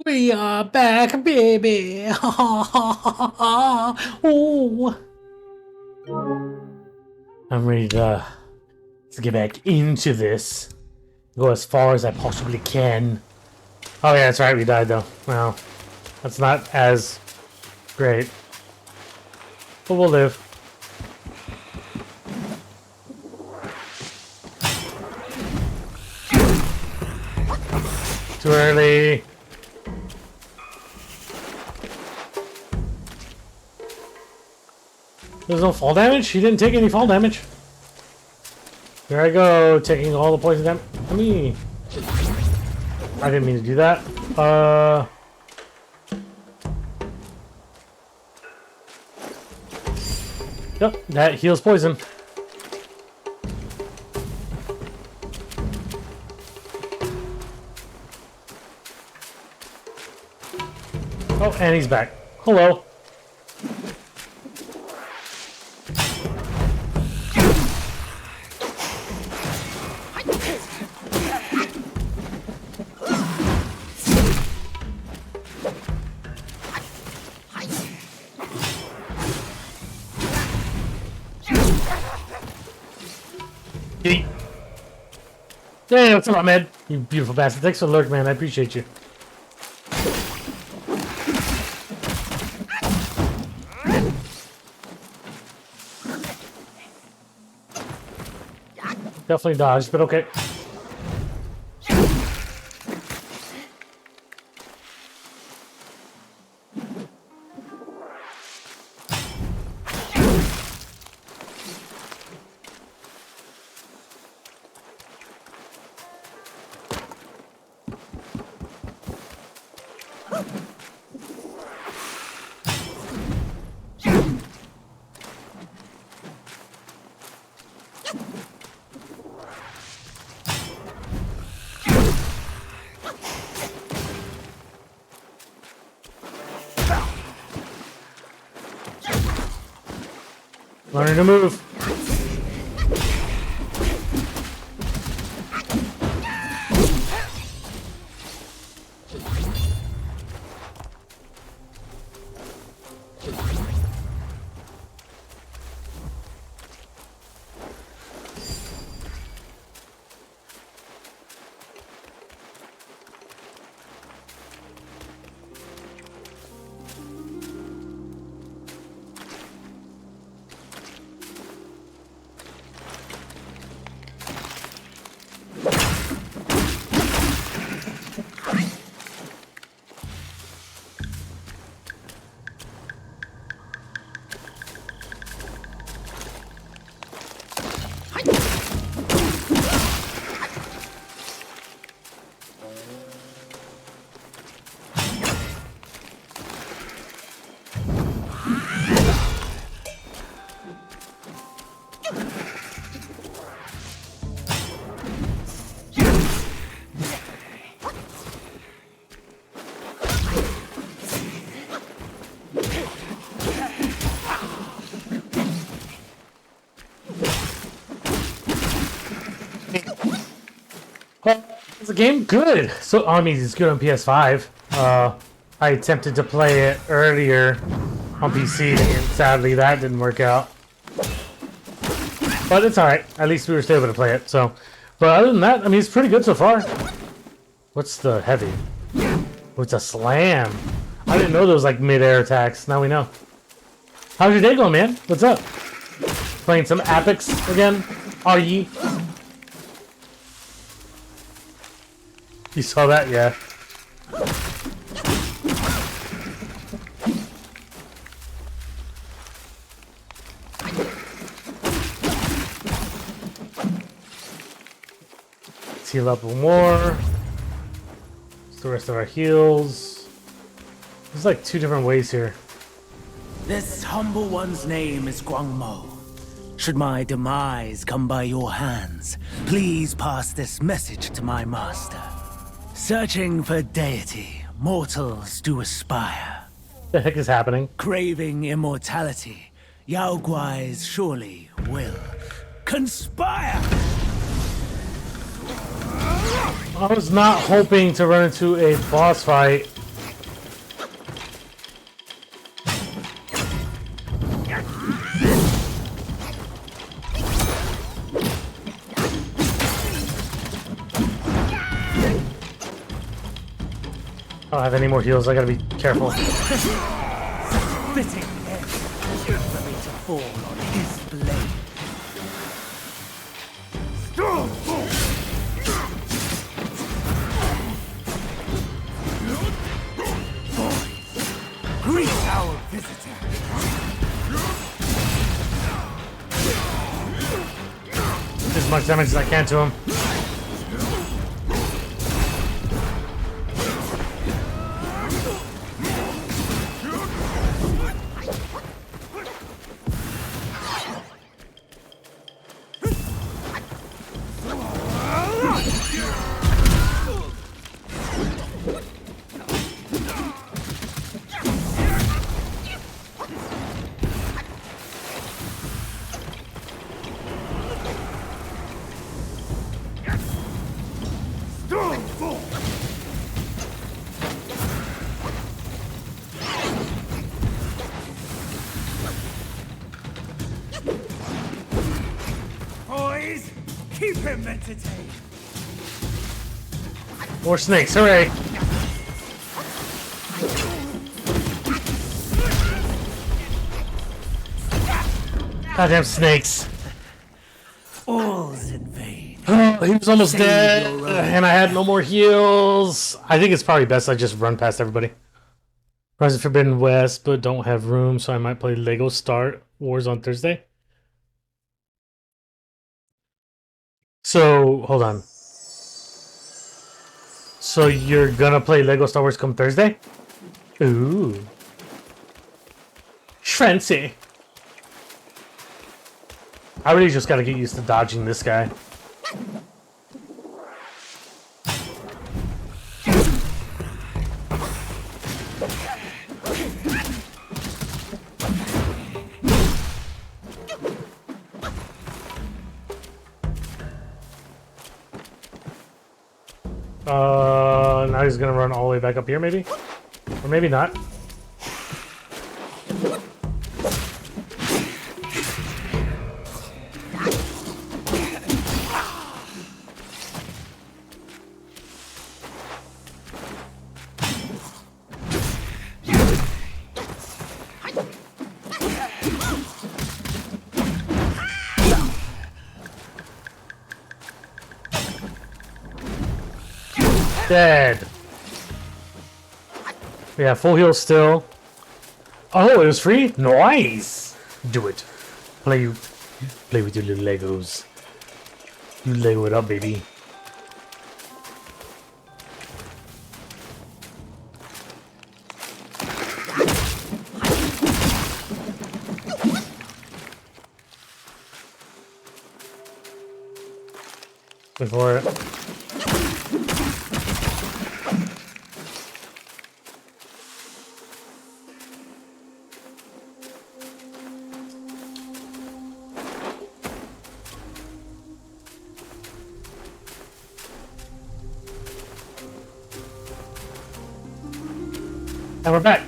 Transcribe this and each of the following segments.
We are back, baby. Ooh. I'm ready to get back into this. Go as far as I possibly can. Oh yeah, that's right, we died though. Well, that's not as great. But we'll live. Too early. There's no fall damage? He didn't take any fall damage. Here I go, taking all the poison damage. I didn't mean to do that. Yep, that heals poison. Oh, and he's back. Hello. Hey, what's up, Ahmed? You beautiful bastard. Thanks for the lurk, man. I appreciate you. Definitely dodged, but okay. Learning to move. Is the game good? So, I mean, it's good on PS5. I attempted to play it earlier on PC, and sadly that didn't work out. But it's alright. At least we were still able to play it, so. But other than that, I mean, it's pretty good so far. What's the heavy? Oh, it's a slam. I didn't know there was like mid-air attacks. Now we know. How's your day going, man? What's up? Playing some Apex again? Are ye? You saw that, yeah. Let's heal up a little more. It's the rest of our heals. There's like two different ways here. This humble one's name is Guangmo. Should my demise come by your hands, please pass this message to my master. Searching for deity, mortals do aspire. The heck is happening? Craving immortality, Yao Guais surely will conspire! I was not hoping to run into a boss fight I don't have any more heals. I gotta be careful. Fitting end for me to fall on his blade. Greet our visitor. As much damage as I can to him. Boys, keep him entertained. More snakes, hooray! Goddamn snakes. All's in vain. Oh, he was almost Save dead, your own. and I had no more heals. I think it's probably best I just run past everybody. Horizon Forbidden West, but don't have room, so I might play Lego Star Wars on Thursday. So, hold on. So you're gonna play Lego Star Wars come Thursday? Ooh. Fancy. I really just gotta get used to dodging this guy. Now he's gonna run all the way back up here, maybe? Or maybe not. Dead. Yeah, full heal still. Oh, it was free? Nice! Do it. Play with your little Legos. You Lego it up, baby. Wait for it. And we're back.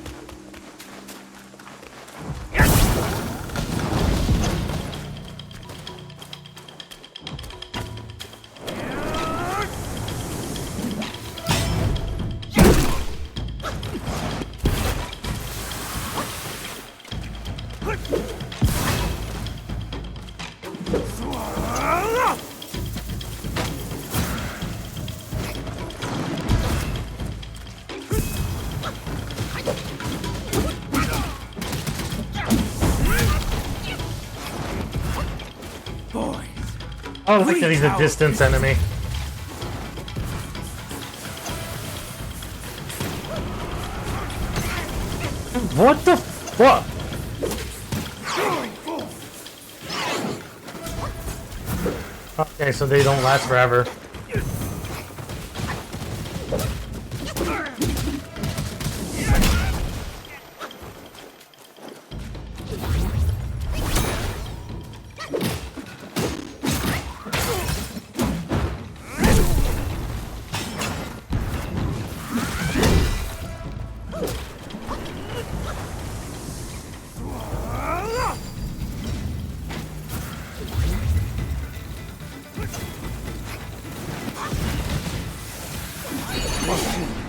I don't like that he's a distance enemy. What the fuck? Okay, so they don't last forever.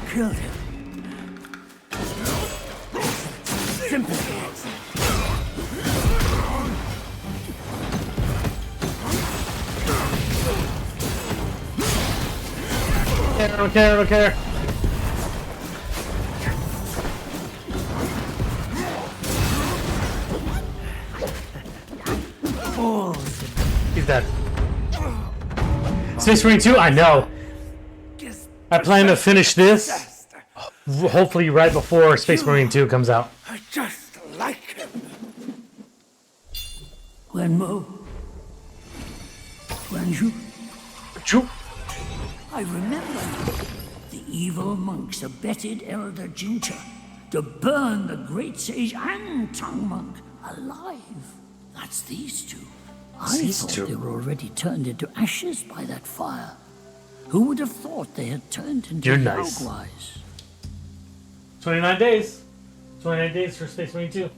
Killed him. sympathy. I don't care, I don't care. He's dead. Space Marine 2? I know. I plan to finish this hopefully right before Space Marine 2 comes out. I just like him. Wenmo. Wenju. Choo. I remember the evil monks abetted Elder Jincha to burn the great sage and tongue monk alive. That's these two. I thought they were already turned into ashes by that fire. Who would have thought they had turned into nice. Yaoguais? 29 days. 29 days for Space Marine 2.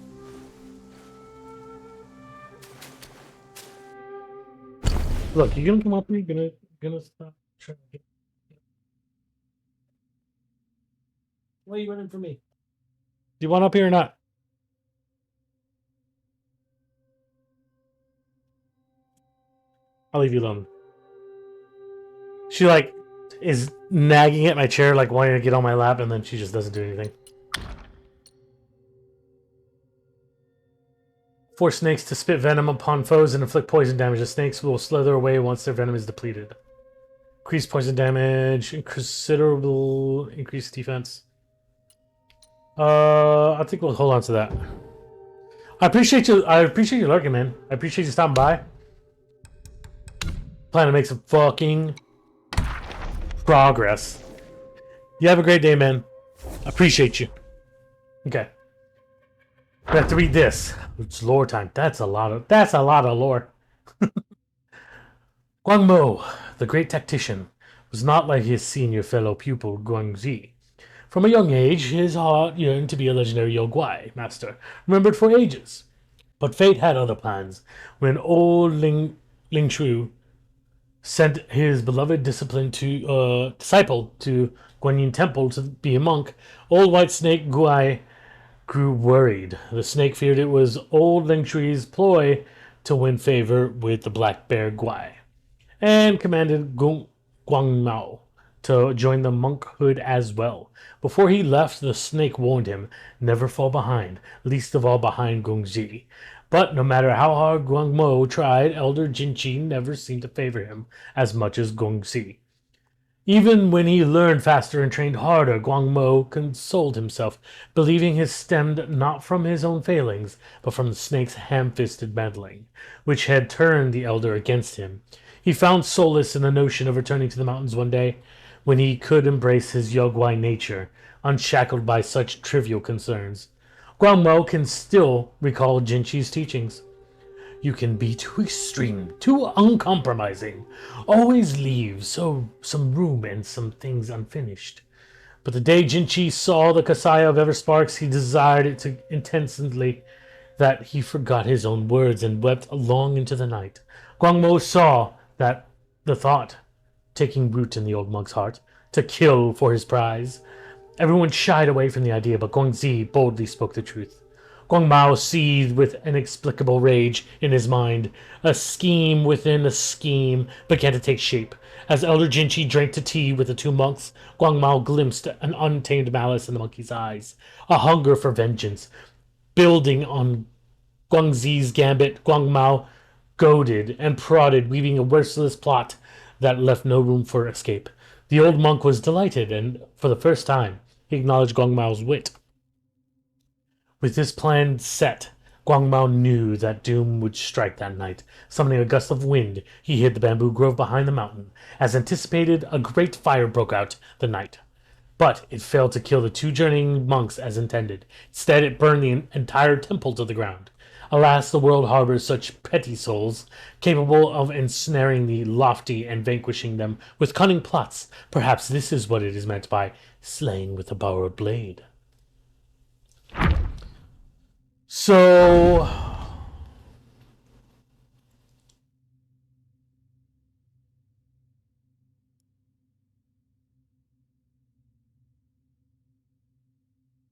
Look, you gonna come up here? You gonna stop trying to get... Why are you running from me? Do you want up here or not? I'll leave you alone. She like is nagging at my chair, like wanting to get on my lap, and then she just doesn't do anything. Force snakes to spit venom upon foes and inflict poison damage. The snakes will slither away once their venom is depleted. Increased poison damage, considerable increased defense. I think we'll hold on to that. I appreciate you lurking, man. I appreciate you stopping by. Plan to make some fucking progress. You have a great day, man. Appreciate you. Okay. We have to read this. It's lore time. That's a lot of lore. Guangmo, the great tactician, was not like his senior fellow pupil Guangzi. From a young age, his heart yearned to be a legendary Yaoguai master, remembered for ages. But fate had other plans. When old Ling Shu sent his beloved disciple to Guanyin Temple to be a monk, old white snake Guai grew worried. The snake feared it was old Ling Shui's ploy to win favor with the black bear Guai, and commanded Guangmao to join the monkhood as well. Before he left, the snake warned him, never fall behind, least of all behind Gongji. But no matter how hard Guangmo tried, Elder Jinchi never seemed to favor him as much as Gongxi. Even when he learned faster and trained harder, Guangmo consoled himself, believing his stemmed not from his own failings, but from the snake's ham-fisted meddling, which had turned the elder against him. He found solace in the notion of returning to the mountains one day, when he could embrace his Yaoguai nature, unshackled by such trivial concerns. Guangmo can still recall Jinchi's teachings. You can be too extreme, too uncompromising. Always leave some room and some things unfinished. But the day Jinchi saw the Kasaya of Eversparks, he desired it so intensely that he forgot his own words and wept long into the night. Guangmo saw that the thought taking root in the old monk's heart, to kill for his prize. Everyone shied away from the idea, but Guangzi boldly spoke the truth. Guangmao seethed with inexplicable rage in his mind. A scheme within a scheme began to take shape. As Elder Jinchi drank to tea with the two monks, Guangmao glimpsed an untamed malice in the monkey's eyes, a hunger for vengeance. Building on Guangzi's gambit, Guangmao goaded and prodded, weaving a merciless plot that left no room for escape. The old monk was delighted, and for the first time, he acknowledged Guangmao's wit. With this plan set, Guangmao knew that doom would strike that night. Summoning a gust of wind, he hid the bamboo grove behind the mountain. As anticipated, a great fire broke out the night. But it failed to kill the two journeying monks as intended. Instead, it burned the entire temple to the ground. Alas, the world harbors such petty souls, capable of ensnaring the lofty and vanquishing them with cunning plots. Perhaps this is what it is meant by slaying with a borrowed blade. So...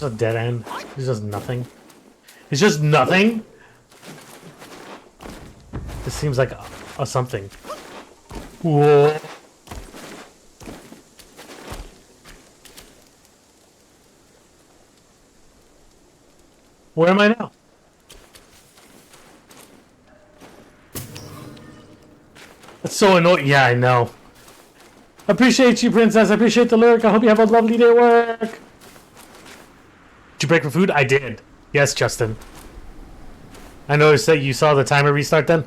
Just a dead end. It's just nothing. It's just nothing? This seems like a something. Whoa. Where am I now? That's so annoying. Yeah, I know. Appreciate you, princess. I appreciate the lyric. I hope you have a lovely day at work. Did you break for food? I did. Yes, Justin. I noticed that you saw the timer restart then.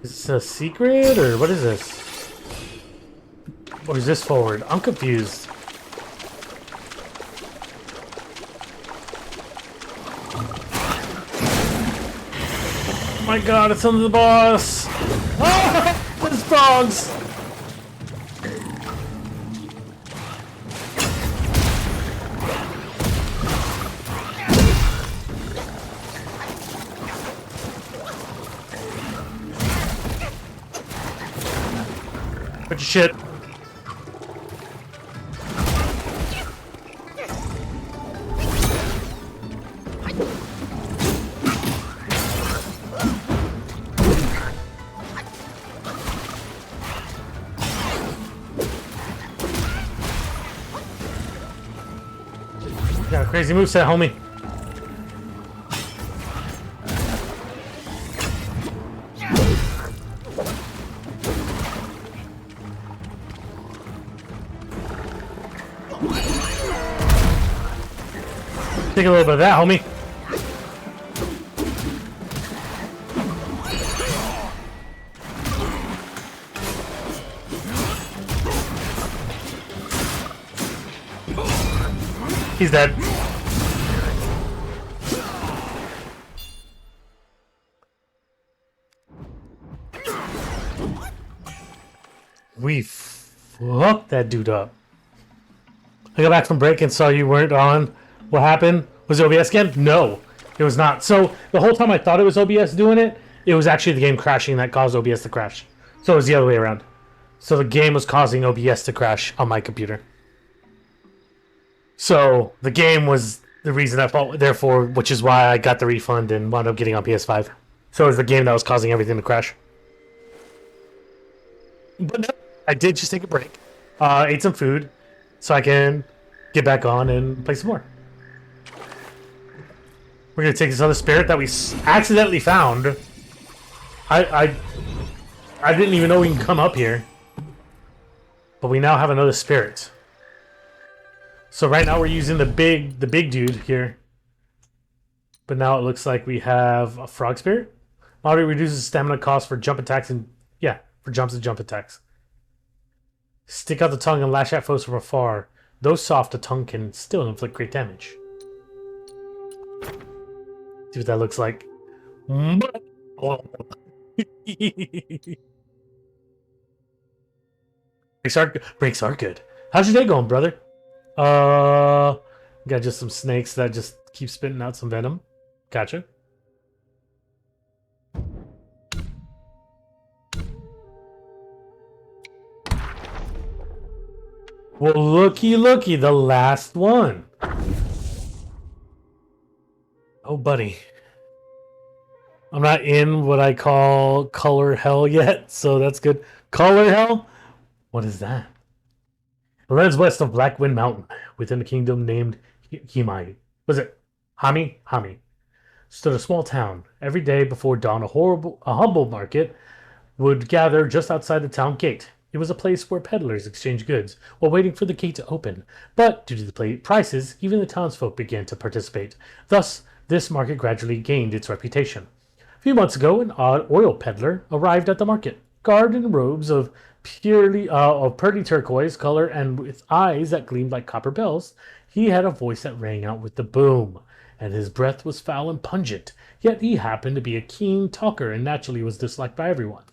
Is this a secret or what is this? Or is this forward? I'm confused. Oh my god, it's under the boss! Ah! There's frogs! Put your shit. Got a crazy moveset, homie. Take a little bit of that, homie. He's dead. We fucked that dude up. I got back from break and saw you weren't on. What happened? Was it OBS again? No, it was not. So the whole time I thought it was OBS doing it, it was actually the game crashing that caused OBS to crash. So it was the other way around. So the game was causing OBS to crash on my computer. So the game was the reason I fought, therefore, which is why I got the refund and wound up getting on PS5. So it was the game that was causing everything to crash. But no, I did just take a break. Ate some food so I can get back on and play some more. We're gonna take this other spirit that we accidentally found. I didn't even know we can come up here, but we now have another spirit. So right now we're using the big dude here, but now it looks like we have a frog spirit. Moderate reduces stamina cost for jump attacks and for jumps and jump attacks. Stick out the tongue and lash at foes from afar. Though soft, the tongue can still inflict great damage. See what that looks like. Breaks are good. How's your day going, brother? Got just some snakes that just keep spitting out some venom. Gotcha. Well, looky, the last one. Oh, buddy. I'm not in what I call color hell yet, so that's good. Color hell? What is that? It lies west of Black Wind Mountain, within a kingdom named Himai. Was it Hami? Hami. Stood a small town. Every day before dawn, a humble market would gather just outside the town gate. It was a place where peddlers exchanged goods while waiting for the gate to open. But due to the prices, even the townsfolk began to participate. Thus, this market gradually gained its reputation. A few months ago, an odd oil peddler arrived at the market, garbed in robes of pearly turquoise color and with eyes that gleamed like copper bells. He had a voice that rang out with the boom, and his breath was foul and pungent. Yet he happened to be a keen talker and naturally was disliked by everyone.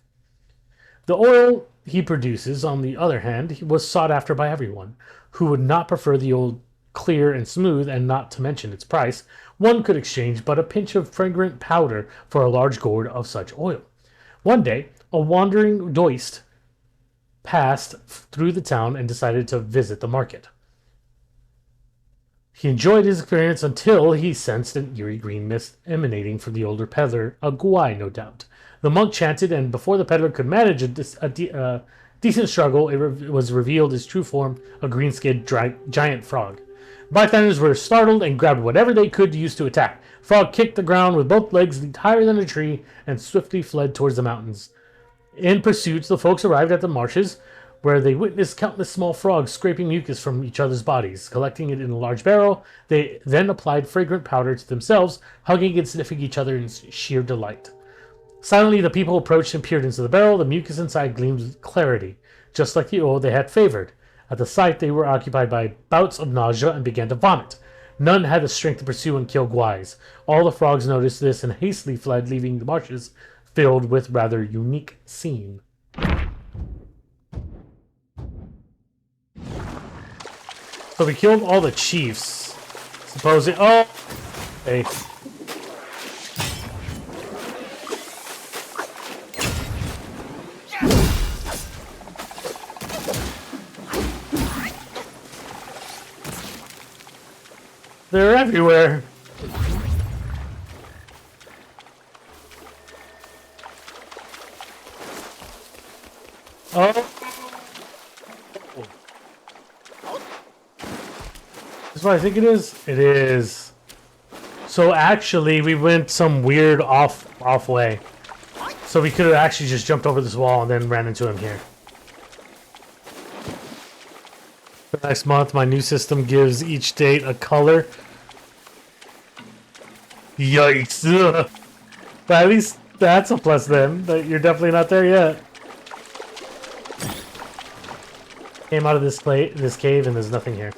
The oil he produces, on the other hand, was sought after by everyone. Who would not prefer the old clear and smooth, and not to mention its price? One could exchange but a pinch of fragrant powder for a large gourd of such oil. One day, a wandering Doist passed through the town and decided to visit the market. He enjoyed his experience until he sensed an eerie green mist emanating from the older peddler, a guai, no doubt. The monk chanted, and before the peddler could manage a decent struggle, it was revealed his true form, a green-skinned giant frog. Bystanders were startled and grabbed whatever they could use to attack. Frog kicked the ground with both legs, leaped higher than a tree, and swiftly fled towards the mountains. In pursuit, the folks arrived at the marshes, where they witnessed countless small frogs scraping mucus from each other's bodies. Collecting it in a large barrel, they then applied fragrant powder to themselves, hugging and sniffing each other in sheer delight. Silently, the people approached and peered into the barrel. The mucus inside gleamed with clarity, just like the oil they had favored. At the sight, they were occupied by bouts of nausea and began to vomit. None had the strength to pursue and kill guais. All the frogs noticed this and hastily fled, leaving the marshes filled with rather unique scene. So we killed all the chiefs. Supposing. Oh! Hey. They're everywhere. Oh. That's what I think it is. It is. So actually, we went some weird off way. So we could have actually just jumped over this wall and then ran into him here. For next month, my new system gives each date a color. Yikes! Ugh. But at least that's a plus then. But you're definitely not there yet. Came out of this cave and there's nothing here.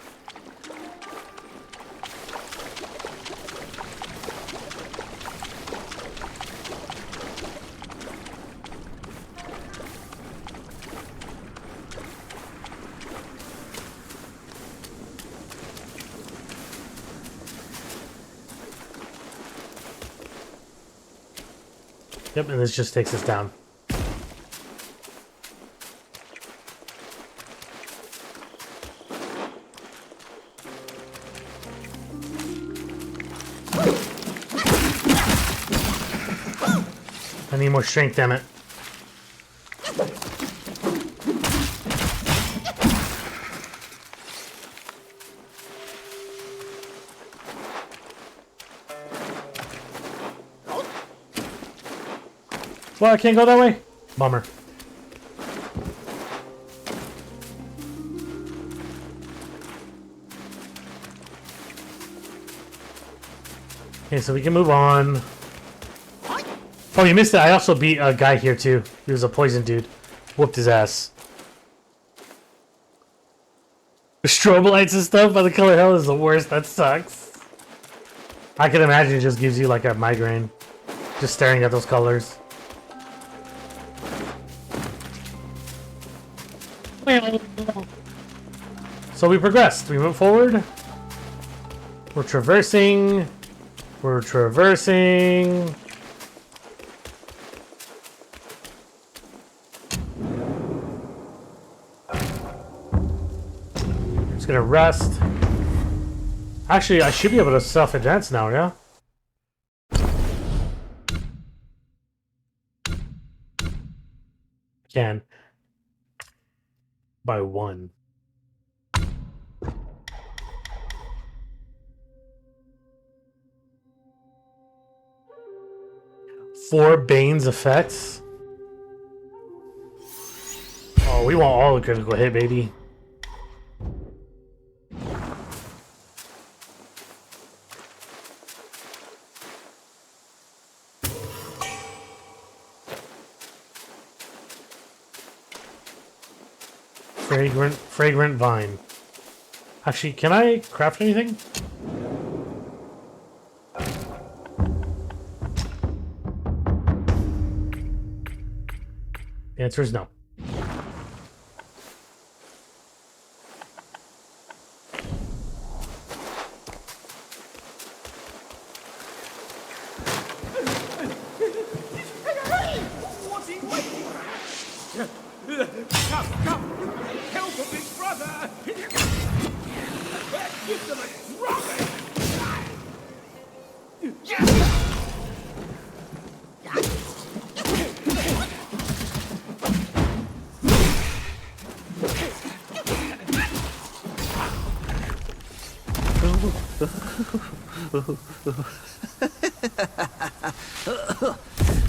Yep, and this just takes us down. I need more strength, damn it. Well, I can't go that way? Bummer. Okay, so we can move on. Oh, you missed it. I also beat a guy here, too. He was a poison dude. Whooped his ass. The strobe lights and stuff by the color hell is the worst. That sucks. I can imagine it just gives you, like, a migraine. Just staring at those colors. So we progressed. We went forward. We're traversing. We're traversing. Just gonna rest. Actually, I should be able to self-advance now, yeah? Can. By one. Four Bane's effects. Oh, we want all the critical hit, baby. Fragrant vine. Actually, can I craft anything? The answer is no. Come, come! Help a big brother! Give them a drubbing!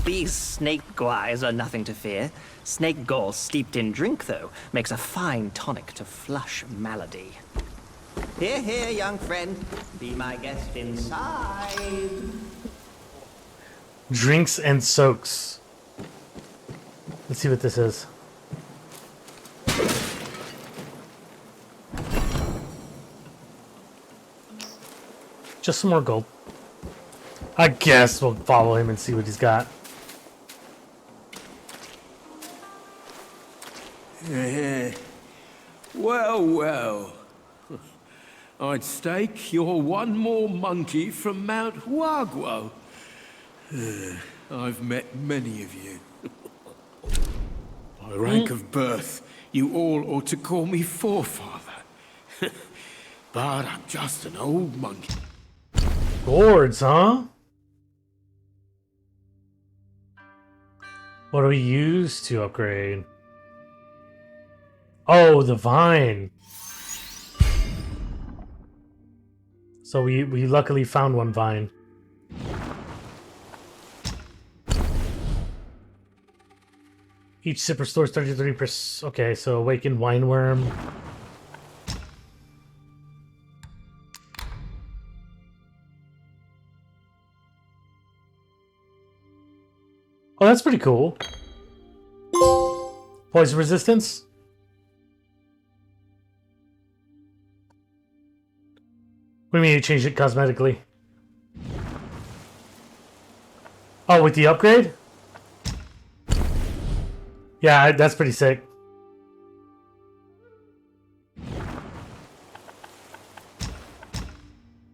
These snake guys are nothing to fear. Snake gall steeped in drink, though, makes a fine tonic to flush malady. Here, here, young friend. Be my guest inside. Drinks and soaks. Let's see what this is. Just some more gold. I guess we'll follow him and see what he's got. Well, well. I'd stake you're one more monkey from Mount Huaguo. I've met many of you. By rank of birth, you all ought to call me forefather. But I'm just an old monkey. Gourds, huh? What do we use to upgrade? Oh, the vine. So we luckily found one vine. Each sip restores 33%. Okay, so awakened wine worm. Oh, that's pretty cool. Poison resistance? What do you mean you changed it cosmetically? Oh, with the upgrade? Yeah, that's pretty sick.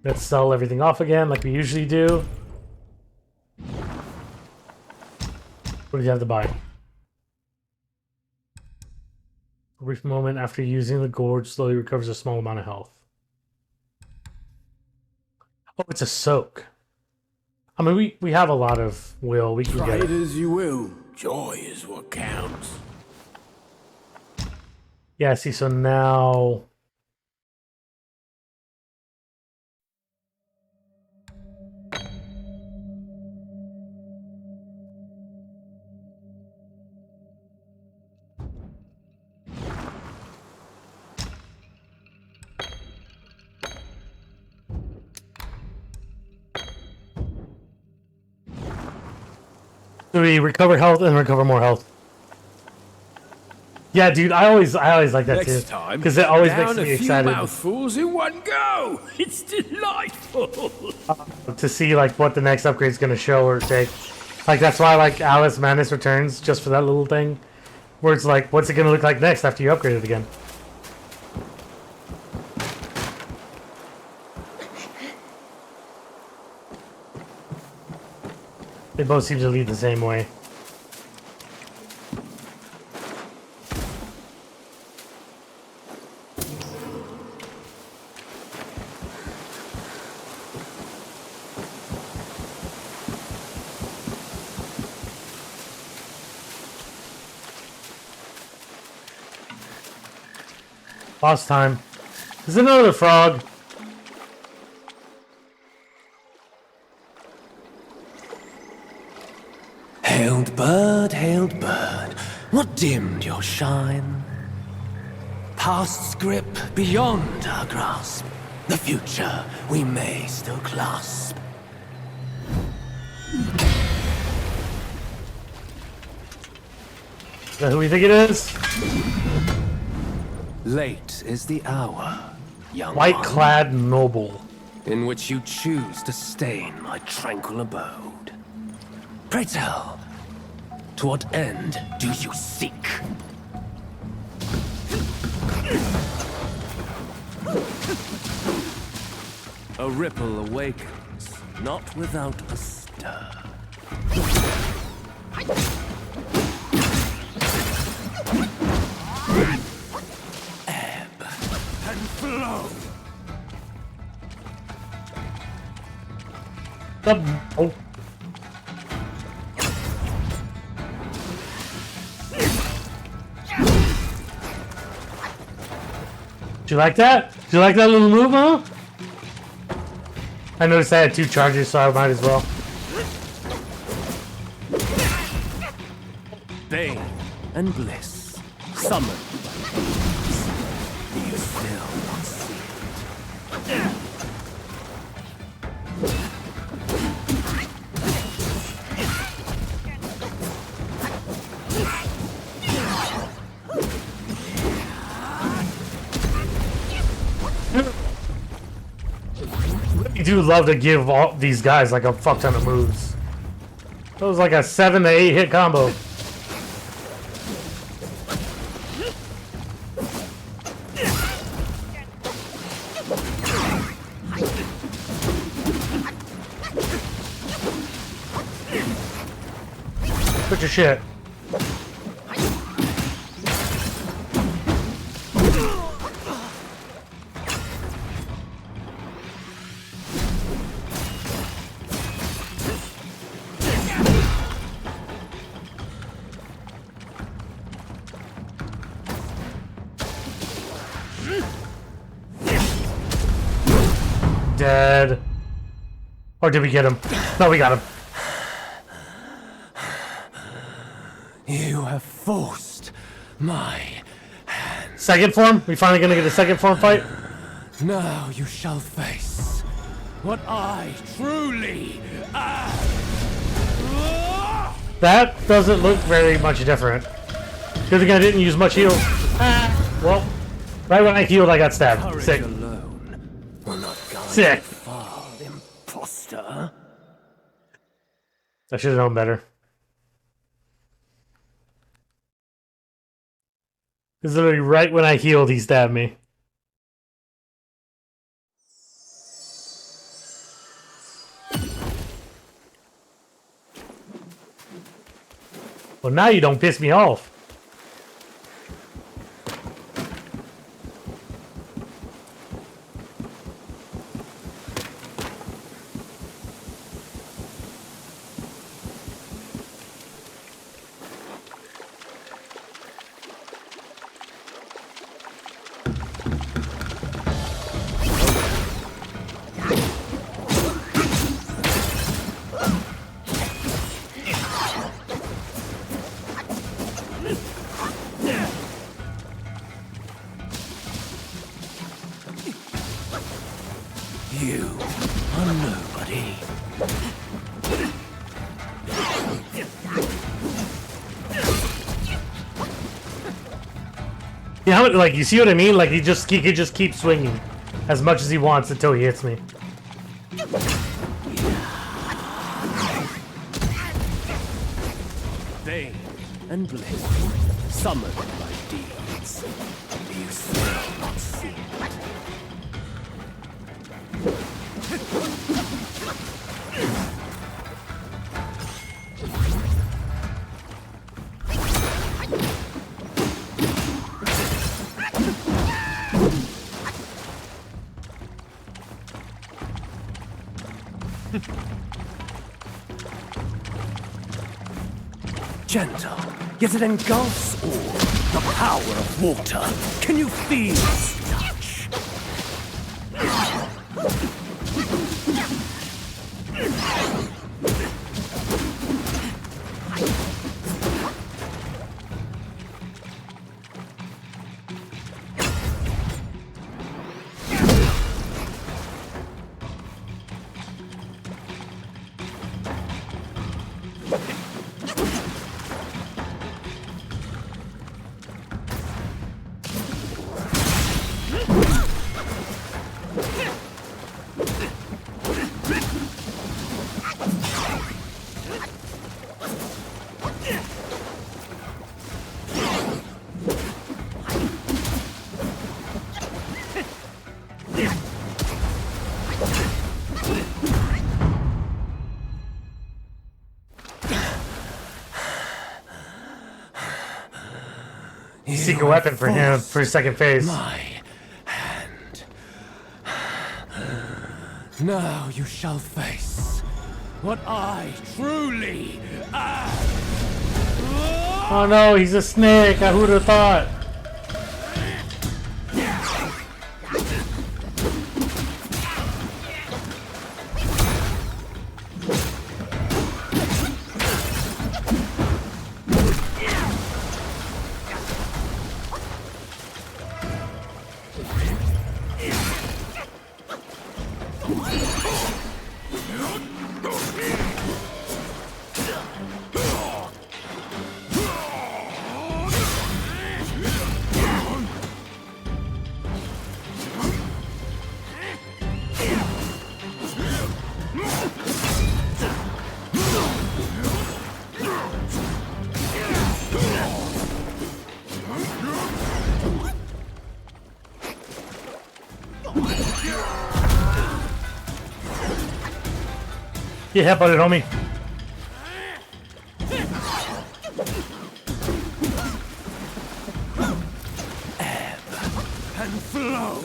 Let's sell everything off again like we usually do. What do you have to buy? A brief moment after using the gorge slowly recovers a small amount of health. Oh, it's a soak. I mean, we have a lot of will. We can Try get it it. as you will. Joy is what counts. Yeah, see, so now... So we recover health and recover more health. Yeah, dude, I always like that Next too, time, because it always down makes me a few excited mouthfuls in one go. It's delightful. to see like what the next upgrade is gonna show or take. Like that's why I like Alice Madness Returns, just for that little thing, where it's like, what's it gonna look like next after you upgrade it again? They both seem to lead the same way. Boss time. There's another frog. Hailed bird, what dimmed your shine? Past's grip beyond our grasp, the future we may still clasp. Is that who we think it is? Late is the hour, young one, White-clad noble. in which you choose to stain my tranquil abode. Pray tell, to what end do you seek? A ripple awakens, not without a stir. up. Oh. Do you like that? Do you like that little move, huh? I noticed I had 2 charges, so I might as well. Bane and bliss, summoned by demons. Do you still not see it? I do love to give all these guys like a fuck ton of moves. That was like a 7 to 8 hit combo. Put your shit. Dead. Or did we get him? No, we got him. You have forced my hand. Second form? We finally gonna get a second form fight? Now you shall face what I truly am. That doesn't look very much different. Good thing I didn't use much heal. Well, right when I healed, I got stabbed. Courage Sick. alone will not guide Sick. you far, imposter. I should have known better. Because literally right when I healed, he stabbed me. Well, now you don't piss me off. You are nobody. Yeah, like you see what I mean? Like he could just keep swinging as much as he wants until he hits me. Bane and bliss, summoned by deeds. Do you still not see it? Gentle, yet it engulfs all. The power of water. Can you feel its touch? Seek a weapon for him for his second phase. My hand. Now you shall face what I truly am. Oh no, he's a snake. I would have thought. Yeah, buddy, homie. And flow.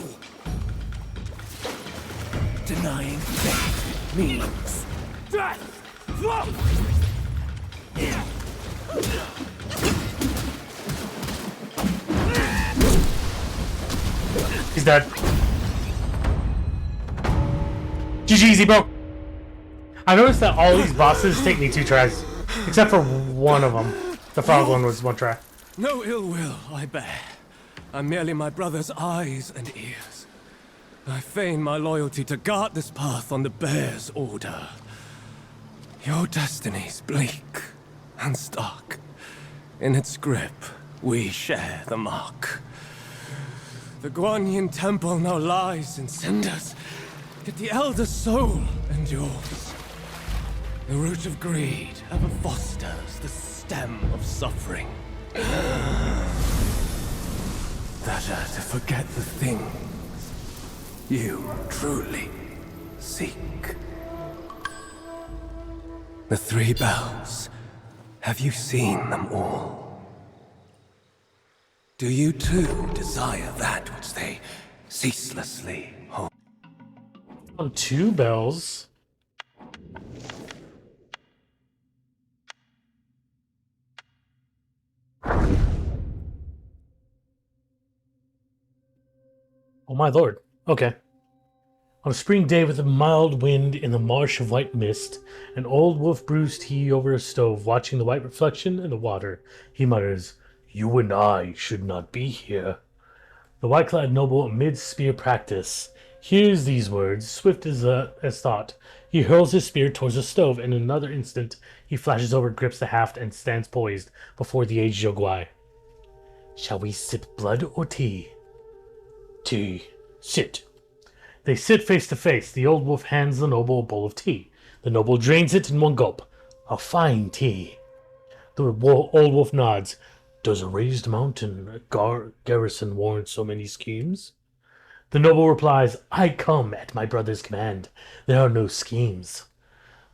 Denying faith means death. Flow. He's dead. GG, easy, bro. I noticed that all these bosses take me 2 tries, except for one of them. The frog one was 1 try. No ill will I bear. I'm merely my brother's eyes and ears. I feign my loyalty to guard this path on the bear's order. Your destiny's bleak and stark. In its grip, we share the mark. The Guanyin temple now lies in cinders, yet the elder soul endures. The root of greed ever fosters the stem of suffering. Better to forget the things you truly seek. The 3 bells. Have you seen them all? Do you too desire that which they ceaselessly hold? On 2 bells. Oh my lord. Okay. On a spring day with a mild wind in the marsh of white mist, an old wolf brews tea over a stove, watching the white reflection in the water. He mutters, "You and I should not be here." The white-clad noble, amid spear practice, hears these words, swift as thought. He hurls his spear towards the stove, and in another instant he flashes over, grips the haft, and stands poised before the aged Yogwai. "Shall we sip blood or tea?" "Tea. Sit." They sit face to face. The old wolf hands the noble a bowl of tea. The noble drains it in 1 gulp. A fine tea. The old wolf nods. Does a raised mountain garrison warrant so many schemes? The noble replies, I come at my brother's command. There are no schemes.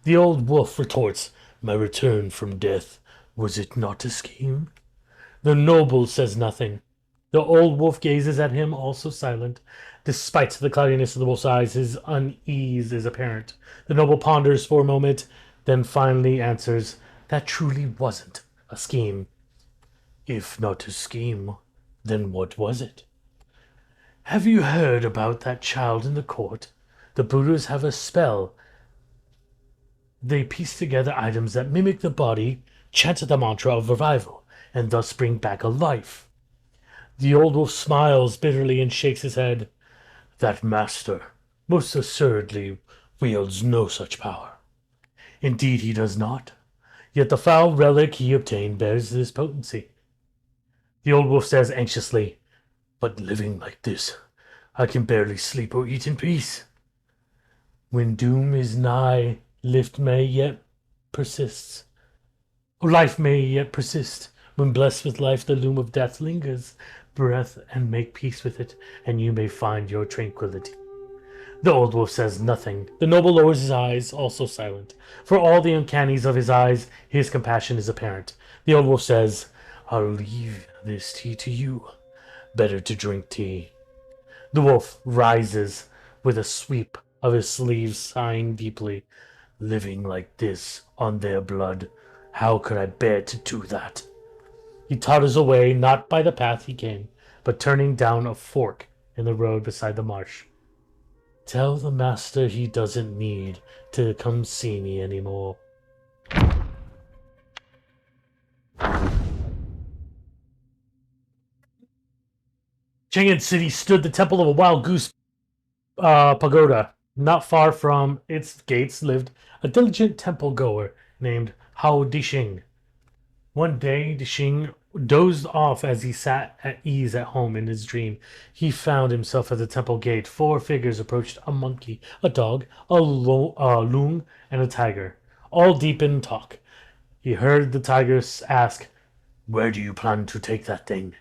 The old wolf retorts, my return from death, was it not a scheme? The noble says nothing. The old wolf gazes at him, also silent. Despite the cloudiness of the wolf's eyes, his unease is apparent. The noble ponders for a moment, then finally answers, that truly wasn't a scheme. If not a scheme, then what was it? Have you heard about that child in the court? The Buddhas have a spell. They piece together items that mimic the body, chant the mantra of revival, and thus bring back a life. The old wolf smiles bitterly and shakes his head. That master, most assuredly, wields no such power. Indeed he does not. Yet the foul relic he obtained bears this potency. The old wolf says anxiously, but living like this, I can barely sleep or eat in peace. When doom is nigh, life may yet persist. Life may yet persist. When blessed with life, the loom of death lingers. Breath and make peace with it, and you may find your tranquility. The old wolf says nothing. The noble lowers his eyes, also silent. For all the uncannies of his eyes, his compassion is apparent. The old wolf says, I'll leave this tea to you. Better to drink tea. The wolf rises with a sweep of his sleeve, sighing deeply. living like this on their blood. How could I bear to do that? He totters away, not by the path he came, but turning down a fork in the road beside the marsh. Tell the master he doesn't need to come see me anymore. Chang'an City stood the temple of a wild goose pagoda. Not far from its gates lived a diligent temple goer named Hao Dixing. One day, Dixing dozed off as he sat at ease at home in his dream. He found himself at the temple gate. 4 figures approached: a monkey, a dog, a loon, and a tiger, all deep in talk. He heard the tigers ask, "Where do you plan to take that thing?"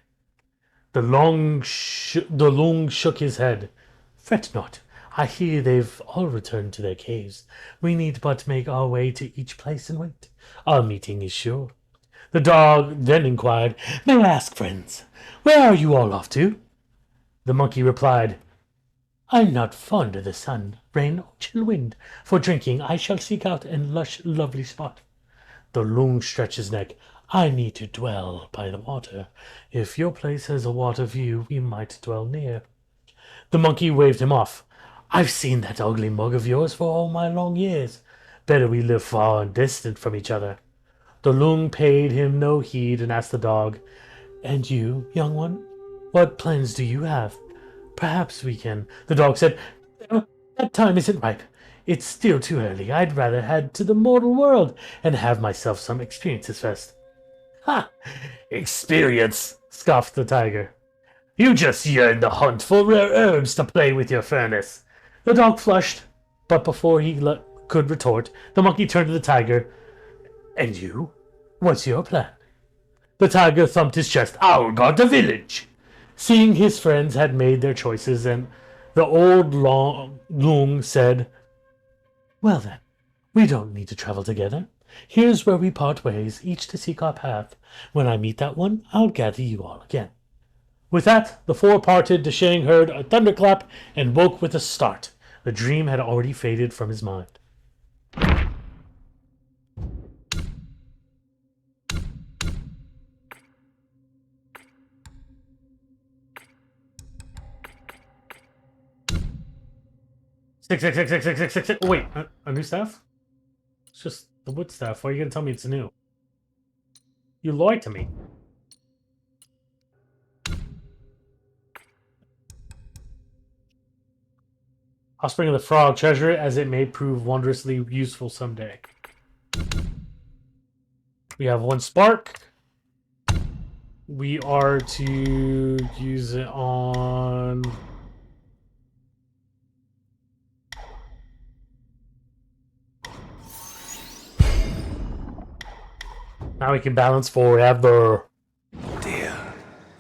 The loon shook his head. "Fret not. I hear they've all returned to their caves. We need but make our way to each place and wait. Our meeting is sure." The dog then inquired, "May I ask, friends, where are you all off to?" The monkey replied, "I'm not fond of the sun, rain, or chill wind. For drinking, I shall seek out a lush, lovely spot." The loon stretched his neck. "I need to dwell by the water. If your place has a water view, we might dwell near." The monkey waved him off. "I've seen that ugly mug of yours for all my long years. Better we live far and distant from each other." The loon paid him no heed and asked the dog, "And you, young one, what plans do you have? Perhaps we can—" The dog said, "No, that time isn't ripe. It's still too early. I'd rather head to the mortal world and have myself some experiences first." "Ha! Experience!" scoffed the tiger. "You just yearn the hunt for rare herbs to play with your furnace." The dog flushed, but before he could retort, the monkey turned to the tiger. "And you? What's your plan?" The tiger thumped his chest. "I'll guard the village." Seeing his friends had made their choices, and the old loon said, "Well then, we don't need to travel together. Here's where we part ways, each to seek our path. When I meet that one, I'll gather you all again." With that, the 4 parted. Deshang heard a thunderclap and woke with a start. The dream had already faded from his mind. Six. Oh, wait, a new staff? It's just the wood staff. Why are you gonna tell me it's new? You lied to me. Offspring of the Frog. Treasure it, as it may prove wondrously useful someday. We have 1 spark. We are to use it on... Now we can balance forever. Dear.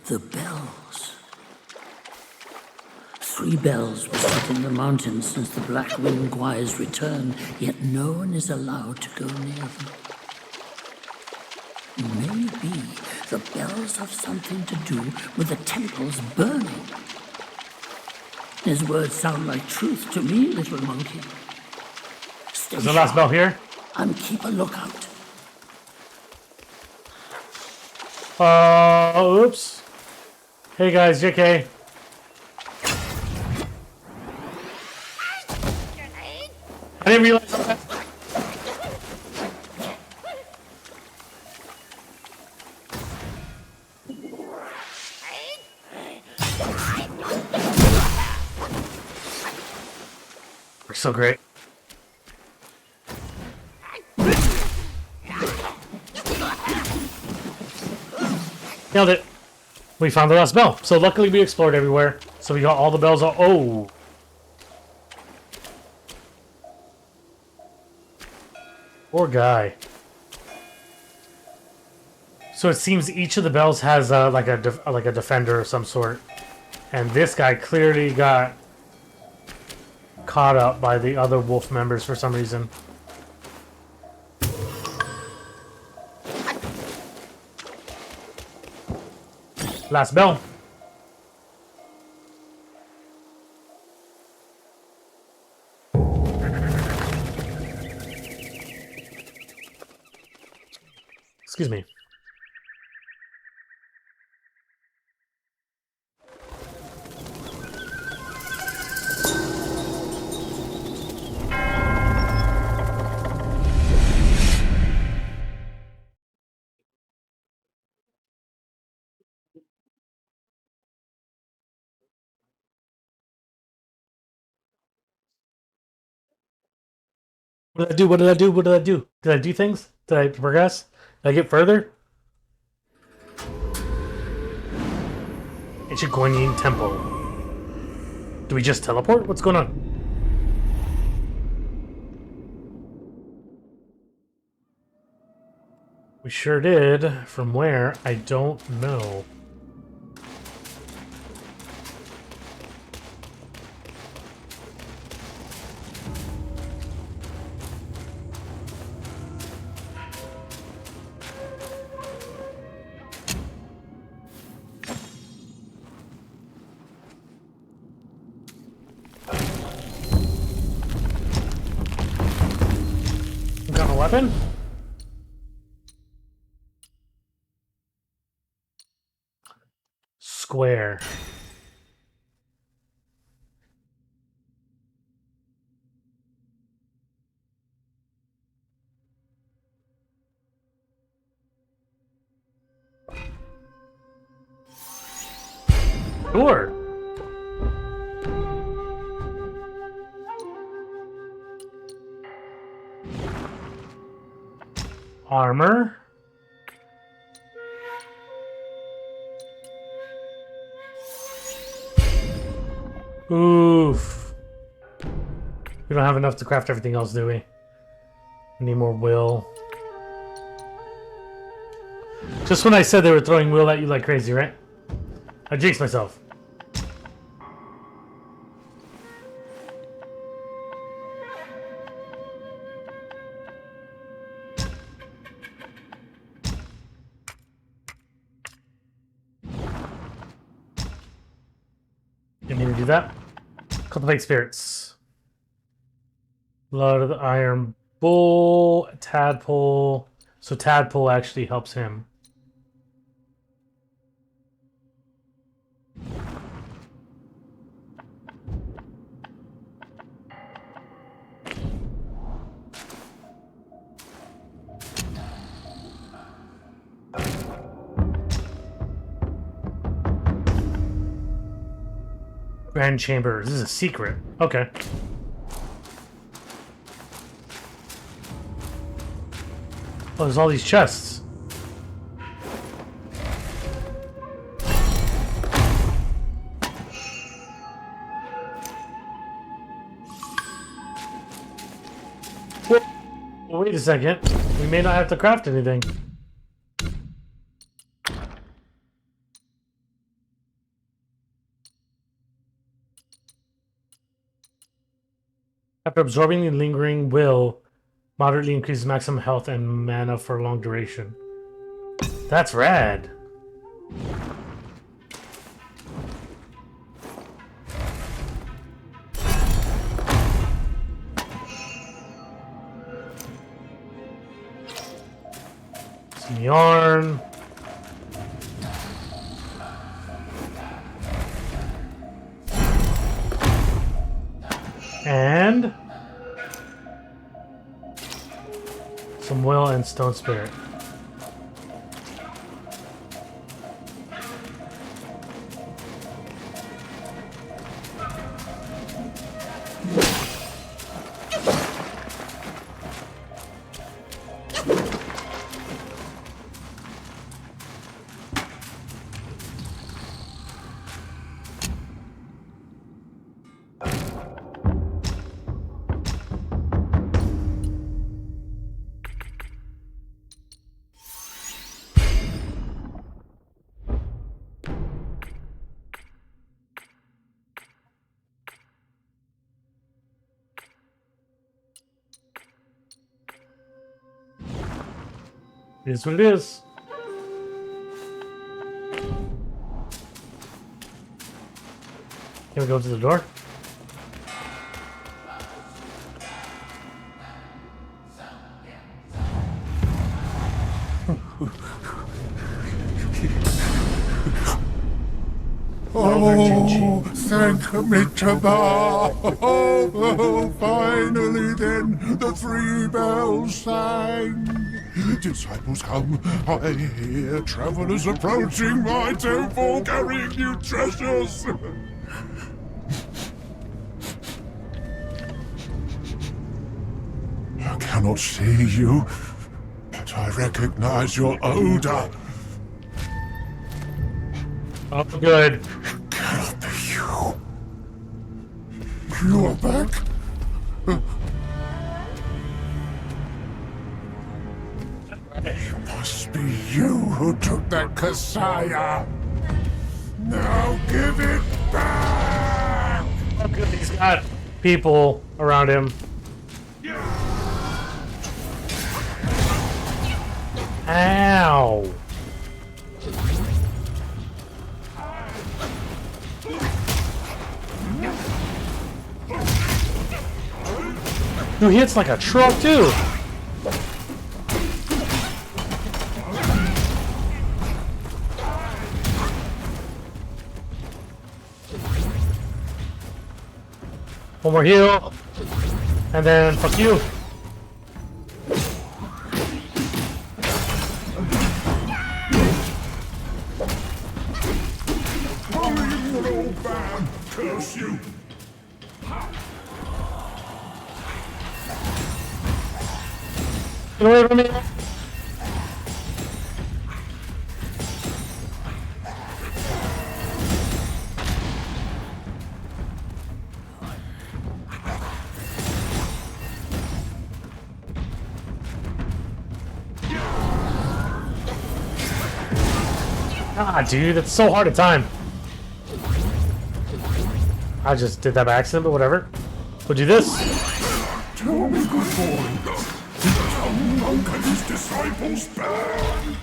The bells. 3 bells were set in the mountains since the Black Wing Choir's return, yet no one is allowed to go near them. Maybe the bells have something to do with the temples burning. His words sound like truth to me, little monkey. Stay Is the last bell here? and keep a lookout. Oops. Hey guys, JK. I didn't realize that. We're so great. Nailed it. We found the last bell. So luckily we explored everywhere. So we got all the bells. Oh. Poor guy. So it seems each of the bells has like a defender of some sort. And this guy clearly got caught up by the other wolf members for some reason. Last bell. Excuse me. What did I do? What did I do? What did I do? Did I do things? Did I progress? Did I get further? Ancient Guanyin Temple. Do we just teleport? What's going on? We sure did. From where? I don't know. Got a weapon? Square. Sure. Armor. Oof. We don't have enough to craft everything else, do we? We need more will. Just when I said they were throwing will at you like crazy, right? I jinxed myself. Didn't mean to do that. Cultivate spirits. Blood of the Iron Bull, Tadpole. So Tadpole actually helps him. Grand Chamber. This is a secret. Okay. Oh, there's all these chests. Wait a second. We may not have to craft anything. After absorbing the lingering will, moderately increases maximum health and mana for a long duration. That's rad. Some yarn. And some will and stone spirit. It is what it is. Can we go to the door? Oh, thank Mitzvah! Oh, finally then, the 3 bells sang. Disciples come, I hear travelers approaching my temple carrying new treasures. I cannot see you, but I recognize your odor. Oh, good. Cannot be you. You are back? It must be you who took that Kasaya. Now give it back! Oh, good. He's got people around him. Ow. Dude, he hits like a truck, too. One more heal. And then, fuck you. Curse you! Get away from me. God, dude, that's so hard to time. I just did that by accident, but whatever. We'll do this. Tell me, good boy. Did Tom Monk and his disciples burn?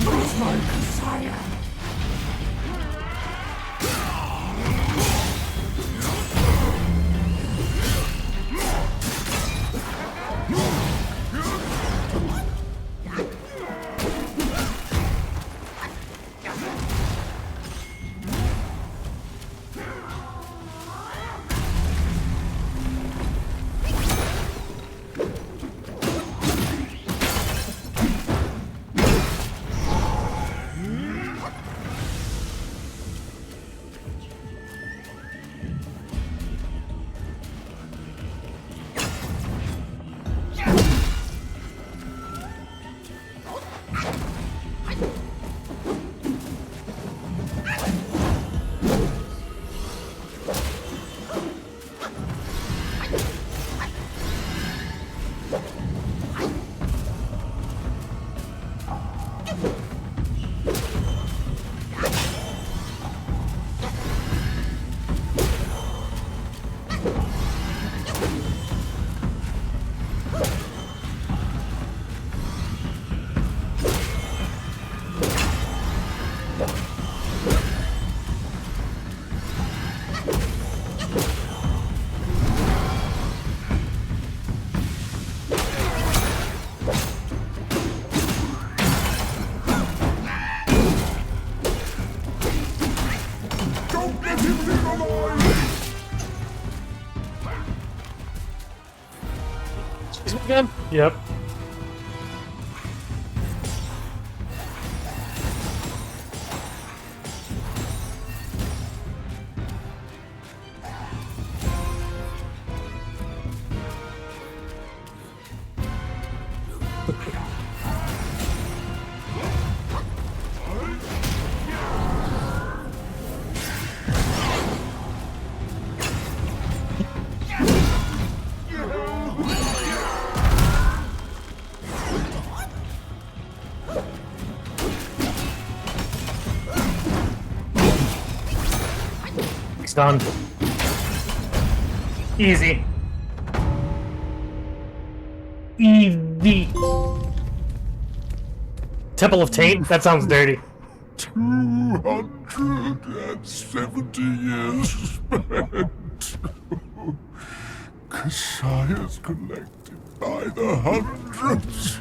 Where's my Messiah? Again? Yep. It's done. Easy. Easy. Temple of Taint? That sounds dirty. 270 years spent. Kasayas collected by the hundreds.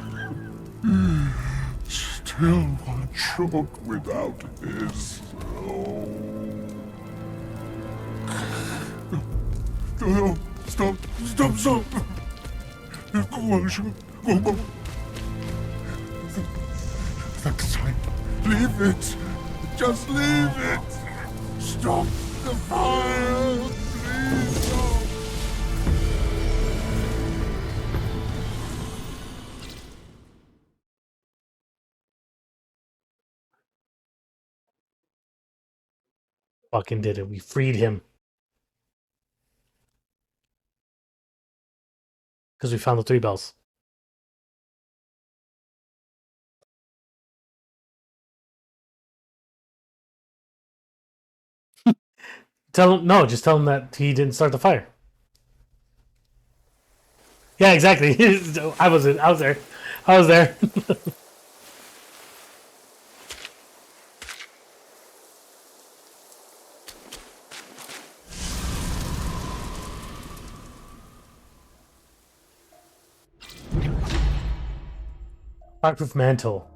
kill one choke without his throne. No, stop! Go. Next time, leave it. Just leave it. Stop the fire. Please stop. Fucking did it. We freed him. Because we found the 3 bells. Just tell him that he didn't start the fire. Yeah, exactly. I was there. Fireproof mantle.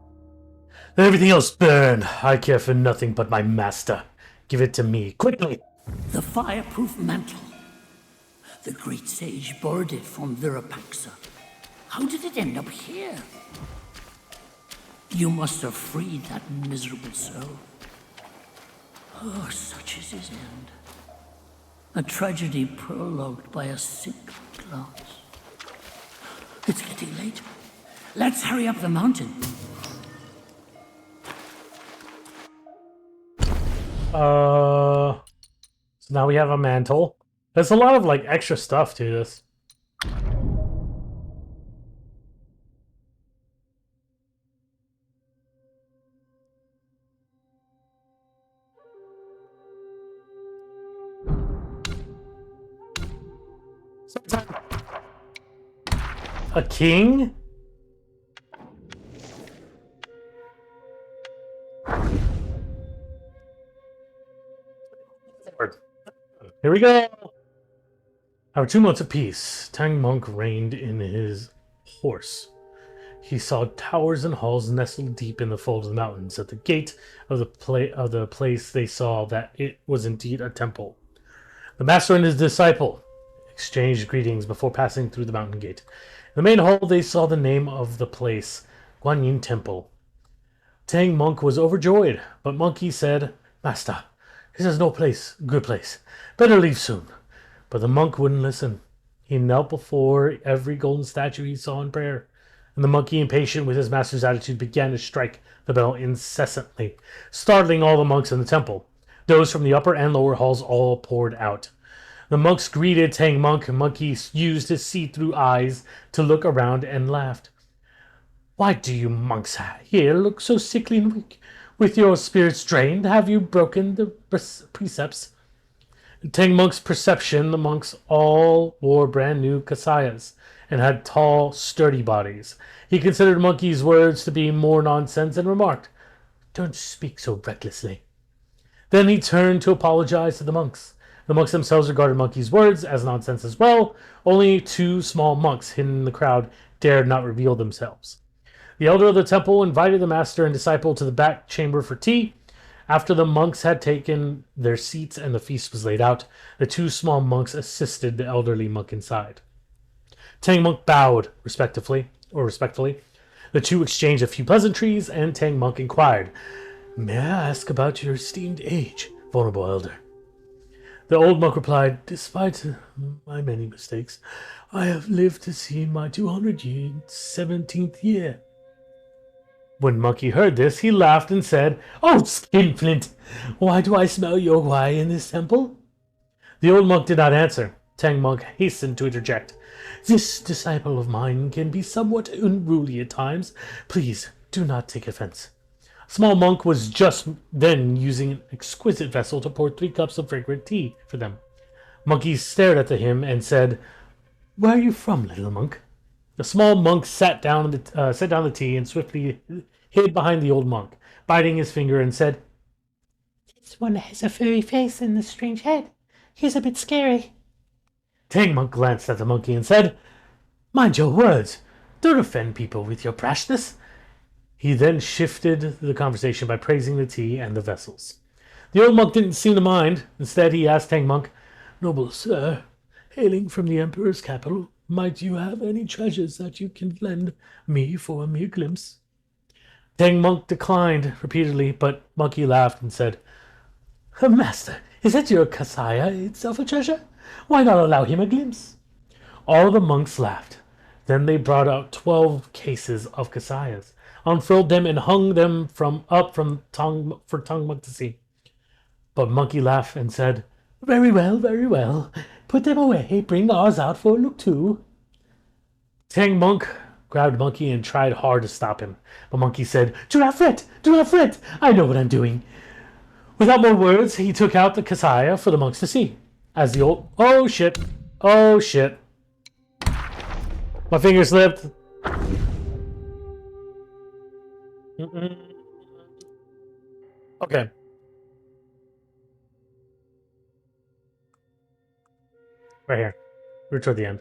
Let everything else burn. I care for nothing but my master. Give it to me, quickly. The fireproof mantle. The great sage borrowed it from Virapaxa. How did it end up here? You must have freed that miserable soul. Oh, such is his end. A tragedy prologued by a sick glance. It's getting late. Let's hurry up the mountain. So now we have a mantle. There's a lot of like extra stuff to this. A king? Here we go. After 2 months of peace, Tang Monk reigned in his horse. He saw towers and halls nestled deep in the fold of the mountains. At the gate of the place, they saw that it was indeed a temple. The master and his disciple exchanged greetings before passing through the mountain gate. In the main hall, they saw the name of the place, Guanyin Temple. Tang Monk was overjoyed, but Monkey said, "Master, this is no good place. Better leave soon." But the monk wouldn't listen. He knelt before every golden statue he saw in prayer, and the monkey, impatient with his master's attitude, began to strike the bell incessantly, startling all the monks in the temple. Those from the upper and lower halls all poured out. The monks greeted Tang Monk, and Monkey used his see-through eyes to look around and laughed. "Why do you monks here look so sickly and weak? With your spirits drained, have you broken the precepts?" In Tang Monk's perception, the monks all wore brand new kasayas and had tall, sturdy bodies. He considered Monkey's words to be more nonsense and remarked, "Don't speak so recklessly." Then he turned to apologize to the monks. The monks themselves regarded Monkey's words as nonsense as well. Only 2 small monks hidden in the crowd dared not reveal themselves. The elder of the temple invited the master and disciple to the back chamber for tea. After the monks had taken their seats and the feast was laid out, the 2 small monks assisted the elderly monk inside. Tang Monk bowed respectfully. The 2 exchanged a few pleasantries, and Tang Monk inquired, "May I ask about your esteemed age, venerable elder?" The old monk replied, "Despite my many mistakes, I have lived to see my 217th year. When Monkey heard this, he laughed and said, "Oh, Skinflint, why do I smell your why in this temple?" The old monk did not answer. Tang Monk hastened to interject. "This disciple of mine can be somewhat unruly at times. Please do not take offense." A small monk was just then using an exquisite vessel to pour 3 cups of fragrant tea for them. Monkey stared at him and said, "Where are you from, little monk?" The small monk set down the tea and swiftly hid behind the old monk, biting his finger, and said, "This one has a furry face and a strange head. He's a bit scary." Tang Monk glanced at the monkey and said, "Mind your words. Don't offend people with your brashness. He then shifted the conversation by praising the tea and the vessels. The old monk didn't seem to mind. Instead, he asked Tang Monk, "Noble sir, hailing from the Emperor's capital, might you have any treasures that you can lend me for a mere glimpse?" Tang Monk declined repeatedly, but Monkey laughed and said, "Master, is that your Kasaya itself a treasure? Why not allow him a glimpse?" All the monks laughed. Then they brought out 12 cases of Kasayas, unfurled them, and hung them for Tang Monk to see. But Monkey laughed and said, very well. Put them away. Bring ours out for a look too." Tang Monk grabbed Monkey and tried hard to stop him. But Monkey said, Do not fret. I know what I'm doing." Without more words, he took out the Kasaya for the monks to see. As the old... Oh, shit. My finger slipped. Okay. Right here. We're toward the end.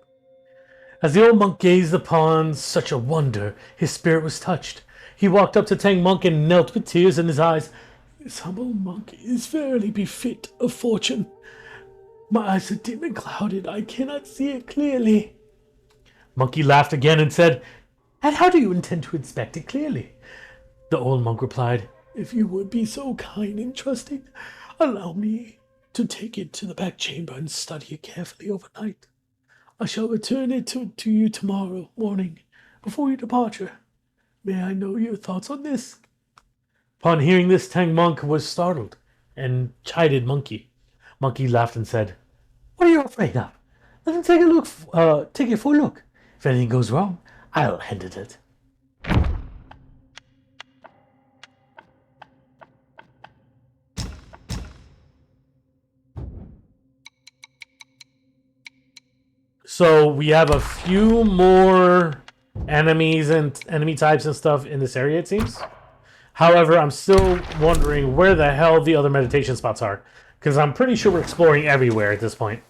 As the old monk gazed upon such a wonder, his spirit was touched. He walked up to Tang Monk and knelt with tears in his eyes. "This humble monk is verily befit of fortune. My eyes are dim and clouded. I cannot see it clearly." Monkey laughed again and said, "And how do you intend to inspect it clearly?" The old monk replied, "If you would be so kind and trusting, allow me to take it to the back chamber and study it carefully overnight. I shall return it to you tomorrow morning before your departure. May I know your thoughts on this?" Upon hearing this, Tang Monk was startled and chided Monkey. Monkey laughed and said, "What are you afraid of? Let him take it for a look. If anything goes wrong, I'll handle it." So we have a few more enemies and enemy types and stuff in this area, it seems. However, I'm still wondering where the hell the other meditation spots are, because I'm pretty sure we're exploring everywhere at this point.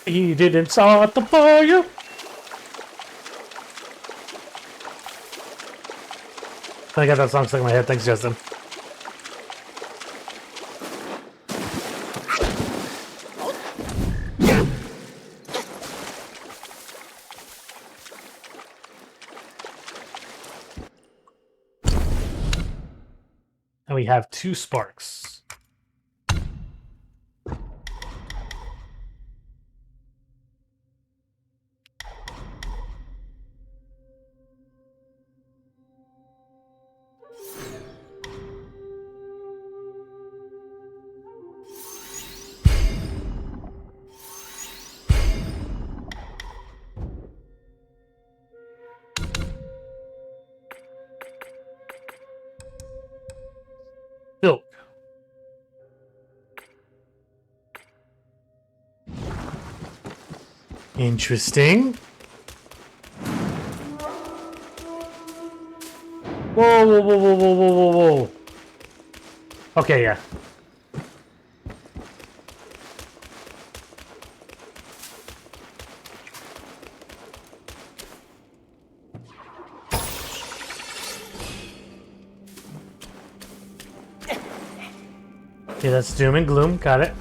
He didn't start the fire. I got that song stuck in my head. Thanks, Justin. And we have 2 sparks. Silk. Interesting. Whoa. Okay, yeah. Okay, that's doom and gloom. Got it.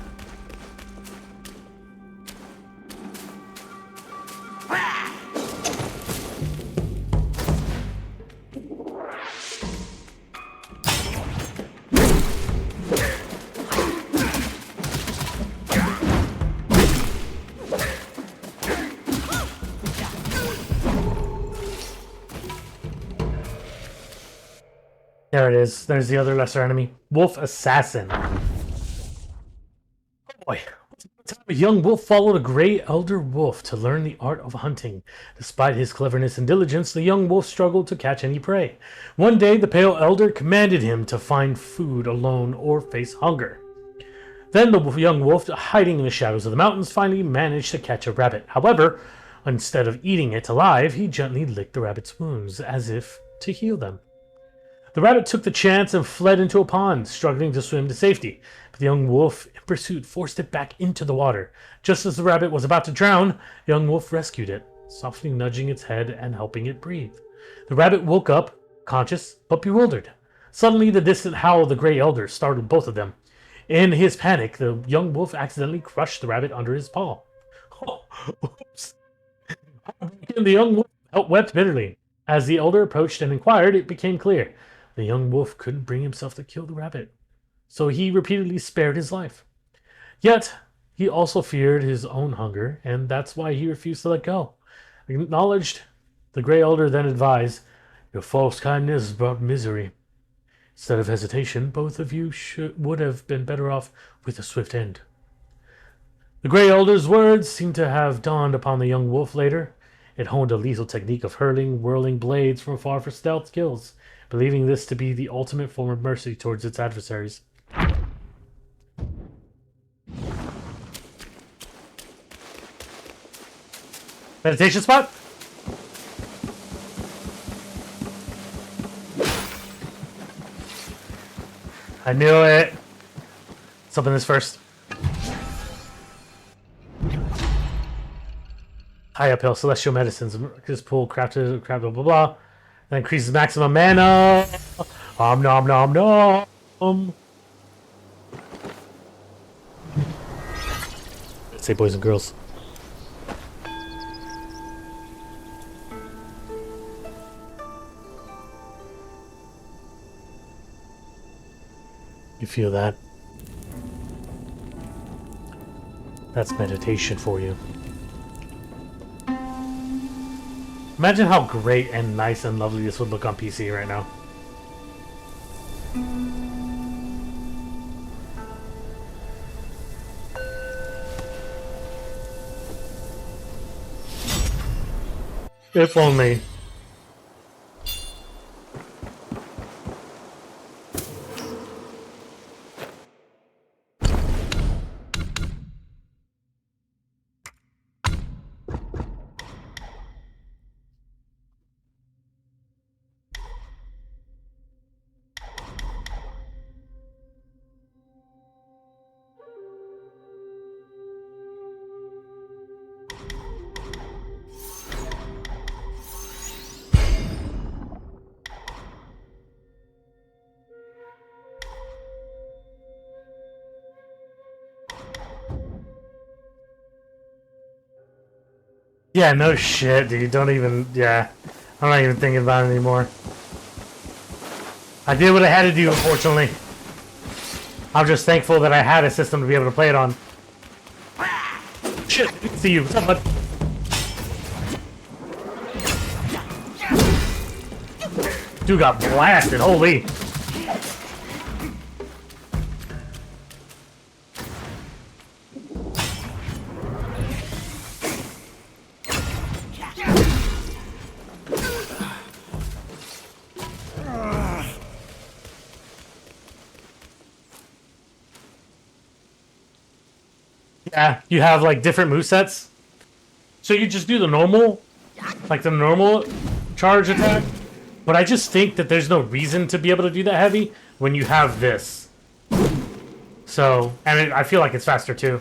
There it is. There's the other lesser enemy. Wolf Assassin. Oh boy. A young wolf followed a gray elder wolf to learn the art of hunting. Despite his cleverness and diligence, the young wolf struggled to catch any prey. One day, the pale elder commanded him to find food alone or face hunger. Then the young wolf, hiding in the shadows of the mountains, finally managed to catch a rabbit. However, instead of eating it alive, he gently licked the rabbit's wounds, as if to heal them. The rabbit took the chance and fled into a pond, struggling to swim to safety. But the young wolf, in pursuit, forced it back into the water. Just as the rabbit was about to drown, the young wolf rescued it. softly nudging its head and helping it breathe. The rabbit woke up, conscious but bewildered. Suddenly, the distant howl of the Grey Elder startled both of them. In his panic, the young wolf accidentally crushed the rabbit under his paw. Oh, oops. The young wolf wept bitterly. As the elder approached and inquired, it became clear. The young wolf couldn't bring himself to kill the rabbit, so he repeatedly spared his life. Yet, he also feared his own hunger, and that's why he refused to let go. Acknowledged, the Grey Elder then advised, "Your false kindness brought misery. Instead of hesitation, both of you would have been better off with a swift end." The Grey Elder's words seemed to have dawned upon the young wolf later. It honed a lethal technique of hurling, whirling blades from afar for stealth kills, believing this to be the ultimate form of mercy towards its adversaries. Meditation spot? I knew it. Let's open this first. High uphill, celestial medicines. This pool crafted, blah blah blah. That increases maximum mana. Nom nom nom. Let's say boys and girls. You feel that? That's meditation for you. Imagine how great and nice and lovely this would look on PC right now. If only. Yeah, no shit, dude. Don't even... Yeah. I'm not even thinking about it anymore. I did what I had to do, unfortunately. I'm just thankful that I had a system to be able to play it on. Shit, I see you. What's up, bud? Dude got blasted. Holy. Yeah, you have like different movesets. So you just do the normal, like the normal charge attack. But I just think that there's no reason to be able to do that heavy when you have this. So, and I feel like it's faster too.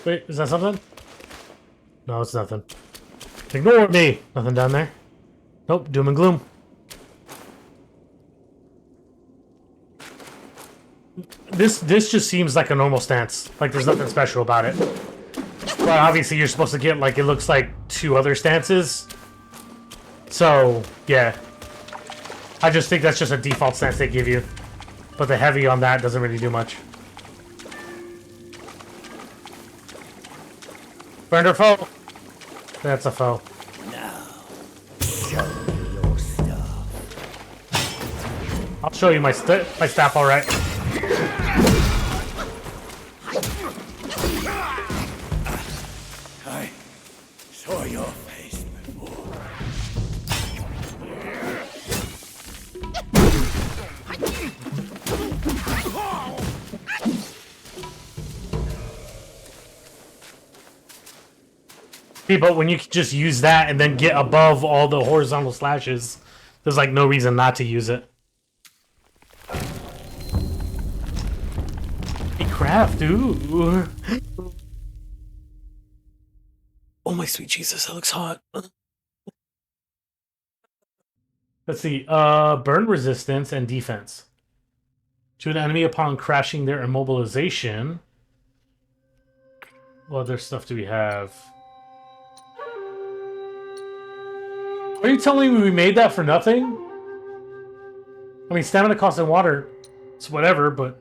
Wait, is that something? No, it's nothing. Ignore me! Nothing down there. Nope, doom and gloom. This just seems like a normal stance. Like there's nothing special about it. But obviously you're supposed to get like, it looks like 2 other stances. So, yeah. I just think that's just a default stance they give you. But the heavy on that doesn't really do much. Friend or foe? That's a foe. Now, show me your stuff. I'll show you my staff, alright. See, but when you can just use that and then get above all the horizontal slashes, there's like no reason not to use it. Hey, craft, ooh. Oh my sweet Jesus, that looks hot. Let's see. Burn resistance and defense. To an enemy upon crashing their immobilization. What other stuff do we have? Are you telling me we made that for nothing? I mean, stamina cost and water. It's whatever, but...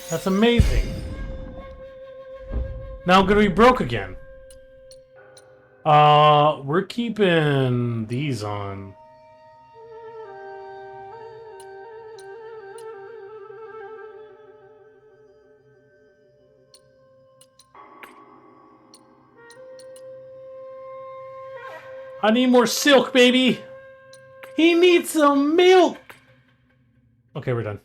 That's amazing. Now I'm gonna be broke again. We're keeping these on. I need more silk, baby! He needs some milk! Okay, we're done.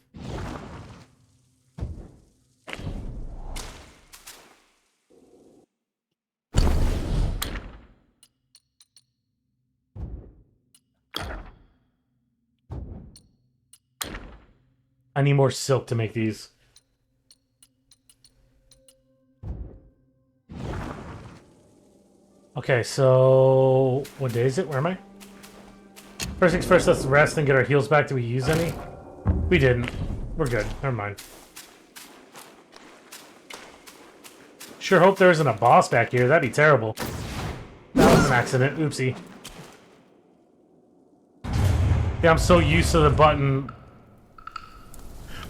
I need more silk to make these. Okay, so... What day is it? Where am I? First things first, let's rest and get our heals back. Did we use any? We didn't. We're good. Never mind. Sure hope there isn't a boss back here. That'd be terrible. That was an accident. Oopsie. Yeah, I'm so used to the button.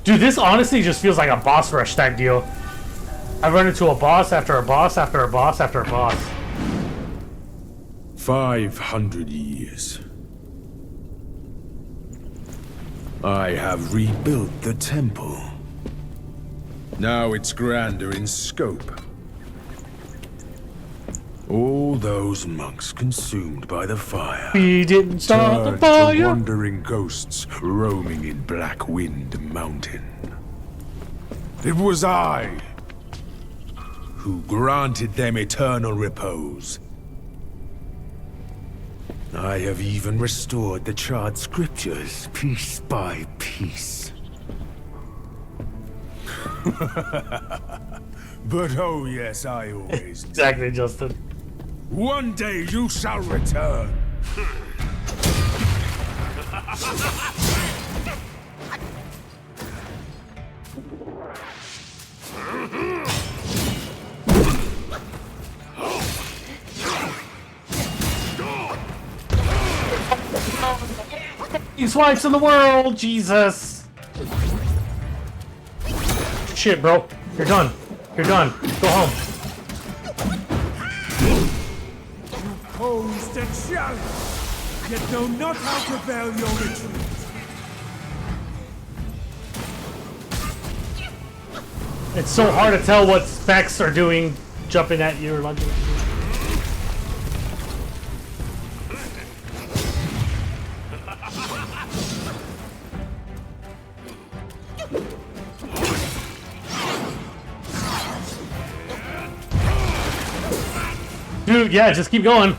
Dude, this honestly just feels like a boss rush type deal. I run into a boss after a boss after a boss after a boss. 500 years. I have rebuilt the temple. Now it's grander in scope. All those monks consumed by the fire. We didn't start the turned fire. to wandering ghosts roaming in Black Wind Mountain. It was I who granted them eternal repose. I have even restored the charred scriptures piece by piece. But oh yes, I always Exactly, Justin. One day you shall return. These wipes in the world, Jesus! Shit, bro. You're done. You're done. Go home. Posed and challenge, yet know not how to veil your retreat. It's so hard to tell what specs are doing, jumping at you or lunging at you. Dude, yeah, just keep going.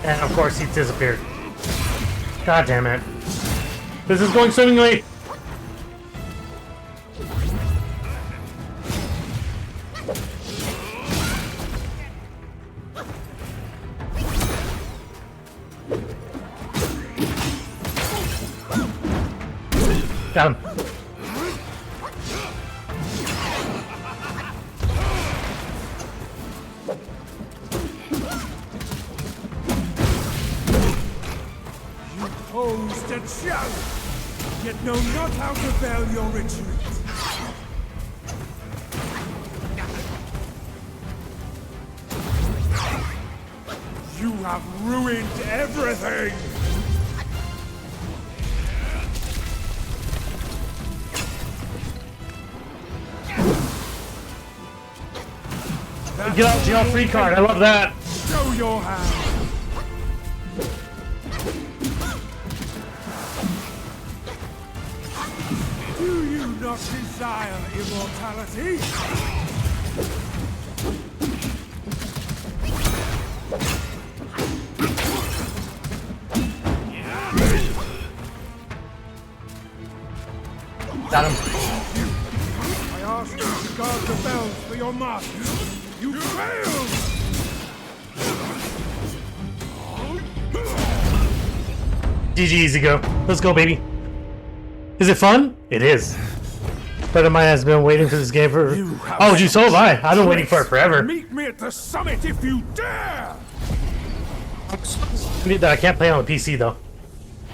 And of course he disappeared. God damn it. This is going swimmingly. Got him. Posed and challenge, yet know not how to veil your retreat. You have ruined everything! Get out jail free card. I love that. your hand. Do you not desire immortality? Got him. I asked you to guard the bells for your master. You failed! GG, easy go. Let's go, baby. Is it fun? It is. Friend of mine has been waiting for this game for... Oh, gee, so have I. I've been waiting for it forever. Meet me at the summit if you dare! That I can't play on the PC, though.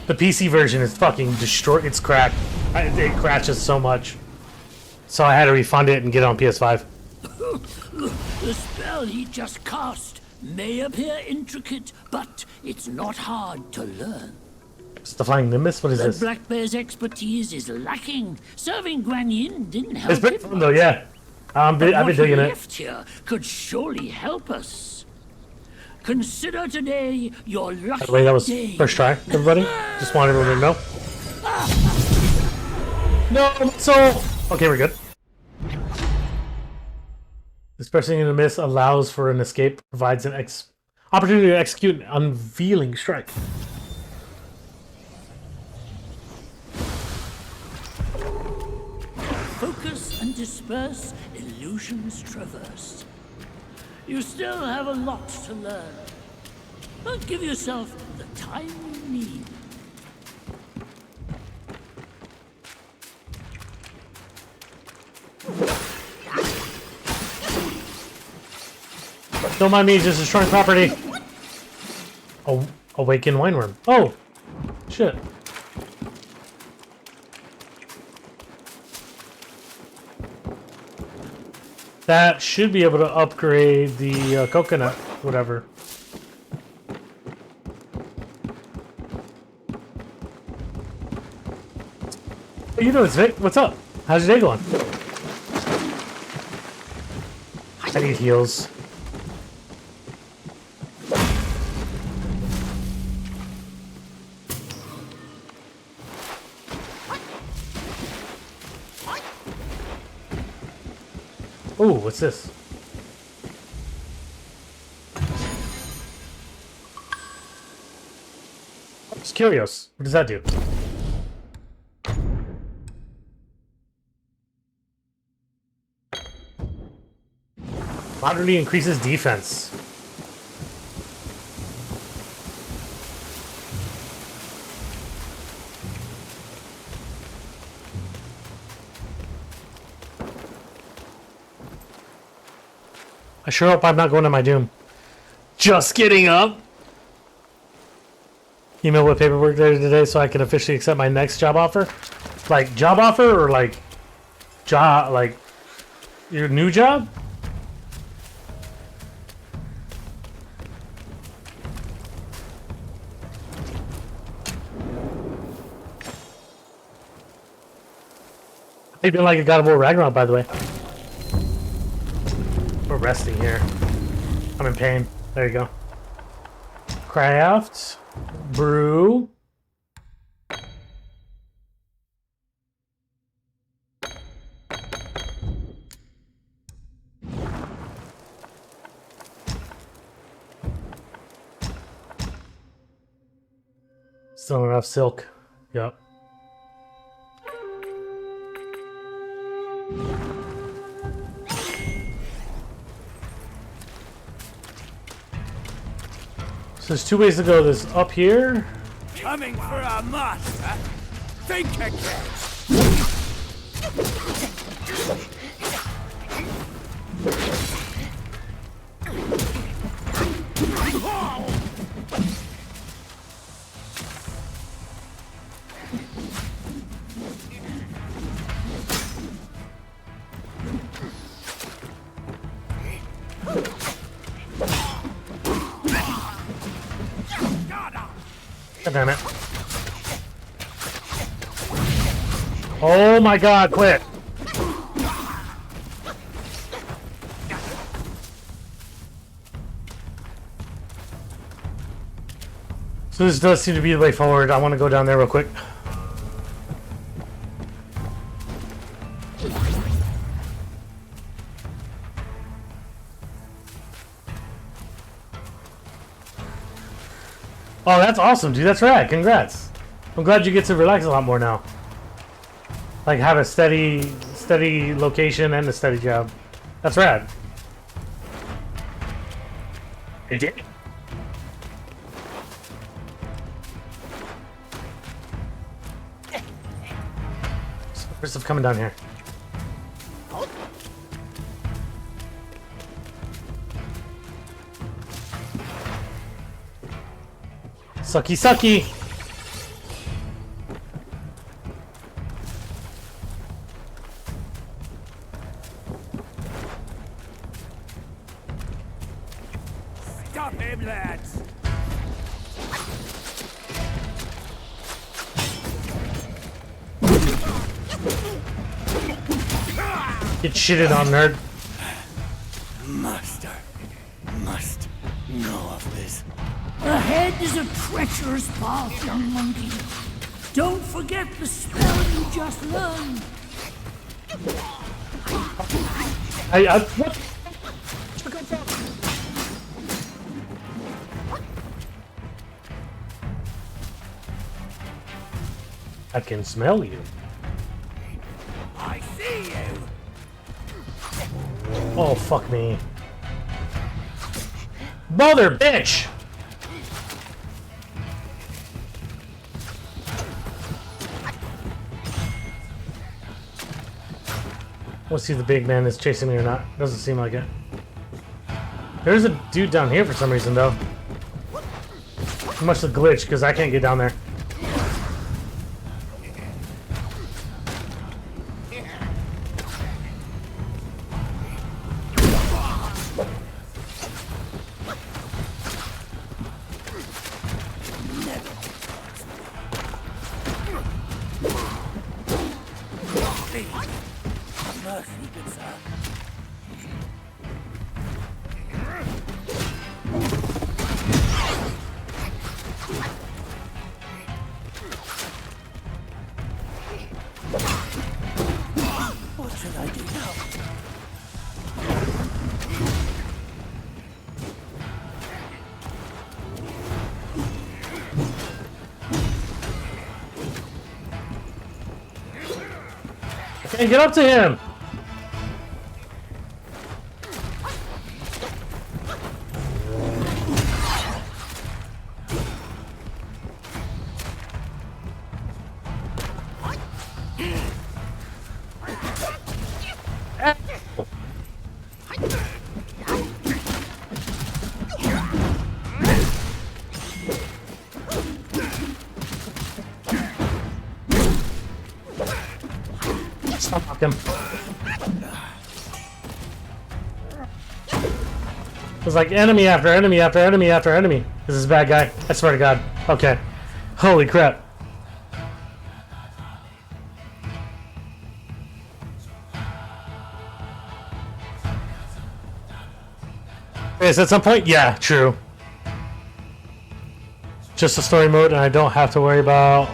The PC version is fucking destroyed. It's cracked. It crashes so much. So I had to refund it and get it on PS5. The spell he just cast may appear intricate, but it's not hard to learn. It's the Flying Nimbus? What is The this? Black Bear's expertise is lacking. Serving Guan Yin didn't help It's pretty him. fun, though, yeah. I've been What digging he it. left here could surely help us. Consider today your lucky By the way, that was day. first try, everybody. Just wanted everyone to know. No, so... Okay, we're good. This pressing in the miss allows for an escape, provides an opportunity to execute an unveiling strike. Focus and disperse, illusions traverse. You still have a lot to learn. But give yourself the time you need. Don't mind me, just destroying property. Awaken Wineworm. Oh! Shit. That should be able to upgrade the coconut, whatever. Hey, you know it's Vic. What's up? How's your day going? I need heals. Ooh, what's this? Just curious. What does that do? Moderately increases defense. I sure hope I'm not going to my doom. Just getting up. Email with paperwork later today so I can officially accept my next job offer. Like job offer or like job, like your new job? They've been like a God of War Ragnarok, by the way. We're resting here. I'm in pain. There you go. Craft. Brew. Still enough silk. Yep. So there's two ways to go. There's up here. Coming for our master? Think again! God damn it. Oh my god, quit. So this does seem to be the way forward. I want to go down there real quick. Oh, that's awesome, dude. That's rad. Congrats. I'm glad you get to relax a lot more now. Like, have a steady location and a steady job. That's rad. It did. There's stuff coming down here. Sucky, sucky. Stop him, lads! Get shitted on, nerd. Master must know of this. Ahead is a treacherous path, young monkey. Don't forget the spell you just learned. What? I can smell you. I see you! Oh, fuck me. Mother bitch! We'll see if the big man is chasing me or not. Doesn't seem like it. There's a dude down here for some reason, though. Must have glitched, because I can't get down there. What should I do now? I can't get up to him! Stop him. It's like enemy after enemy after enemy after enemy. This is a bad guy. I swear to God. Okay. Holy crap. Is at some point? Yeah, true. Just a story mode and I don't have to worry about...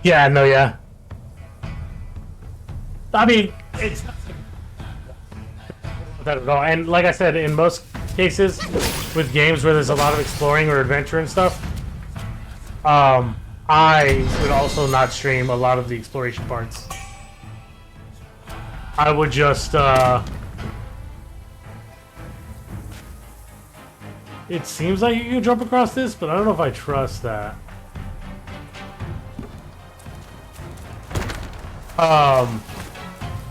Yeah, no, yeah. I mean, it's not that at all. And like I said, in most cases, with games where there's a lot of exploring or adventure and stuff, I would also not stream a lot of the exploration parts. I would just, it seems like you can jump across this, but I don't know if I trust that.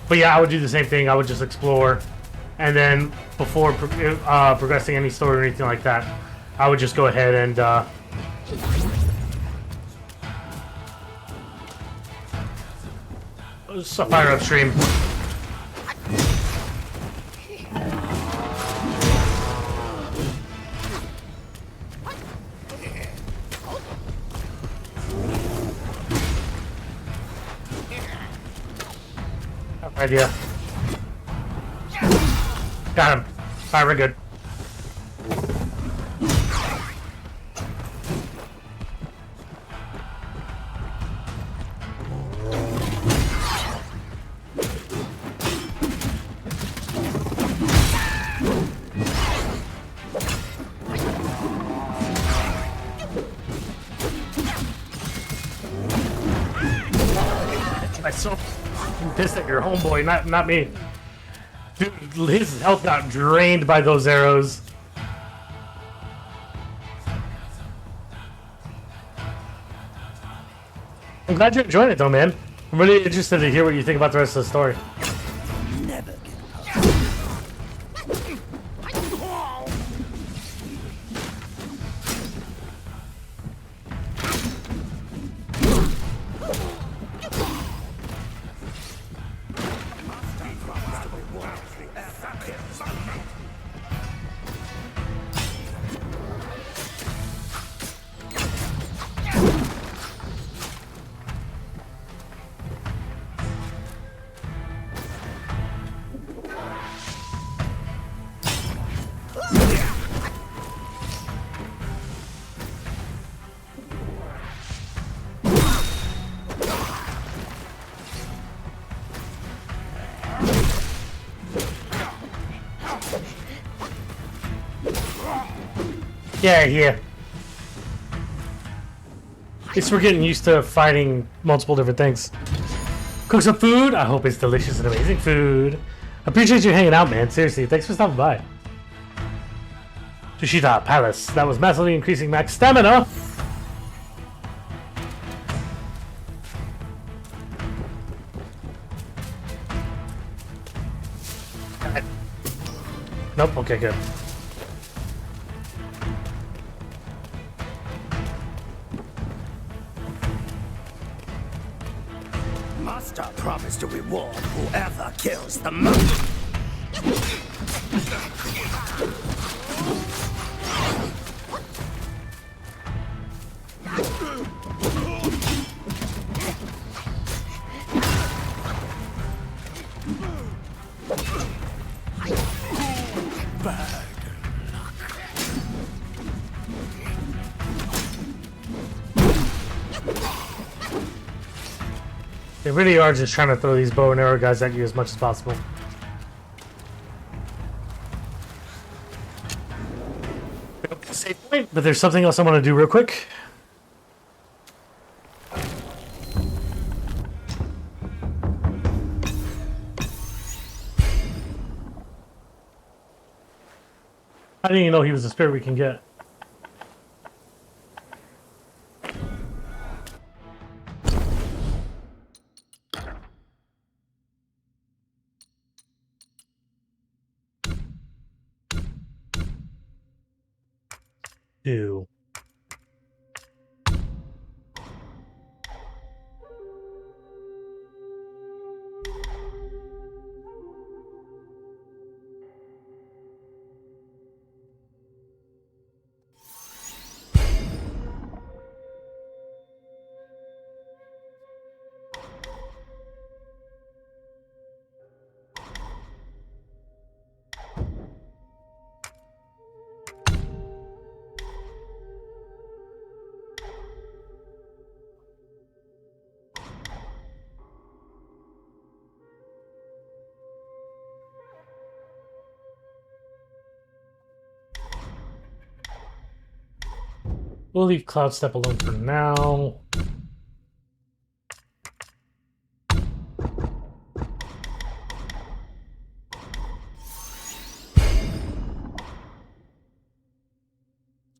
But yeah, I would do the same thing. I would just explore, and then before progressing any story or anything like that, I would just go ahead and fire upstream. Idea. Got him. Alright, we're good. myself. I'm pissed at your homeboy, not me. Dude, his health got drained by those arrows. I'm glad you're enjoying it though, man. I'm really interested to hear what you think about the rest of the story. Never get Yeah. At least we're getting used to fighting multiple different things. Cook some food. I hope it's delicious and amazing food. I appreciate you hanging out, man. Seriously, thanks for stopping by. Tushita Palace. That was massively increasing max stamina. Nope. Okay, good. Master promised to reward whoever kills the monk. They really are just trying to throw these bow and arrow guys at you as much as possible. Save point, but there's something else I want to do real quick. I didn't even know he was a spirit we can get. Do. We'll leave Cloud Step alone for now.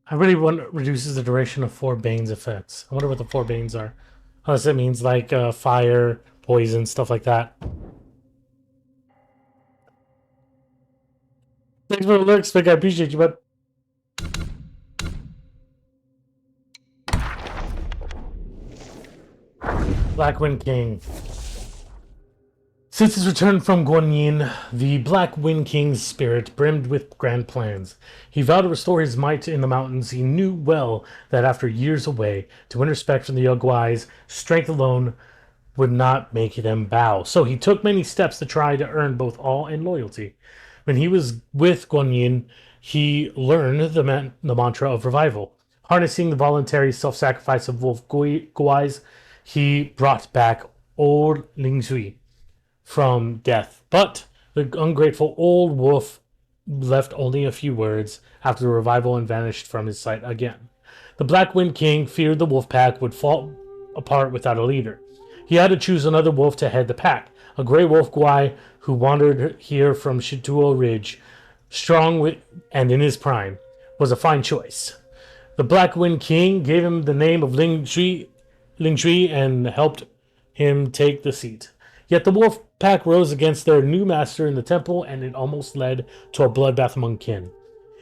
I really want reduces the duration of 4 Bane's effects. I wonder what the 4 Banes are. Unless it means like fire, poison, stuff like that. Thanks for the lurks, Vic. I appreciate you, bud. Black Wind King. Since his return from Guanyin, the Black Wind King's spirit brimmed with grand plans. He vowed to restore his might in the mountains. He knew well that after years away, to win respect from the Yogwais, strength alone would not make them bow. So he took many steps to try to earn both awe and loyalty. When he was with Guanyin, he learned the mantra of revival. Harnessing the voluntary self-sacrifice of Wolf Guais, he brought back old Lingzui from death. But the ungrateful old wolf left only a few words after the revival and vanished from his sight again. The Black Wind King feared the wolf pack would fall apart without a leader. He had to choose another wolf to head the pack. A gray wolf Guai who wandered here from Shituo Ridge, and in his prime, was a fine choice. The Black Wind King gave him the name of Ling Shui and helped him take the seat. Yet the wolf pack rose against their new master in the temple, and it almost led to a bloodbath among kin.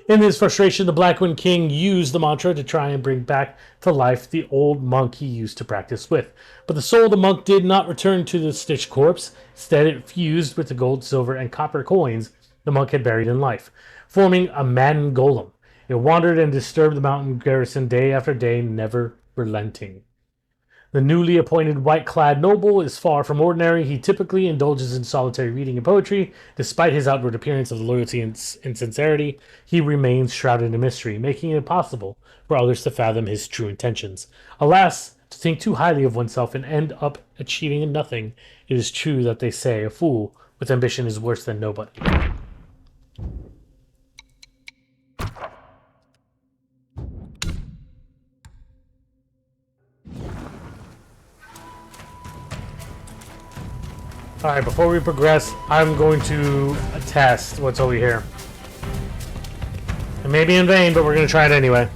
In his frustration, the Blackwind King used the mantra to try and bring back to life the old monk he used to practice with. But the soul of the monk did not return to the stitched corpse. Instead, it fused with the gold, silver, and copper coins the monk had buried in life, forming a maddened golem. It wandered and disturbed the mountain garrison day after day, never relenting. The newly appointed white-clad noble is far from ordinary. He typically indulges in solitary reading and poetry. Despite his outward appearance of loyalty and sincerity, he remains shrouded in mystery, making it impossible for others to fathom his true intentions. Alas, to think too highly of oneself and end up achieving nothing. It is true that they say a fool with ambition is worse than nobody. Alright, before we progress, I'm going to test what's over here. It may be in vain, but we're going to try it anyway.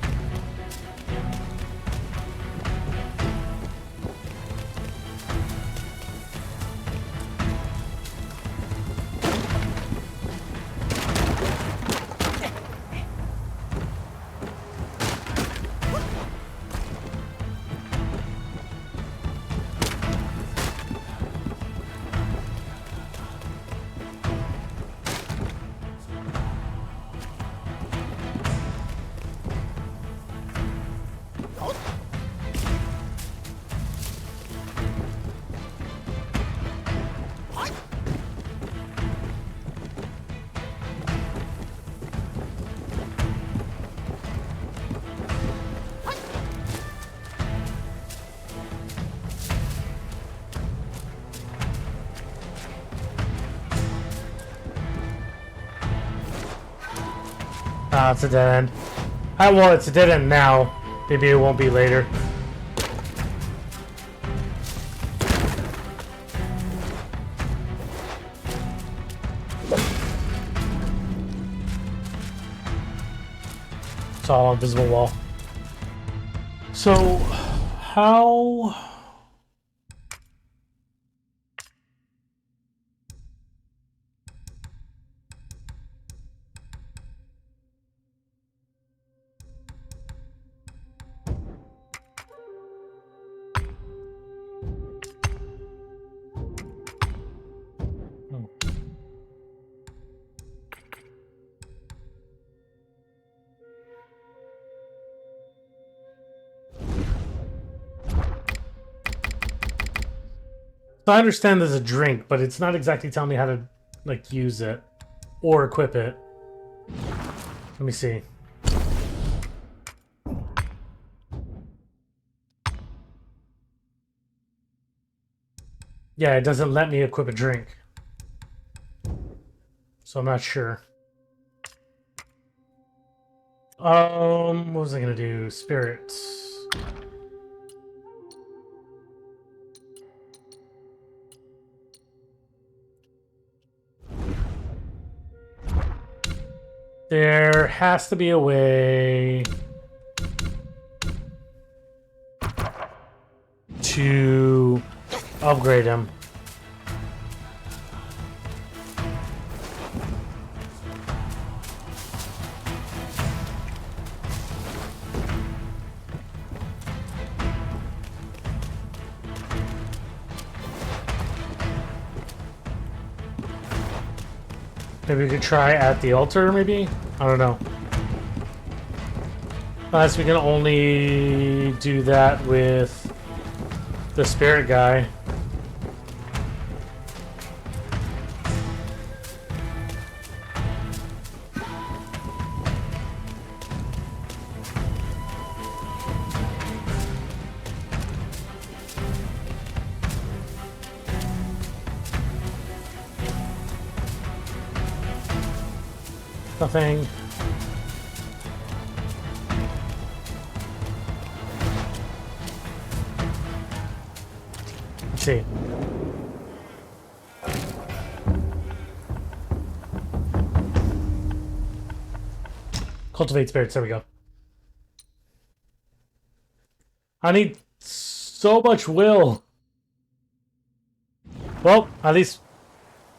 Ah, it's a dead end. Well, it's a dead end now. Maybe it won't be later. It's all invisible wall. So, how... I understand there's a drink, but it's not exactly telling me how to, like, use it or equip it. Let me see. Yeah, it doesn't let me equip a drink. So I'm not sure. What was I gonna do? Spirits. There has to be a way to upgrade him. Maybe we could try at the altar, maybe? I don't know. Unless we can only do that with the spirit guy. Nothing. Let's see. Cultivate spirits. There we go. I need so much will. Well, at least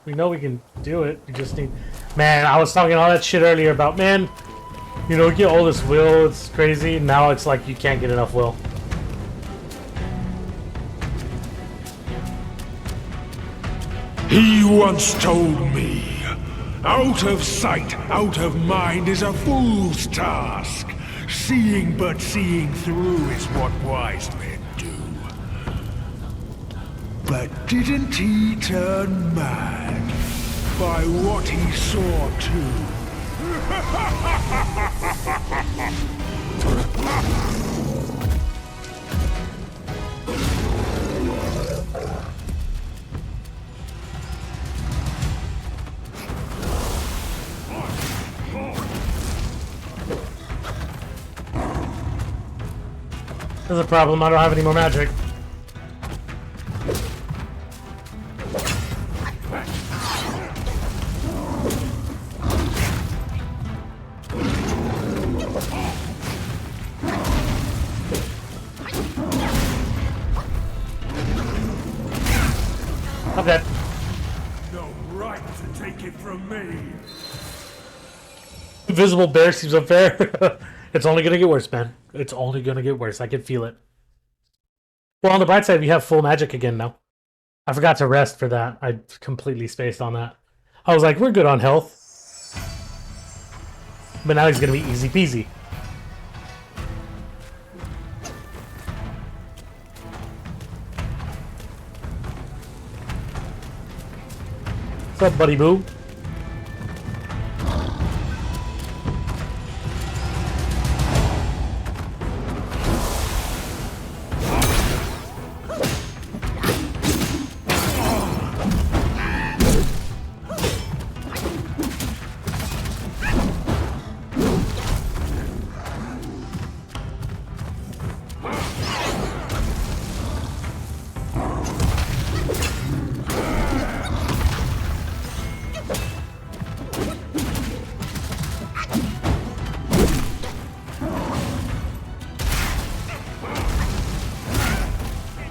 we know we can do it. We just need... Man, I was talking all that shit earlier about, man, you know, get all this will. It's crazy. Now it's like you can't get enough will. He once told me, out of sight, out of mind is a fool's task. Seeing but seeing through is what wise men do. But didn't he turn mad by what he saw too? There's a problem. I don't have any more magic. I'm dead. No right to take it from me. Invisible bear seems unfair. It's only gonna get worse, man. It's only gonna get worse. I can feel it. Well, on the bright side, we have full magic again now. I forgot to rest for that. I completely spaced on that. I was like, we're good on health. But now he's gonna be easy peasy. What's up, buddy boo?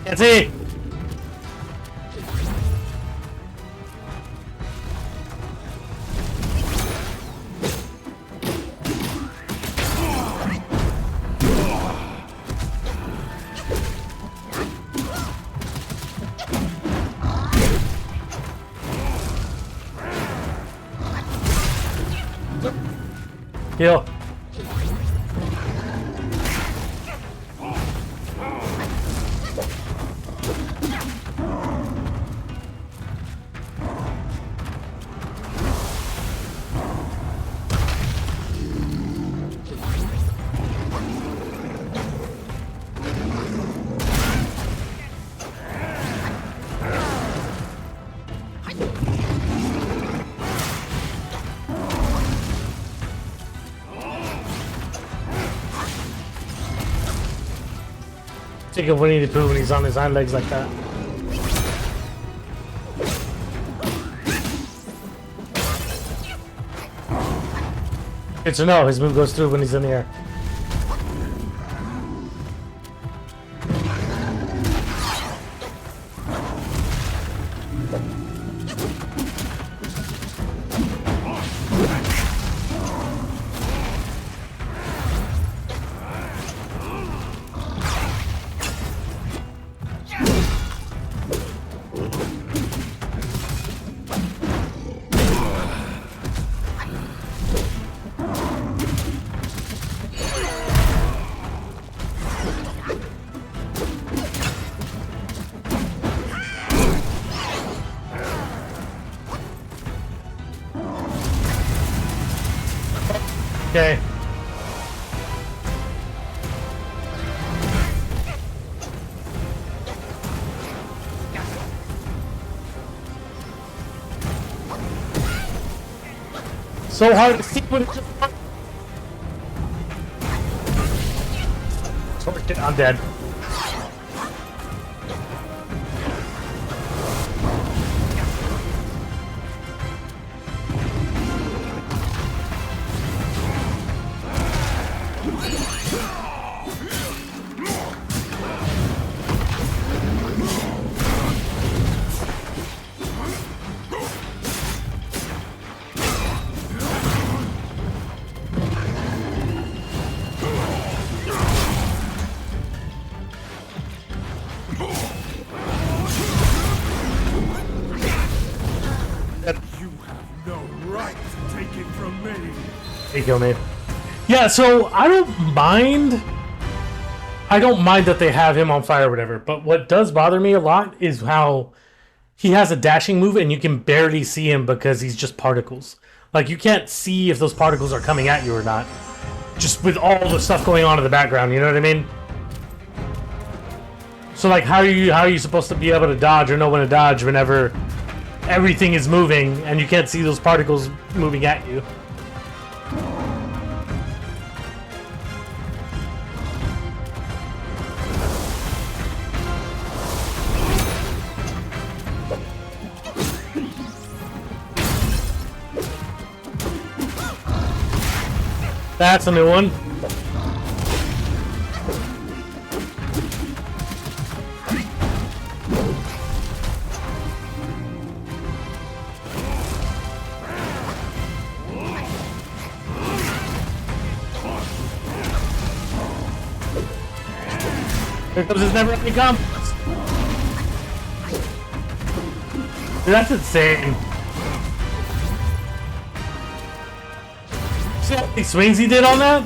That's it. Heal. Think of Winnie the Pooh when he's on his hind legs like that. Good to know, his move goes through when he's in the air. Okay. So hard to see when it just... I'm dead. You have no right to take it from me. He killed me. Yeah, so I don't mind. I don't mind that they have him on fire or whatever. But what does bother me a lot is how he has a dashing move and you can barely see him because he's just particles. Like you can't see if those particles are coming at you or not. Just with all the stuff going on in the background, you know what I mean? So like how are you supposed to be able to dodge or know when to dodge whenever everything is moving and you can't see those particles moving at you? That's a new one. Here comes his never-ending combos. Dude, that's insane. See how many swings he did on that?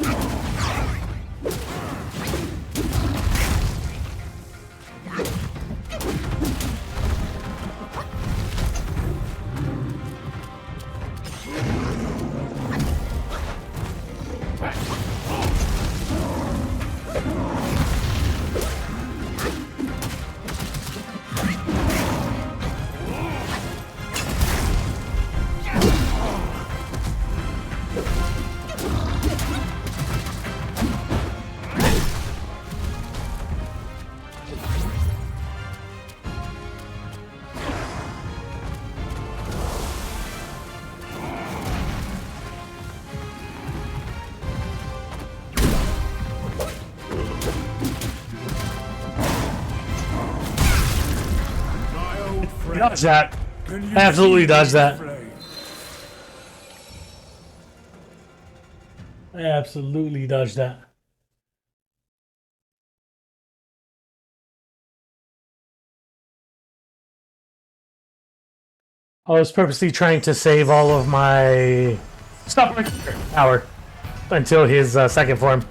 Dodge that. Absolutely dodge that. I absolutely dodged that. I was purposely trying to save all of my stop right there power until his second form.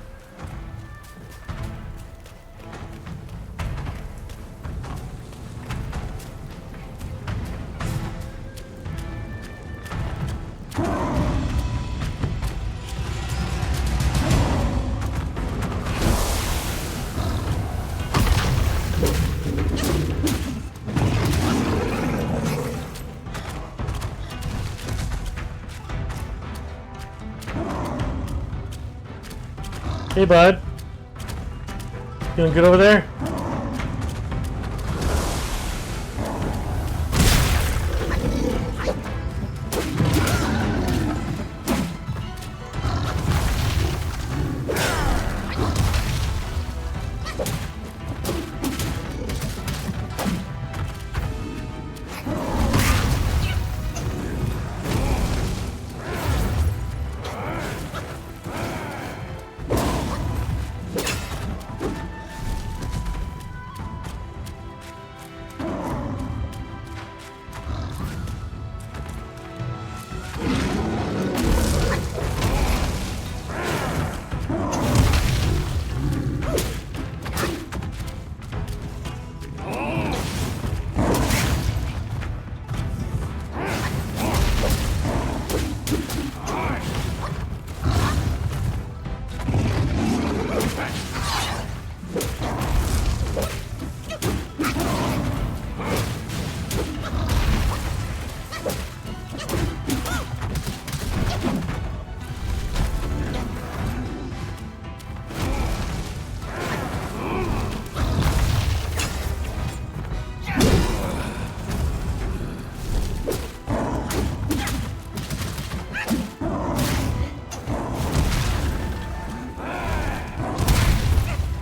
Hey, bud. Feeling good over there?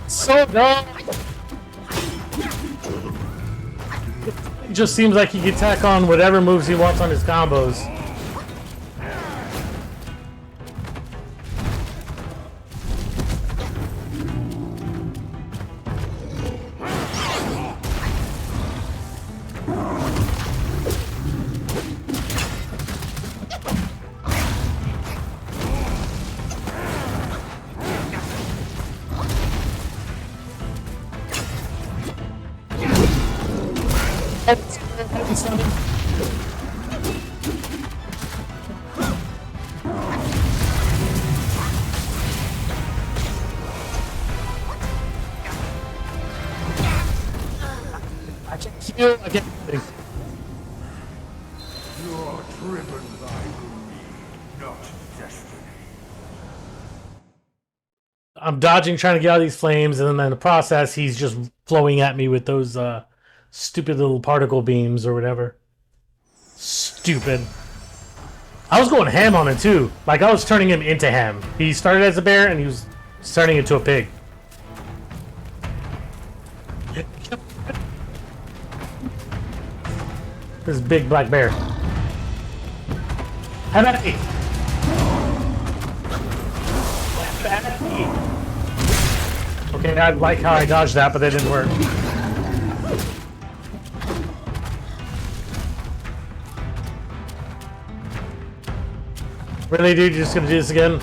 So dumb. It just seems like he can tack on whatever moves he wants on his combos. I can't heal. I can't. You are driven by greed, not destiny. I'm dodging, trying to get out of these flames, and then in the process, he's just flowing at me with those stupid little particle beams or whatever. Stupid. I was going ham on it too. Like I was turning him into ham. He started as a bear, and he was turning into a pig. This big black bear. Have at me. Have at me. Okay, I like how I dodged that, but that didn't work. Really, dude? You're just gonna do this again?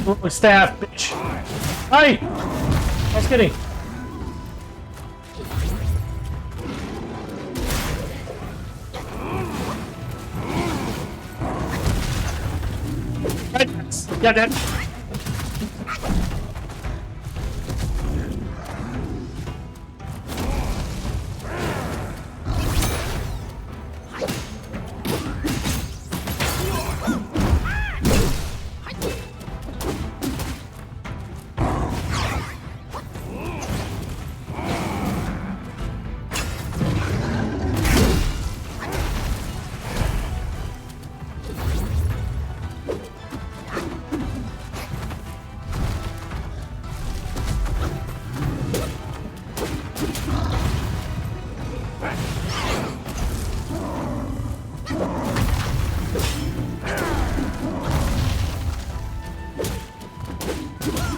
Wrong staff, bitch. Hi! I was kidding. Yeah, that.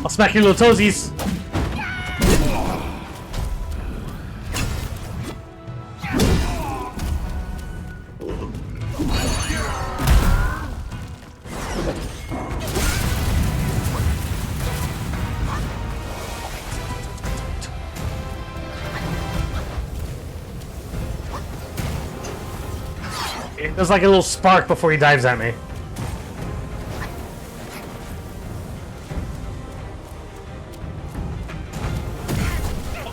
I'll smack your little toesies. It does like a little spark before he dives at me.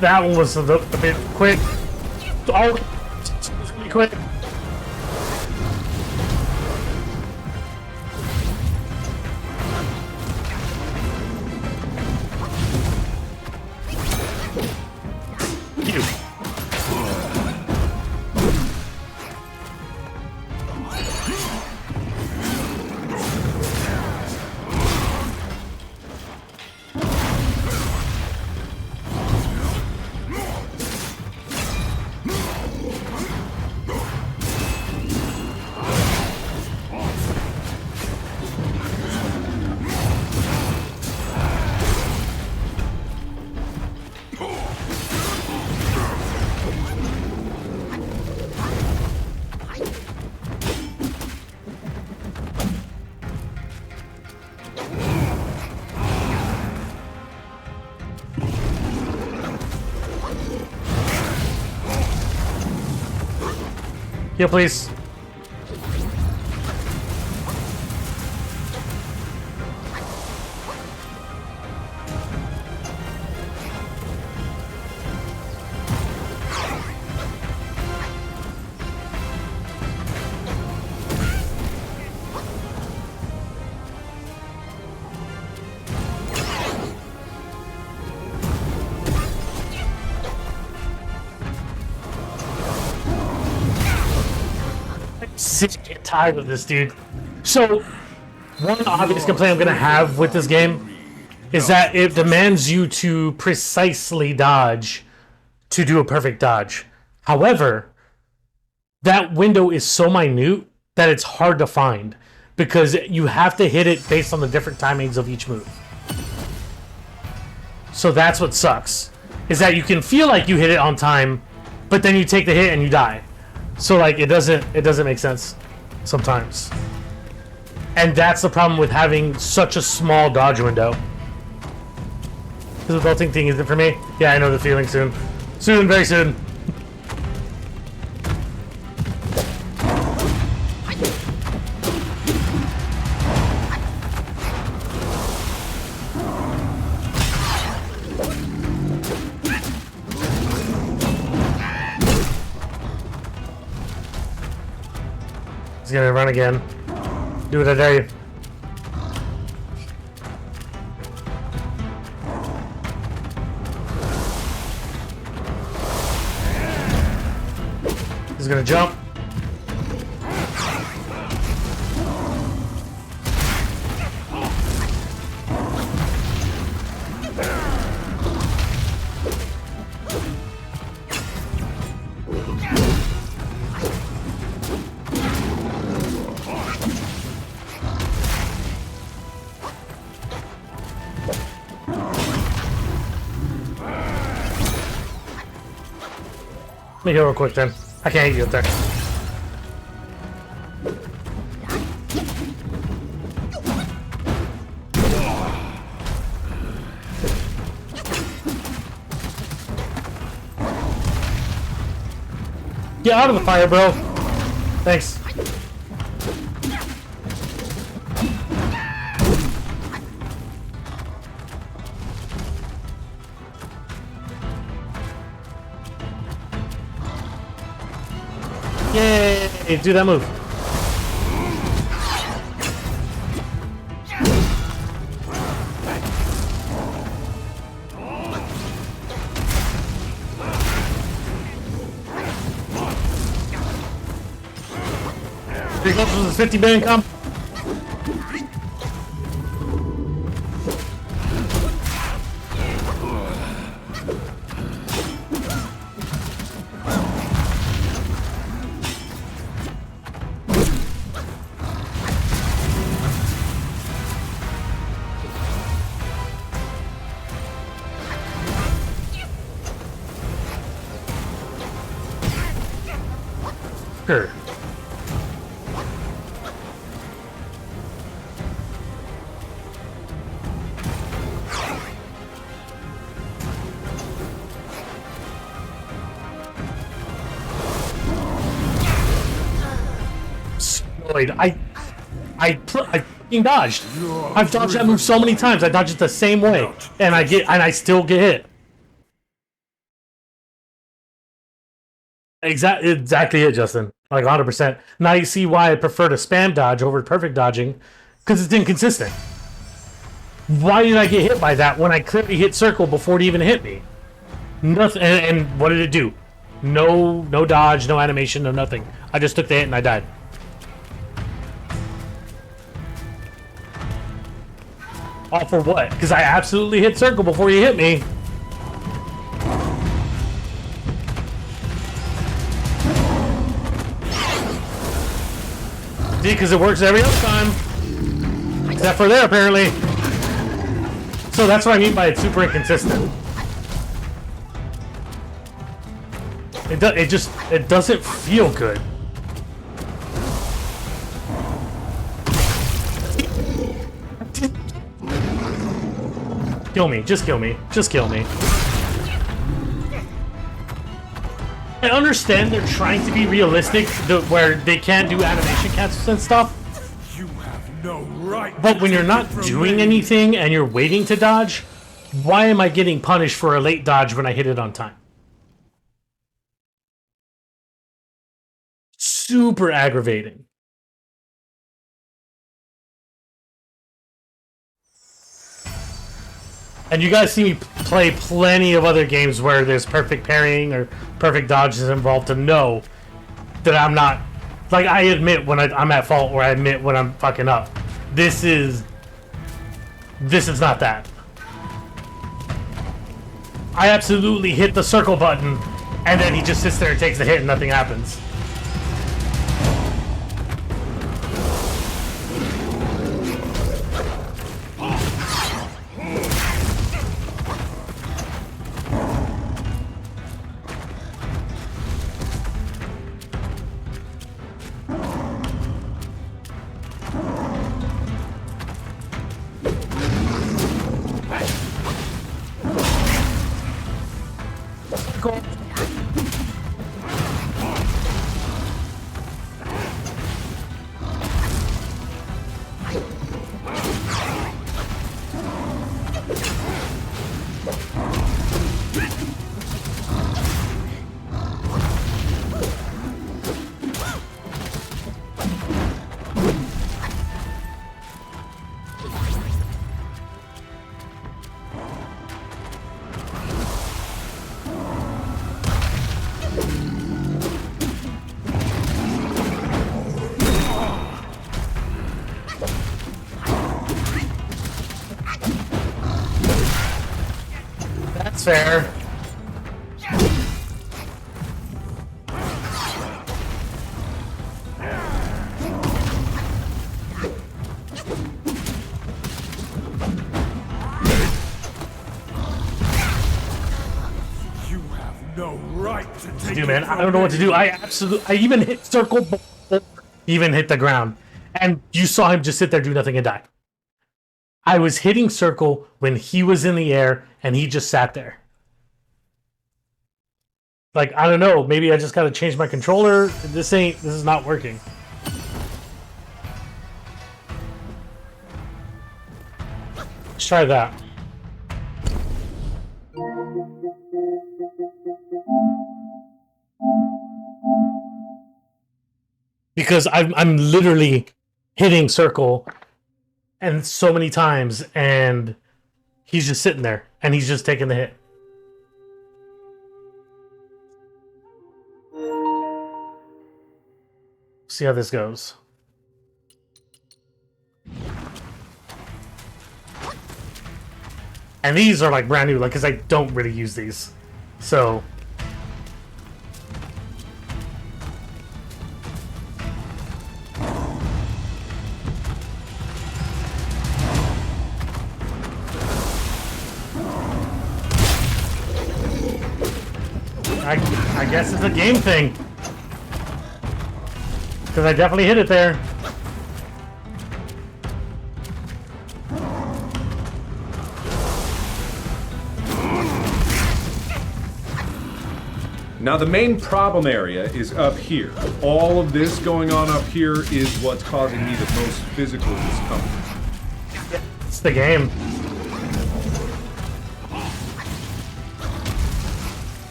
That one was a bit quick. Oh, really quick. You. Heal, please. Sick and tired of this, dude. So, one obvious complaint I'm gonna have with this game is that it demands you to precisely dodge to do a perfect dodge. However, that window is so minute that it's hard to find because you have to hit it based on the different timings of each move. So that's what sucks, is that you can feel like you hit it on time, but then you take the hit and you die. So like it doesn't make sense sometimes. And that's the problem with having such a small dodge window. Is the belting thing, is it for me? Yeah, I know the feeling soon. Soon, very soon. He's gonna run again. Do what I dare you. He's gonna jump. Let me heal real quick then. I can't hit you up there. Get out of the fire, bro. Thanks. Yay! Do that move. Here comes with the 50 billion comp. Sure. I fucking dodged. I've dodged that move so many times. I dodge it the same way, and I still get hit. Exactly it, Justin. Like 100%. Now you see why I prefer to spam dodge over perfect dodging, because it's inconsistent. Why did I get hit by that when I clearly hit circle before it even hit me? Nothing. And what did it do? No dodge, no animation, no nothing. I just took the hit and I died. All for what? Because I absolutely hit circle before you hit me. See, because it works every other time. Except for there, apparently. So that's what I mean by it's super inconsistent. It doesn't feel good. Kill me, just kill me, just kill me. I understand they're trying to be realistic, where they can't do animation cancels and stuff. You have no right. But when you're not doing anything and you're waiting to dodge, why am I getting punished for a late dodge when I hit it on time? Super aggravating. And you guys see me play plenty of other games where there's perfect parrying or perfect dodges involved to know that I'm not... Like, I admit when I'm at fault, or I admit when I'm fucking up. This is not that. I absolutely hit the circle button, and then he just sits there and takes the hit and nothing happens. That's fair. You have no right to take Dude, it man, I from don't know what to me. do. I even hit circle before he even hit the ground. And you saw him just sit there, do nothing, and die. I was hitting circle when he was in the air, and he just sat there. Like, I don't know, maybe I just gotta change my controller. This is not working. Let's try that. Because I'm literally hitting circle and so many times, and he's just sitting there and he's just taking the hit. See how this goes. And these are like brand new, like, because I don't really use these. So I guess it's a game thing. Because I definitely hit it there. Now the main problem area is up here. All of this going on up here is what's causing me the most physical discomfort. It's the game.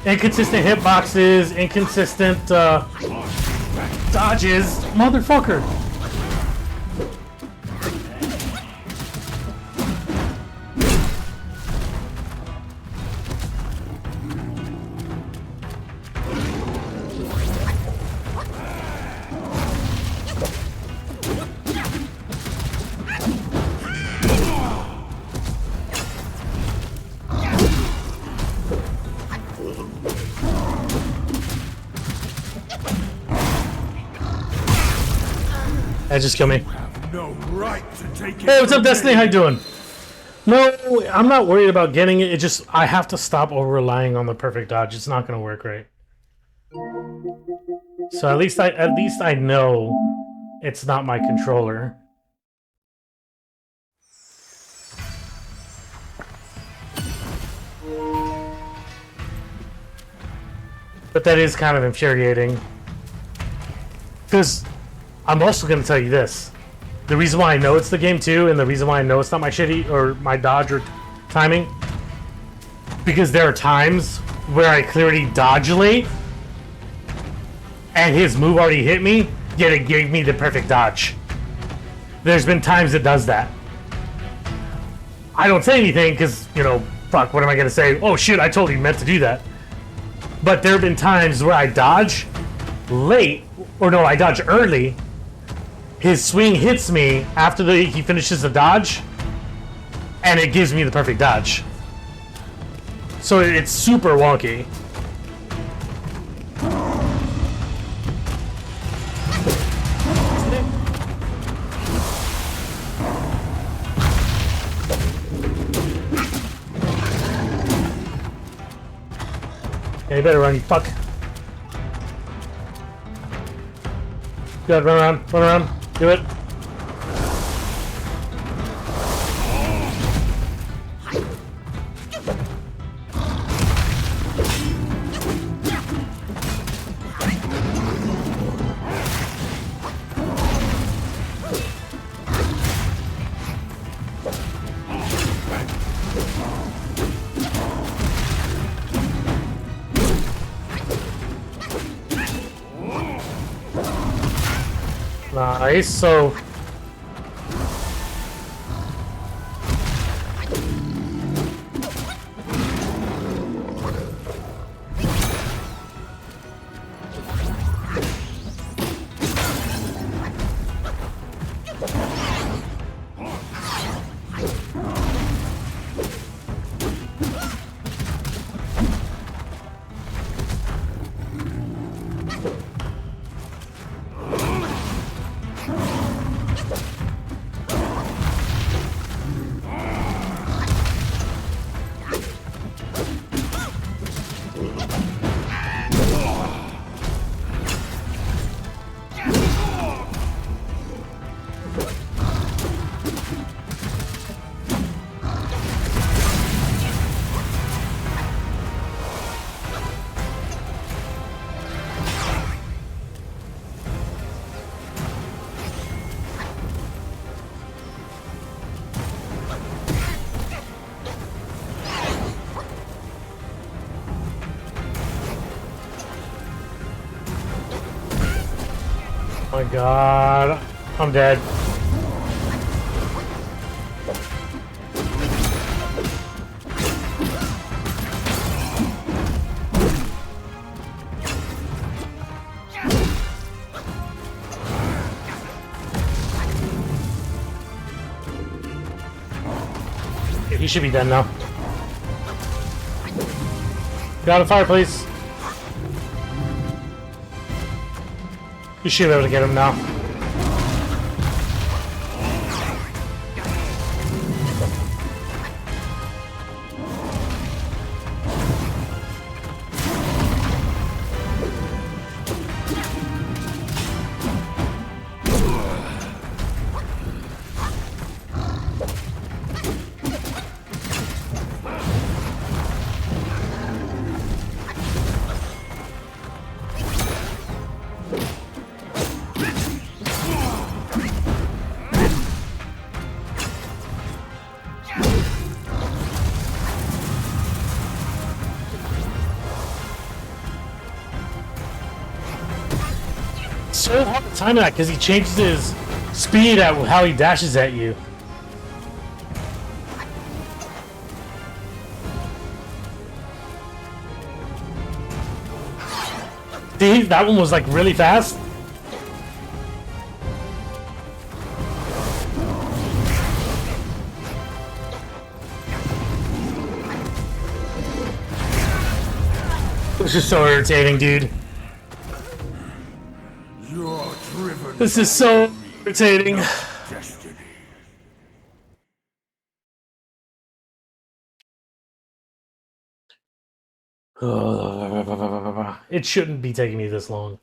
Inconsistent hitboxes, inconsistent dodges. Motherfucker! Just kill me. No right to take it. Hey, what's up, from Destiny? me. How you doing? No, I'm not worried about getting it. It just, I have to stop over relying on the perfect dodge. It's not going to work right. So at least I know it's not my controller. But that is kind of infuriating. Because I'm also going to tell you this. The reason why I know it's the game too, and the reason why I know it's not my shitty or my dodge or timing, because there are times where I clearly dodge late, and his move already hit me, yet it gave me the perfect dodge. There's been times it does that. I don't say anything because, you know, fuck, what am I going to say? Oh shit, I totally meant to do that. But there have been times where I dodge late, or no, I dodge early. His swing hits me after he finishes the dodge, and it gives me the perfect dodge. So it's super wonky. Yeah, you better run, you fuck. Good, run around, run around. Do it. Nice, so my god. I'm dead. Okay, he should be dead now. Get out of fire, please. You should be able to get him now. So hard to time that because he changes his speed at how he dashes at you. See, that one was like really fast. This is so irritating, dude. You're driven. This is so irritating. Destiny. It shouldn't be taking me this long.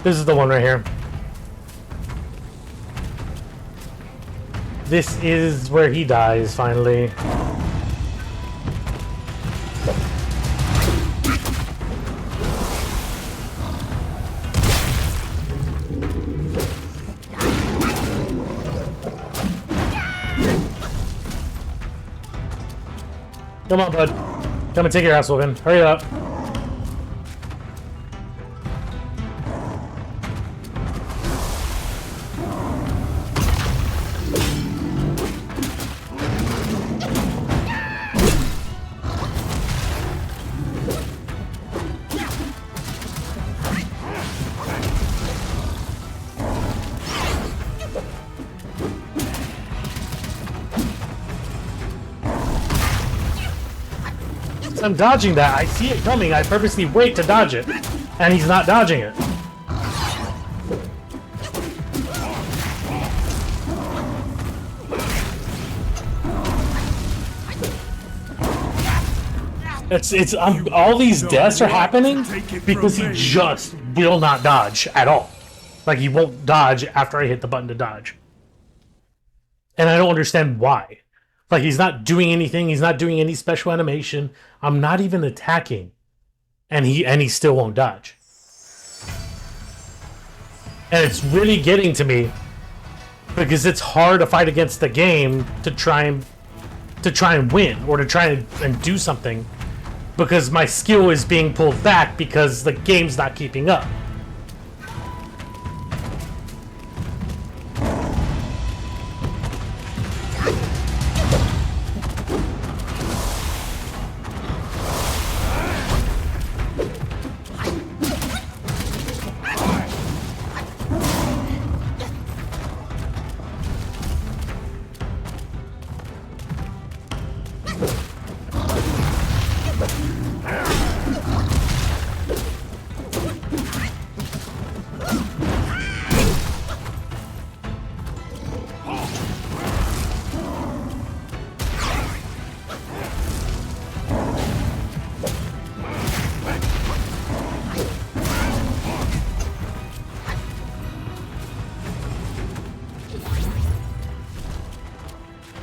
This is the one right here. This is where he dies, finally. Come on, bud. Come and take your ass whooping. Hurry up. I'm dodging that. I see it coming. I purposely wait to dodge it. And he's not dodging it. All these deaths are happening because he just will not dodge at all. Like, he won't dodge after I hit the button to dodge. And I don't understand why. Like, he's not doing anything. He's not doing any special animation. I'm not even attacking. And he still won't dodge. And it's really getting to me because it's hard to fight against the game to try and win or to try and do something because my skill is being pulled back because the game's not keeping up.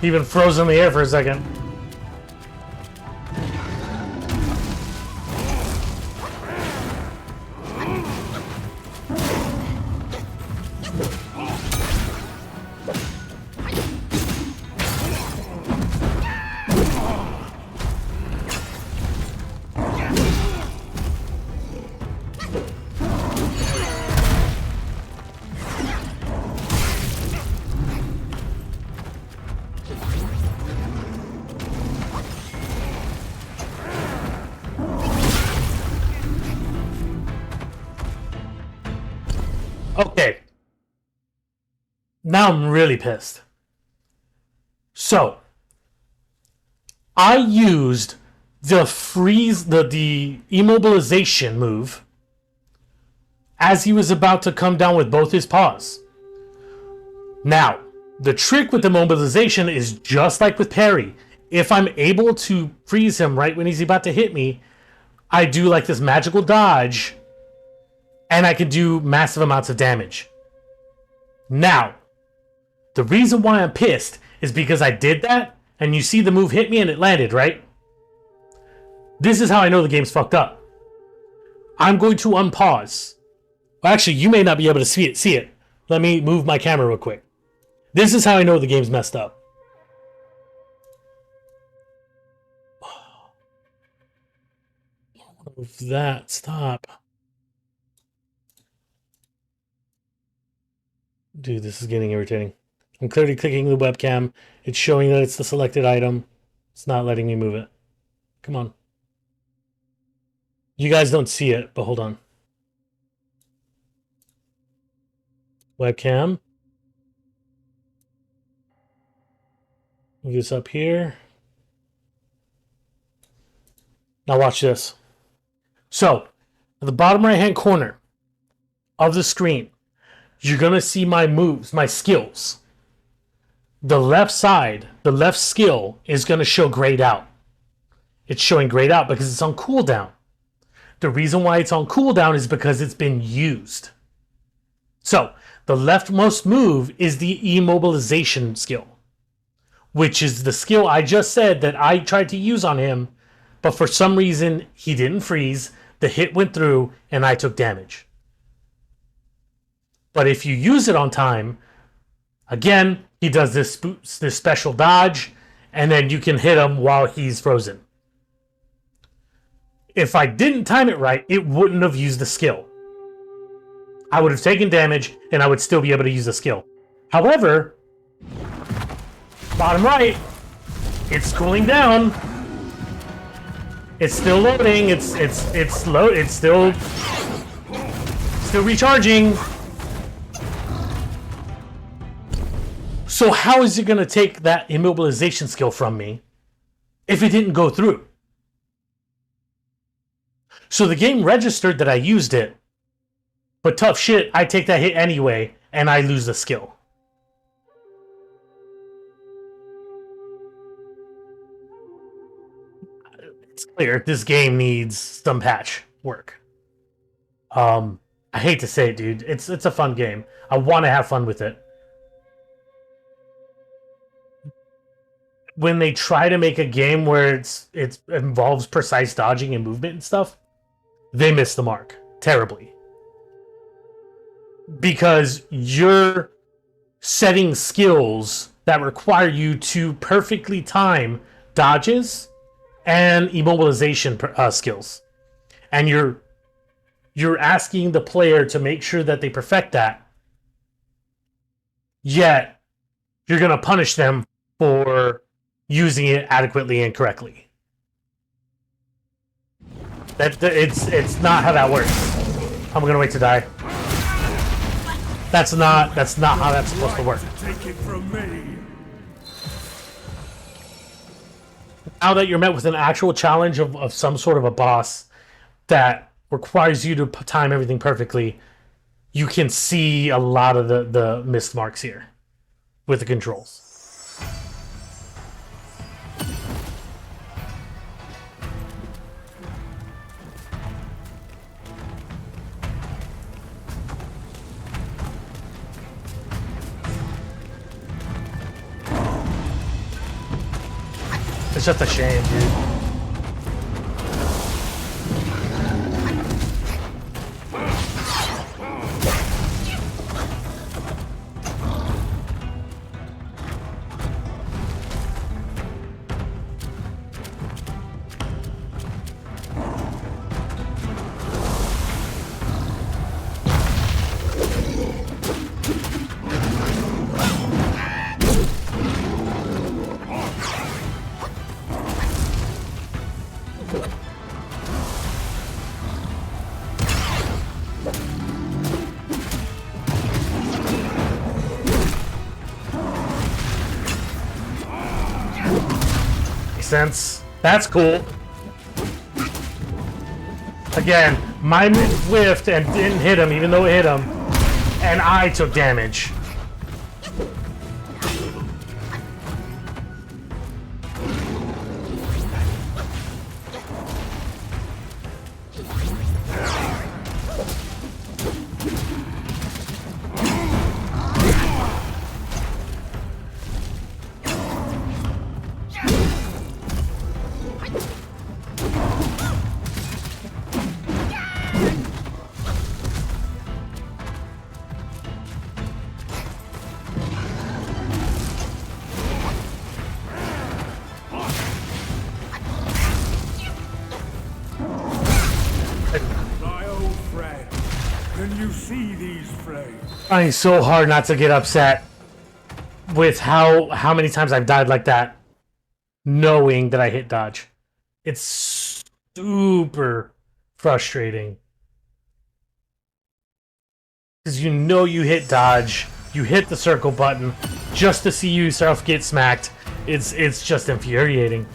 He even froze in the air for a second. Okay. Now I'm really pissed. So, I used the freeze, the immobilization move as he was about to come down with both his paws. Now, the trick with the mobilization is just like with parry. If I'm able to freeze him right when he's about to hit me, I do like this magical dodge, and I can do massive amounts of damage. Now, the reason why I'm pissed is because I did that, and you see the move hit me and it landed, right? This is how I know the game's fucked up. I'm going to unpause. Well, actually, you may not be able to see it. Let me move my camera real quick. This is how I know the game's messed up. Move that. Stop. Dude, this is getting irritating. I'm clearly clicking the webcam. It's showing that it's the selected item. It's not letting me move it. Come on. You guys don't see it, but hold on. Webcam. Move this up here. Now watch this. So, at the bottom right hand corner of the screen, you're going to see my moves, my skills. The left side, the left skill is going to show grayed out. It's showing grayed out because it's on cooldown. The reason why it's on cooldown is because it's been used. So, the leftmost move is the immobilization skill, which is the skill I just said that I tried to use on him, but for some reason he didn't freeze, the hit went through, and I took damage. But if you use it on time, again, he does this special dodge, and then you can hit him while he's frozen. If I didn't time it right, it wouldn't have used the skill. I would have taken damage, and I would still be able to use the skill. However, bottom right, it's cooling down. It's still loading. It's still recharging. So how is it going to take that immobilization skill from me if it didn't go through? So the game registered that I used it, but tough shit, I take that hit anyway, and I lose the skill. It's clear this game needs some patch work. I hate to say it, dude. It's a fun game. I want to have fun with it. When they try to make a game where it involves precise dodging and movement and stuff, they miss the mark terribly. Because you're setting skills that require you to perfectly time dodges and immobilization skills. And you're asking the player to make sure that they perfect that. Yet, you're going to punish them for using it adequately and correctly. It's not how that works. I'm gonna wait to die. That's not how that's supposed to work. Take it from me. Now that you're met with an actual challenge of some sort of a boss that requires you to time everything perfectly, you can see a lot of the missed marks here with the controls. It's just a shame, dude. sense. That's cool. Again, my move whiffed and didn't hit him, even though it hit him. And I took damage. My old friend, can you see these flames? Trying so hard not to get upset with how many times I've died like that, knowing that I hit dodge. It's super frustrating. Because you know you hit dodge, you hit the circle button, just to see yourself get smacked. It's just infuriating.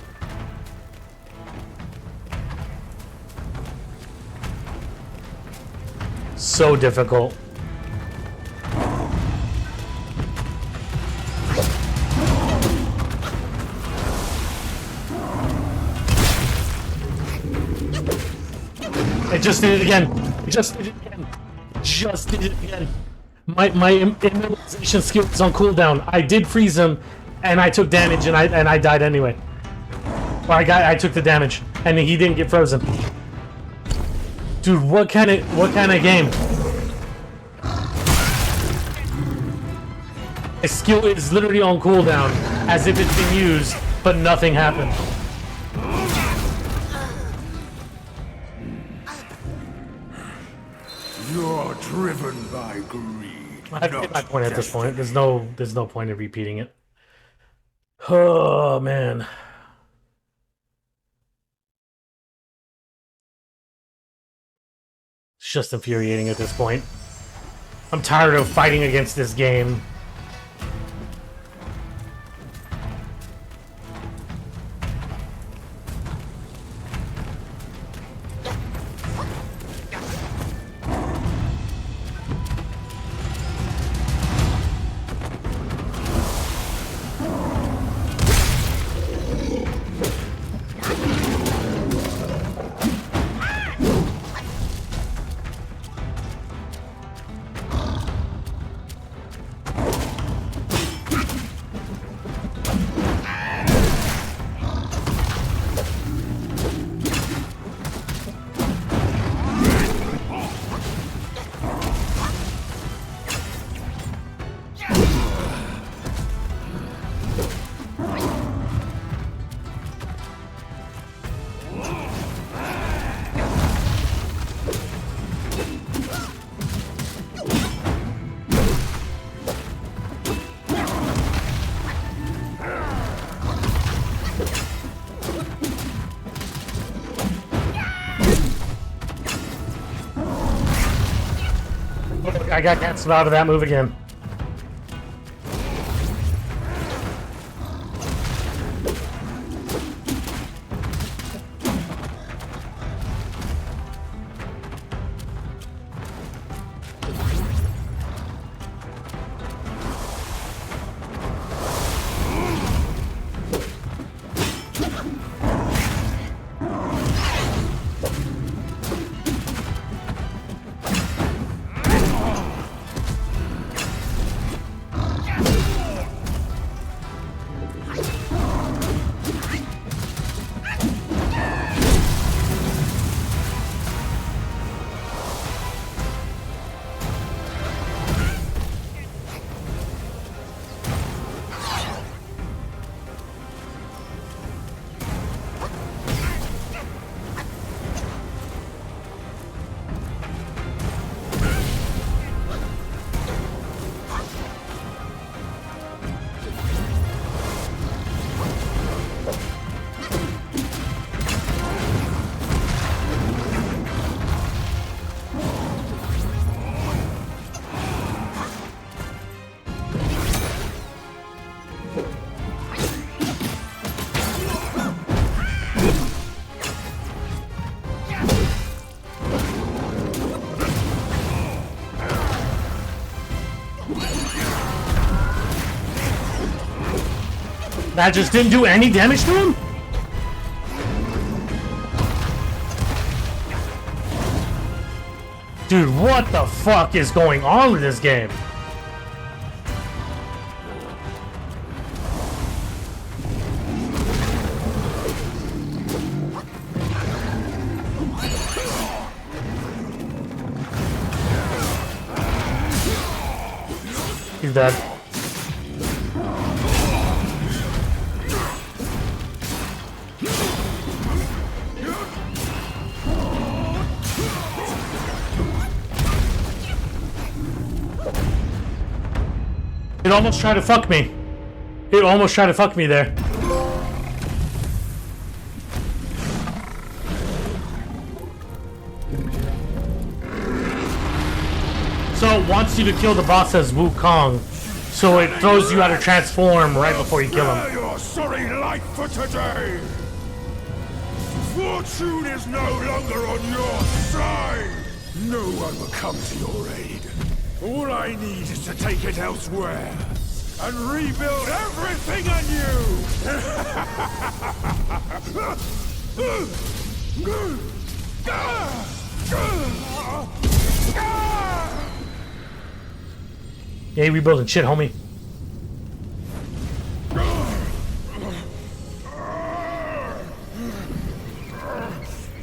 So difficult. I just did it again. Just did it again. Just did it again. My immobilization skill is on cooldown. I did freeze him, and I took damage, and I died anyway. Or I took the damage, and he didn't get frozen. Dude, what kind of game? My skill is literally on cooldown, as if it's been used, but nothing happened. You're driven by greed. I've hit my point at this point. There's no point in repeating it. Oh man. It's just infuriating at this point. I'm tired of fighting against this game. I got canceled out of that move again. That just didn't do any damage to him? Dude, what the fuck is going on with this game? He's dead. It almost tried to fuck me. It almost tried to fuck me there. So it wants you to kill the boss as Wukong. So it throws you out of transform right before you kill him. Your sorry life for today. Fortune is no longer on your side. No one will come to your aid. All I need is to take it elsewhere and rebuild everything anew. Yeah, you rebuilding shit, homie.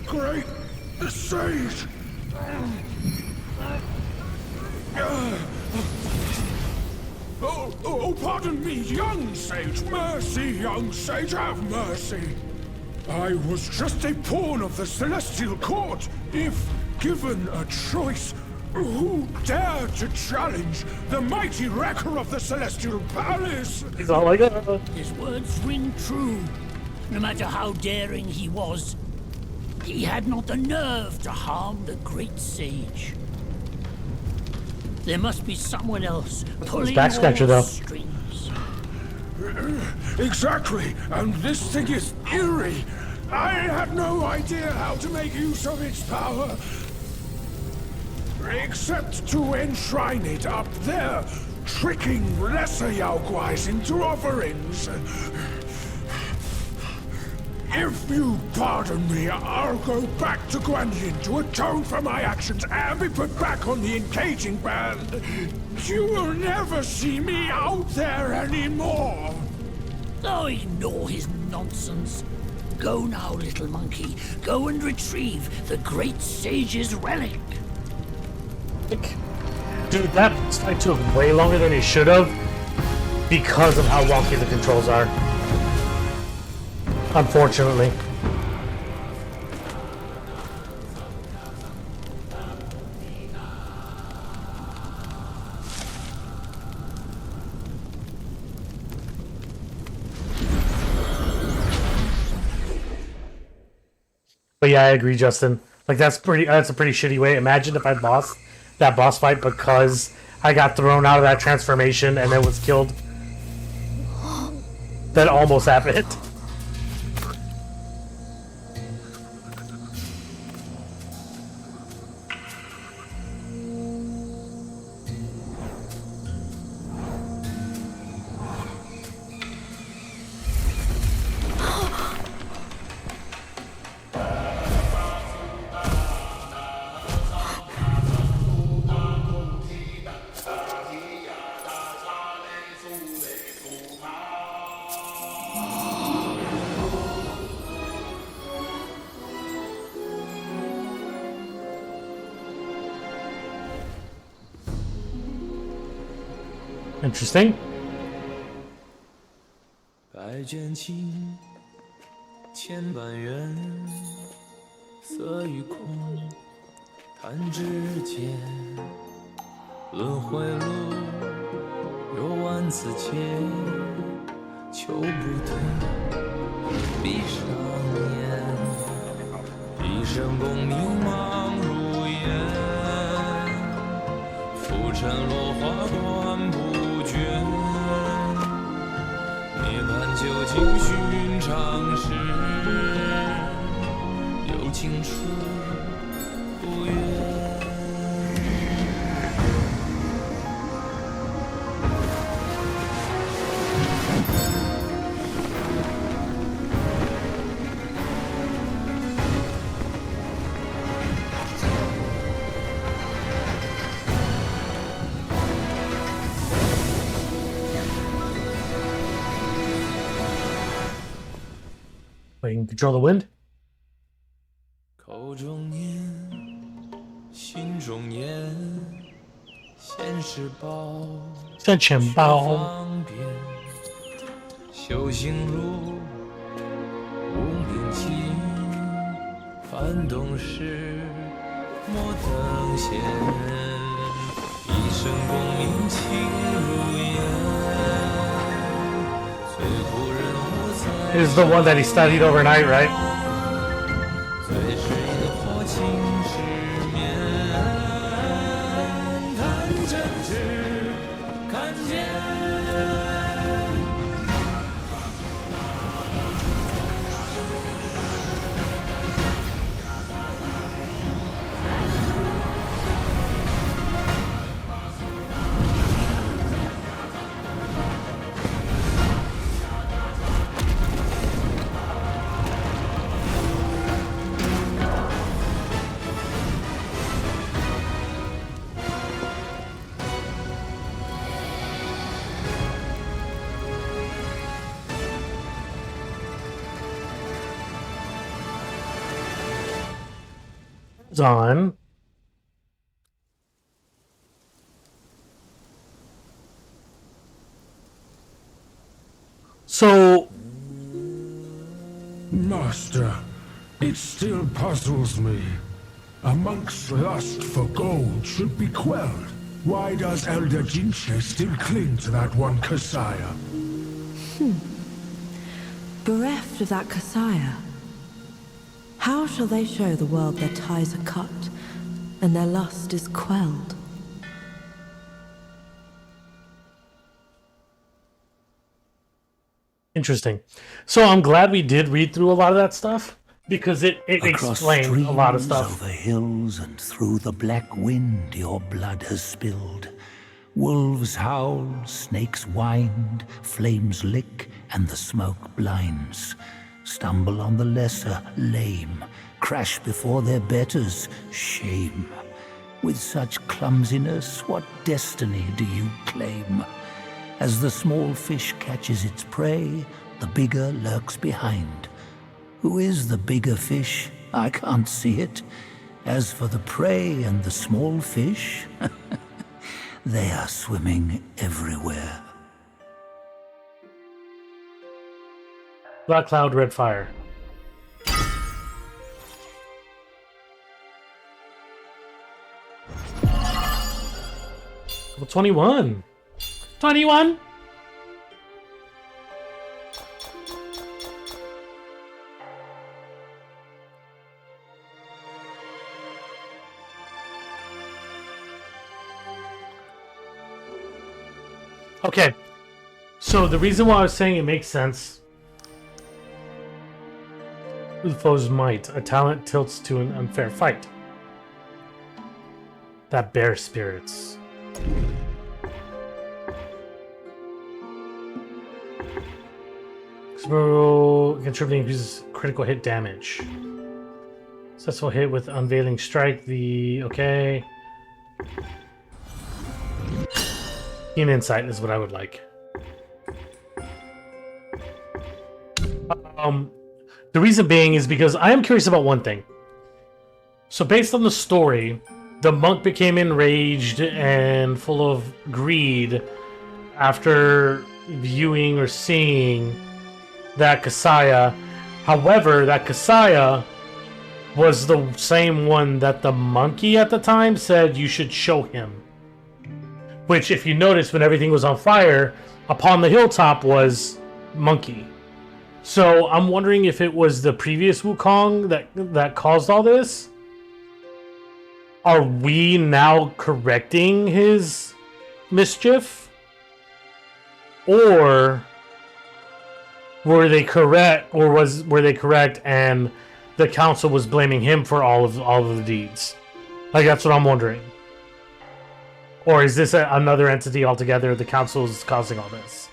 Great sage. Oh, pardon me, young sage. Mercy, young sage, have mercy. I was just a pawn of the Celestial Court. If given a choice, who dared to challenge the mighty wrecker of the Celestial Palace? He's all like that. His words ring true. No matter how daring he was, he had not the nerve to harm the great sage. There must be someone else pulling back scratcher, all though. strings. Exactly, and this thing is eerie. I had no idea how to make use of its power. Except to enshrine it up there, tricking lesser Yaoguais into offerings. If you pardon me, I'll go back to Guanyin to atone for my actions and be put back on the engaging band. You will never see me out there anymore. Oh, ignore his nonsense. Go now, little monkey. Go and retrieve the great sage's relic. Dude, that fight took way longer than it should have because of how wonky the controls are. Unfortunately. But yeah, I agree, Justin. Like that's a pretty shitty way. Imagine if I lost that boss fight because I got thrown out of that transformation and then was killed. That almost happened. Interesting. 百卷情，千般缘，色与空，弹指间，轮回路，有万次劫，求不得，闭上眼，一生功名忙如烟，浮沉落花断不绝。 涅槃究竟寻常事，有情处不远。Wait, you can control the wind? 口中念，心中言，现世报，在钱包。方便，修行路，无名情，幡动时，莫等闲，一生功名情如烟，最后人物在。 This is the one that he studied overnight, right? 最是因火情失眠，谈真挚，看见。On. So, Master, it still puzzles me. A monk's lust for gold should be quelled. Why does Elder Jinche still cling to that one Kasaya? Bereft of that Kasaya, how shall they show the world their ties are cut and their lust is quelled? interesting. So I'm glad we did read through a lot of that stuff because it Across explained a lot of streams, stuff. over hills and through the black wind your blood has spilled. Wolves howl, snakes wind, flames lick, and the smoke blinds. Stumble on the lesser, lame, crash before their betters, shame. With such clumsiness, what destiny do you claim? As the small fish catches its prey, the bigger lurks behind. Who is the bigger fish? I can't see it. As for the prey and the small fish, they are swimming everywhere. Black cloud, red fire. Well, 21. 21. Okay, so the reason why I was saying it makes sense. The foe's might. A talent tilts to an unfair fight. That bear spirits. Contributing increases critical hit damage. Successful hit with unveiling strike. Okay. Keen insight is what I would like. The reason being is because I am curious about one thing. So based on the story, the monk became enraged and full of greed after viewing or seeing that Kasaya. However, that Kasaya was the same one that the monkey at the time said you should show him. Which, if you notice, when everything was on fire, upon the hilltop was Monkey. So I'm wondering if it was the previous Wukong that caused all this. Are we now correcting his mischief? Or were they correct, and the council was blaming him for all of the deeds? Like, that's what I'm wondering. Or is this another entity altogether? The council is causing all this.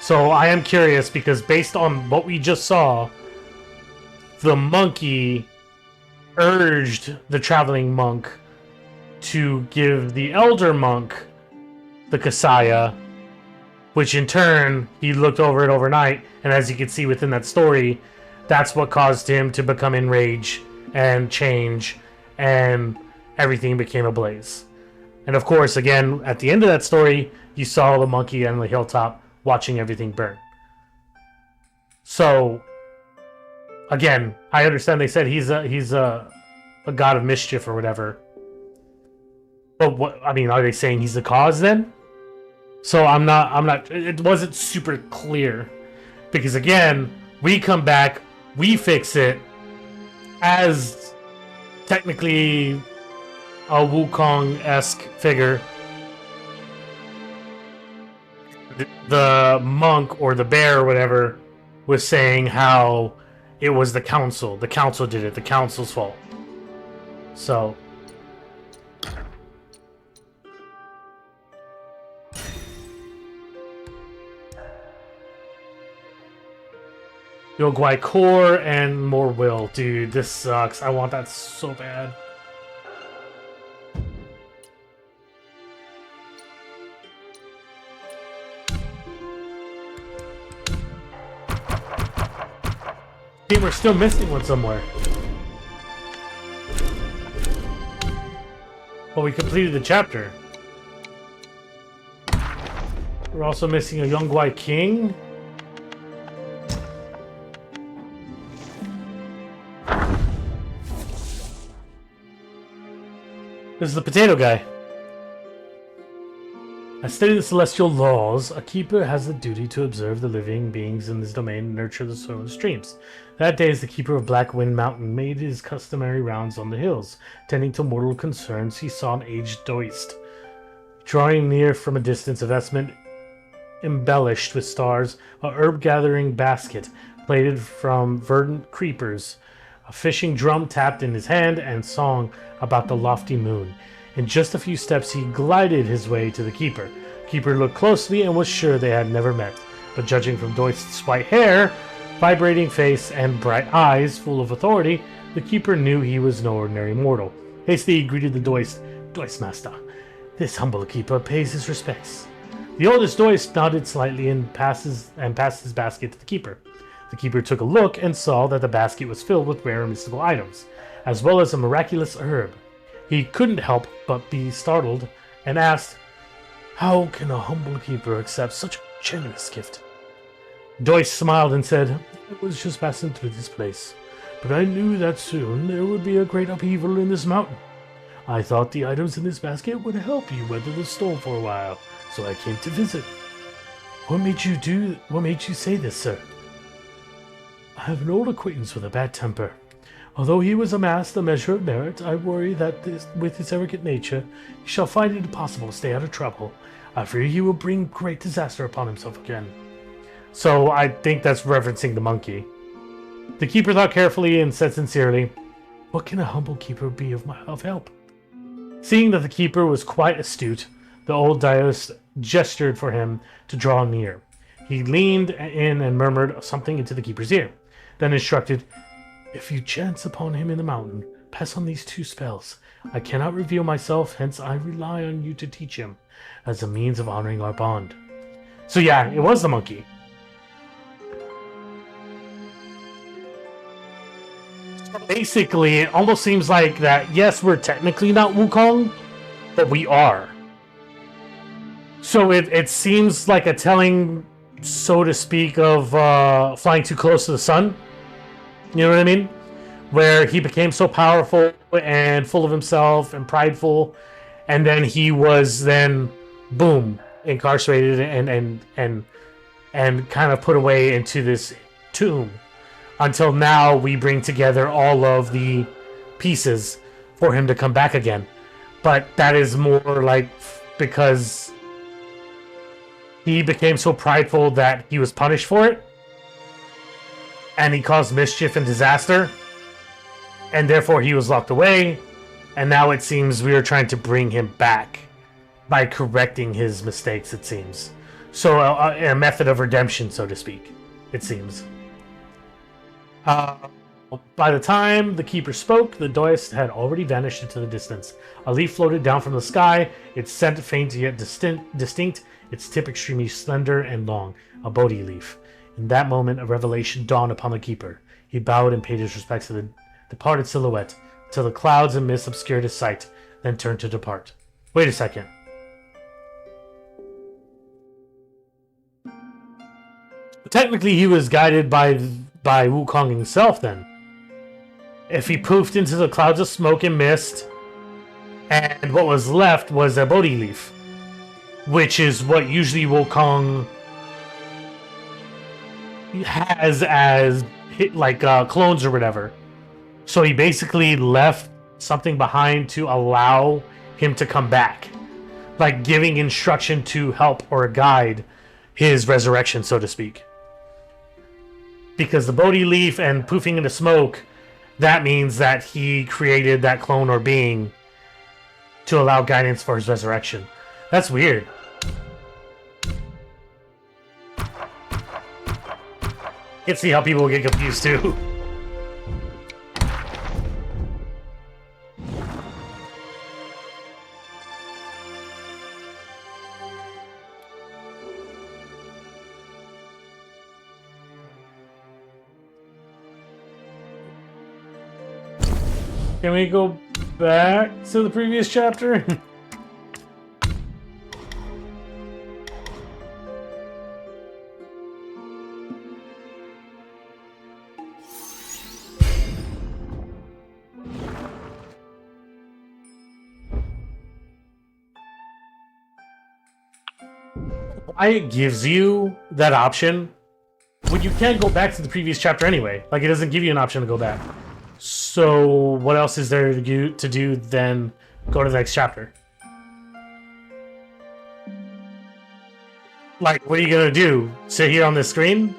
So I am curious because based on what we just saw, the monkey urged the traveling monk to give the elder monk the Kasaya, which in turn, he looked over it overnight, and as you can see within that story, that's what caused him to become enraged and change, and everything became ablaze. And of course, again, at the end of that story, you saw the monkey on the hilltop watching everything burn. So, again, I understand they said he's a god of mischief or whatever. But what, I mean, are they saying he's the cause then? So I'm not, it wasn't super clear. Because again, we come back, we fix it as technically a Wukong-esque figure. The monk or the bear or whatever was saying how it was the council. The council did it. The council's fault. So... Yogwai core and more will. Dude, this sucks. I want that so bad. See, we're still missing one somewhere. Well, we completed the chapter. We're also missing a Yogwai king. This is the potato guy. As stated in the celestial laws, a keeper has the duty to observe the living beings in this domain and nurture the soil and streams. That day, as the keeper of Black Wind Mountain made his customary rounds on the hills, tending to mortal concerns, he saw an aged doist. Drawing near from a distance, a vestment embellished with stars, a herb-gathering basket plated from verdant creepers, a fishing drum tapped in his hand, and song about the lofty moon. In just a few steps, he glided his way to the keeper. Keeper looked closely and was sure they had never met, but judging from Doist's white hair, vibrating face, and bright eyes full of authority, the keeper knew he was no ordinary mortal. Hastily he greeted the Doist. Doist master, this humble keeper pays his respects. The oldest Doist nodded slightly and passed his basket to the keeper. The keeper took a look and saw that the basket was filled with rare and mystical items, as well as a miraculous herb. He couldn't help but be startled and asked, "How can a humble keeper accept such a generous gift?" Doist smiled and said, "I was just passing through this place, but I knew that soon there would be a great upheaval in this mountain. I thought the items in this basket would help you weather the storm for a while, so I came to visit." What made you say this, sir?" "I have an old acquaintance with a bad temper. Although he was amassed a measure of merit, I worry that with his arrogant nature, he shall find it impossible to stay out of trouble. I fear he will bring great disaster upon himself again." So I think that's referencing the monkey. The keeper thought carefully and said sincerely, "What can a humble keeper be of help?" Seeing that the keeper was quite astute, the old Daoist gestured for him to draw near. He leaned in and murmured something into the keeper's ear, then instructed, "If you chance upon him in the mountain, pass on these 2 spells. I cannot reveal myself, hence I rely on you to teach him, as a means of honoring our bond." So yeah, it was the monkey. Basically, it almost seems like that, yes, we're technically not Wukong, but we are. So it seems like a telling, so to speak, of flying too close to the sun. You know what I mean? Where he became so powerful and full of himself and prideful, and then he was boom, incarcerated and kind of put away into this tomb. Until now, we bring together all of the pieces for him to come back again. But that is more like because he became so prideful that he was punished for it. And he caused mischief and disaster, and therefore he was locked away, and now it seems we are trying to bring him back by correcting his mistakes, it seems. So a method of redemption, so to speak, it seems. By the time the keeper spoke, the Doist had already vanished into the distance. A leaf floated down from the sky, its scent faint yet distinct, its tip extremely slender and long, a Bodhi leaf. In that moment, a revelation dawned upon the keeper. He bowed and paid his respects to the departed silhouette, till the clouds and mist obscured his sight, then turned to depart. Wait a second. Technically, he was guided by Wukong himself then. If he poofed into the clouds of smoke and mist, and what was left was a Bodhi leaf, which is what usually Wukong has as clones or whatever. So he basically left something behind to allow him to come back, like giving instruction to help or guide his resurrection, so to speak. Because the Bodhi leaf and poofing into smoke, that means that he created that clone or being to allow guidance for his resurrection. That's weird. I can see how people get confused too. Can we go back to the previous chapter? Why it gives you that option when you can't go back to the previous chapter anyway? Like, it doesn't give you an option to go back. So what else is there to do than go to the next chapter? Like, what are you gonna do? Sit here on this screen?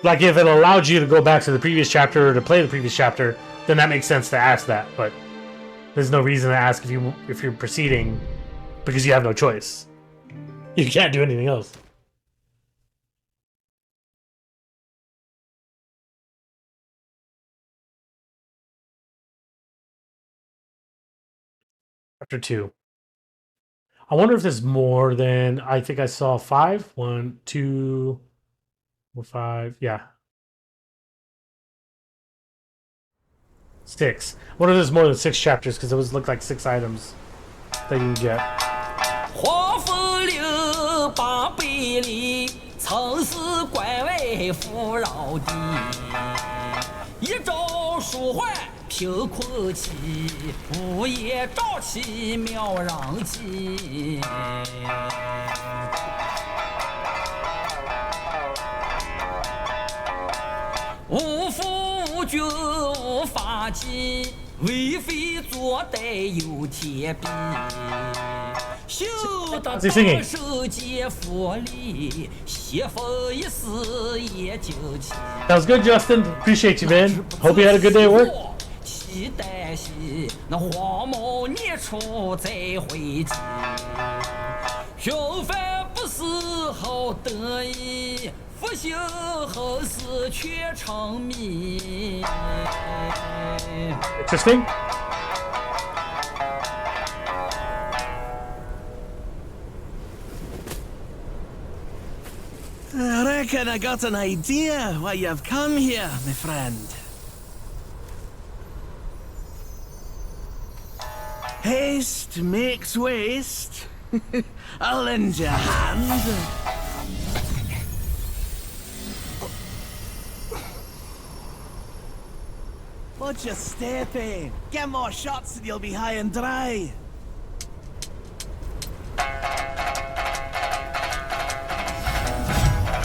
Like, if it allowed you to go back to the previous chapter or to play the previous chapter, then that makes sense to ask that. But there's no reason to ask if you're proceeding, because you have no choice. You can't do anything else. Chapter 2. I wonder if there's more than... I think I saw 5. 1, 2, 4, 5. Yeah. 6. I wonder if there's more than 6 chapters, because it looked like 6 items that you can get. 华府六八百里，曾是关外富饶地。一朝舒缓平空气，午夜瘴气渺攘气。无父无君无法纪，为非作歹有天比。 修得高手皆福利，邪风一时也就起。 That was good, Justin. Appreciate you, man. Hope you had a good day at work. 期待兮，那黄毛年初再回击。平凡不是好得意，复兴后事却成谜。 Interesting. I reckon I got an idea why you've come here, my friend. Haste makes waste. I'll lend you a hand. Watch your step, eh? Get more shots and you'll be high and dry.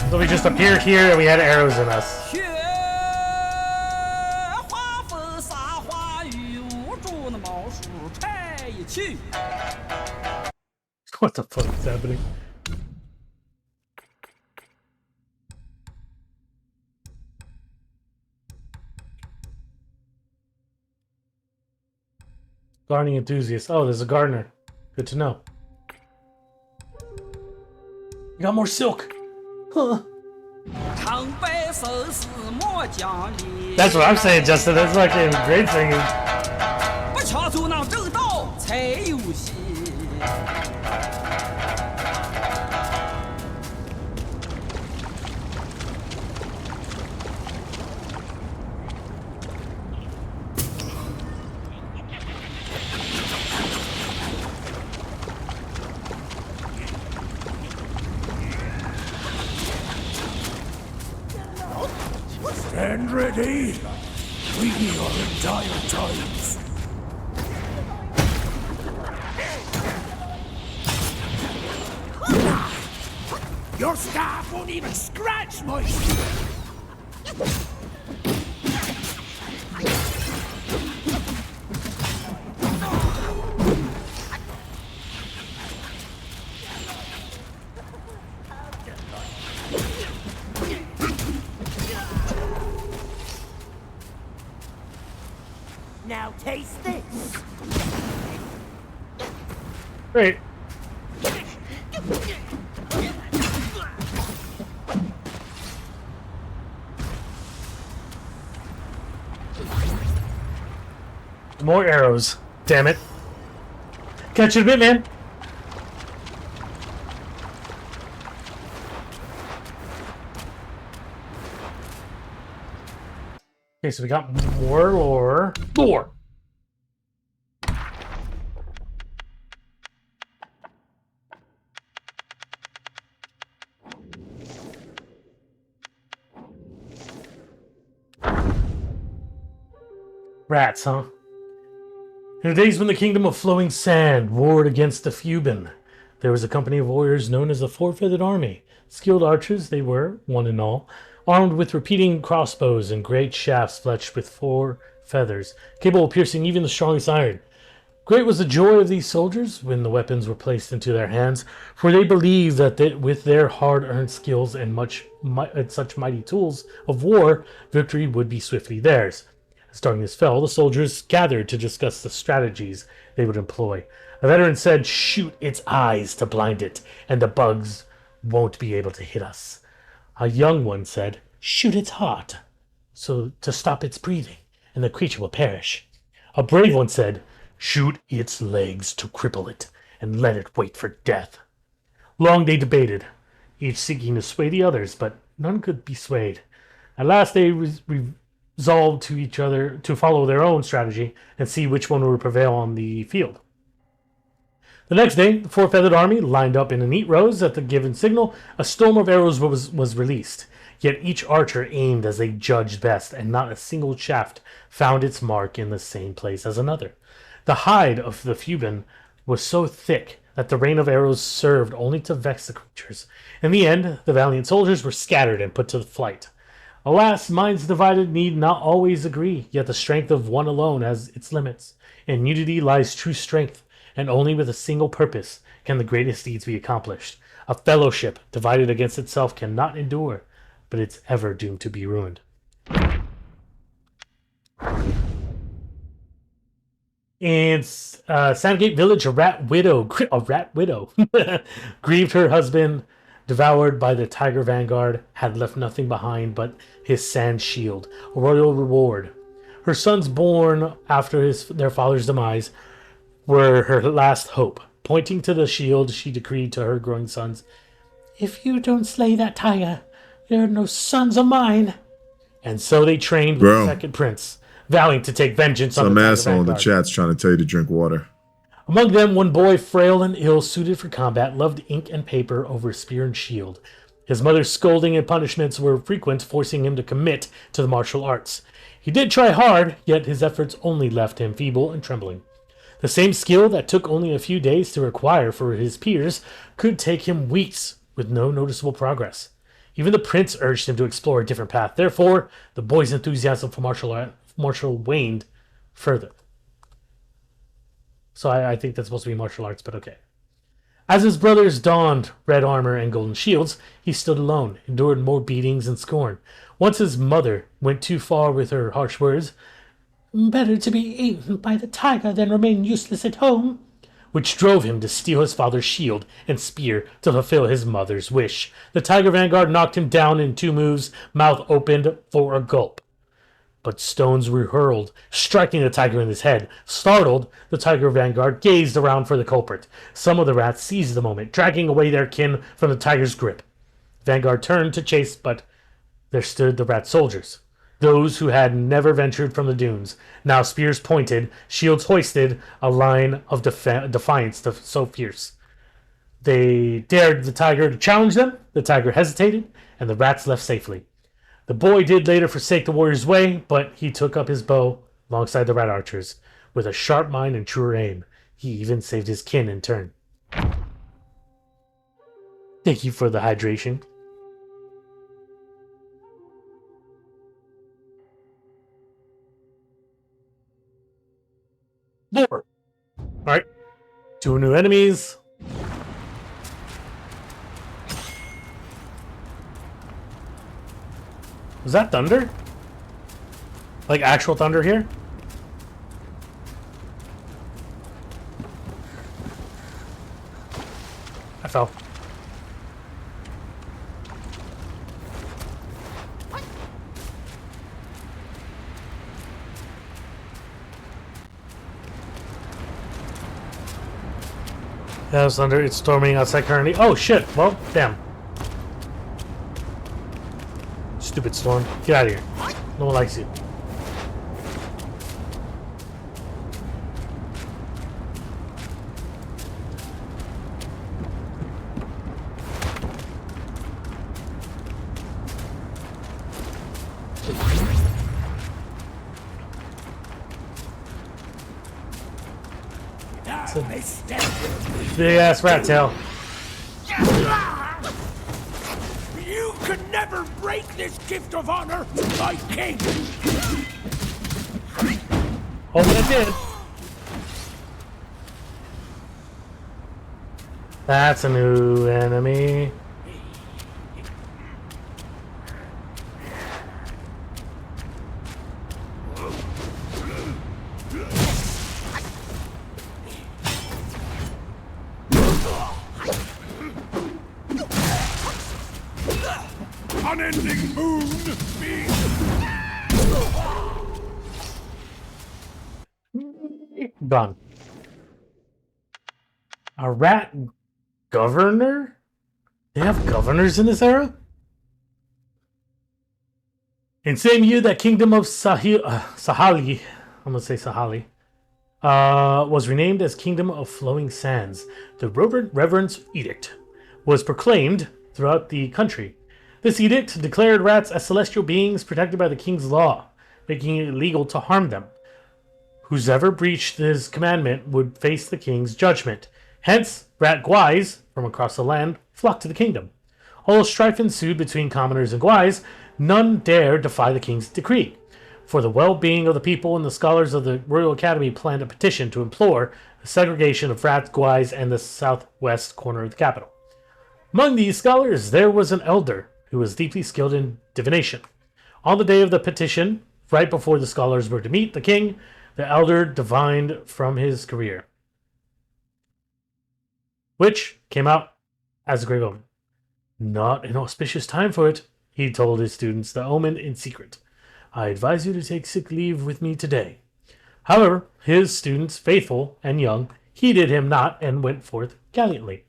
So we just appeared here and we had arrows in us. What the fuck is happening? Gardening enthusiast. Oh, there's a gardener. Good to know. You got more silk. Huh. That's what I'm saying, Justin. That's like a great singing. and ready. We are in dire times. Your staff won't even scratch my skin. Now taste this. Great. More arrows. Damn it. Catch you in a bit, man. Okay, so we got more lore. Lore! Rats, huh? In the days when the kingdom of flowing sand warred against the Fuban, there was a company of warriors known as the Four-Feathered Army. Skilled archers they were, one and all, armed with repeating crossbows and great shafts fletched with 4 feathers, capable of piercing even the strongest iron. Great was the joy of these soldiers when the weapons were placed into their hands, for they believed that with their hard-earned skills and such mighty tools of war, victory would be swiftly theirs. As darkness fell, the soldiers gathered to discuss the strategies they would employ. A veteran said, "Shoot its eyes to blind it, and the bugs won't be able to hit us." A young one said, "Shoot its heart, so to stop its breathing, and the creature will perish." A brave one said, "Shoot its legs to cripple it, and let it wait for death." Long they debated, each seeking to sway the others, but none could be swayed. At last they resolved to follow their own strategy and see which one would prevail on the field. The next day, the Four-Feathered Army lined up in neat rows. At the given signal, a storm of arrows was released. Yet each archer aimed as they judged best, and not a single shaft found its mark in the same place as another. The hide of the Fuban was so thick that the rain of arrows served only to vex the creatures. In the end, the valiant soldiers were scattered and put to flight. Alas, minds divided need not always agree, yet the strength of one alone has its limits. In unity lies true strength, and only with a single purpose can the greatest deeds be accomplished. A fellowship divided against itself cannot endure, but it's ever doomed to be ruined. In Sandgate Village, a rat widow grieved her husband, devoured by the Tiger Vanguard, had left nothing behind but his sand shield, a royal reward. Her sons, born after their father's demise, were her last hope. Pointing to the shield, she decreed to her growing sons, "If you don't slay that tiger, there are no sons of mine." And so they trained with the second prince, vowing to take vengeance on the Tiger asshole in the Vanguard. chat's trying to tell you to drink water. Among them, one boy, frail and ill, suited for combat, loved ink and paper over spear and shield. His mother's scolding and punishments were frequent, forcing him to commit to the martial arts. He did try hard, yet his efforts only left him feeble and trembling. The same skill that took only a few days to acquire for his peers could take him weeks with no noticeable progress. Even the prince urged him to explore a different path. Therefore, the boy's enthusiasm for martial waned further. So I think that's supposed to be martial arts, but okay. As his brothers donned red armor and golden shields, he stood alone, endured more beatings and scorn. Once his mother went too far with her harsh words, "Better to be eaten by the tiger than remain useless at home," which drove him to steal his father's shield and spear to fulfill his mother's wish. The Tiger Vanguard knocked him down in 2 moves, mouth opened for a gulp. But stones were hurled, striking the tiger in his head. Startled, the Tiger Vanguard gazed around for the culprit. Some of the rats seized the moment, dragging away their kin from the tiger's grip. Vanguard turned to chase, but there stood the rat soldiers, those who had never ventured from the dunes, now spears pointed, shields hoisted, a line of defiance so fierce. They dared the tiger to challenge them. The tiger hesitated, and the rats left safely. The boy did later forsake the warrior's way, but he took up his bow alongside the rat archers. With a sharp mind and truer aim, he even saved his kin in turn. Thank you for the hydration. Lore. Alright. 2 new enemies. Was that thunder? Like actual thunder here? I fell. Yeah, it's thunder. It's storming outside currently. Oh shit! Well, damn. Stupid storm. Get out of here. No one likes you. Big ass rat tail. You could never break this gift of honor, my king! Oh, but I did. That's a new enemy. Unending moon be... Gone. A rat governor? They have governors in this era? In same year that Kingdom of Sahali, I'm gonna say Sahali, was renamed as Kingdom of Flowing Sands, the Reverence Edict was proclaimed throughout the country. This edict declared rats as celestial beings protected by the king's law, making it illegal to harm them. Whoever breached his commandment would face the king's judgment. Hence, rat guais from across the land flocked to the kingdom. Although strife ensued between commoners and guais, none dared defy the king's decree. For the well-being of the people, and the scholars of the Royal Academy planned a petition to implore the segregation of rats, guais, and the southwest corner of the capital. Among these scholars, there was an elder who was deeply skilled in divination. On the day of the petition, right before the scholars were to meet the king, the elder divined from his career, which came out as a great omen. Not an auspicious time for it, he told his students the omen in secret. I advise you to take sick leave with me today. However, his students, faithful and young, heeded him not and went forth gallantly.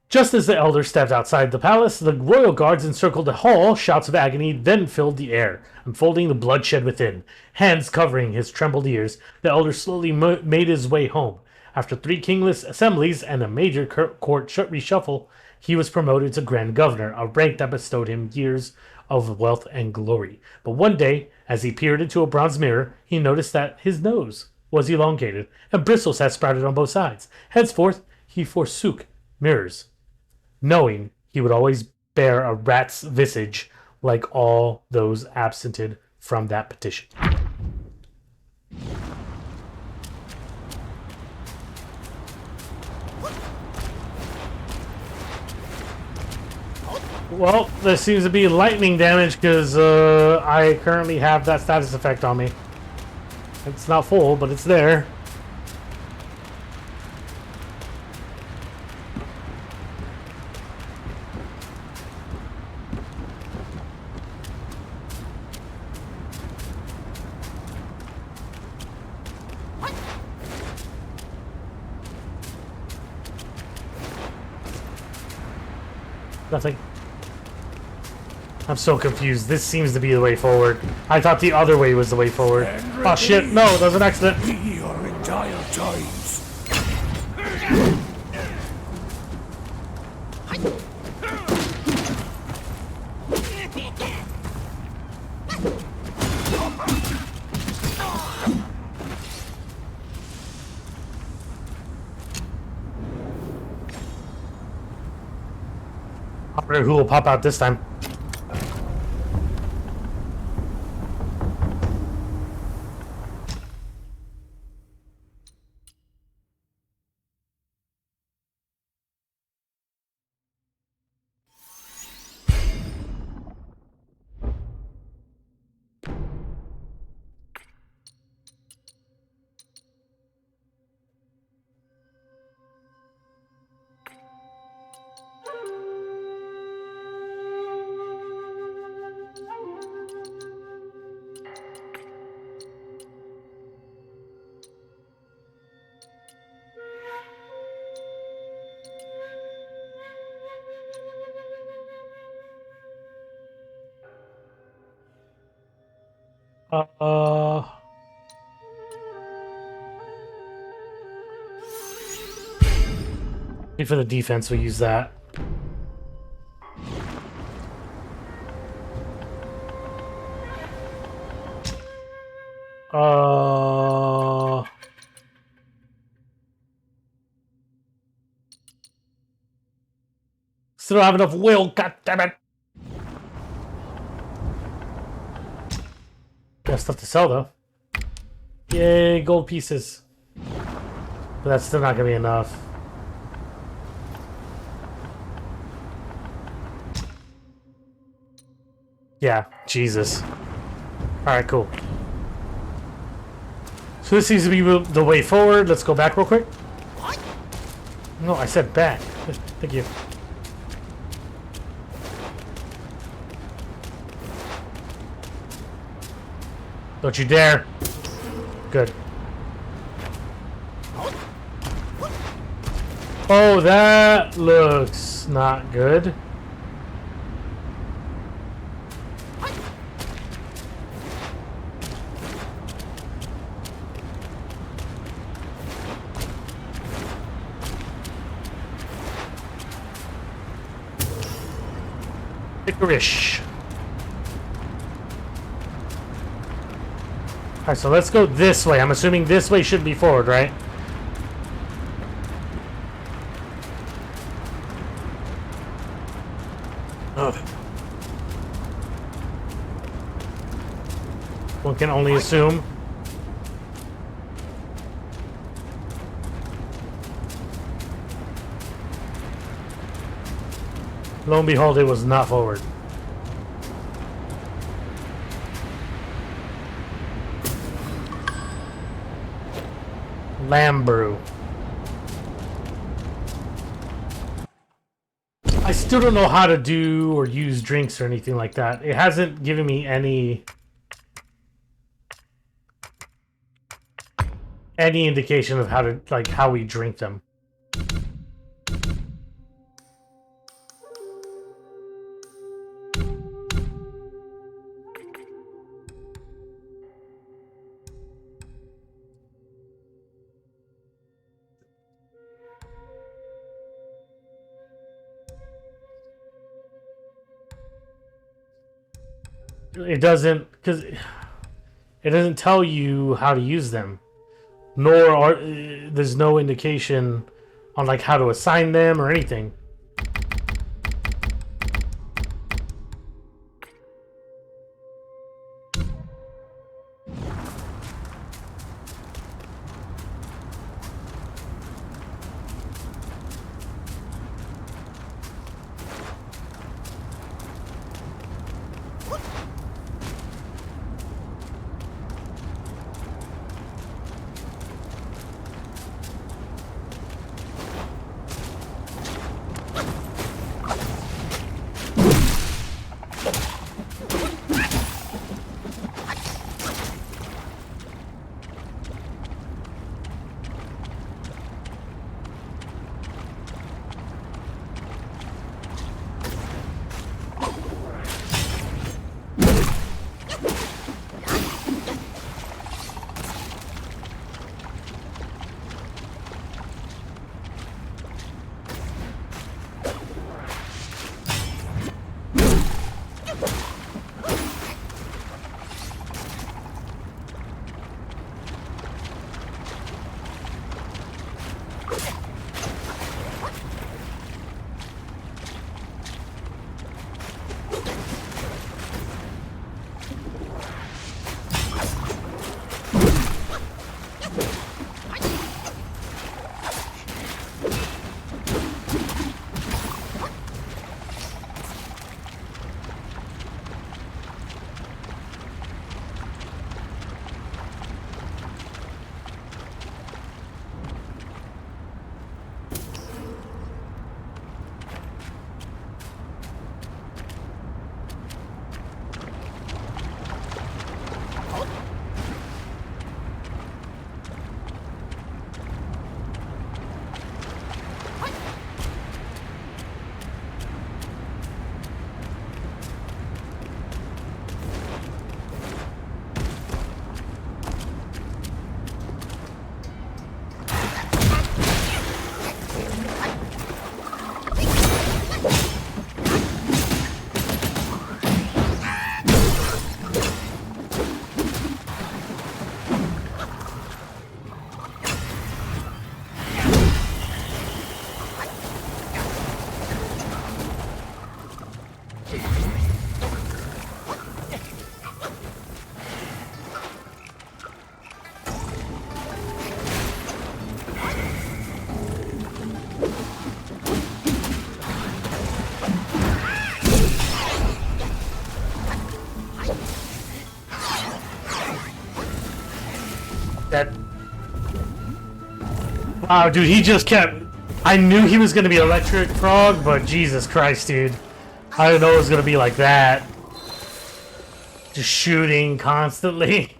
Just as the elder stepped outside the palace, the royal guards encircled the hall. Shouts of agony then filled the air, unfolding the bloodshed within. Hands covering his trembled ears, the elder slowly made his way home. After 3 kingless assemblies and a major court reshuffle, he was promoted to Grand Governor, a rank that bestowed him years of wealth and glory. But one day, as he peered into a bronze mirror, he noticed that his nose was elongated, and bristles had sprouted on both sides. Henceforth, he forsook mirrors, knowing he would always bear a rat's visage like all those absented from that petition. Well, there seems to be lightning damage because I currently have that status effect on me. It's not full, but it's there. Nothing. I'm so confused. This seems to be the way forward. I thought the other way was the way forward. Oh shit, no, that was an accident. We are in dire times. Wonder who will pop out this time. For the defense, we use that. Still don't have enough will. God damn it! Got stuff to sell though. Yay, gold pieces. But that's still not gonna be enough. Yeah, Jesus. Alright, cool. So this seems to be the way forward. Let's go back real quick. No, I said back. Thank you. Don't you dare. Good. Oh, that looks not good. Licorice. Alright, so let's go this way. I'm assuming this way should be forward, right? Ugh. One can only assume. Lo and behold, it was not forward. Lamb brew. I still don't know how to do or use drinks or anything like that. It hasn't given me any indication of how to, like, how we drink them. It doesn't, because it doesn't tell you how to use them, nor are there's no indication on like how to assign them or anything. Oh, dude, he just kept... I knew he was going to be electric frog, but Jesus Christ, dude. I didn't know it was going to be like that. Just shooting constantly.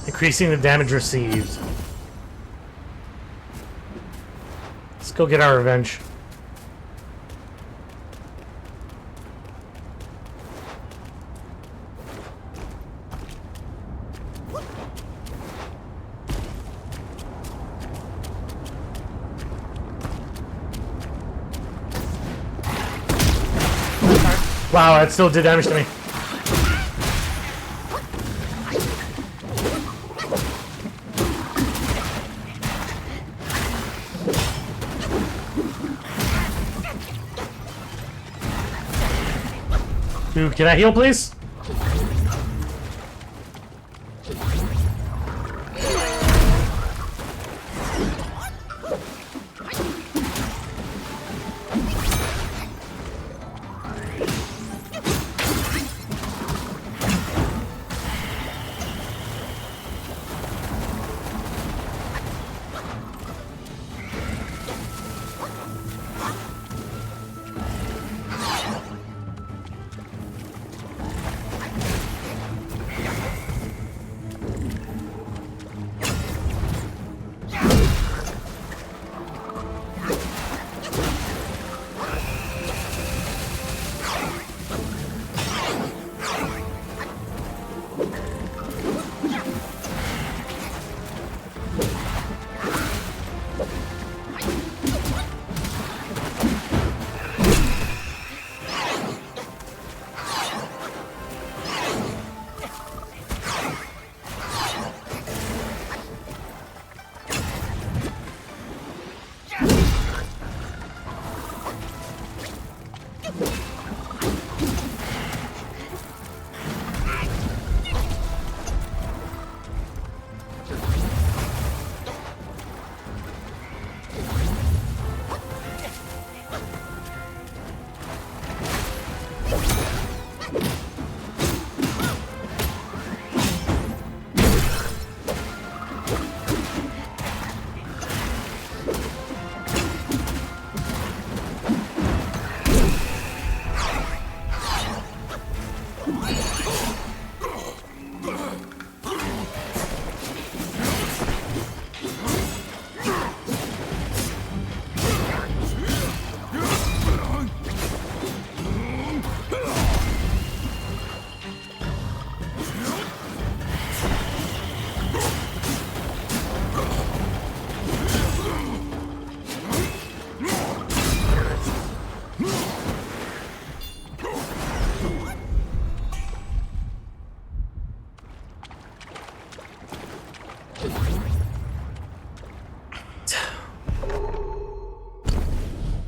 Increasing the damage received. Let's go get our revenge. Wow, that still did damage to me. Dude, can I heal, please?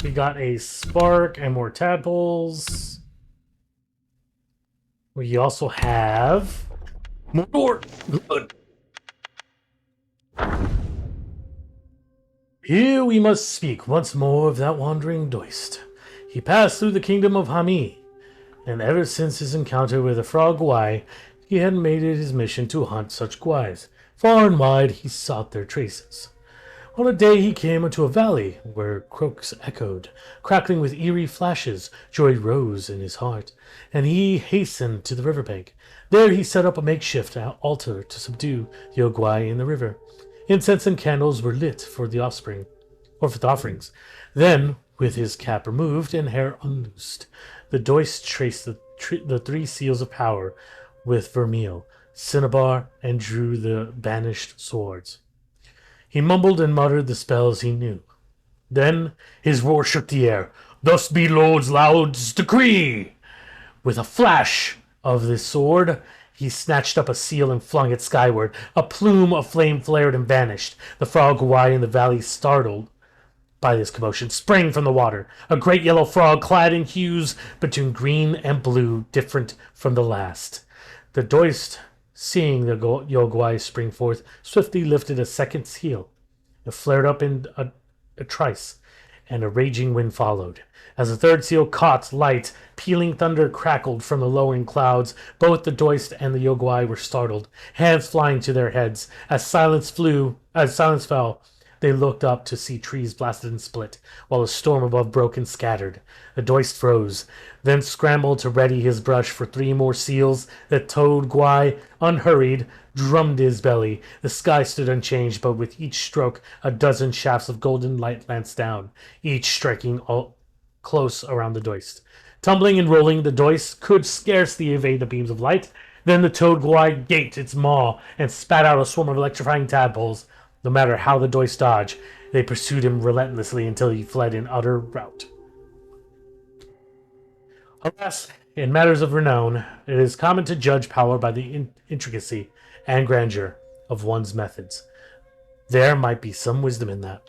We got a spark and more tadpoles. We also have more blood. Here we must speak once more of that wandering Doist. He passed through the kingdom of Hami, and ever since his encounter with the frog Gwai, he had made it his mission to hunt such Gwais. Far and wide he sought their traces. On a day he came into a valley where croaks echoed, crackling with eerie flashes. Joy rose in his heart, and he hastened to the riverbank. There he set up a makeshift altar to subdue the Ogwai in the river. Incense and candles were lit for the offspring, or for the offerings. Then, with his cap removed and hair unloosed, the Doist traced the three seals of power with vermeil, cinnabar, and drew the banished swords. He mumbled and muttered the spells he knew. Then his roar shook the air. "Thus be Lord's loud's decree!" With a flash of this sword, he snatched up a seal and flung it skyward. A plume of flame flared and vanished. The frog Hawaii in the valley, startled by this commotion, sprang from the water. A great yellow frog clad in hues between green and blue, different from the last. The Doist, seeing the Yogwai spring forth, swiftly lifted a second seal. It flared up in a trice, and a raging wind followed. As the third seal caught light, pealing thunder crackled from the lowering clouds. Both the Doist and the Yogwai were startled, hands flying to their heads. As silence fell, they looked up to see trees blasted and split, while a storm above broke and scattered. The Doist froze, then scrambled to ready his brush for 3 more seals. The Toad Gwai, unhurried, drummed his belly. The sky stood unchanged, but with each stroke 12 shafts of golden light lanced down, each striking all close around the Doist. Tumbling and rolling, the Doist could scarcely evade the beams of light. Then the Toad Gwai gaped its maw and spat out a swarm of electrifying tadpoles. No matter how the Doist dodged, they pursued him relentlessly until he fled in utter rout. Alas, in matters of renown, it is common to judge power by the intricacy and grandeur of one's methods. There might be some wisdom in that.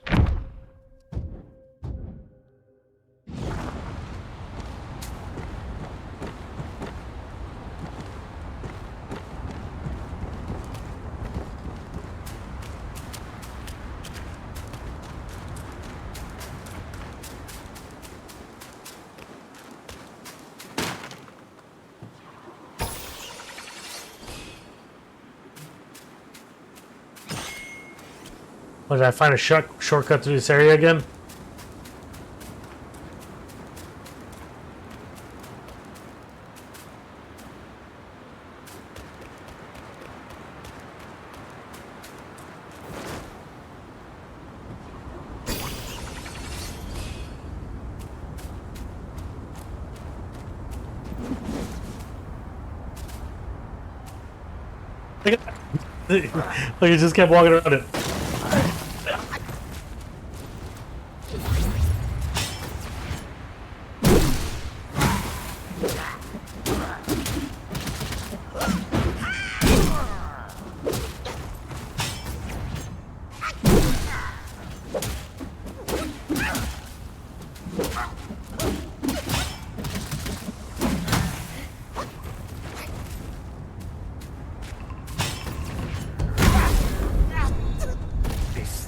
What, did I find a shortcut through this area again? Like you just kept walking around it.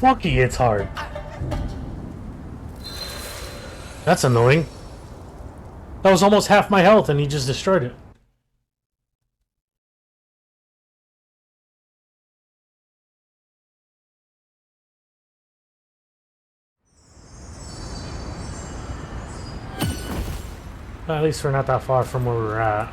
Fucky, it's hard. That's annoying. That was almost half my health and he just destroyed it. Well, at least we're not that far from where we're at.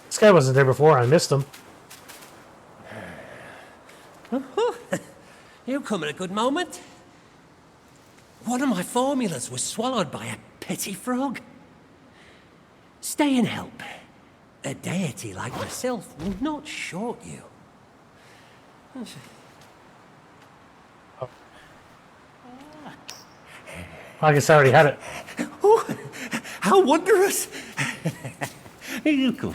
This guy wasn't there before. I missed him. You come at a good moment. One of my formulas was swallowed by a petty frog. Stay and help. A deity like myself will not short you. I guess I already had it. Oh, how wondrous! You go.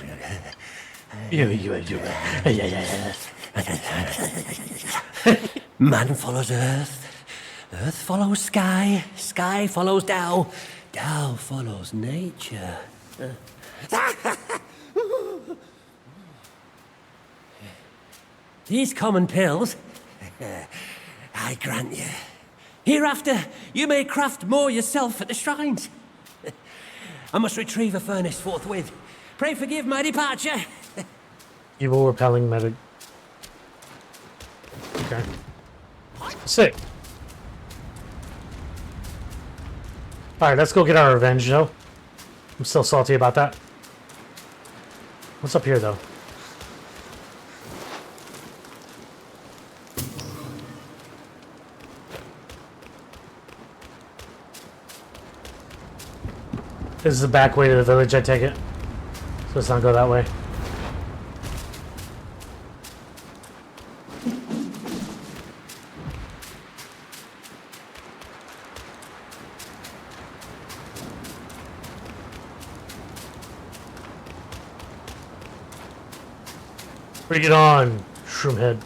Man follows earth, earth follows sky, sky follows Tao, Tao follows nature. These common pills, I grant you. Hereafter, you may craft more yourself at the shrines. I must retrieve a furnace forthwith. Pray forgive my departure. Evil repelling medic. Okay. Sick. Alright, let's go get our revenge, though. I'm still salty about that. What's up here, though? This is the back way to the village, I take it. So let's not go that way. Bring it on, Shroomhead.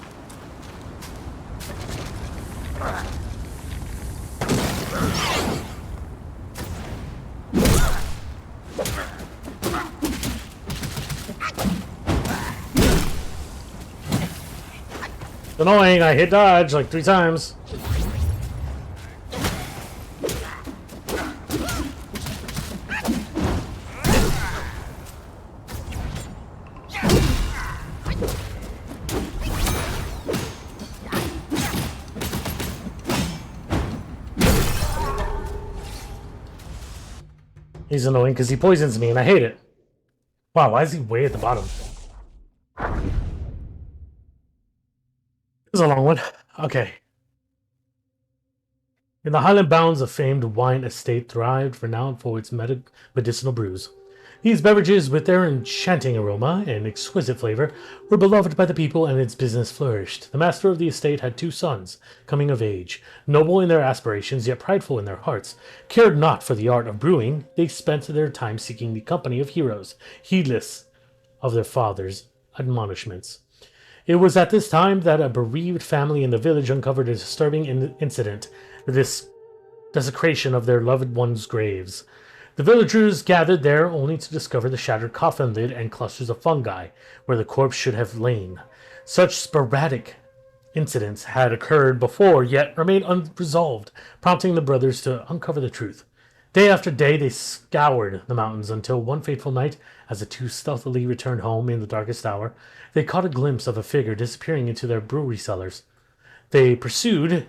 It's annoying, I hit dodge like 3 times. He's annoying because he poisons me and I hate it. Wow, why is he way at the bottom? This is a long one. Okay. In the highland bounds, a famed wine estate thrived, renowned for its medicinal brews. These beverages, with their enchanting aroma and exquisite flavor, were beloved by the people and its business flourished. The master of the estate had 2 sons, coming of age. Noble in their aspirations, yet prideful in their hearts, cared not for the art of brewing. They spent their time seeking the company of heroes, heedless of their father's admonishments. It was at this time that a bereaved family in the village uncovered a disturbing incident, the desecration of their loved ones' graves. The villagers gathered there only to discover the shattered coffin lid and clusters of fungi where the corpse should have lain. Such sporadic incidents had occurred before, yet remained unresolved, prompting the brothers to uncover the truth. Day after day, they scoured the mountains until one fateful night, as the 2 stealthily returned home in the darkest hour, they caught a glimpse of a figure disappearing into their brewery cellars. They pursued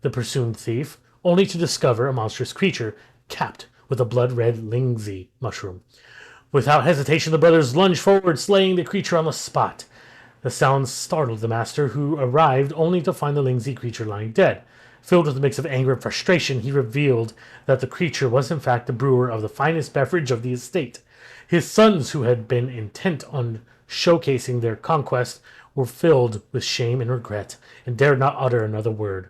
the presumed thief, only to discover a monstrous creature capped with a blood-red lingsy mushroom. Without hesitation, the brothers lunged forward, slaying the creature on the spot. The sound startled the master, who arrived only to find the lingsy creature lying dead. Filled with a mix of anger and frustration, he revealed that the creature was in fact the brewer of the finest beverage of the estate. His sons, who had been intent on showcasing their conquest, were filled with shame and regret, and dared not utter another word.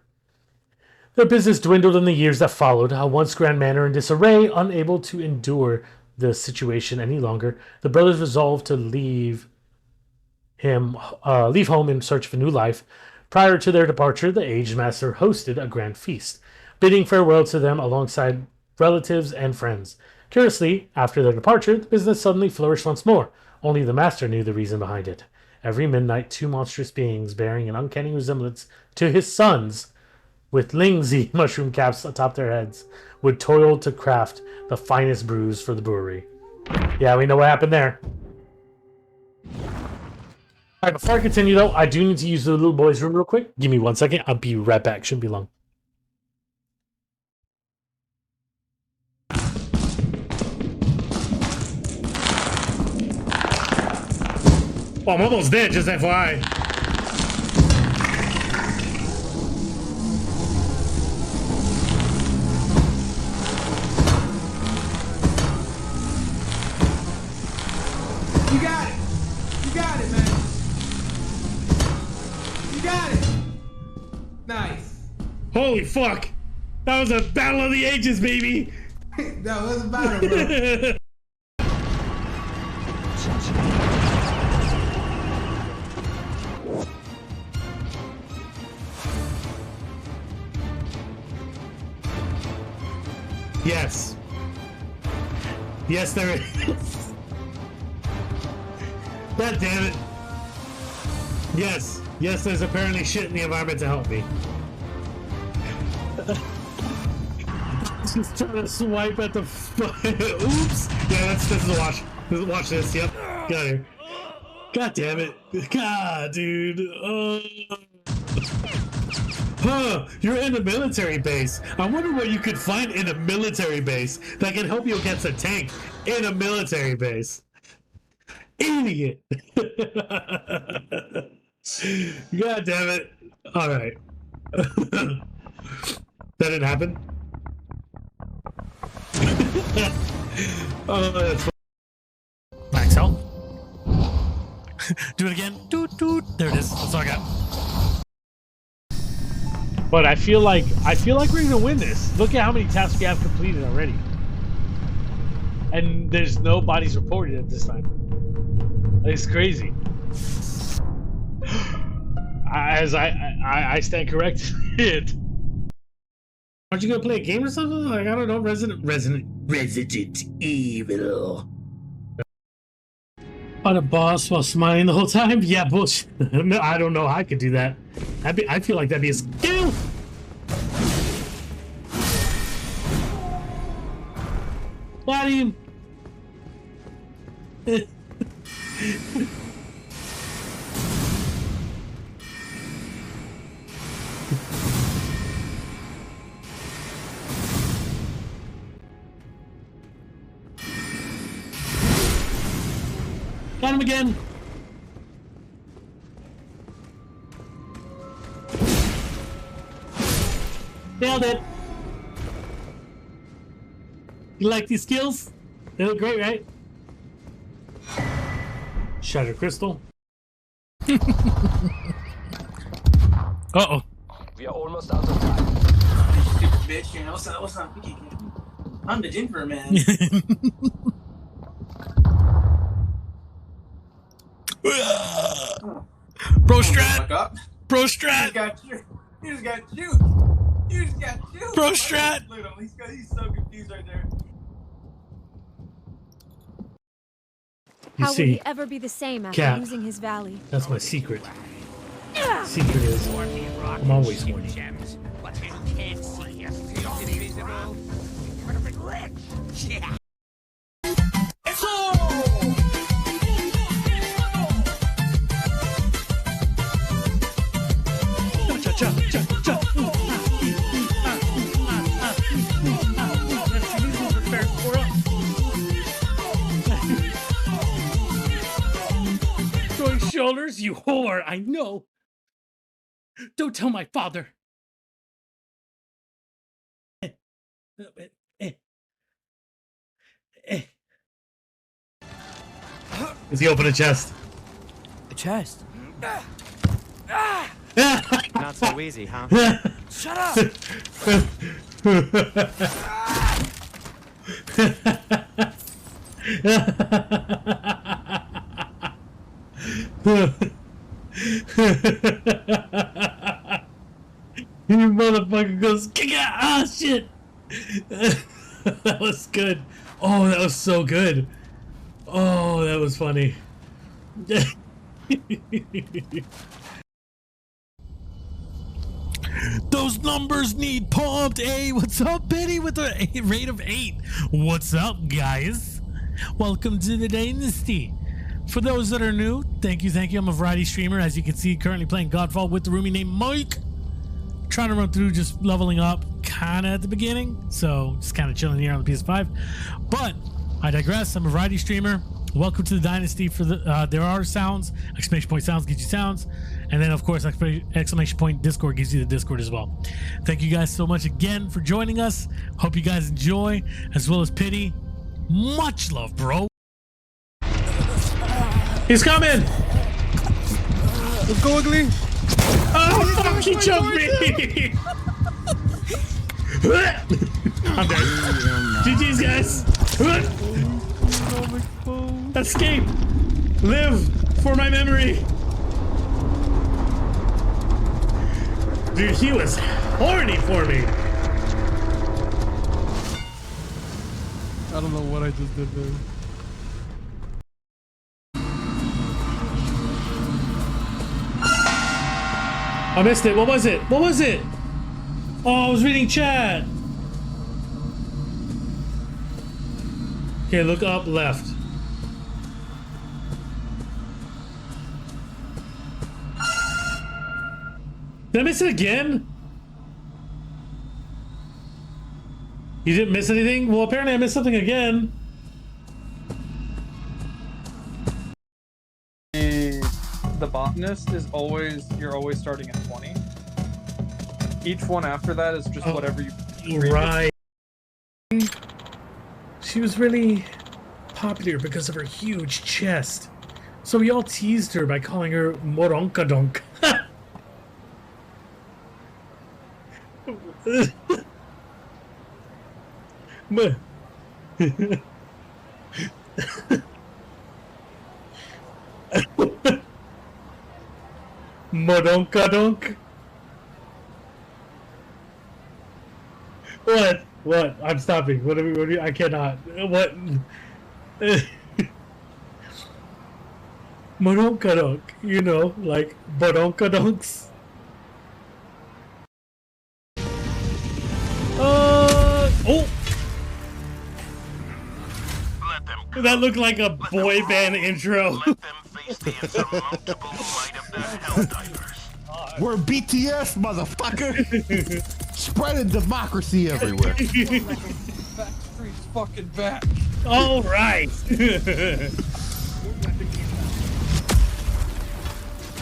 Their business dwindled in the years that followed. A once grand manor in disarray, unable to endure the situation any longer, the brothers resolved to leave home in search of a new life. Prior to their departure, the aged master hosted a grand feast, bidding farewell to them alongside relatives and friends. Curiously, after their departure, the business suddenly flourished once more. Only the master knew the reason behind it. Every midnight, 2 monstrous beings bearing an uncanny resemblance to his sons, with lingsy mushroom caps atop their heads, would toil to craft the finest brews for the brewery. Yeah, we know what happened there. Alright, before I continue though, I do need to use the little boy's room real quick. Give me 1 second. I'll be right back. Shouldn't be long. Oh, I'm almost dead, just FYI. You got it. You got it, man. You got it. Nice. Holy fuck. That was a battle of the ages, baby. That was a battle, bro. Yes. Yes, there is. God damn it. Yes. Yes, there's apparently shit in the environment to help me. Just trying to swipe at the oops. Yeah, this is a watch. Watch this. Yep. Get out of here. God damn it. God, dude. Huh, you're in a military base. I wonder what you could find in a military base that can help you against a tank in a military base. Idiot. God damn it. Alright. That didn't happen? Oh, that's fun. Max out. Do it again. Doot, doot. There it is. That's all I got. But I feel like we're gonna win this. Look at how many tasks we have completed already. And there's no bodies reported at this time. It's crazy. As I stand corrected. Aren't you gonna play a game or something? Like, I don't know, Resident Evil. On a boss while smiling the whole time? Yeah, bullshit. No, I don't know how I could do that. I feel like that'd be a skill. Got him. Got him again. Nailed it. You like these skills? They look great, right? Shatter crystal. Uh-oh. We are almost out of time. Stupid bitch, you know, what's up? I'm the Jinfer man. Bro strat. Bro strat. You just got shoot. You just got shoot. Bro strat. He's so confused right there. How will he ever be the same after Cat. losing his valley? That's my secret. Secret is I'm always horny. What you can't see is invisible. Perfect rich. Yeah. Throwing shoulders, you whore! I know. Don't tell my father. Does he open a chest? A chest? Not so easy, huh? Shut up! You motherfucker goes, kick out! Ah, shit! That was good. Oh, that was so good. Oh, that was funny. Those numbers need pumped. Hey, what's up, Penny, with a rate of 8? What's up, guys? Welcome to the Dynasty. For those that are new, thank you. I'm a variety streamer, as you can see, currently playing Godfall with the roomie named Mike. Trying to run through, just leveling up kind of at the beginning, so just kind of chilling here on the PS5. But I digress. I'm a variety streamer. Welcome to the Dynasty. For the there are sounds. Exclamation point sounds gives you sounds, and then of course exclamation point Discord gives you the Discord as well. Thank you guys so much again for joining us. Hope you guys enjoy, as well as Pity. Much love, bro. He's coming. Let's go, Ugly. Oh, fuck, he choked me! I'm dead. GG's, guys. Escape. Live for my memory. Dude, he was horny for me. I don't know what I just did there. I missed it. What was it? What was it? Oh, I was reading chat. Okay, look up left. Did I miss it again? You didn't miss anything? Well, apparently I missed something again. The botanist is always, you're always starting at 20. Each one after that is just whatever you Right. She was really popular because of her huge chest. So we all teased her by calling her Moronkadonk. Modonkadonk. What? What? I'm stopping. What are we, I cannot. What? Modonkadonk. You know, like Bodonkadonks. Oh! That looked like a boy band intro. We're BTS, motherfucker! Spreading democracy everywhere. Backstreet's fucking back. All right.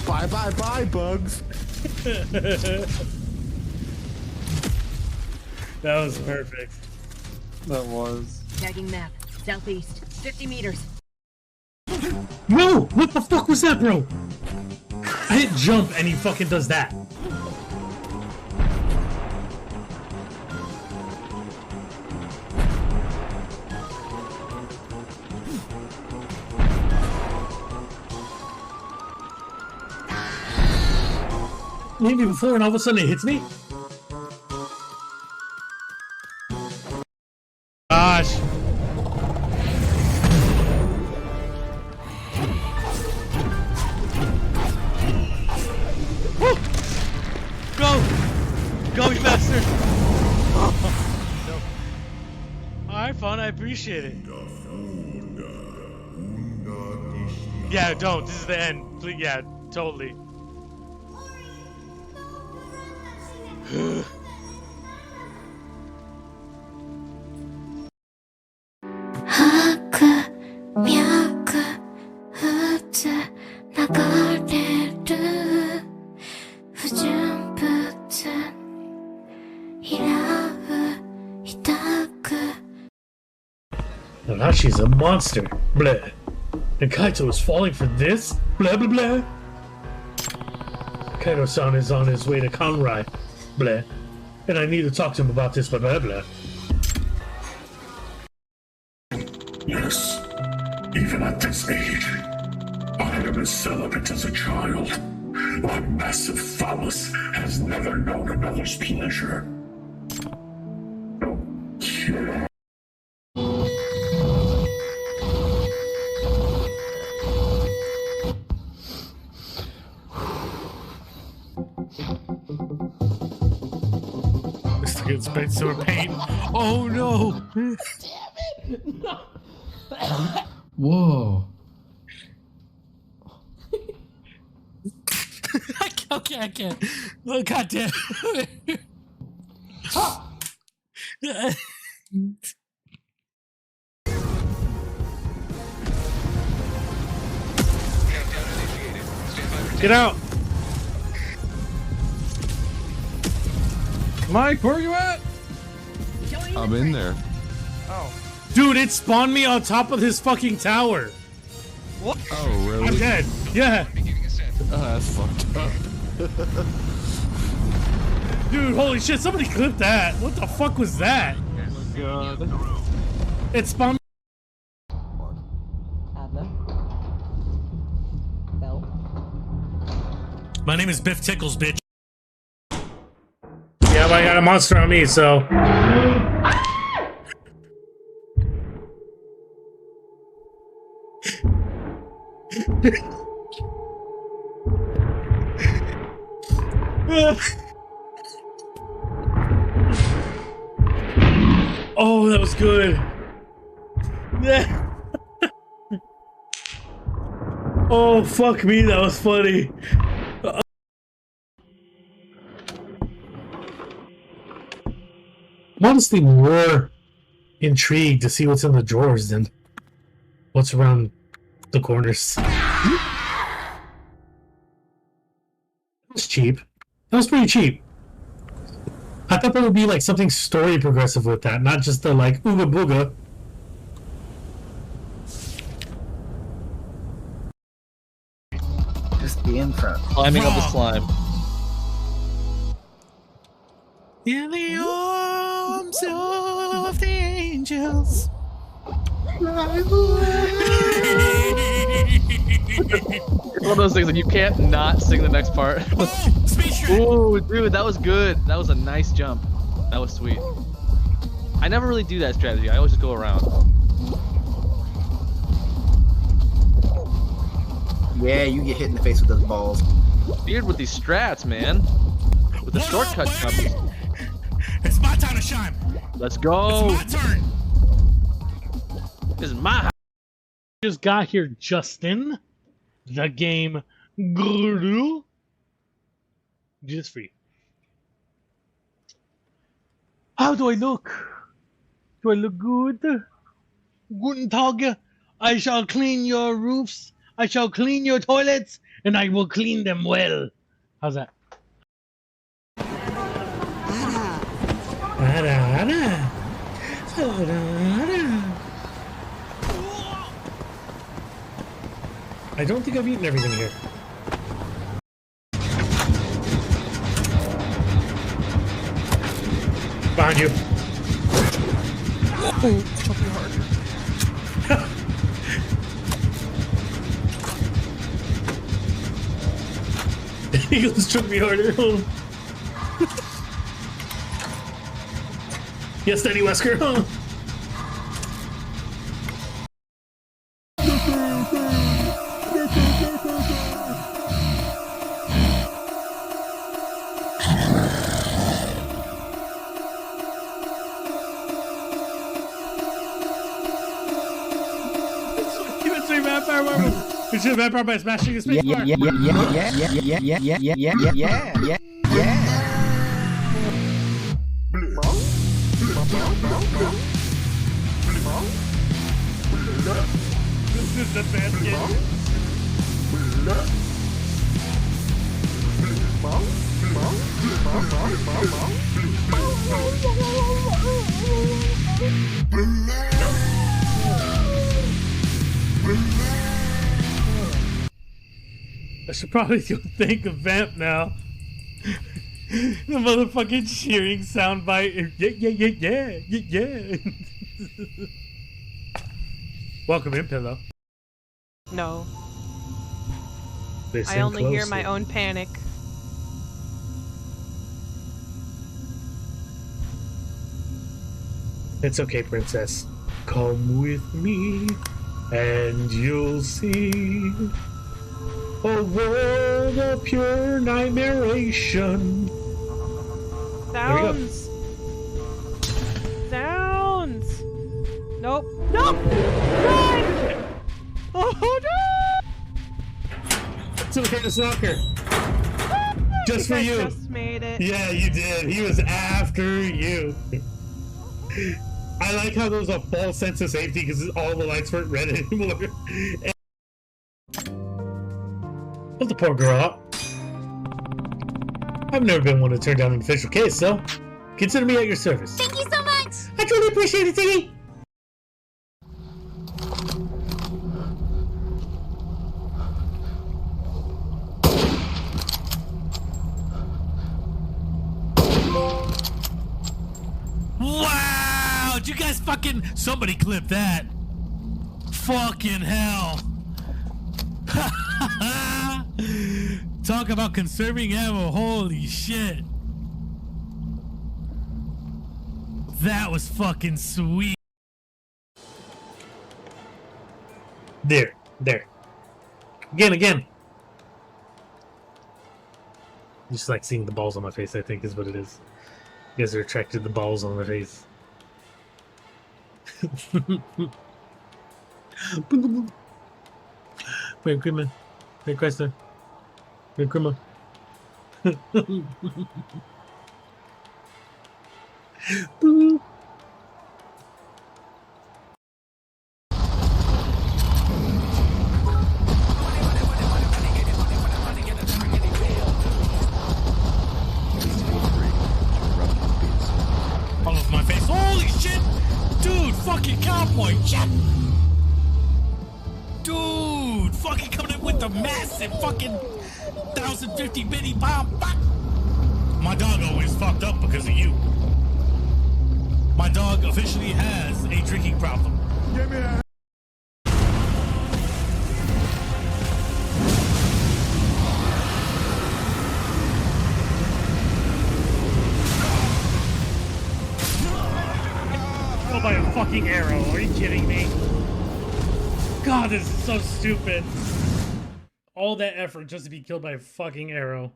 Bye, bye, bye, bugs. That was perfect. That was. Tagging map. Southeast. 50 meters. Whoa! What the fuck was that, bro? I hit jump and he fucking does that. Hit me before and all of a sudden it hits me? Gosh. Woo! Go! Go, you bastard! No. Alright, fun, I appreciate it. Yeah, don't. This is the end. Please, yeah, totally. Now she's a monster. Blah. And Kaito is falling for this? Blah blah blah. Kaito-san is on his way to Kanrai. Blah. And I need to talk to him about this, blah blah blah. Yes, even at this age, I am as celibate as a child. My massive phallus has never known another's pleasure. Okay. Mr. Gets bent sewer pain. Oh no! Damn it! No! Whoa. Okay, I can't. Oh, goddamn. Get out! Mike, where are you at? I'm in there. Oh. Dude, it spawned me on top of his fucking tower. What? Oh, really? I'm dead. Yeah. Oh, that's fucked up. Dude, holy shit, somebody clipped that. What the fuck was that? Oh my god. It spawned. My name is Biff Tickles, bitch. Yeah, but I got a monster on me, so. Oh, that was good. Yeah. Oh, fuck me, that was funny. I'm honestly more intrigued to see what's in the drawers than what's around the corners. That was cheap. That was pretty cheap. I thought there would be like something story progressive with that, not just the like ooga booga. Just be in front. Climbing up the slime. In the arms of the angels. It's one of those things that you can't not sing the next part. Ooh, dude, that was good. That was a nice jump. That was sweet. I never really do that strategy. I always just go around. Yeah, you get hit in the face with those balls. Weird with these strats, man. With the shortcut combos. It's my time to shine. Let's go. It's my turn. This is my house. Just got here, Justin. The game grew. Just free. How do I look? Do I look good? Guten Tag. I shall clean your roofs. I shall clean your toilets, and I will clean them well. How's that? I don't think I've eaten everything here. Behind you. Oh, choke me hard. He goes, choke me harder. Yes, Daddy Wesker. You should vampire by smashing his face. Yeah. This is the best game. I should probably go thank a vamp now. The motherfucking cheering soundbite. Yeah. Welcome in, Pillow. No. They I sing only hear closely. my own panic. It's okay, princess. Come with me, and you'll see a world of pure nightmaration. Sounds. Sounds. Nope. Nope. Run! Oh no! It's okay to soccer. Just for you. Just made it. Yeah, you did. He was after you. I like how there was a false sense of safety because all the lights weren't red anymore. Let the poor girl out. I've never been one to turn down an official case, so consider me at your service. Thank you so much! I truly appreciate it, Tiggy! Wow! Did you guys fucking... Somebody clip that. Fucking hell. Talk about conserving ammo. Holy shit. That was fucking sweet. There. Again. Just like seeing the balls on my face, I think, is what it is. You guys are attracted to the balls on my face. Merry Christmas. Merry Chrysler. Merry Christmas. Boop. All over my face. Holy shit! Dude, fucking cowboy shit! Dude, fucking coming in with the massive fucking 1050 bitty bomb. Fuck! My dog always fucked up because of you. My dog officially has a drinking problem. Give me a fucking arrow. Are you kidding me? God, this is so stupid. All that effort just to be killed by a fucking arrow.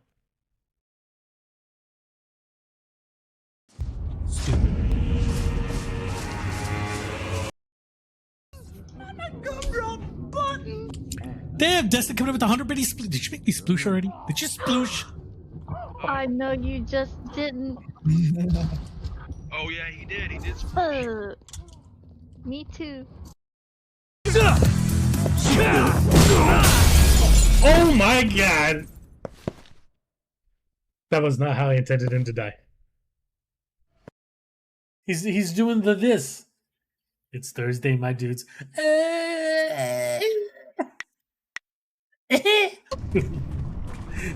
Stupid. Damn, Destin coming up with 100 bitty sploosh. Did you make me sploosh already? Did you sploosh? I know you just didn't. Oh yeah, he did. He did. Me too. Oh my god! That was not how I intended him to die. He's doing this. It's Thursday, my dudes.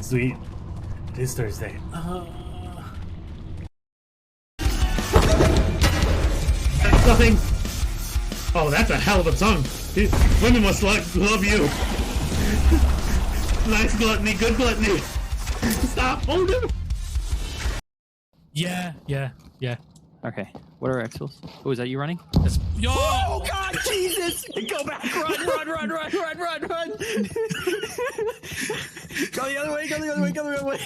Sweet. It is Thursday. Nothing. Oh, that's a hell of a tongue. Women must love you. Nice gluttony, good gluttony. Stop. Oh no. Yeah. Okay. What are Exfils? Oh, is that you running? Yo! Oh God, Jesus! Go back! Run! Go the other way! Go the other way!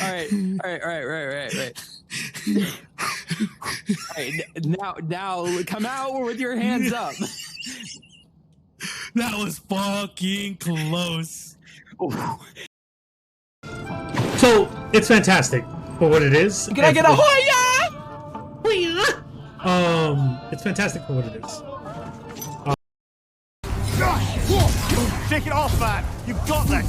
All right. All right. Now, come out with your hands up. That was fucking close. So it's fantastic for what it is. Can I get a Hoya? It's fantastic for what it is. Take it off, man. You've got this.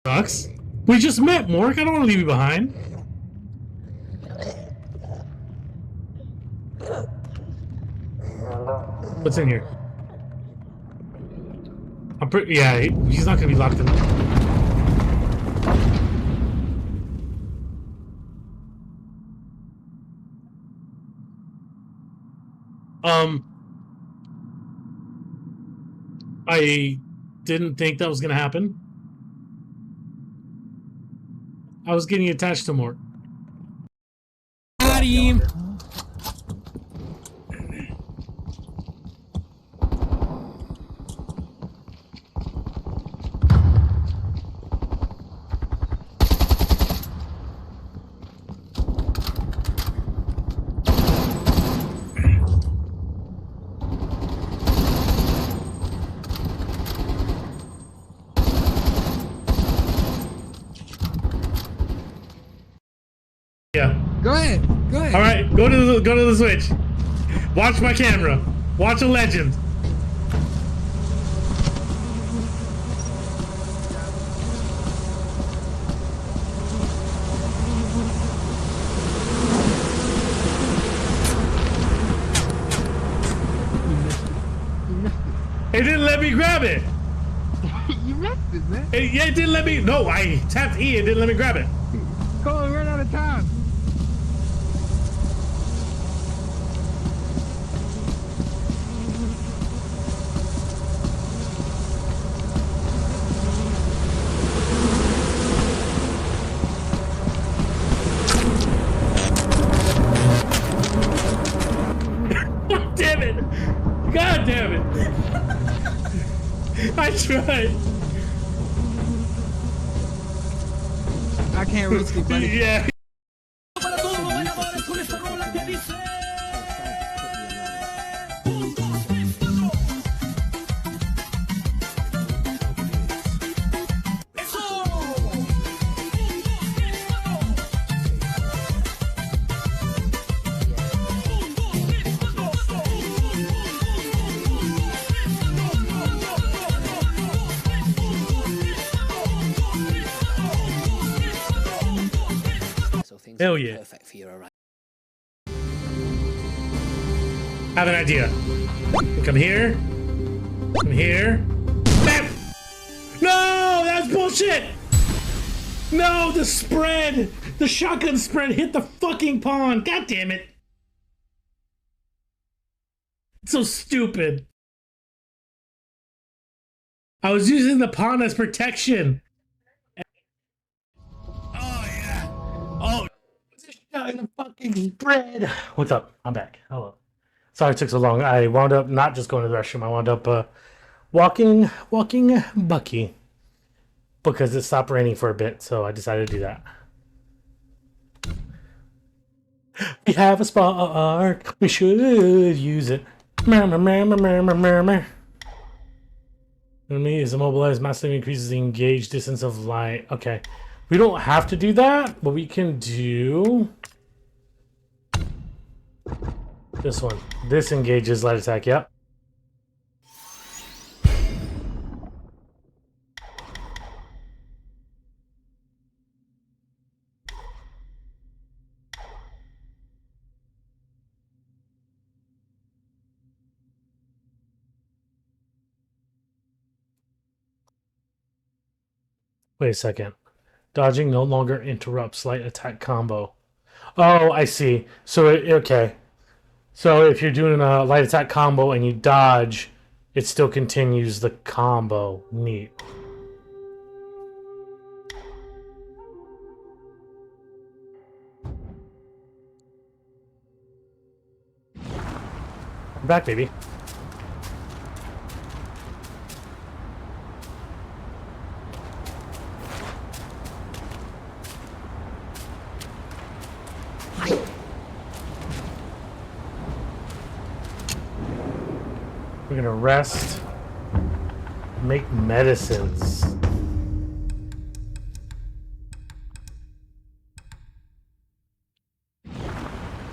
Sucks. We just met, Mork. I don't want to leave you behind. What's in here? I'm pretty. Yeah, he's not gonna be locked in. I didn't think that was gonna happen. I was getting attached to Mork. Got him. Yeah. Go ahead. All right, go to the switch. Watch my camera. Watch a legend. It didn't let me grab it. You missed it, man. It didn't let me. No, I tapped E. It didn't let me grab it. Cole, we're out of time. Damn it! God damn it! I tried. I can't risk it, buddy. Yeah. Hell yeah. Perfect for your arrival. Have an idea. Come here. Come here. Bam! No, that's bullshit. No, the spread! The shotgun spread hit the fucking pawn! God damn it! It's so stupid. I was using the pawn as protection. Oh, yeah. Oh, the shot in the fucking spread. What's up? I'm back. Hello. Sorry it took so long. I wound up not just going to the restroom. I wound up walking Bucky. Because it stopped raining for a bit, so I decided to do that. We have a spark. We should use it. Enemy is immobilized. Massively increases the engaged distance of light. Okay. We don't have to do that, but we can do this one. This engages light attack. Yep. Wait a second. Dodging no longer interrupts light attack combo. Oh, I see. So, okay. So if you're doing a light attack combo and you dodge, it still continues the combo. Neat. I'm back, baby. We're gonna rest, make medicines.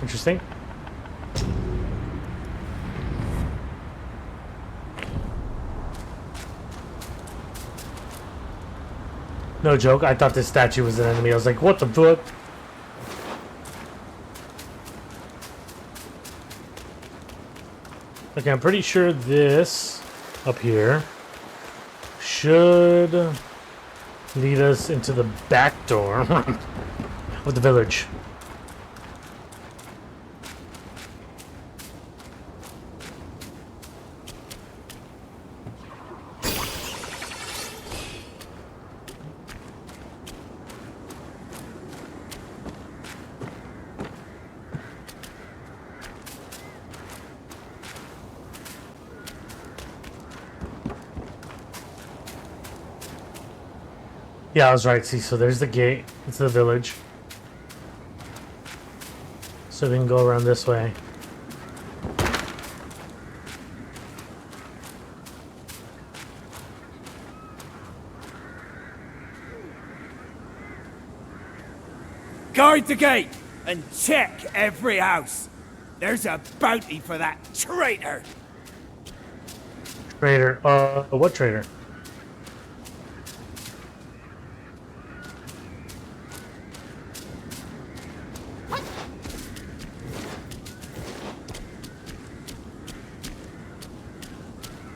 Interesting. No joke, I thought this statue was an enemy. I was like, what the fuck? Okay, I'm pretty sure this up here should lead us into the back door of the village. Yeah, I was right. See, so there's the gate. It's the village. So we can go around this way. Guard the gate and check every house. There's a bounty for that traitor. Traitor. What traitor?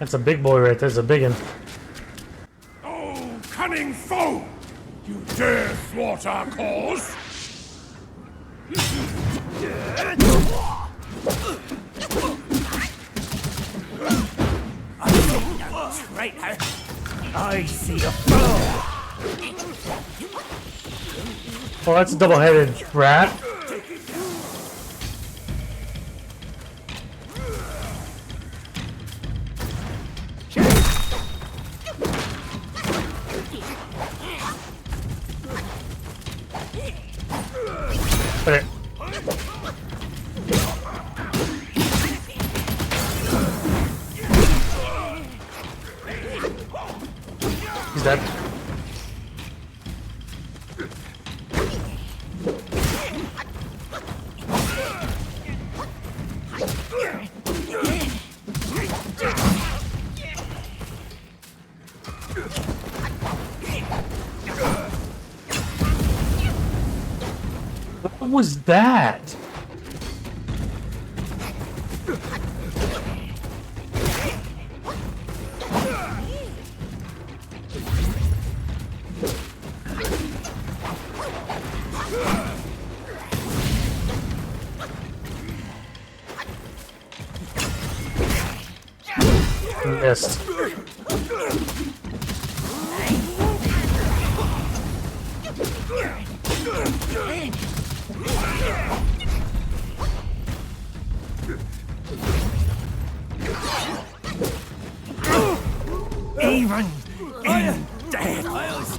That's a big boy right there. That's a big one. Oh, cunning foe! You dare thwart our cause? Traitor! I see a foe! Oh, that's a double-headed rat. Okay. He's dead. What was that? Missed. Even in death.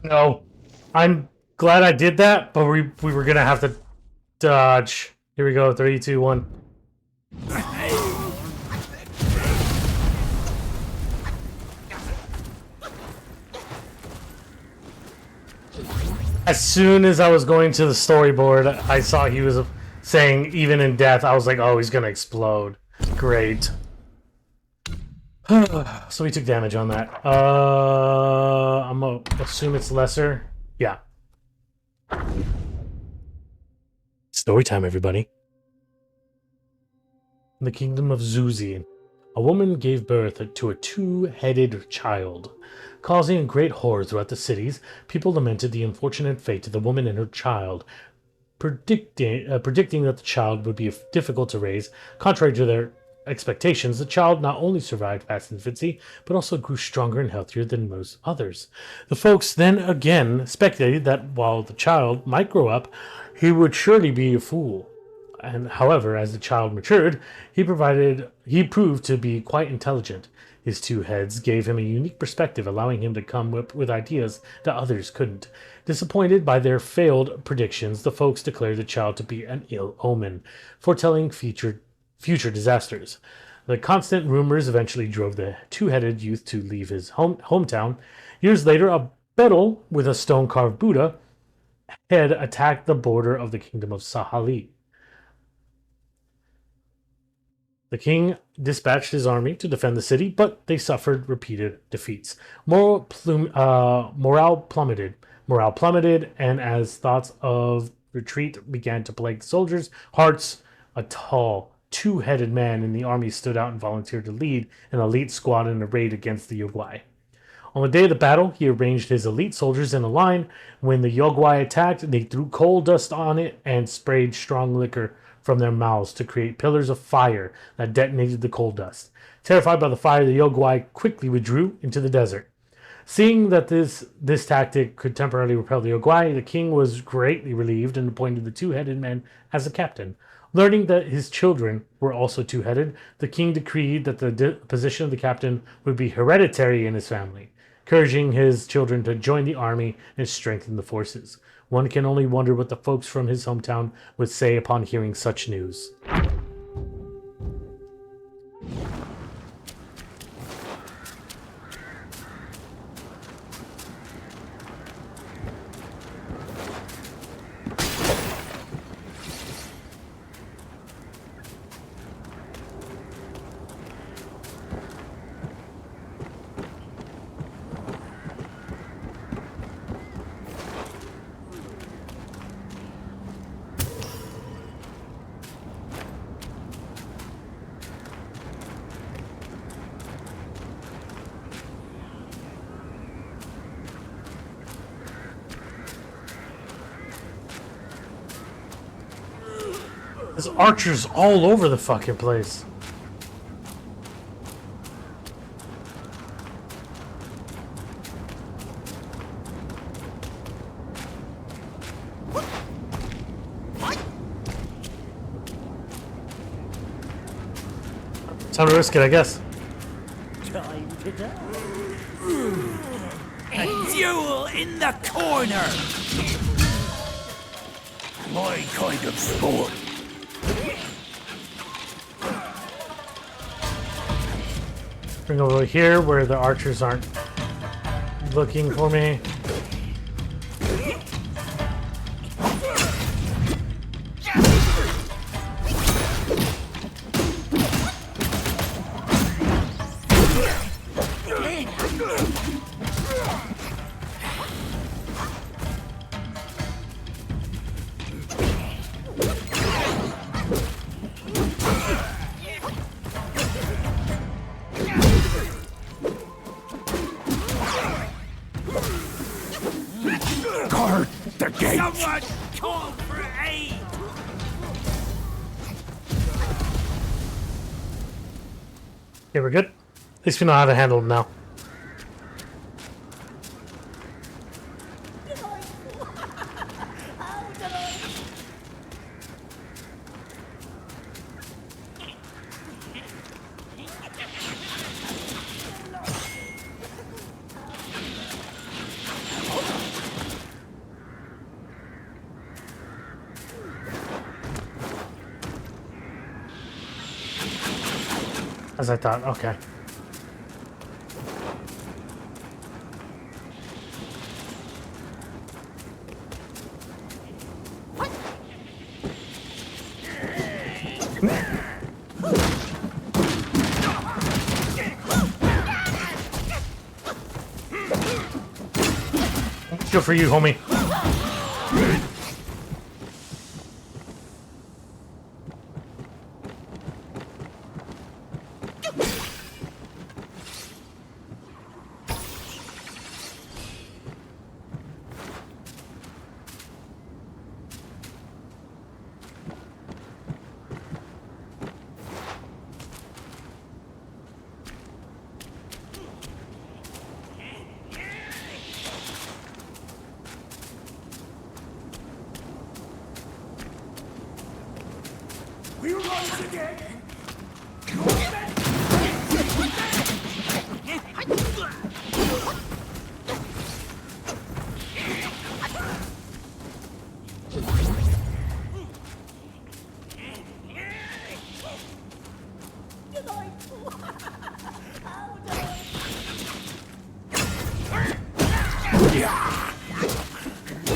No. I'm glad I did that, but we were gonna have to dodge. Here we go. 3, 2, 1. As soon as I was going to the storyboard, I saw he was saying even in death. I was like, oh, he's gonna explode. Great. So we took damage on that. I'm gonna assume it's lesser. Yeah. Story time, everybody. In the kingdom of Zuzi, a woman gave birth to a two-headed child. Causing great horror throughout the cities, people lamented the unfortunate fate of the woman and her child, predicting that the child would be difficult to raise. Contrary to their expectations, the child not only survived past infancy, but also grew stronger and healthier than most others. The folks then again speculated that while the child might grow up, he would surely be a fool. And however, as the child matured, he proved to be quite intelligent. His two heads gave him a unique perspective, allowing him to come up with ideas that others couldn't. Disappointed by their failed predictions, the folks declared the child to be an ill omen, foretelling future disasters. The constant rumors eventually drove the two-headed youth to leave his hometown. Years later, a beetle with a stone-carved Buddha head attacked the border of the kingdom of Sahali. The king dispatched his army to defend the city, but they suffered repeated defeats. Morale plummeted, and as thoughts of retreat began to plague the soldiers' hearts, a tall, two-headed man in the army stood out and volunteered to lead an elite squad in a raid against the Yogwai. On the day of the battle, he arranged his elite soldiers in a line. When the Yogwai attacked, they threw coal dust on it and sprayed strong liquor from their mouths to create pillars of fire that detonated the coal dust. Terrified by the fire, the Yogwai quickly withdrew into the desert. Seeing that this tactic could temporarily repel the Yogwai, the king was greatly relieved and appointed the two-headed man as a captain. Learning that his children were also two-headed, the king decreed that the position of the captain would be hereditary in his family, encouraging his children to join the army and strengthen the forces. One can only wonder what the folks from his hometown would say upon hearing such news. There's archers all over the fucking place. Time to risk it, I guess. Time to die. A duel in the corner. My kind of sport. Bring over here where the archers aren't looking for me. Guard the gate! Someone call for aid! Okay, we're good. At least we know how to handle them now. As I thought, okay. Good for you, homie. We rise again.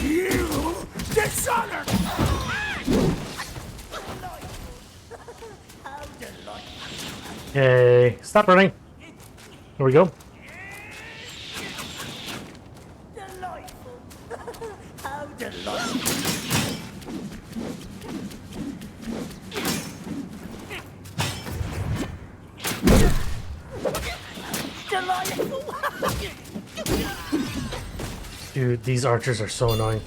You dishonor. Okay, stop running. There we go. Delightful. How delightful. Delightful. Dude, these archers are so annoying.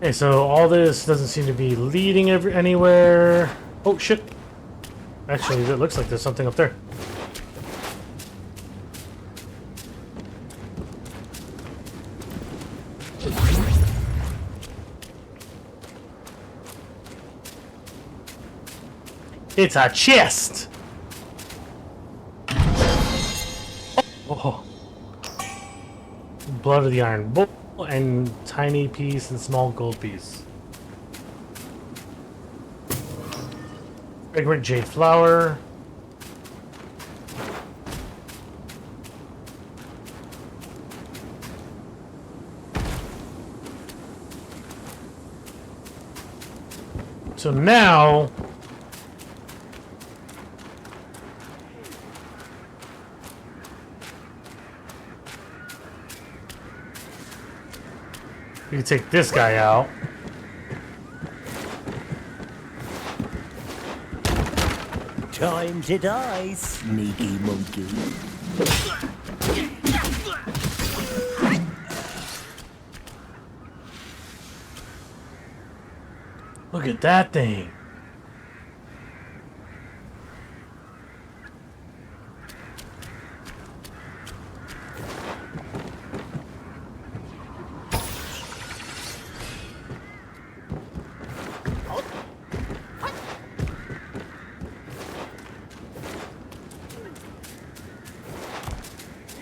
Okay, so all this doesn't seem to be leading anywhere. Oh shit! Actually, it looks like there's something up there. It's a chest! Oh. Blood of the Iron Bull and tiny piece and small gold piece. Fragrant jade flower. So now we can take this guy out. Time to die, sneaky monkey. Look at that thing.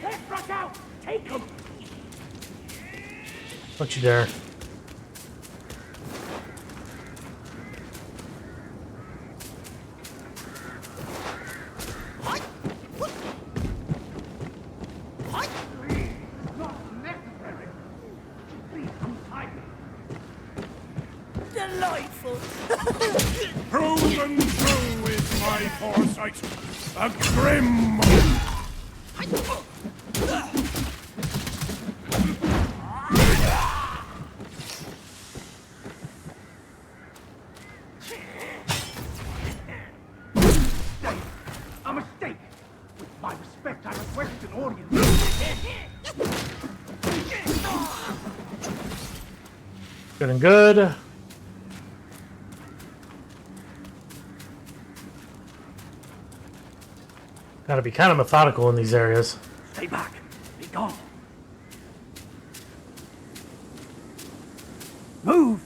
Let's rush out. Take him. Don't you dare. Delightful. Proven true is my foresight. A grim. Good and good. Gotta be kind of methodical in these areas. Stay back. Be gone. Move!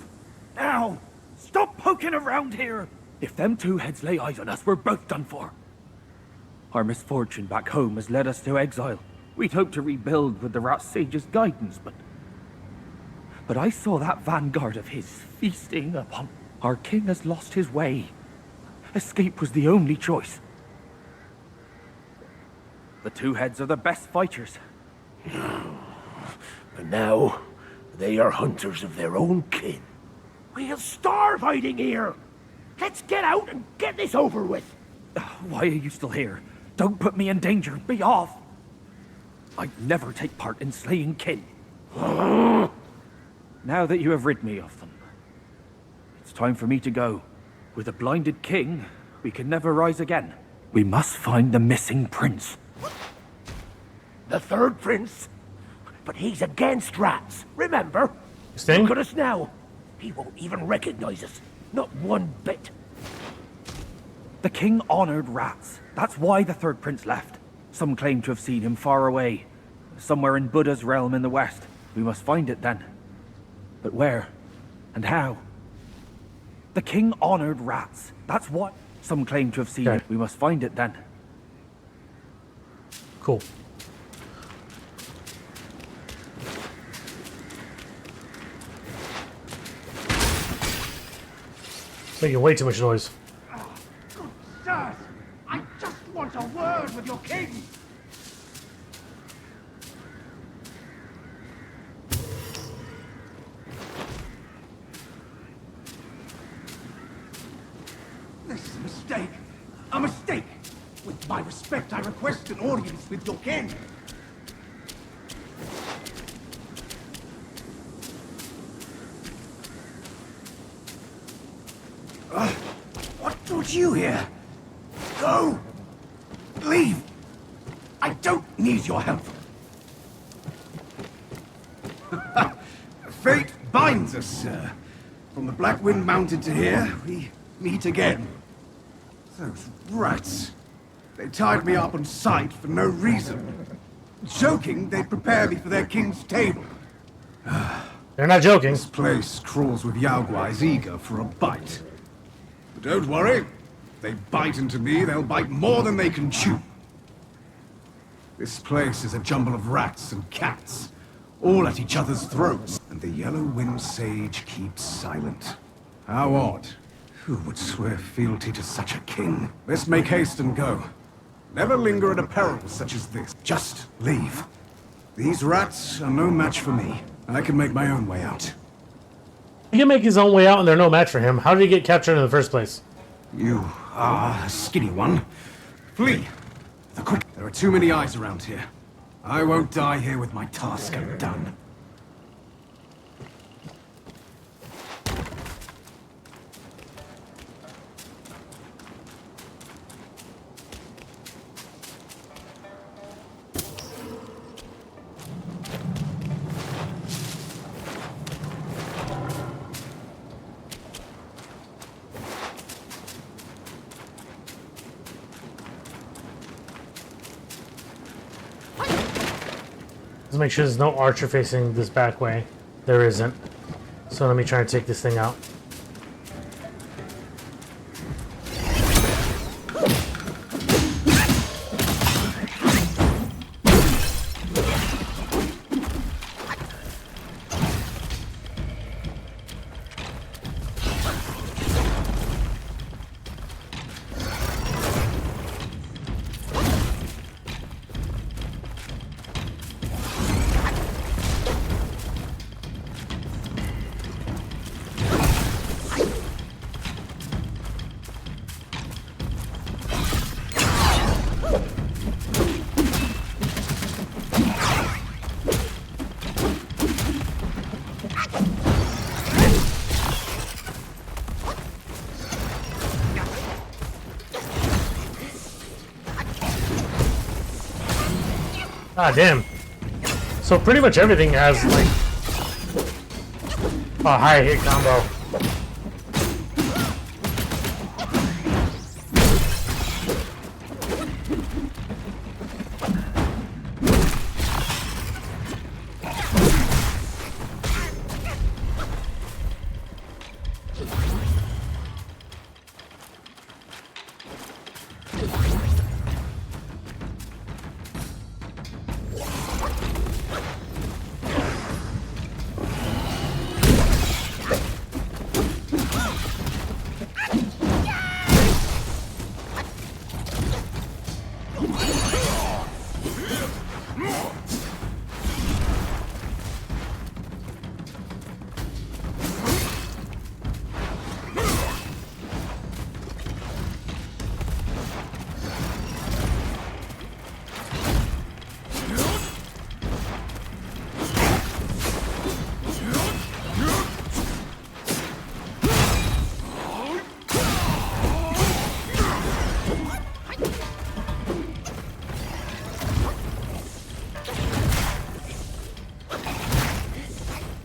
Now! Stop poking around here! If them two heads lay eyes on us, we're both done for. Our misfortune back home has led us to exile. We'd hoped to rebuild with the Rat Sage's guidance, but I saw that vanguard of his feasting upon... Our king has lost his way. Escape was the only choice. The two heads are the best fighters. And now, they are hunters of their own kin. We'll starve hiding here! Let's get out and get this over with! Why are you still here? Don't put me in danger. Be off! I'd never take part in slaying kin. Now that you have rid me of them, it's time for me to go. With a blinded king, we can never rise again. We must find the missing prince. The third prince? But he's against rats, remember? Sting? Look at us now. He won't even recognize us. Not one bit. The king honored rats. That's why the third prince left. Some claim to have seen him far away, somewhere in Buddha's realm in the west. We must find it then. But where? And how? The king honored rats. That's what some claim to have seen him. We must find it then. Cool. Making way too much noise. Good sirs, I just want a word with your king. This is a mistake. A mistake. With my respect, I request an audience with your king. What brought you here? Go! Leave! I don't need your help. Fate binds us, sir. From the Black Wind Mountain to here, we meet again. Those rats. They tied me up on sight for no reason. Joking, they'd prepare me for their king's table. They're not joking. This place crawls with Yaoguais eager for a bite. But don't worry. If they bite into me, they'll bite more than they can chew. This place is a jumble of rats and cats, all at each other's throats. And the Yellow Wind Sage keeps silent. How odd. Who would swear fealty to such a king? Let's make haste and go. Never linger at a peril such as this. Just leave. These rats are no match for me. I can make my own way out. He can make his own way out and they're no match for him. How did he get captured in the first place? You are a skinny one. Flee! There are too many eyes around here. I won't die here with my task undone. Let's make sure there's no archer facing this back way. There isn't. So let me try and take this thing out. Ah, damn. So pretty much everything has, like, Oh, high hit combo.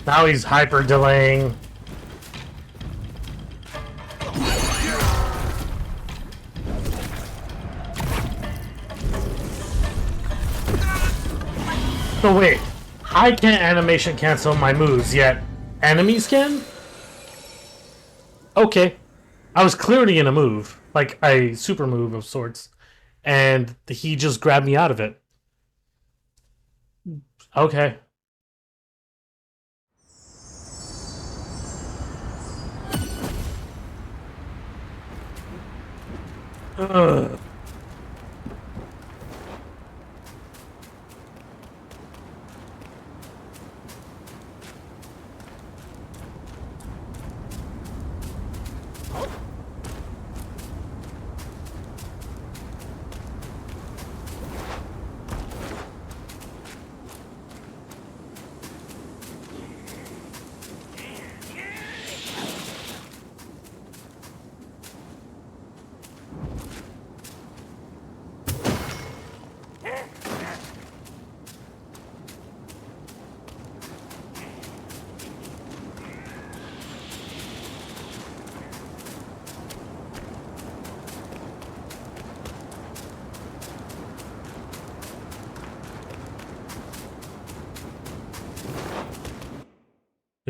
Now he's hyper delaying. So wait, I can't animation cancel my moves, yet enemies can? Okay. I was clearly in a move, like a super move of sorts, and he just grabbed me out of it. Okay. Ugh.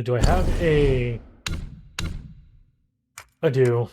Do I have a... I do.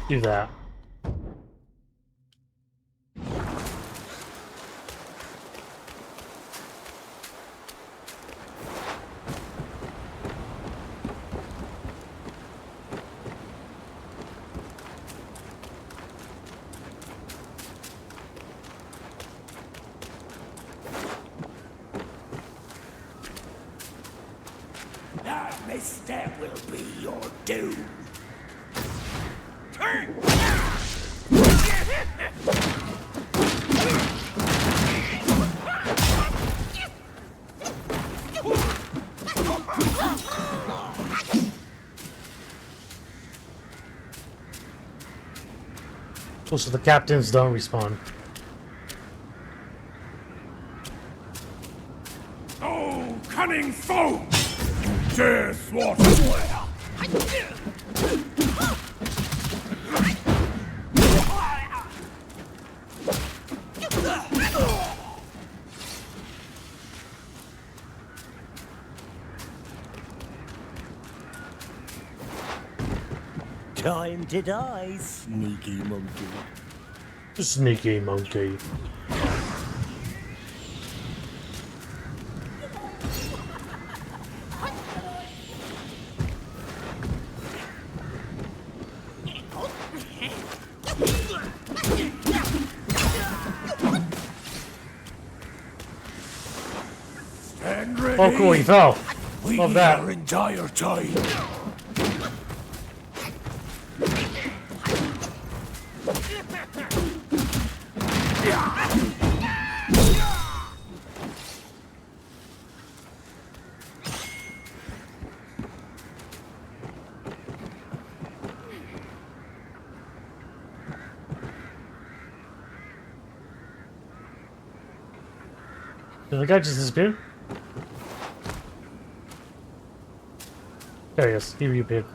Do that. That misstep will be your doom. Oh, so the captains don't respawn. Oh, cunning foe! Dare thwart us! Time to die, sneaky monkey. Sneaky monkey. Stand ready. Oh, cool, he fell. We Love need that. our entire time. Did the guy just disappear? There he is. He reappeared.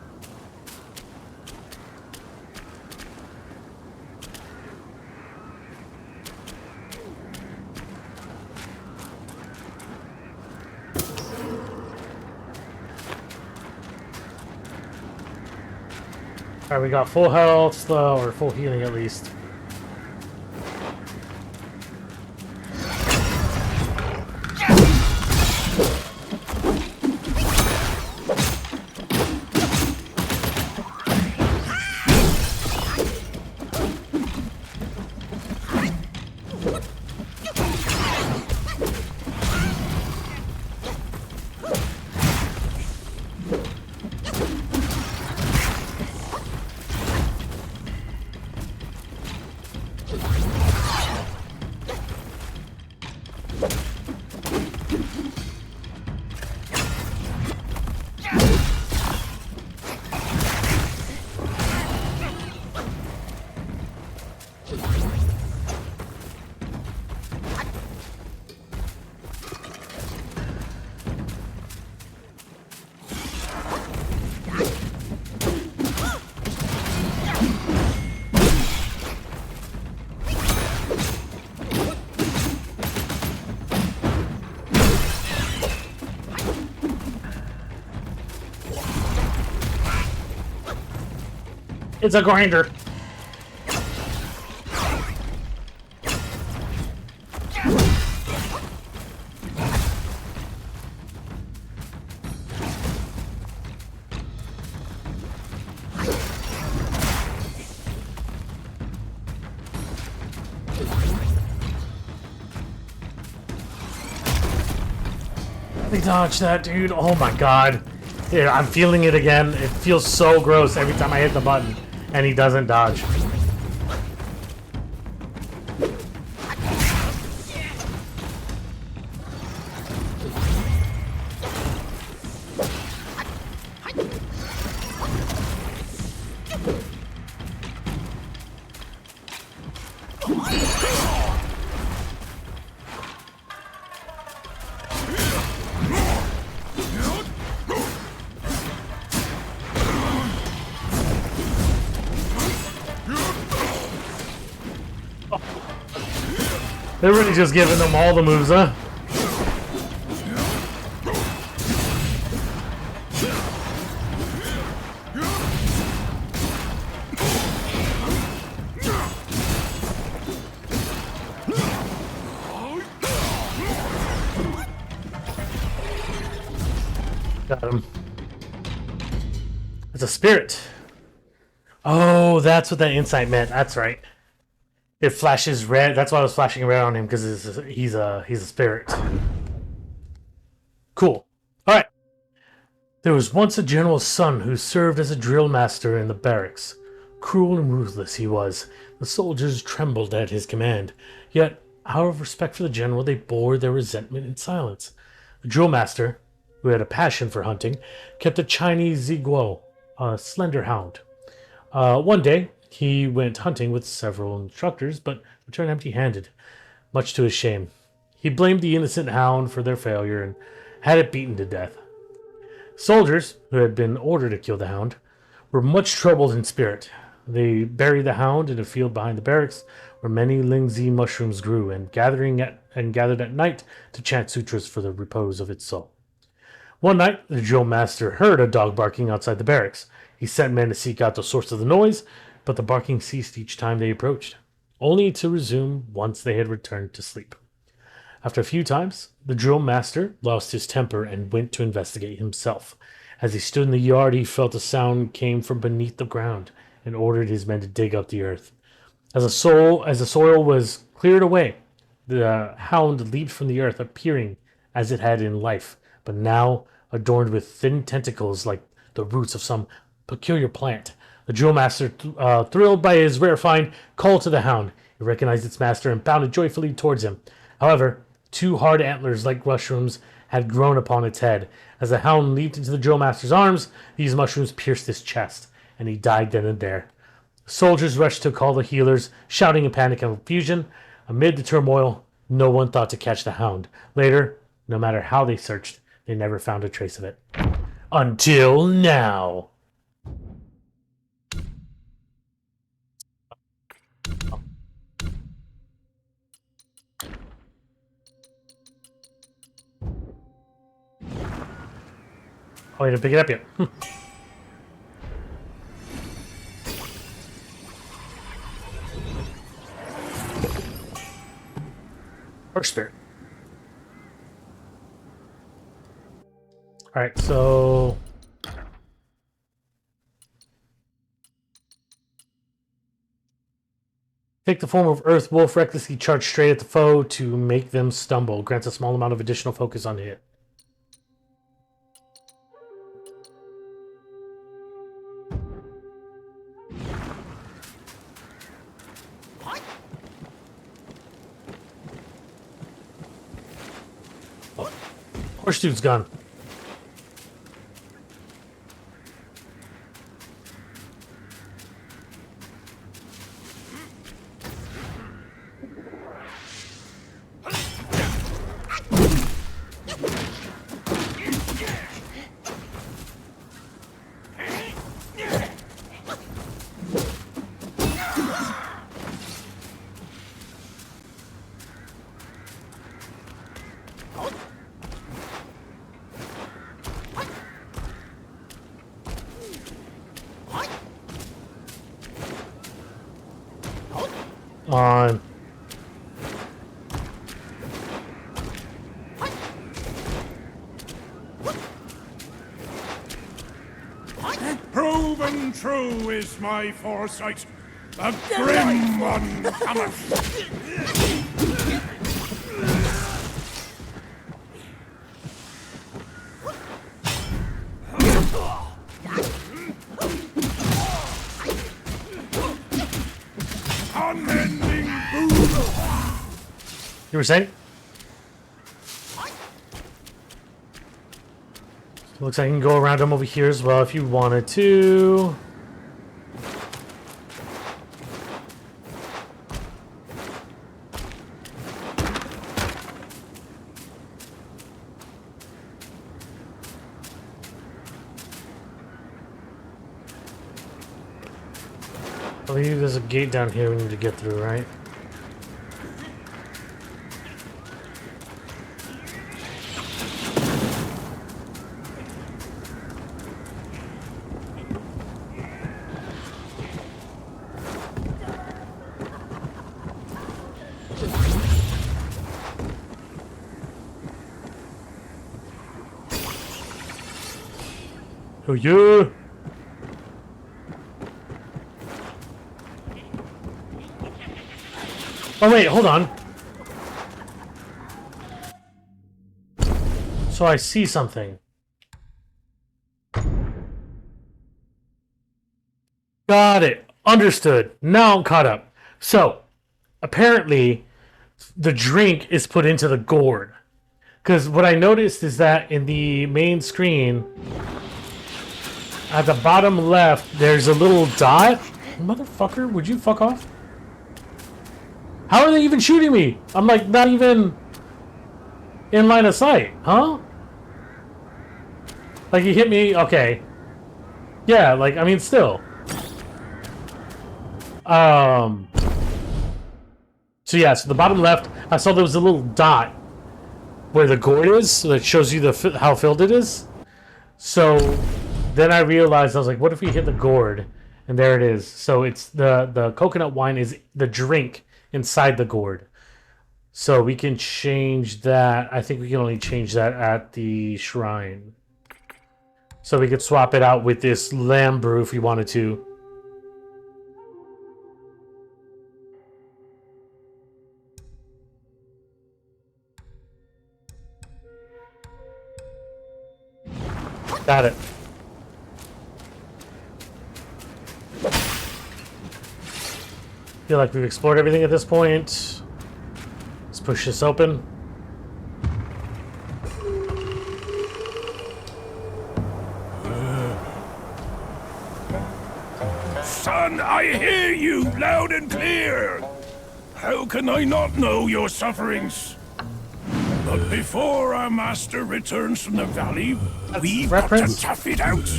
Alright, we got full health, or full healing at least. It's a grinder. Let me dodge that, dude. Oh my god. Yeah, I'm feeling it again. It feels so gross every time I hit the button and he doesn't dodge. They're really just giving them all the moves, huh? Got him. It's a spirit. Oh, that's what that insight meant. That's right. It flashes red. That's why I was flashing red on him, because he's a spirit. Cool. All right. There was once a general's son who served as a drill master in the barracks. Cruel and ruthless he was. The soldiers trembled at his command. Yet, out of respect for the general, they bore their resentment in silence. The drill master, who had a passion for hunting, kept a Chinese ziguo, a slender hound. One day, He went hunting with several instructors, but returned empty-handed, much to his shame. He blamed the innocent hound for their failure and had it beaten to death. Soldiers, who had been ordered to kill the hound, were much troubled in spirit. They buried the hound in a field behind the barracks, where many lingzi mushrooms grew, and gathered at night to chant sutras for the repose of its soul. One night, the drill master heard a dog barking outside the barracks. He sent men to seek out the source of the noise, but the barking ceased each time they approached, only to resume once they had returned to sleep. After a few times, the drill master lost his temper and went to investigate himself. As he stood in the yard, he felt a sound came from beneath the ground and ordered his men to dig up the earth. As the soil was cleared away, the hound leaped from the earth, appearing as it had in life, but now adorned with thin tentacles like the roots of some peculiar plant. The drill master, thrilled by his rare find, called to the hound. It recognized its master and bounded joyfully towards him. However, two hard antlers like mushrooms had grown upon its head. As the hound leaped into the drill master's arms, these mushrooms pierced his chest, and he died then and there. Soldiers rushed to call the healers, shouting in panic and confusion. Amid the turmoil, no one thought to catch the hound. Later, no matter how they searched, they never found a trace of it. Until now. Oh, I didn't pick it up yet. Horse spirit. Alright, so... Take the form of Earth Wolf, recklessly charge straight at the foe to make them stumble. Grants a small amount of additional focus on the hit. Horse dude's gone. On. Proven true is my foresight. The grim one cometh. You were saying? Looks like I can go around him over here as well if you wanted to. I believe there's a gate down here we need to get through, right? Oh yeah! Oh wait, hold on. So I see something. Got it. Understood. Now I'm caught up. So, apparently, the drink is put into the gourd. Because what I noticed is that in the main screen, at the bottom left, there's a little dot Motherfucker, would you fuck off? How are they even shooting me? I'm like not even in line of sight, huh? Like he hit me, okay. Yeah, like I mean still. So yeah, so the bottom left, I saw there was a little dot where the gourd is, so that shows you how filled it is. So then I realized, I was like, what if we hit the gourd? And there it is. So it's the coconut wine is the drink inside the gourd. So we can change that. I think we can only change that at the shrine. So we could swap it out with this lamb brew if we wanted to. Got it. Feel like we've explored everything at this point. Let's push this open. Son, I hear you loud and clear. How can I not know your sufferings? But before our master returns from the valley, we've got to tough it out.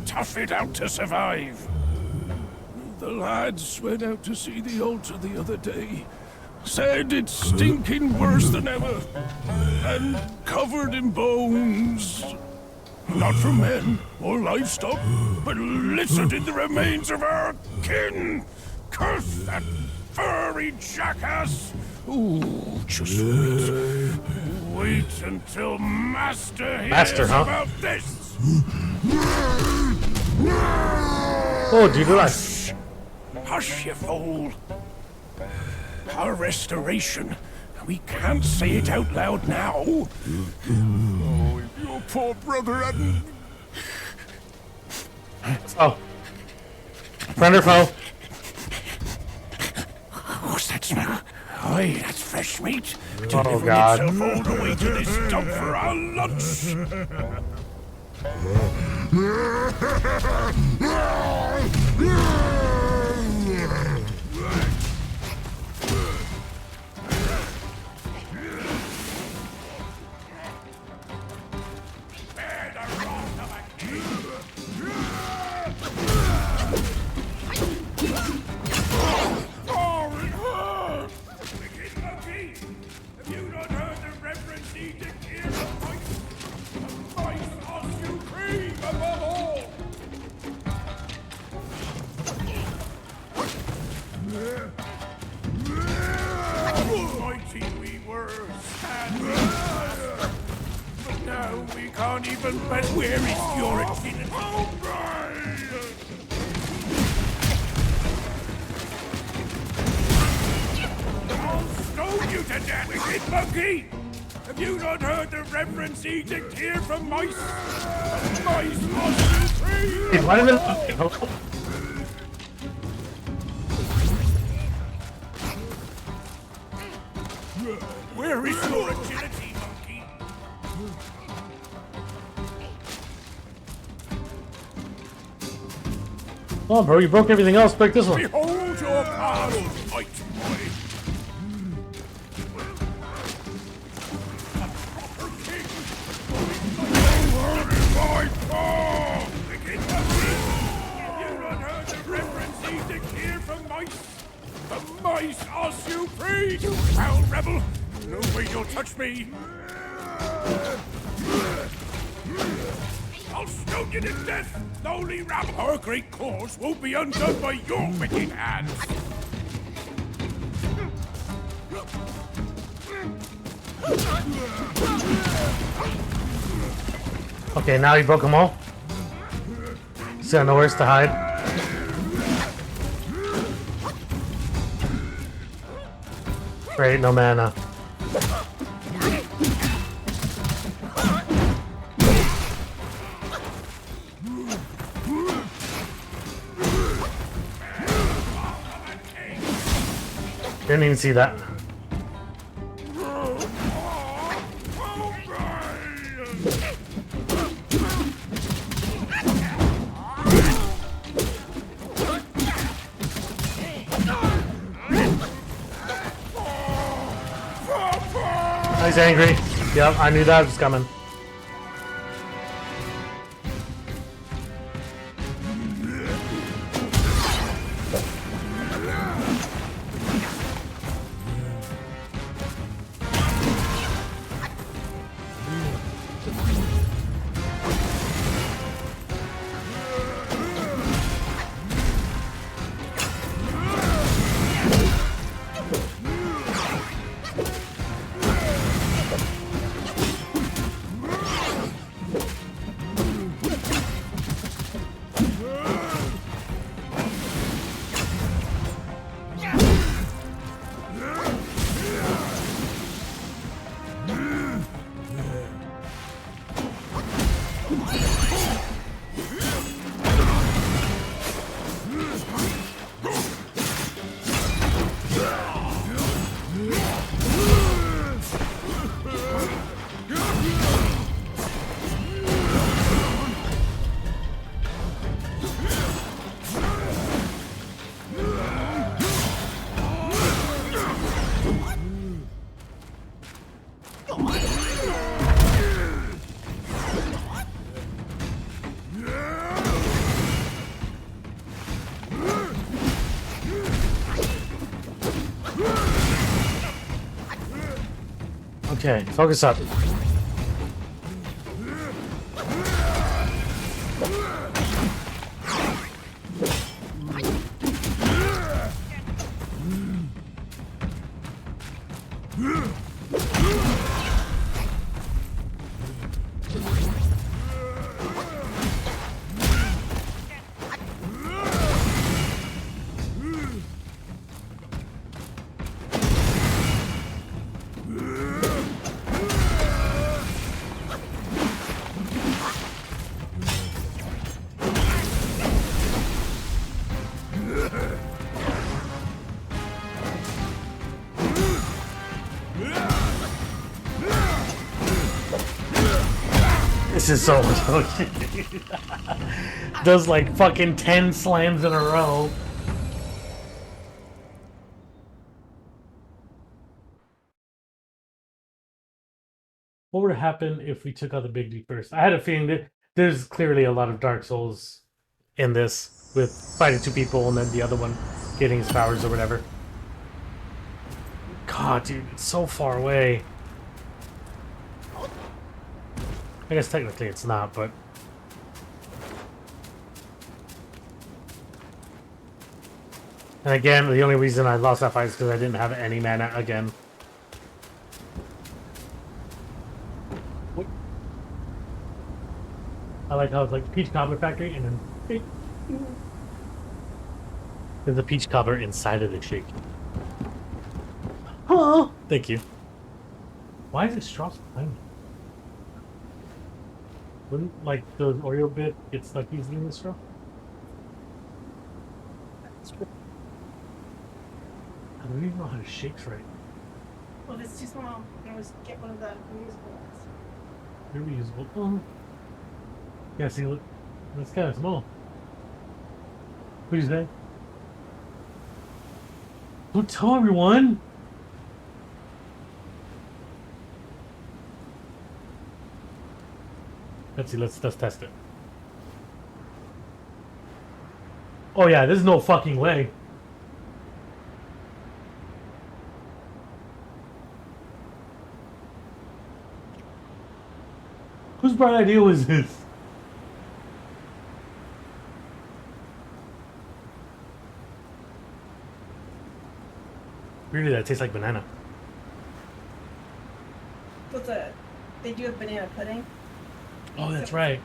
Tough it out to survive. The lads went out to see the altar the other day. Said it's stinking worse than ever. And covered in bones. Not from men or livestock, but littered in the remains of our kin. Curse that furry jackass! Ooh, just wait. Wait until Master hears about this! Oh, dude, Hush! Hush, you fool! Our restoration. We can't say it out loud now. Oh, if your poor brother hadn't... Oh. Friend or foe? What's that smell? Aye, that's fresh meat. Oh, God. Itself all the way to this dump for our lunch. Mighty we were, but now we can't even bet where is your agility. I'll stone you to death, wicked monkey! Have you not heard the reverend edict here from mice? Mice must be free! Hey, why did it... Where is your agility, monkey? Come on, bro, you broke everything else. Break this one. Behold your past, might boy. My paw! Wicked monkey! Have you not heard the reverend edict here from mice? The mice are supreme! You foul rebel! No way you'll touch me! I'll stone you to death! The only rabble! Our great cause won't be undone by your wicked hands! Okay, now you broke them all. So I know where to hide. Great, no mana. Didn't even see that. He's angry. Yep, I knew that was coming. Okay, focus up. This is so much. Does like fucking 10 slams in a row. What would happen if we took out the big D first? I had a feeling that there's clearly a lot of Dark Souls in this, with fighting two people and then the other one getting his powers or whatever. God, dude, it's so far away. I guess technically it's not, but... And again, the only reason I lost that fight is because I didn't have any mana again. I like how it's like Peach Cobbler Factory and then... There's a Peach Cobbler inside of the shake. Oh! Thank you. Why is it straws behind me? Wouldn't, like, the Oreo bit get stuck easily in the straw? I don't even know how to shake right. Well, if it's too small, you can always get one of the reusable ones. They're reusable. Oh. Yeah, see, look. That's kind of small. What do you say? Don't tell everyone! Let's see, let's test it. Oh yeah, there's no fucking way. Whose bright idea was this? Really, that tastes like banana. What's a? They do have banana pudding. Oh, that's right.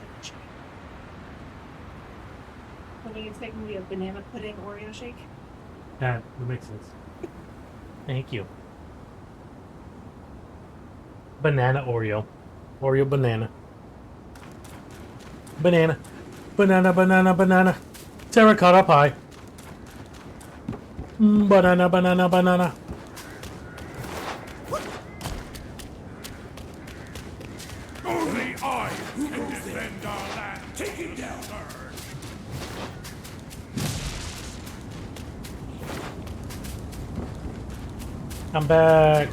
What do you expect me to be a banana pudding Oreo shake? That would make sense. Thank you. Banana Oreo. Oreo banana. Banana. Banana, banana, banana. Terracotta pie. Banana, banana, banana. Only I can defend our land. Take it down. I'm back.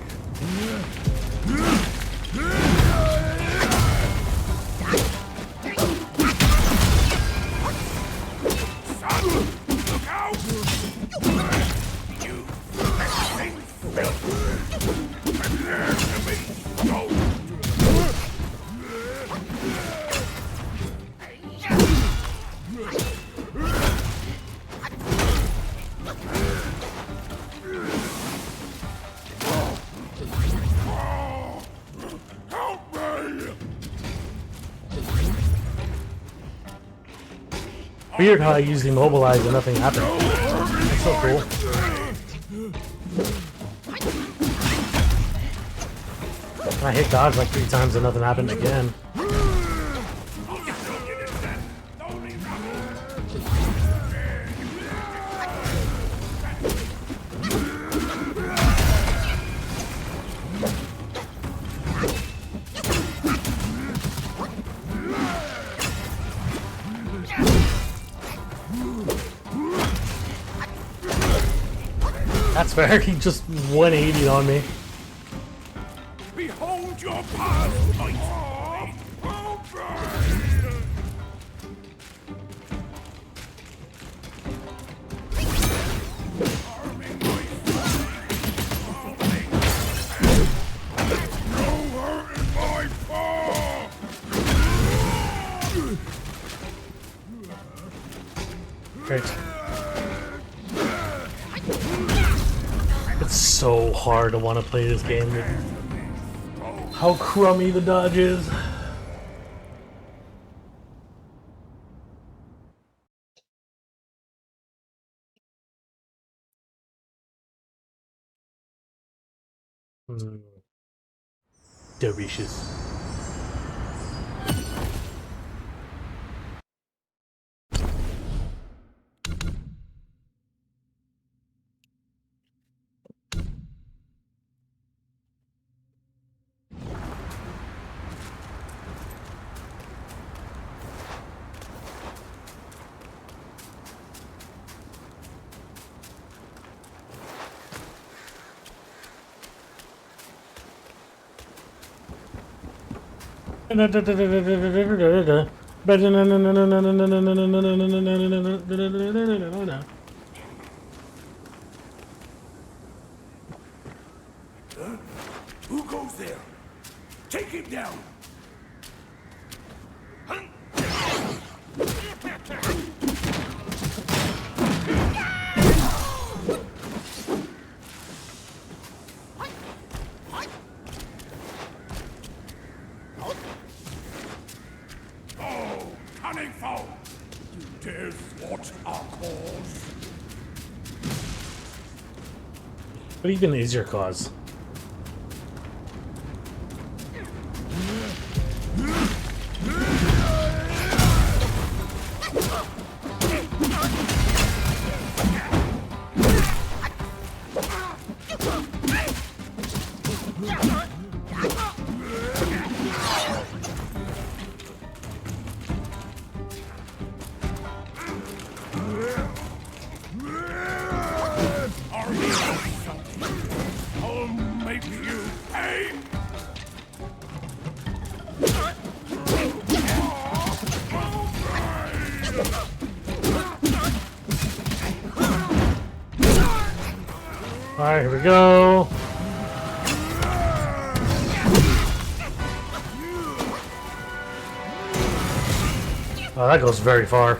Weird how I used immobilize and nothing happened. That's so cool. I hit dodge like 3 times and nothing happened again. That's fair, he just 180'd on me. Behold your past, might. Great. It's so hard to want to play this game, dude. How crummy the dodge is. Delicious. Who goes there? Take him down! Oh, cunning foe! You dare thwart our cause? What even is your cause? I'll make you pay! Alright, here we go. Oh, that goes very far.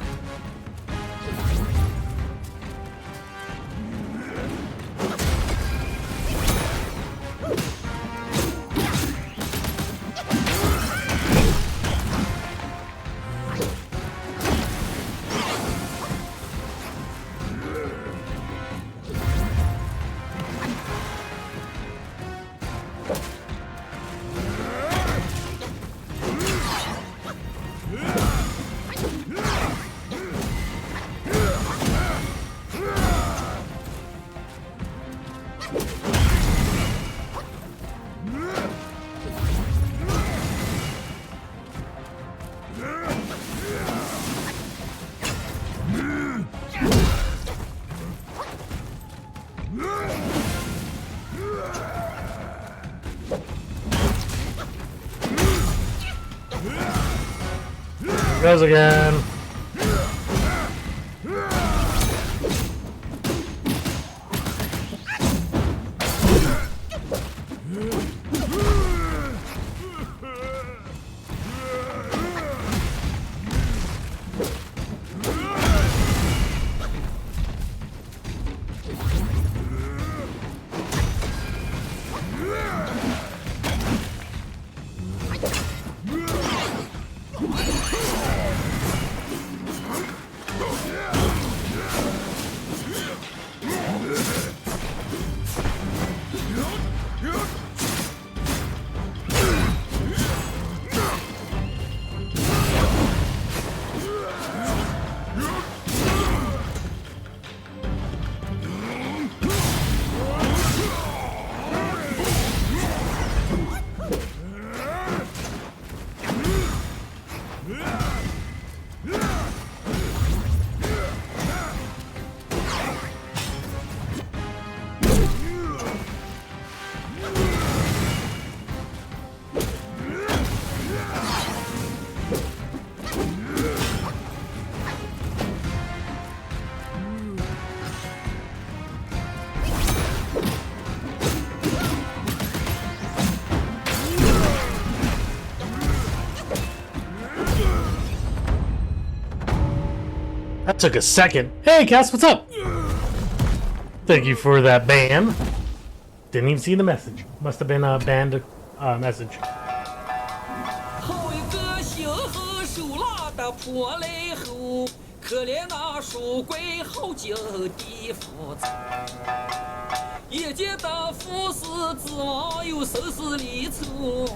Goes again. That took a second. Hey, Cass, what's up? Thank you for that ban. Didn't even see the message. Must have been a banned message. 后一个姓何手拉的破雷后，可怜那属鬼好久的父子，一见的父死之亡有生死离愁。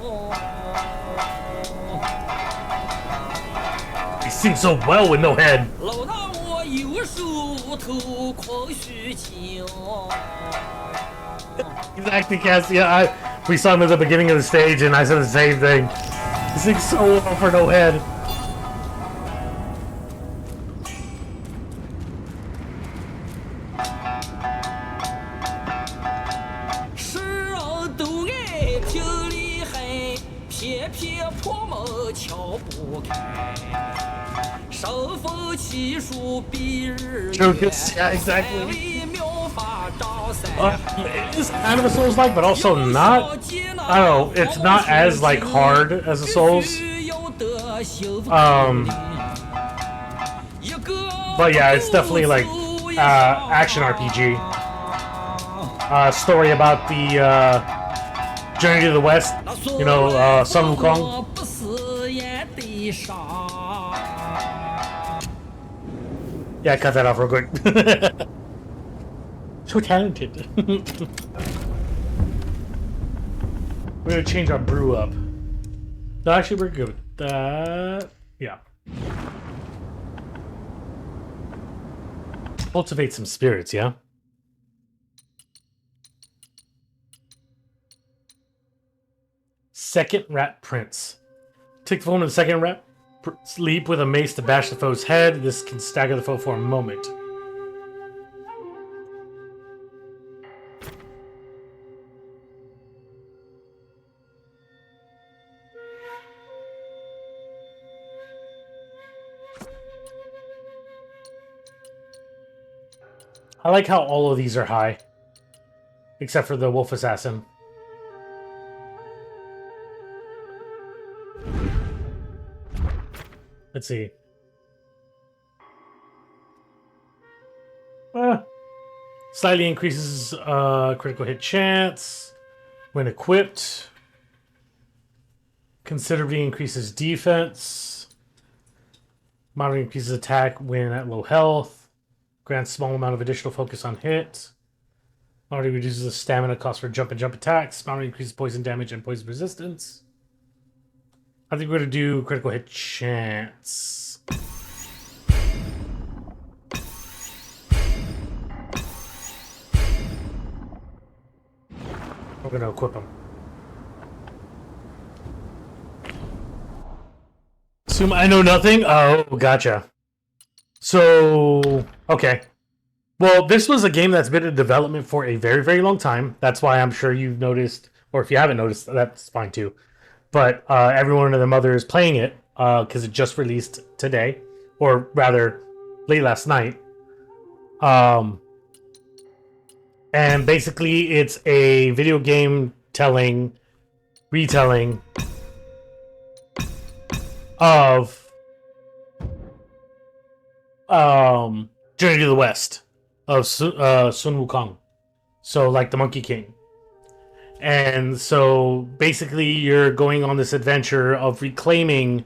He sings so well with no head. 老大我右手头狂虚情。 He's acting Cass. Yeah, we saw him at the beginning of the stage, and I said the same thing. He sings so well for no head. Yeah, exactly. It is kind of a Souls-like, but also not. I don't know. It's not as like hard as a Souls. But yeah, it's definitely like action RPG. Story about the journey to the west. You know, Sun Wukong. Yeah, cut that off real quick. So talented. We're gonna change our brew up. No, actually, we're good with that. Yeah. Cultivate some spirits, yeah? Second Rat Prince. Take the form of the second rat. Leap with a mace to bash the foe's head. This can stagger the foe for a moment. I like how all of these are high. Except for the Wolf Assassin. Let's see. Slightly increases critical hit chance when equipped. Considerably increases defense. Moderately increases attack when at low health. Grants small amount of additional focus on hit. Moderately reduces the stamina cost for jump and jump attacks. Moderately increases poison damage and poison resistance. I think we're going to do critical hit chance. We're going to equip him. Assume I know nothing? Oh, gotcha. So, okay. Well, this was a game that's been in development for a very, very long time. That's why I'm sure you've noticed, or if you haven't noticed, that's fine too. But everyone and their mother is playing it because it just released today, or rather, late last night. And basically, it's a video game retelling of Journey to the West of Sun Wukong. So like the Monkey King. And so basically you're going on this adventure of reclaiming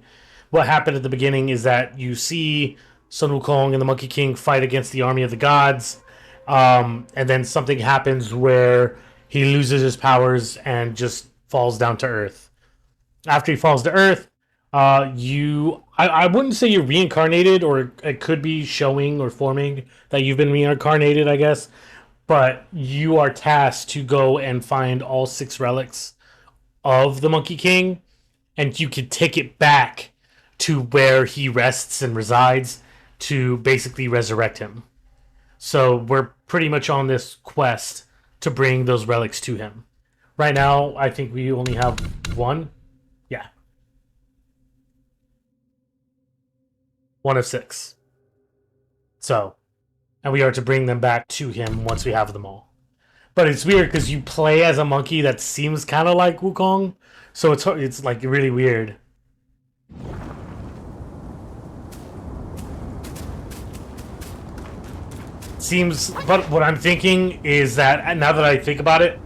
what happened at the beginning is that you see Sun Wukong and the Monkey King fight against the army of the gods. And then something happens where he loses his powers and just falls down to earth. After he falls to earth, I wouldn't say you're reincarnated, or it could be showing or forming that you've been reincarnated, I guess. But you are tasked to go and find all 6 relics of the Monkey King, and you can take it back to where he rests and resides to basically resurrect him. So we're pretty much on this quest to bring those relics to him. Right now, I think we only have 1. Yeah. 1 of 6. So, and we are to bring them back to him once we have them all. But it's weird because you play as a monkey that seems kind of like Wukong, so it's like really weird. Seems, but what I'm thinking is that now that I think about it,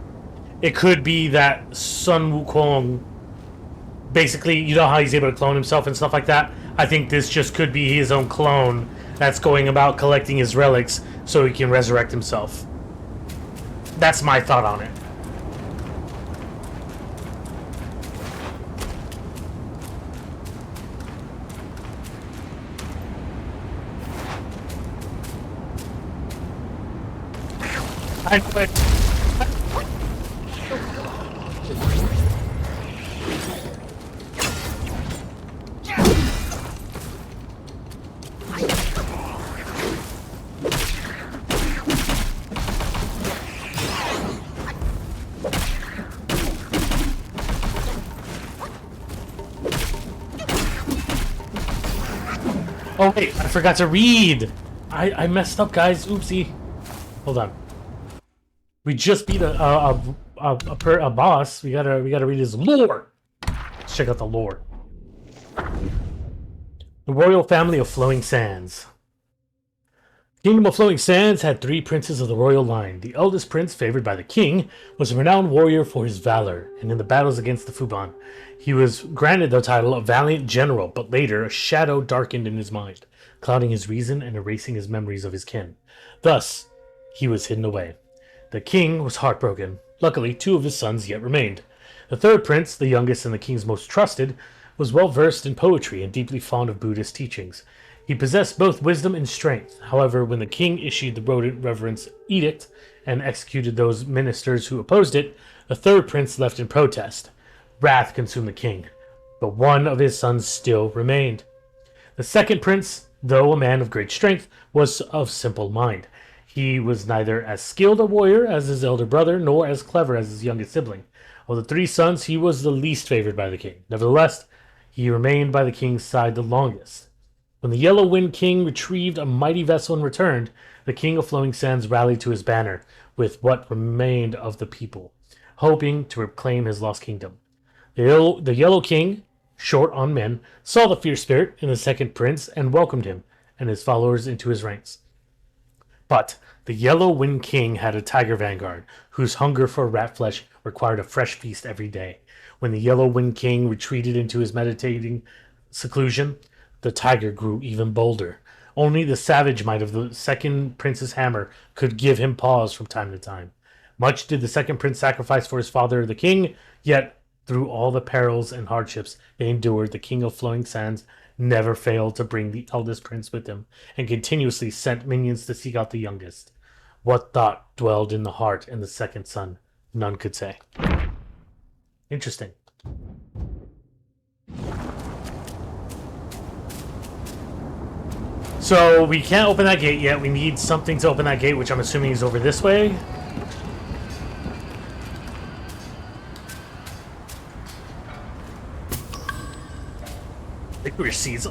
it could be that Sun Wukong, basically, you know how he's able to clone himself and stuff like that? I think this just could be his own clone that's going about collecting his relics so he can resurrect himself. That's my thought on it. I quit. Oh wait, I forgot to read. I messed up, guys. Oopsie. Hold on. We just beat a boss. We gotta read his lore. Let's check out the lore. The royal family of Flowing Sands. The kingdom of Flowing Sands had 3 princes of the royal line. The eldest prince, favored by the king, was a renowned warrior for his valor, and in the battles against the Fuban, he was granted the title of Valiant General, but later a shadow darkened in his mind, clouding his reason and erasing his memories of his kin. Thus, he was hidden away. The king was heartbroken. Luckily, 2 of his sons yet remained. The 3rd prince, the youngest and the king's most trusted, was well versed in poetry and deeply fond of Buddhist teachings. He possessed both wisdom and strength. However, when the king issued the rodent reverence edict and executed those ministers who opposed it, the 3rd prince left in protest. Wrath consumed the king, but 1 of his sons still remained. The 2nd prince, though a man of great strength, was of simple mind. He was neither as skilled a warrior as his elder brother, nor as clever as his youngest sibling. Of the 3 sons, he was the least favored by the king. Nevertheless, he remained by the king's side the longest. When the Yellow Wind King retrieved a mighty vessel and returned, the king of Flowing Sands rallied to his banner with what remained of the people, hoping to reclaim his lost kingdom. The Yellow King, short on men, saw the fierce spirit in the 2nd prince and welcomed him and his followers into his ranks. But the Yellow Wind King had a tiger vanguard, whose hunger for rat flesh required a fresh feast every day. When the Yellow Wind King retreated into his meditating seclusion, the tiger grew even bolder. Only the savage might of the 2nd prince's hammer could give him pause from time to time. Much did the 2nd prince sacrifice for his father, the king, yet through all the perils and hardships they endured, the king of Flowing Sands never failed to bring the eldest prince with him, and continuously sent minions to seek out the youngest. What thought dwelled in the heart and the 2nd son, none could say. Interesting. So we can't open that gate yet. We need something to open that gate, which I'm assuming is over this way. Licorice seeds.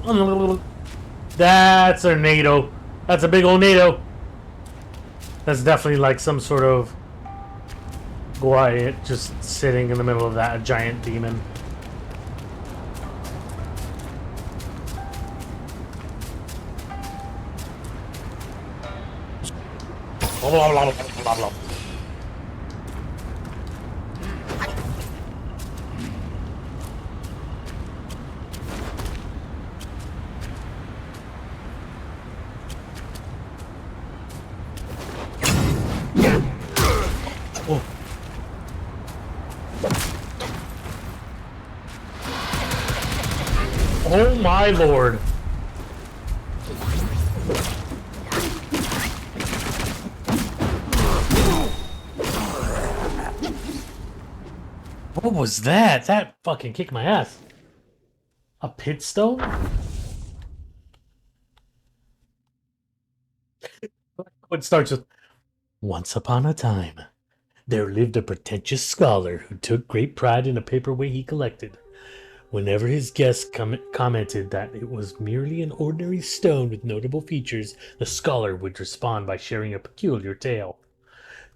That's a NATO. That's a big old NATO. That's definitely like some sort of Gwai just sitting in the middle of that giant demon. Blah, blah, blah, blah, blah. Oh. Oh my lord. What was that? That fucking kicked my ass. A pit stone? It starts with, once upon a time, there lived a pretentious scholar who took great pride in a paperweight he collected. Whenever his guests commented that it was merely an ordinary stone with notable features, the scholar would respond by sharing a peculiar tale.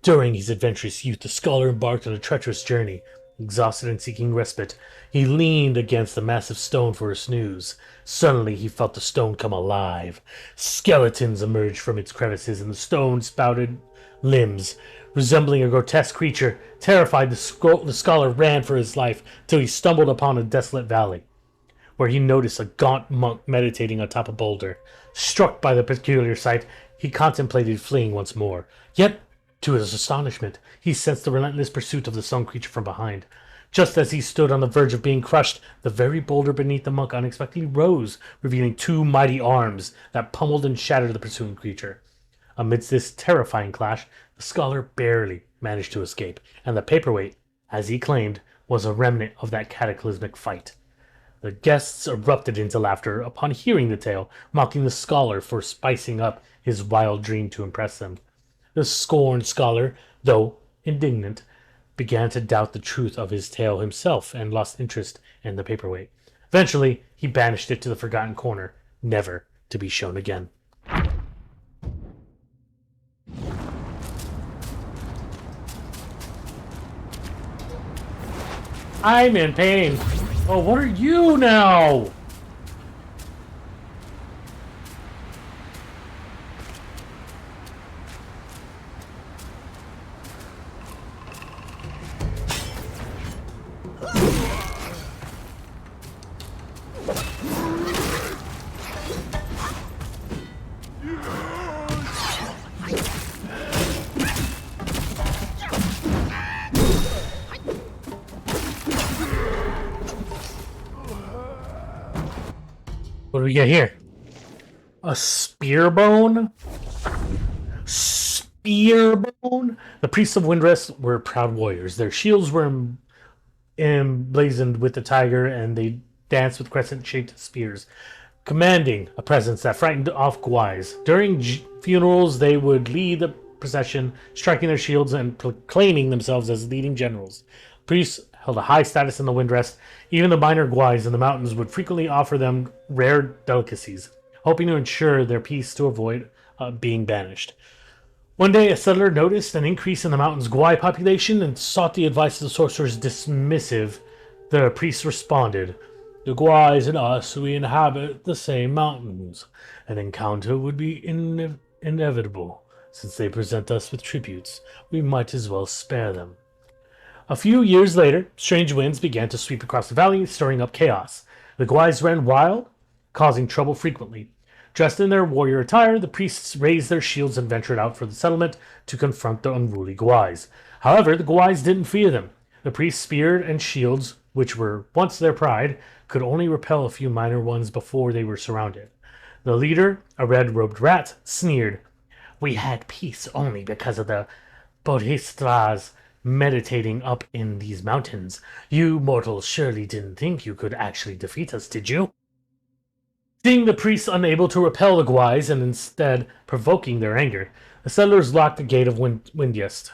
During his adventurous youth, the scholar embarked on a treacherous journey. Exhausted and seeking respite, he leaned against the massive stone for a snooze. Suddenly, he felt the stone come alive. Skeletons emerged from its crevices, and the stone spouted limbs. Resembling a grotesque creature, terrified, the scholar ran for his life till he stumbled upon a desolate valley, where he noticed a gaunt monk meditating atop a boulder. Struck by the peculiar sight, he contemplated fleeing once more. Yet, to his astonishment, he sensed the relentless pursuit of the stone creature from behind. Just as he stood on the verge of being crushed, the very boulder beneath the monk unexpectedly rose, revealing two mighty arms that pummeled and shattered the pursuing creature. Amidst this terrifying clash, the scholar barely managed to escape, and the paperweight, as he claimed, was a remnant of that cataclysmic fight. The guests erupted into laughter upon hearing the tale, mocking the scholar for spicing up his wild dream to impress them. The scorned scholar, though indignant, began to doubt the truth of his tale himself and lost interest in the paperweight. Eventually, he banished it to the forgotten corner, never to be shown again. I'm in pain. Oh, what are you now? What do we get here? A spear bone? Spear bone? The priests of Windrest were proud warriors. Their shields were emblazoned with the tiger, and they danced with crescent-shaped spears, commanding a presence that frightened off Gwais. During funerals, they would lead the procession, striking their shields and proclaiming themselves as leading generals. Priests held a high status in the Windrest. Even the minor Gwais in the mountains would frequently offer them rare delicacies, hoping to ensure their peace to avoid being banished. One day, a settler noticed an increase in the mountain's Gwai population and sought the advice of the sorcerers. Dismissive, the priest responded, "The Gwais and us, we inhabit the same mountains. An encounter would be inevitable. Since they present us with tributes, we might as well spare them." A few years later, strange winds began to sweep across the valley, stirring up chaos. The Gwais ran wild, causing trouble frequently. Dressed in their warrior attire, the priests raised their shields and ventured out for the settlement to confront the unruly Gwais. However, the Gwais didn't fear them. The priests' spear and shields, which were once their pride, could only repel a few minor ones before they were surrounded. The leader, a red-robed rat, sneered, "We had peace only because of the Bodhisattvas meditating up in these mountains. You mortals surely didn't think you could actually defeat us, did you?" Seeing the priests unable to repel the Gwais and instead provoking their anger, the settlers locked the gate of Windrest,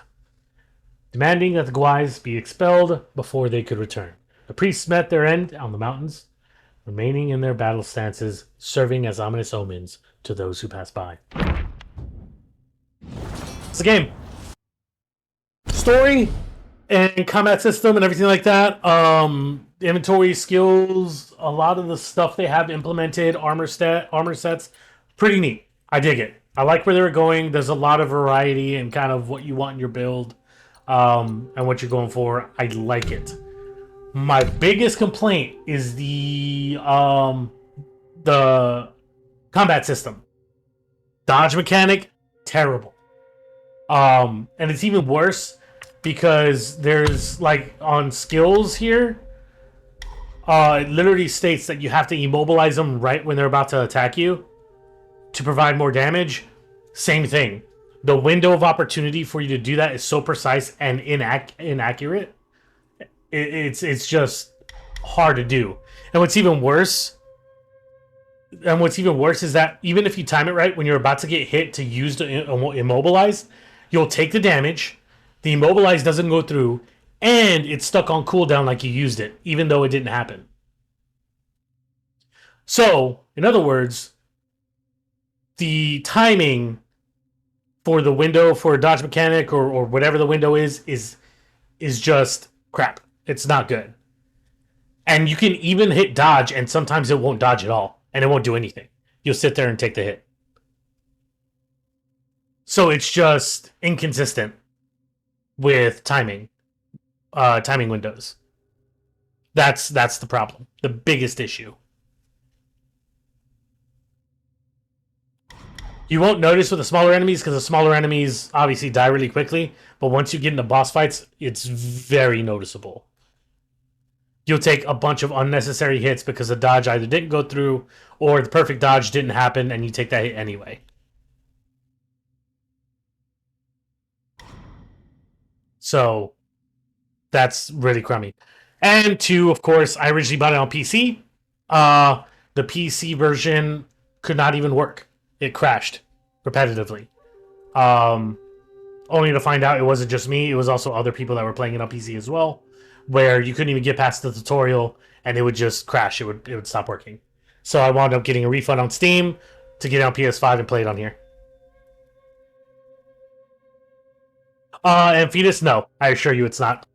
demanding that the Gwais be expelled before they could return. The priests met their end on the mountains, remaining in their battle stances, serving as ominous omens to those who pass by. It's a game. Story and combat system and everything like that. Inventory, skills, a lot of the stuff they have implemented, armor sets, pretty neat. I dig it. I like where they were going. There's a lot of variety and kind of what you want in your build, and what you're going for. I like it. My biggest complaint is the combat system. Dodge mechanic, terrible. And it's even worse because there's like on skills here, it literally states that you have to immobilize them right when they're about to attack you to provide more damage. Same thing. The window of opportunity for you to do that is so precise and inaccurate. It's just hard to do. And what's even worse is that even if you time it right when you're about to get hit to use the immobilize, you'll take the damage, the immobilize doesn't go through, and it's stuck on cooldown like you used it, even though it didn't happen. So, in other words, the timing for the window for a dodge mechanic or whatever the window is just crap. It's not good. And you can even hit dodge, and sometimes it won't dodge at all, and it won't do anything. You'll sit there and take the hit. So it's just inconsistent with timing windows. That's the problem. The biggest issue. You won't notice with the smaller enemies because the smaller enemies obviously die really quickly, but once you get into boss fights, it's very noticeable. You'll take a bunch of unnecessary hits because the dodge either didn't go through or the perfect dodge didn't happen and you take that hit anyway. So that's really crummy. And two, of course, I originally bought it on PC. The PC version could not even work. It crashed repetitively. Only to find out it wasn't just me, it was also other people that were playing it on PC as well, where you couldn't even get past the tutorial and it would just crash. It would stop working. So I wound up getting a refund on Steam to get it on PS5 and play it on here. And Fetus, no, I assure you it's not.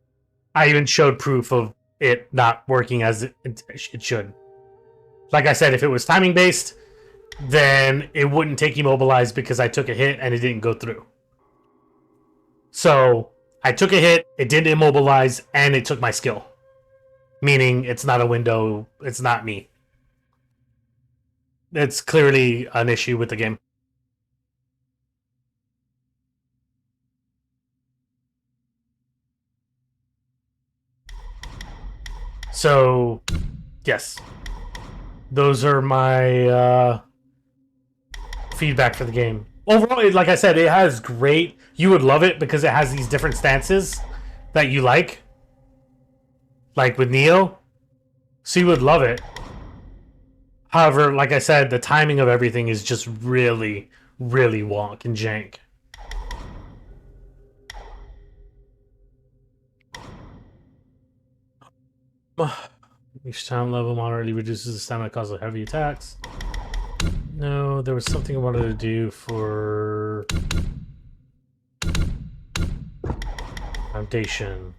I even showed proof of it not working as it should. Like I said, if it was timing based, then it wouldn't take immobilized because I took a hit and it didn't go through. So I took a hit, it didn't immobilize, and it took my skill. Meaning it's not a window, it's not me. It's clearly an issue with the game. So, yes. Those are my feedback for the game. Overall, like I said, it has great... You would love it because it has these different stances that you like with Neo. So you would love it. However, like I said, the timing of everything is just really, really wonk and jank. Each time level moderately reduces the stamina cause of heavy attacks. No, there was something I wanted to do for foundation.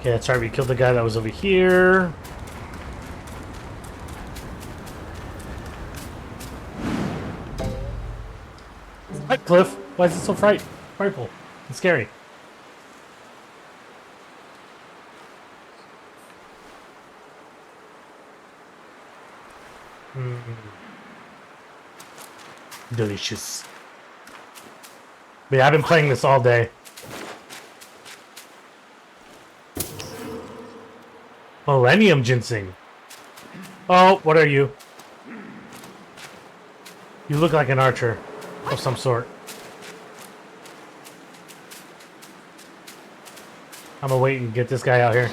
Okay, that's right, we killed the guy that was over here. What, Cliff? Why is it so frightful and scary? Delicious. But yeah, I've been playing this all day. Millennium ginseng. Oh, what are you? You look like an archer of some sort. I'm gonna wait and get this guy out here.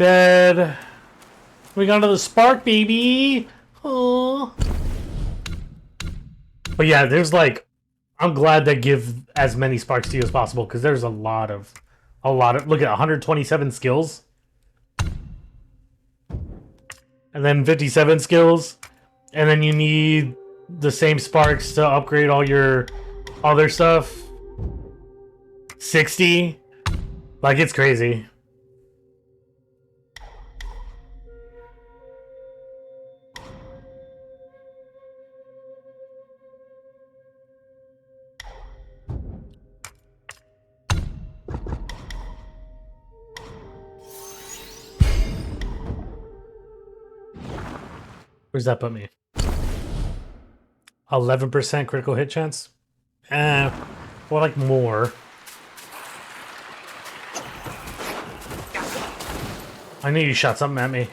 dead. We got another spark, baby. Oh. But yeah, there's like, I'm glad they give as many sparks to you as possible because there's a lot of, look at 127 skills. And then 57 skills. And then you need the same sparks to upgrade all your other stuff. 60. Like, it's crazy. Where's that put me? 11% critical hit chance? Well, like more. I knew you shot something at me.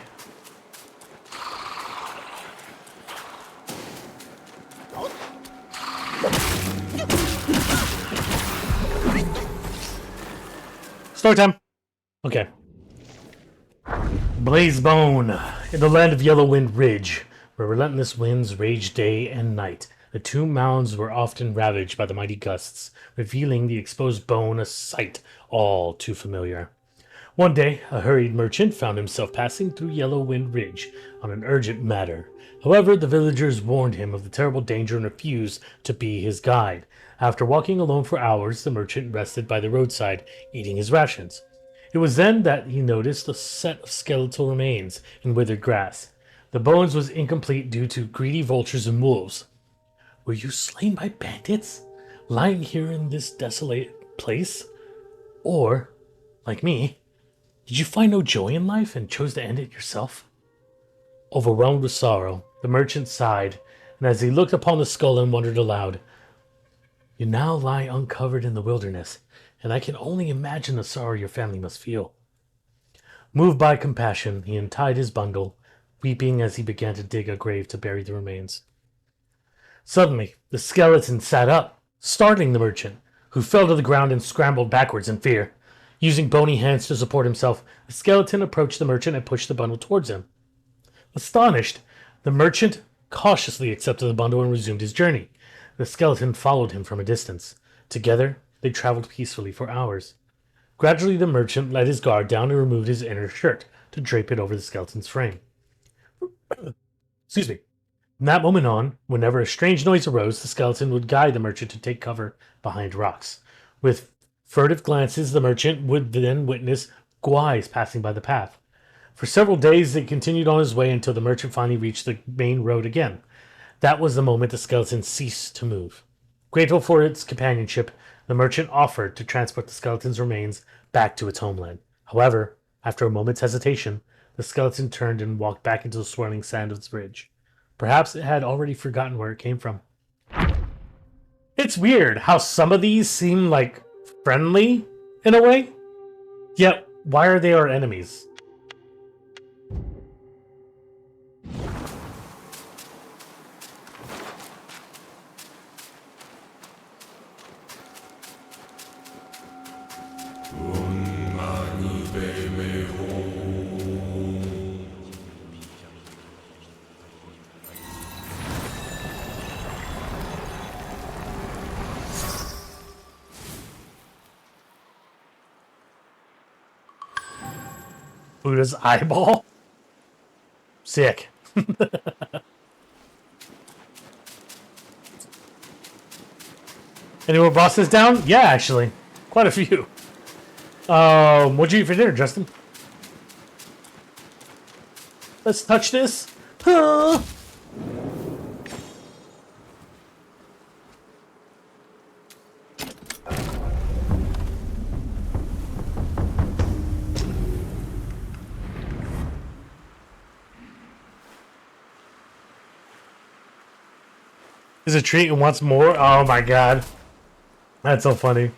Story time. Okay. Blazebone. In the land of Yellowwind Ridge, where relentless winds raged day and night, the two mounds were often ravaged by the mighty gusts, revealing the exposed bone a sight all too familiar. One day, a hurried merchant found himself passing through Yellowwind Ridge on an urgent matter. However, the villagers warned him of the terrible danger and refused to be his guide. After walking alone for hours, the merchant rested by the roadside, eating his rations. It was then that he noticed a set of skeletal remains in withered grass. The bones was incomplete due to greedy vultures and wolves. Were you slain by bandits, lying here in this desolate place? Or, like me, did you find no joy in life and chose to end it yourself? Overwhelmed with sorrow, the merchant sighed, and as he looked upon the skull and wondered aloud, "You now lie uncovered in the wilderness, and I can only imagine the sorrow your family must feel." Moved by compassion, he untied his bundle, weeping as he began to dig a grave to bury the remains. Suddenly, the skeleton sat up, startling the merchant, who fell to the ground and scrambled backwards in fear. Using bony hands to support himself, the skeleton approached the merchant and pushed the bundle towards him. Astonished, the merchant cautiously accepted the bundle and resumed his journey. The skeleton followed him from a distance. Together, they traveled peacefully for hours. Gradually, the merchant let his guard down and removed his inner shirt to drape it over the skeleton's frame. Excuse me. From that moment on, whenever a strange noise arose, the skeleton would guide the merchant to take cover behind rocks. With furtive glances, the merchant would then witness guais passing by the path. For several days, they continued on his way until the merchant finally reached the main road again. That was the moment the skeleton ceased to move. Grateful for its companionship, the merchant offered to transport the skeleton's remains back to its homeland. However, after a moment's hesitation, the skeleton turned and walked back into the swirling sand of the bridge. Perhaps it had already forgotten where it came from. It's weird how some of these seem like friendly in a way, yet why are they our enemies? Buddha's eyeball? Sick. Any more bosses down? Yeah, actually. Quite a few. What'd you eat for dinner, Justin? Let's touch this. Huh. Is a treat and wants more? Oh my god. That's so funny.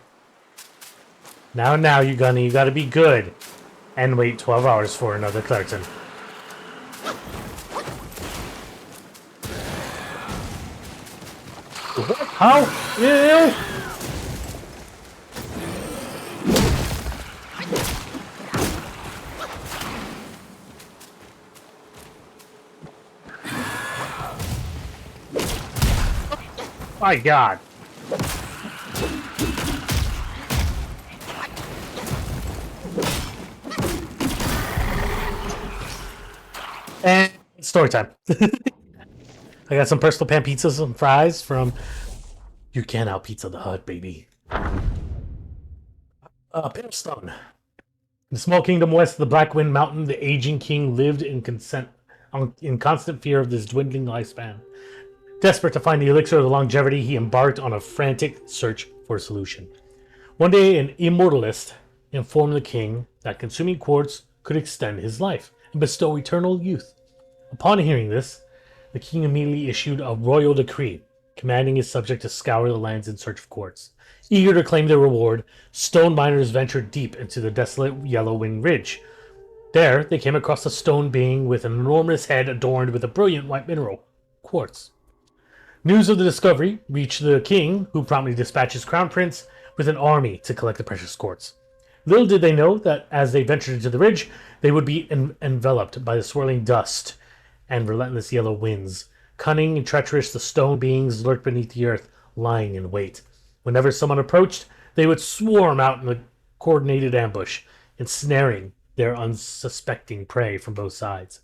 Now, you Gunny, you gotta be good. And wait 12 hours for another Clarkson. What? How? Ew! My God. And story time. I got some personal pan pizzas and fries from You Can Out Pizza the Hut, baby. Pimstone. In the small kingdom west of the Black Wind Mountain, the aging king lived in constant fear of this dwindling lifespan. Desperate to find the elixir of longevity, he embarked on a frantic search for a solution. One day, an immortalist informed the king that consuming quartz could extend his life and bestow eternal youth. Upon hearing this, the king immediately issued a royal decree, commanding his subject to scour the lands in search of quartz. Eager to claim their reward, stone miners ventured deep into the desolate Yellow Wind Ridge. There, they came across a stone being with an enormous head adorned with a brilliant white mineral, quartz. News of the discovery reached the king, who promptly dispatched his crown prince with an army to collect the precious quartz. Little did they know that as they ventured into the ridge, they would be enveloped by the swirling dust and relentless yellow winds. Cunning and treacherous, the stone beings lurked beneath the earth, lying in wait. Whenever someone approached, they would swarm out in a coordinated ambush, ensnaring their unsuspecting prey from both sides.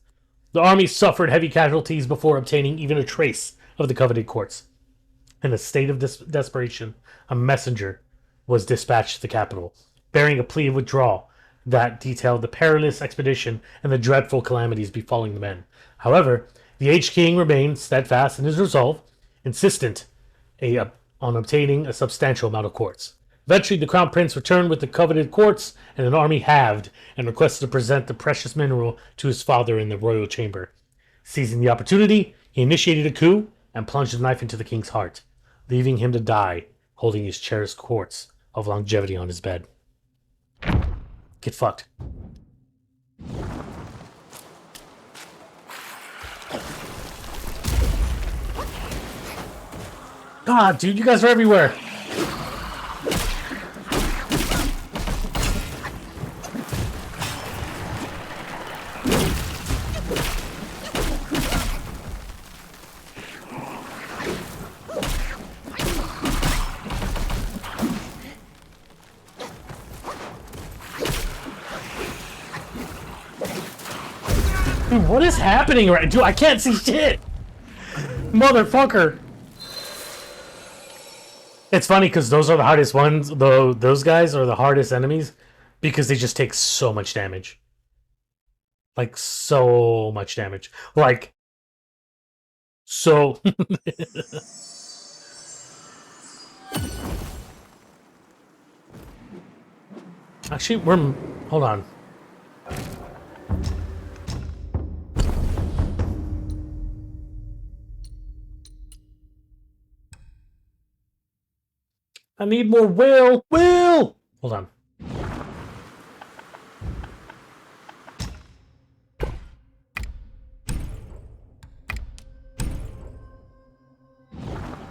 The army suffered heavy casualties before obtaining even a trace of the coveted quartz. In a state of desperation, a messenger was dispatched to the capital, bearing a plea of withdrawal that detailed the perilous expedition and the dreadful calamities befalling the men. However, the aged king remained steadfast in his resolve, insistent on obtaining a substantial amount of quartz. Eventually, the crown prince returned with the coveted quartz, and an army halved and requested to present the precious mineral to his father in the royal chamber. Seizing the opportunity, he initiated a coup and plunged a knife into the king's heart, leaving him to die holding his cherished quartz of longevity on his bed. Get fucked. God, dude, you guys are everywhere. Dude, what is happening right? Dude, I can't see shit. Motherfucker. It's funny because those are the hardest ones, though. Those guys are the hardest enemies because they just take so much damage. Like, so much damage. Like, so. Actually, hold on. I need more will! Will! Hold on.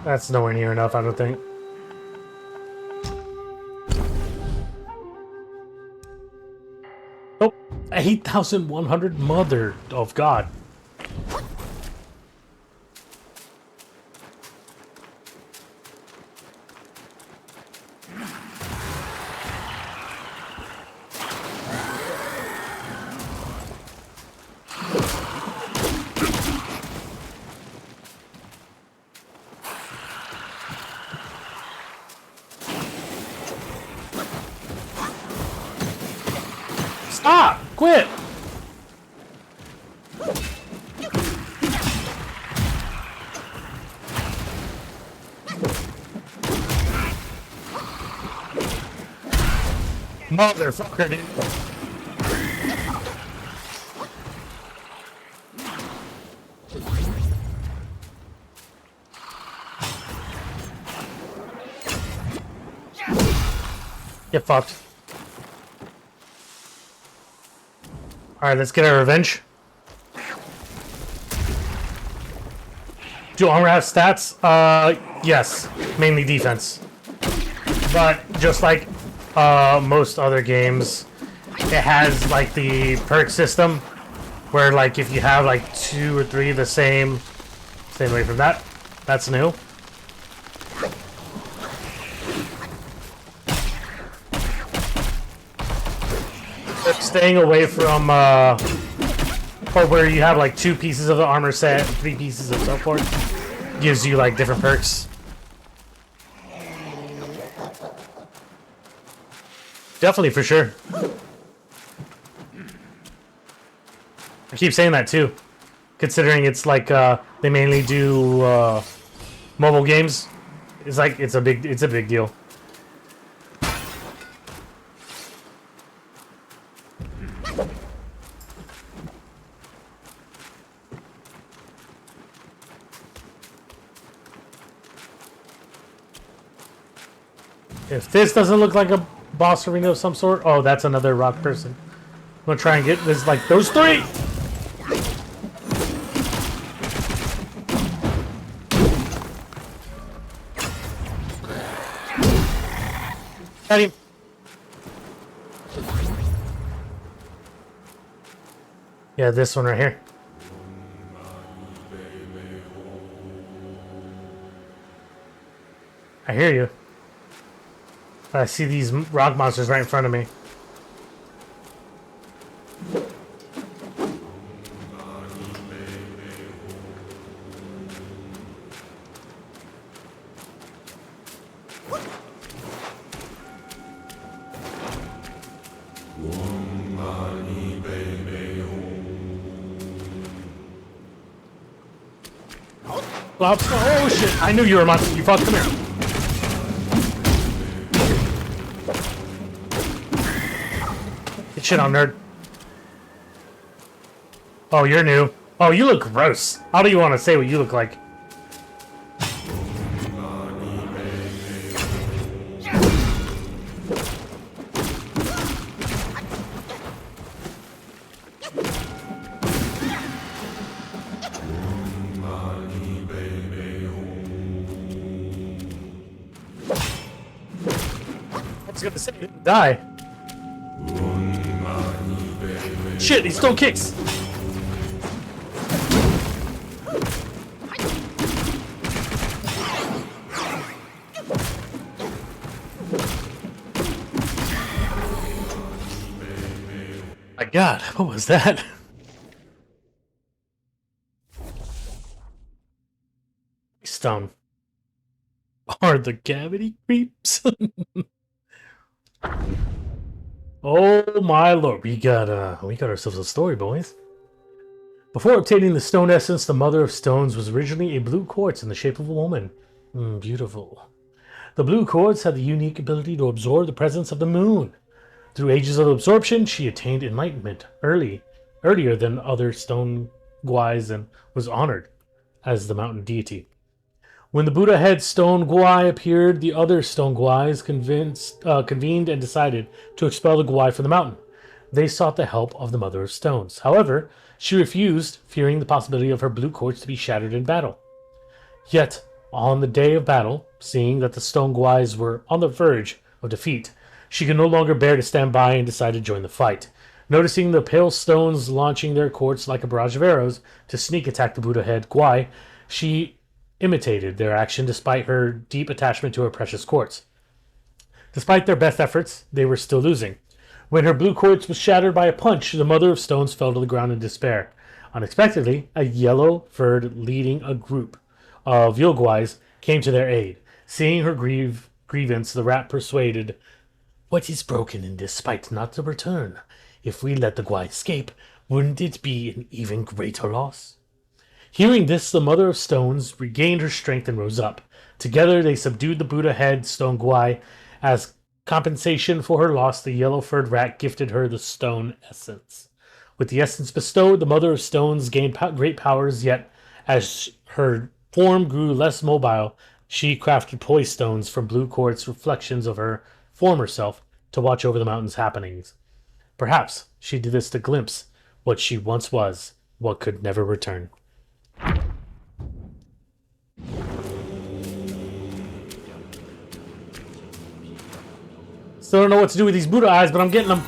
That's nowhere near enough, I don't think. Oh, 8,100 mother of God. Stop! Quit! Motherfucker, dude. Get fucked. Alright, let's get our revenge. Do armor have stats? Yes. Mainly defense. But just like most other games, it has like the perk system where like if you have like 2 or 3 of the same, stay away from that. That's new. staying away from or where you have like 2 pieces of the armor set and 3 pieces of so forth gives you like different perks. Definitely, for sure. I keep saying that too, considering it's like they mainly do mobile games. It's like it's a big deal. If this doesn't look like a boss arena of some sort, oh, that's another rock person. I'm gonna try and get this like those 3. Got him. Yeah, this one right here. I hear you. I see these rock monsters right in front of me. Oh shit! I knew you were a monster. You fuck. Come here. Get shit on, nerd. Oh, you're new. Oh, you look gross. How do you want to say what you look like? I was gonna say, he didn't die. Shit, he still kicks. My God, what was that? Stone. Are the cavity creeps? Oh my lord, we got ourselves a story, boys. Before obtaining the stone essence, the mother of stones was originally a blue quartz in the shape of a woman. Beautiful. The blue quartz had the unique ability to absorb the presence of the moon. Through ages of absorption, she attained enlightenment earlier than other stone guais and was honored as the mountain deity. When the Buddha head stone guai appeared, the other stone guais convened and decided to expel the guai from the mountain. They sought the help of the Mother of Stones. However, she refused, fearing the possibility of her blue quartz to be shattered in battle. Yet, on the day of battle, seeing that the stone guais were on the verge of defeat, she could no longer bear to stand by and decided to join the fight. Noticing the pale stones launching their quartz like a barrage of arrows to sneak attack the Buddha head guai, she imitated their action despite her deep attachment to her precious quartz. Despite their best efforts, they were still losing. When her blue quartz was shattered by a punch, the Mother of Stones fell to the ground in despair. Unexpectedly, a yellow-furred leading a group of Yogwais came to their aid. Seeing her grievance, the rat persuaded, "What is broken in this spite not to return? If we let the Guai escape, wouldn't it be an even greater loss?" Hearing this, the Mother of Stones regained her strength and rose up. Together they subdued the Buddha head stone guai. As compensation for her loss, the yellow-furred rat gifted her the stone essence. With the essence bestowed, the Mother of Stones gained great powers, yet as her form grew less mobile, she crafted poise stones from blue quartz, reflections of her former self, to watch over the mountain's happenings. Perhaps she did this to glimpse what she once was, what could never return. Still don't know what to do with these Buddha eyes, but I'm getting them.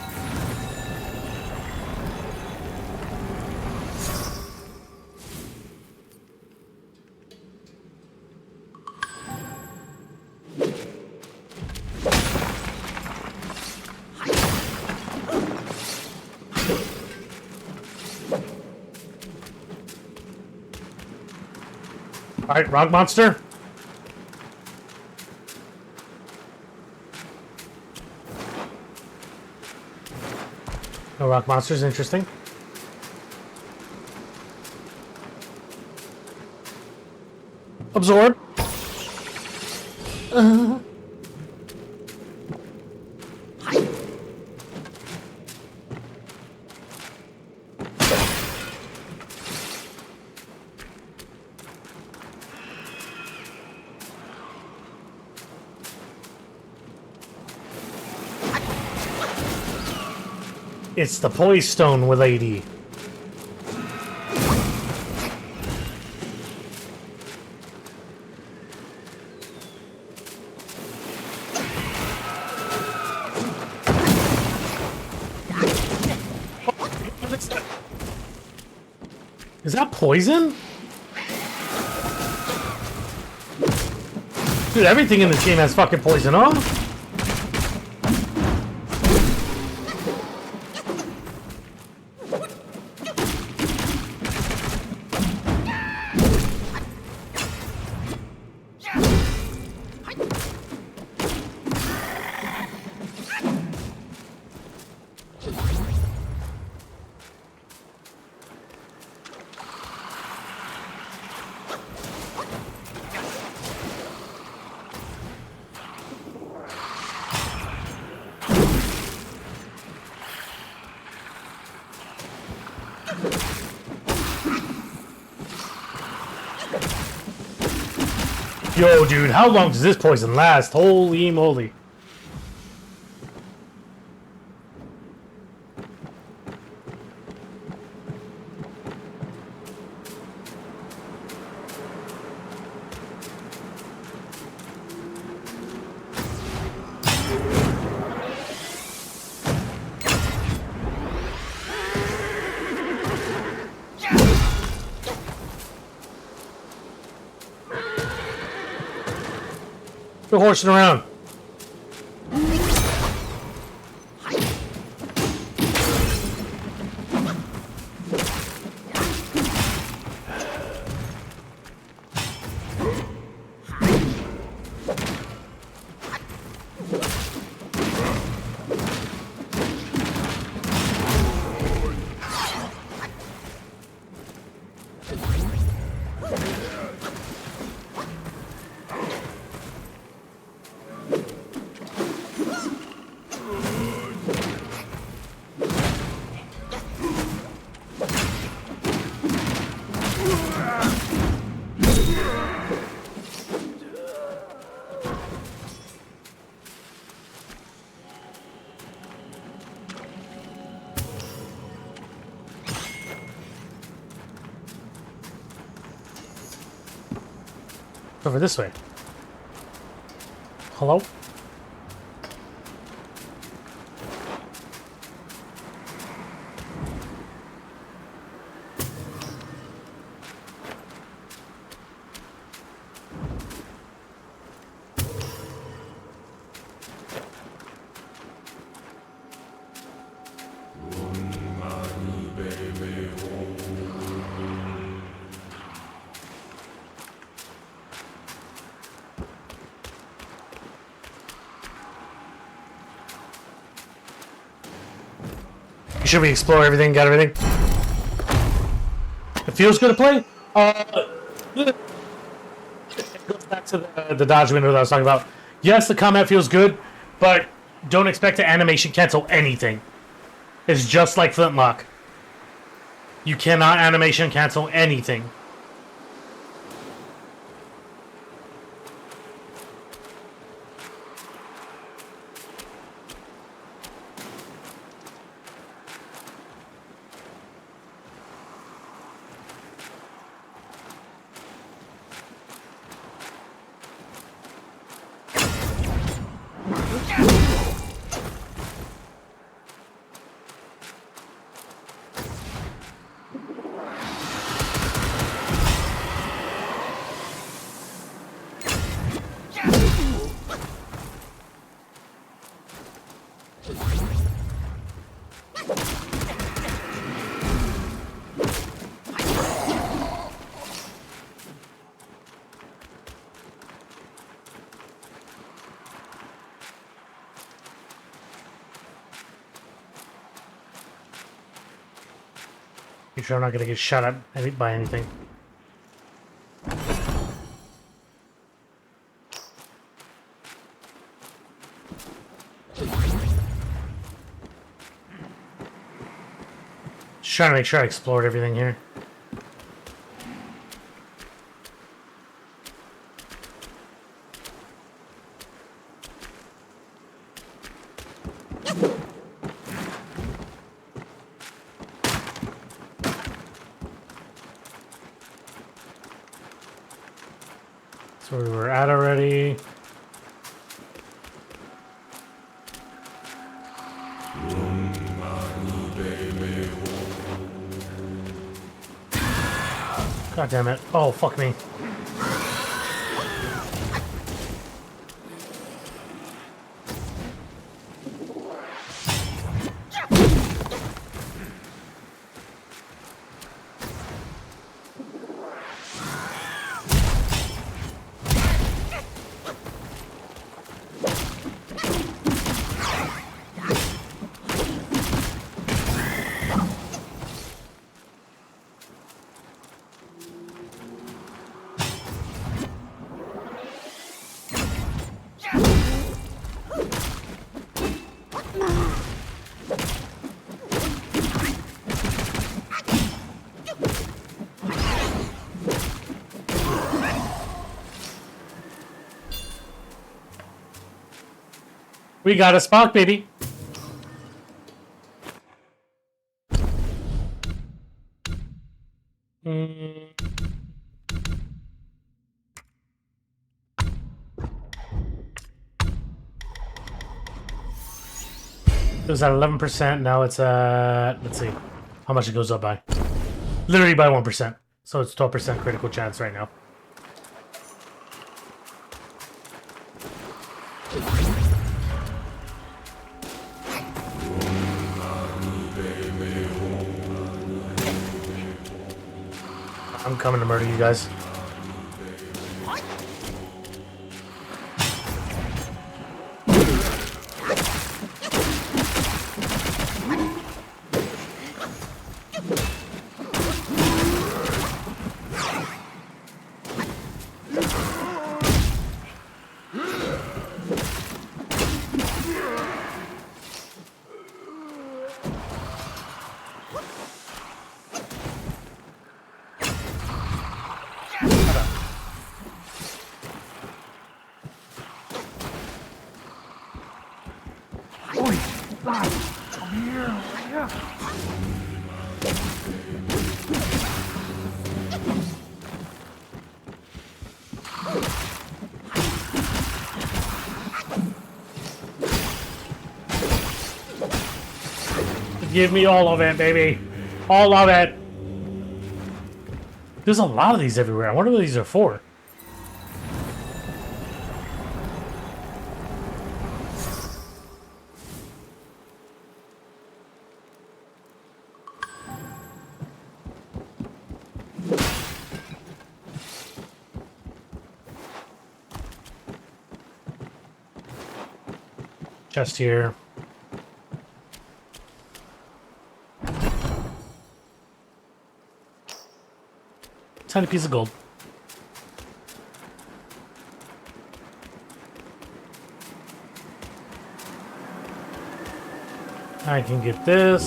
Alright, rock monster. No rock monsters, interesting. Absorb. It's the poise stone with lady. Is that poison? Dude, everything in the team has fucking poison, huh? Yo, dude, how long does this poison last? Holy moly. Quit horsing around. Over this way. Hello? Should we explore everything? Got everything? It feels good to play? It goes back to the dodge window that I was talking about. Yes, the combat feels good, but don't expect to animation cancel anything. It's just like Flintlock. You cannot animation cancel anything. Make sure I'm not gonna get shot at by anything. Just trying to make sure I explored everything here. So we were at already. God damn it. Oh, fuck me. We got a Spock, baby. It was at 11%. Now it's at, let's see how much it goes up by. Literally by 1%. So it's 12% critical chance right now. I'm coming to murder you guys. Give me all of it, baby. All of it. There's a lot of these everywhere. I wonder what these are for. Chest here. Tiny piece of gold. I can get this.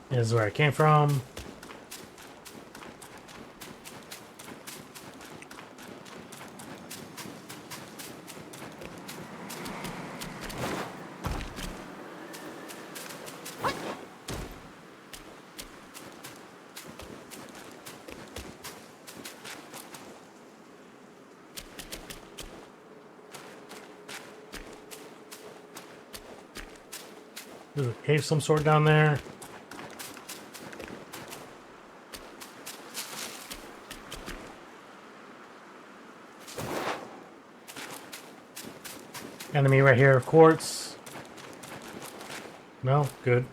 This is where I came from. There's a cave of some sort down there. Enemy right here, quartz. No, good.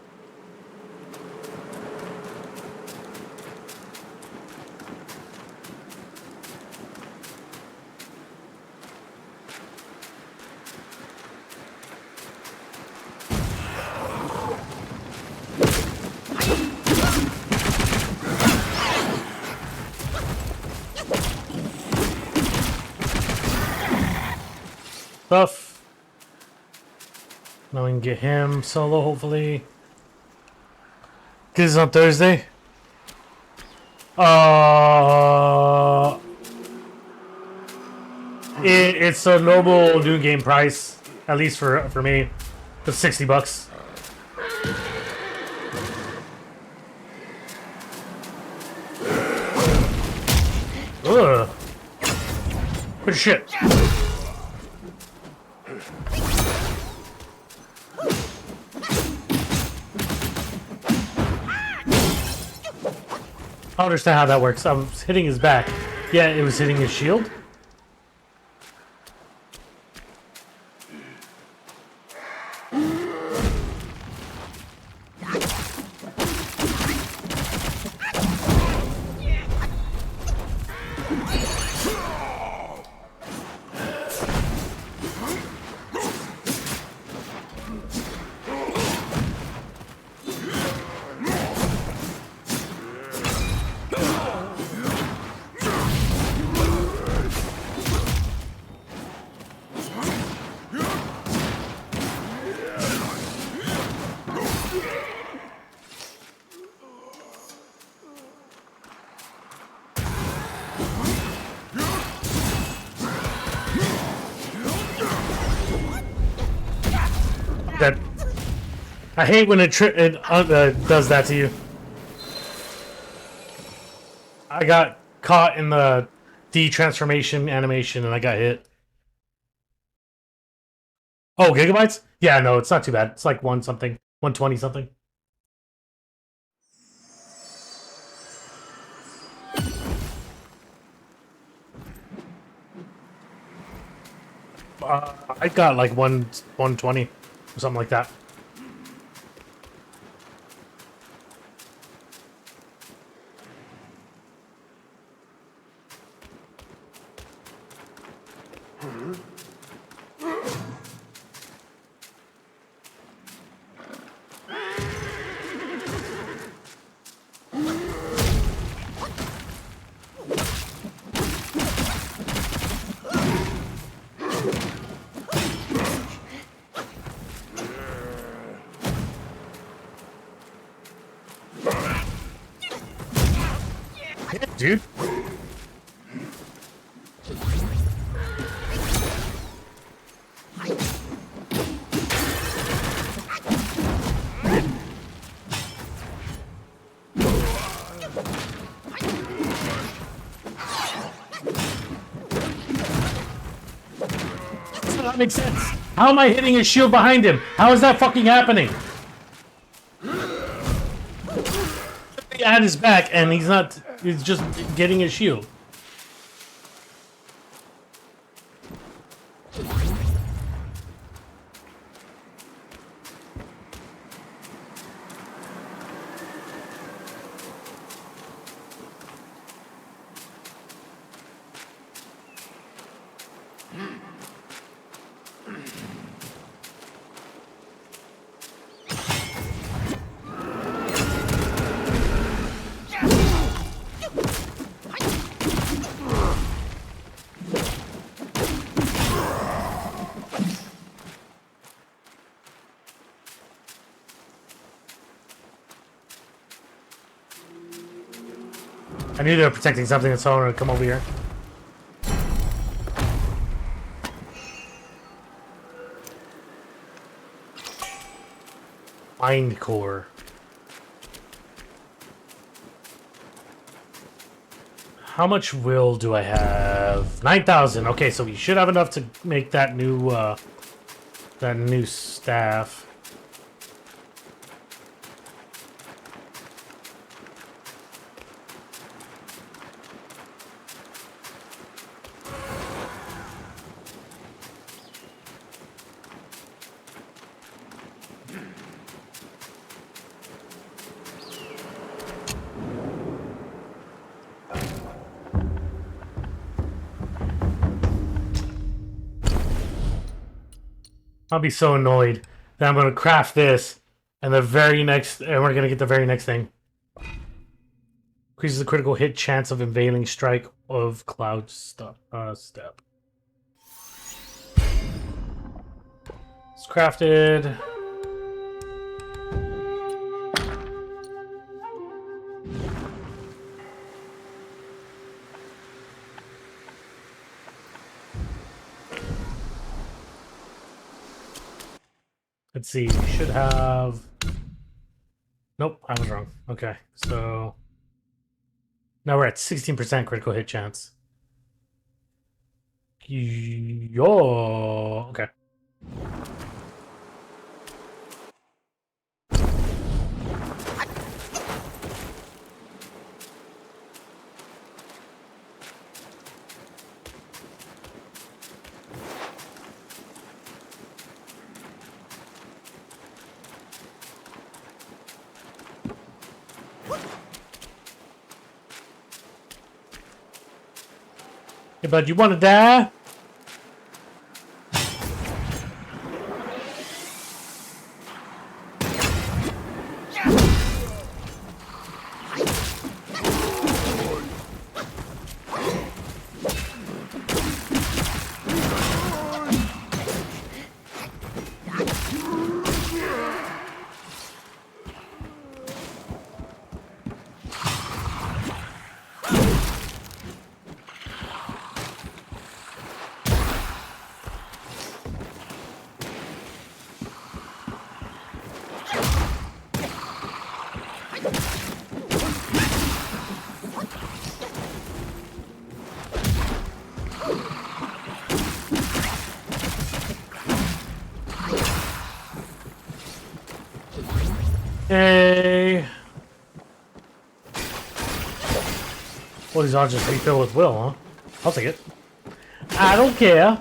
Stuff. Now we can get him solo, hopefully. Because it's on Thursday. It's a normal new game price, at least for me. It's $60. Ugh. Good shit. I don't understand how that works. I was hitting his back. Yeah, it was hitting his shield. That I hate when it does that to you. I got caught in the de-transformation animation and I got hit. Oh, gigabytes? Yeah, no, it's not too bad. It's like 120 something. I got like 120 or something like that. Dude. Does that make sense? How am I hitting his shield behind him? How is that fucking happening? At his back and he's not, he's just getting his shield. I knew they were protecting something, so I'm gonna come over here. Mind core. How much will do I have? 9,000. Okay, so we should have enough to make that new staff. I'll be so annoyed that I'm gonna craft this, and we're gonna get the very next thing. Increases the critical hit chance of unveiling strike of cloud step. It's crafted. Let's see, we should have... Nope, I was wrong. Okay, so... Now we're at 16% critical hit chance. Yo, okay. Hey, bud, you want to die? Hey. Well, these all just refill with will, huh? I'll take it. I don't care.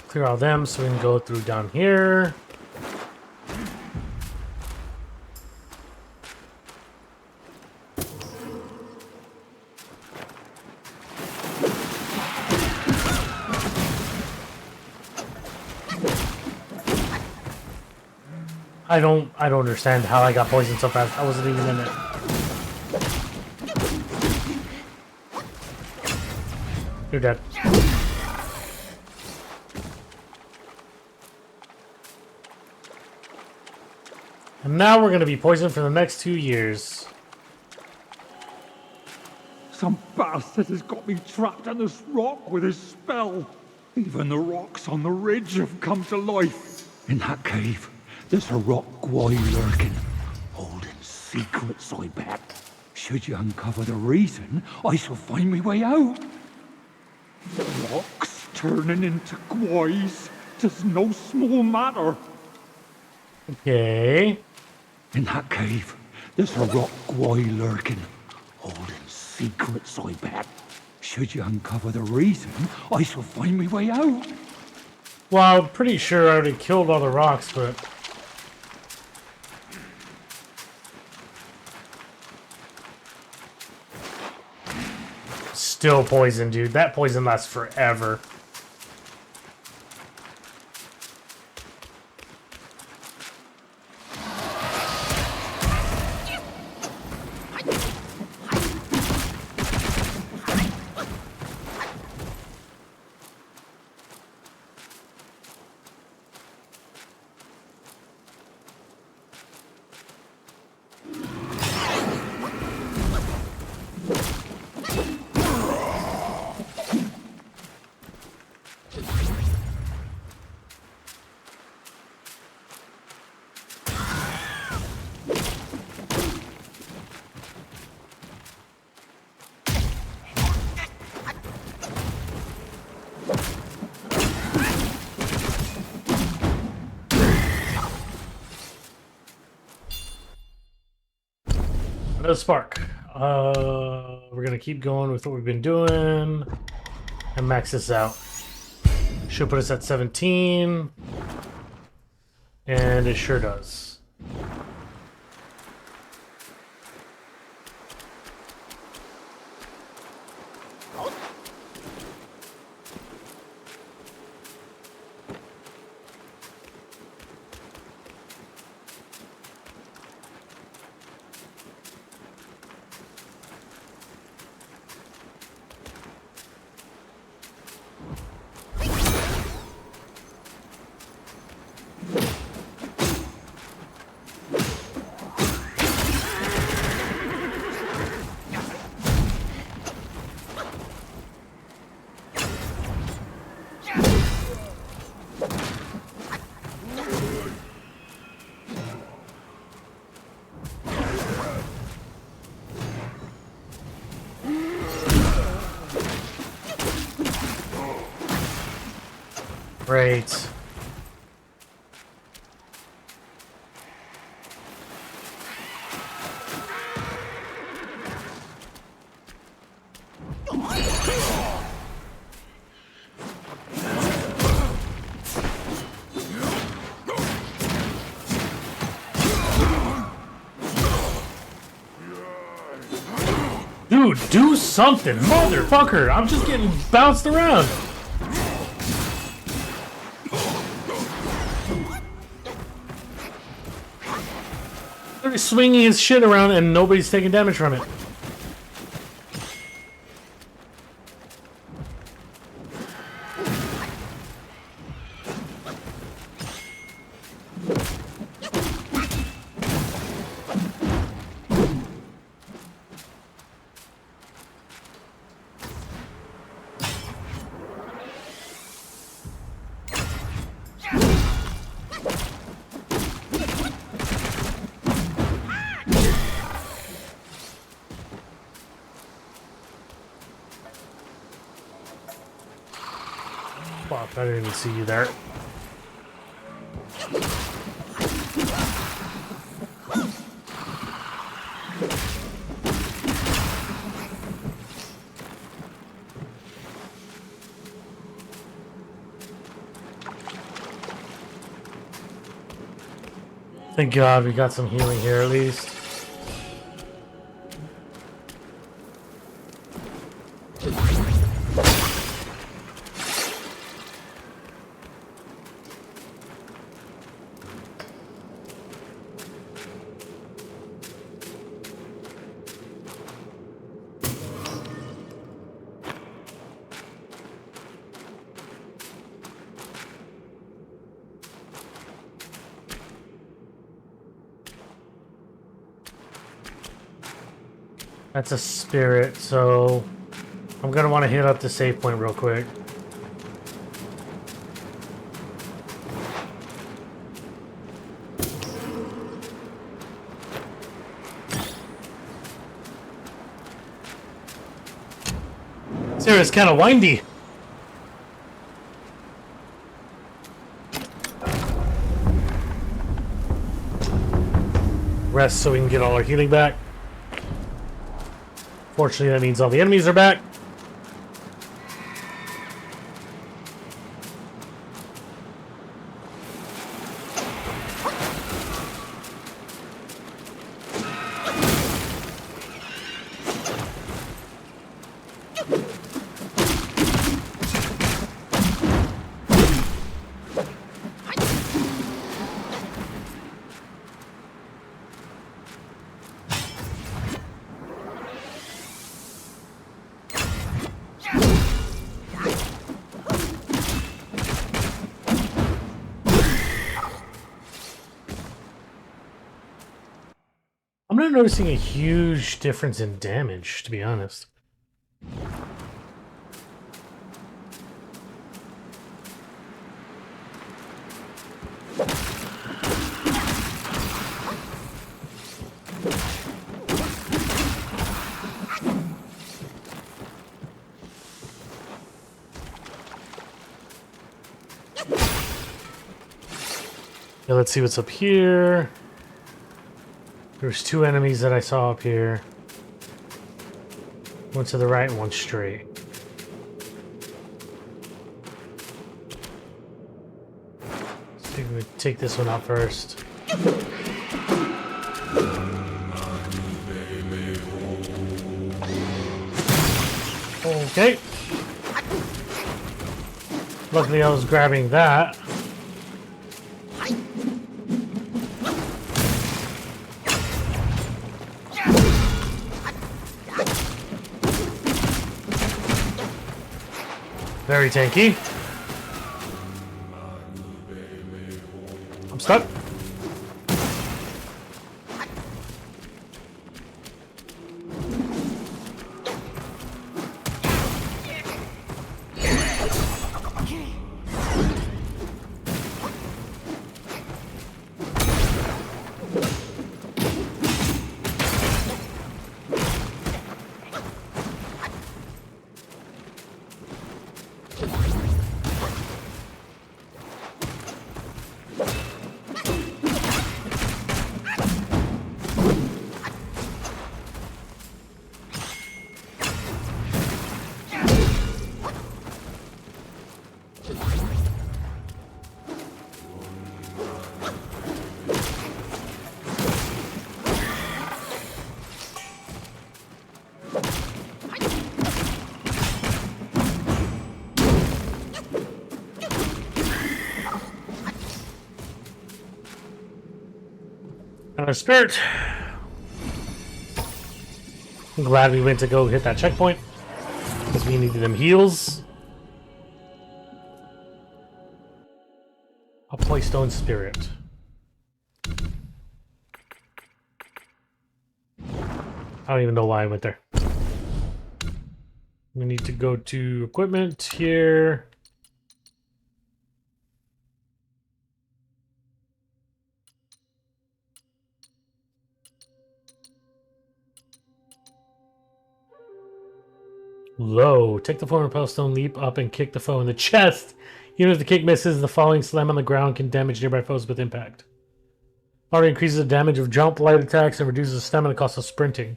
Clear all them so we can go through down here. I don't understand how I got poisoned so fast. I wasn't even in it. You're dead. And now we're gonna be poisoned for the next 2 years. Some bastard has got me trapped on this rock with his spell. Even the rocks on the ridge have come to life. In that cave, there's a rock guy lurking, holding secrets, I bet. Should you uncover the reason, I shall find my way out. The rocks turning into guys, 'tis no small matter. Okay. In that cave, there's a rock guy lurking, holding secrets, I bet. Should you uncover the reason, I shall find my way out. Well, I'm pretty sure I already killed all the rocks, but... Still poison, dude. That poison lasts forever. Another spark. We're gonna keep going with what we've been doing and max this out. Should put us at 17, and it sure does. Great. Dude, do something, motherfucker! I'm just getting bounced around. They're swinging his shit around and nobody's taking damage from it. Fuck, I didn't even see you there. Thank God we got some healing here at least. That's a spirit, so I'm gonna want to hit up the save point real quick. This area is kind of windy. Rest so we can get all our healing back. Fortunately, that means all the enemies are back. I'm not noticing a huge difference in damage, to be honest. Yeah, let's see what's up here. There's two enemies that I saw up here. One to the right and one straight. See if we take this one out first. Okay. Luckily I was grabbing that. Very tanky. I'm stuck. spirit. I'm glad we went to go hit that checkpoint because we needed them heals. A Playstone spirit. I don't even know why I went there. We need to go to equipment here. Low. Take the form repel stone, leap up, and kick the foe in the chest. Even if the kick misses, the falling slam on the ground can damage nearby foes with impact. Already increases the damage of jump, light attacks, and reduces the stamina cost of sprinting.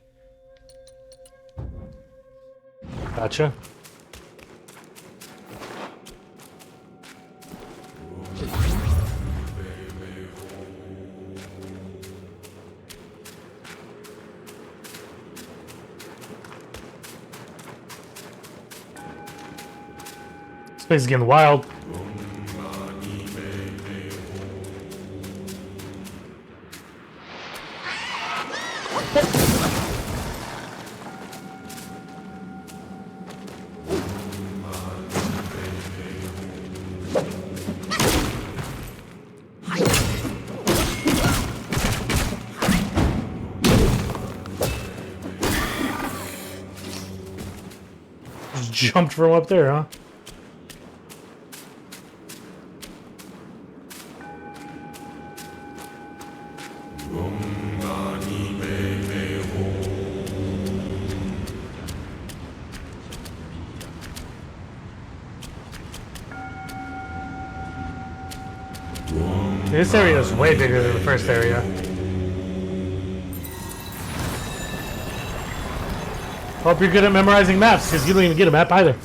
Gotcha. This place is getting wild. Just jumped from up there, huh? This area is way bigger than the first area. Hope you're good at memorizing maps, because you don't even get a map either.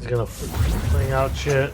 He's gonna fling out shit.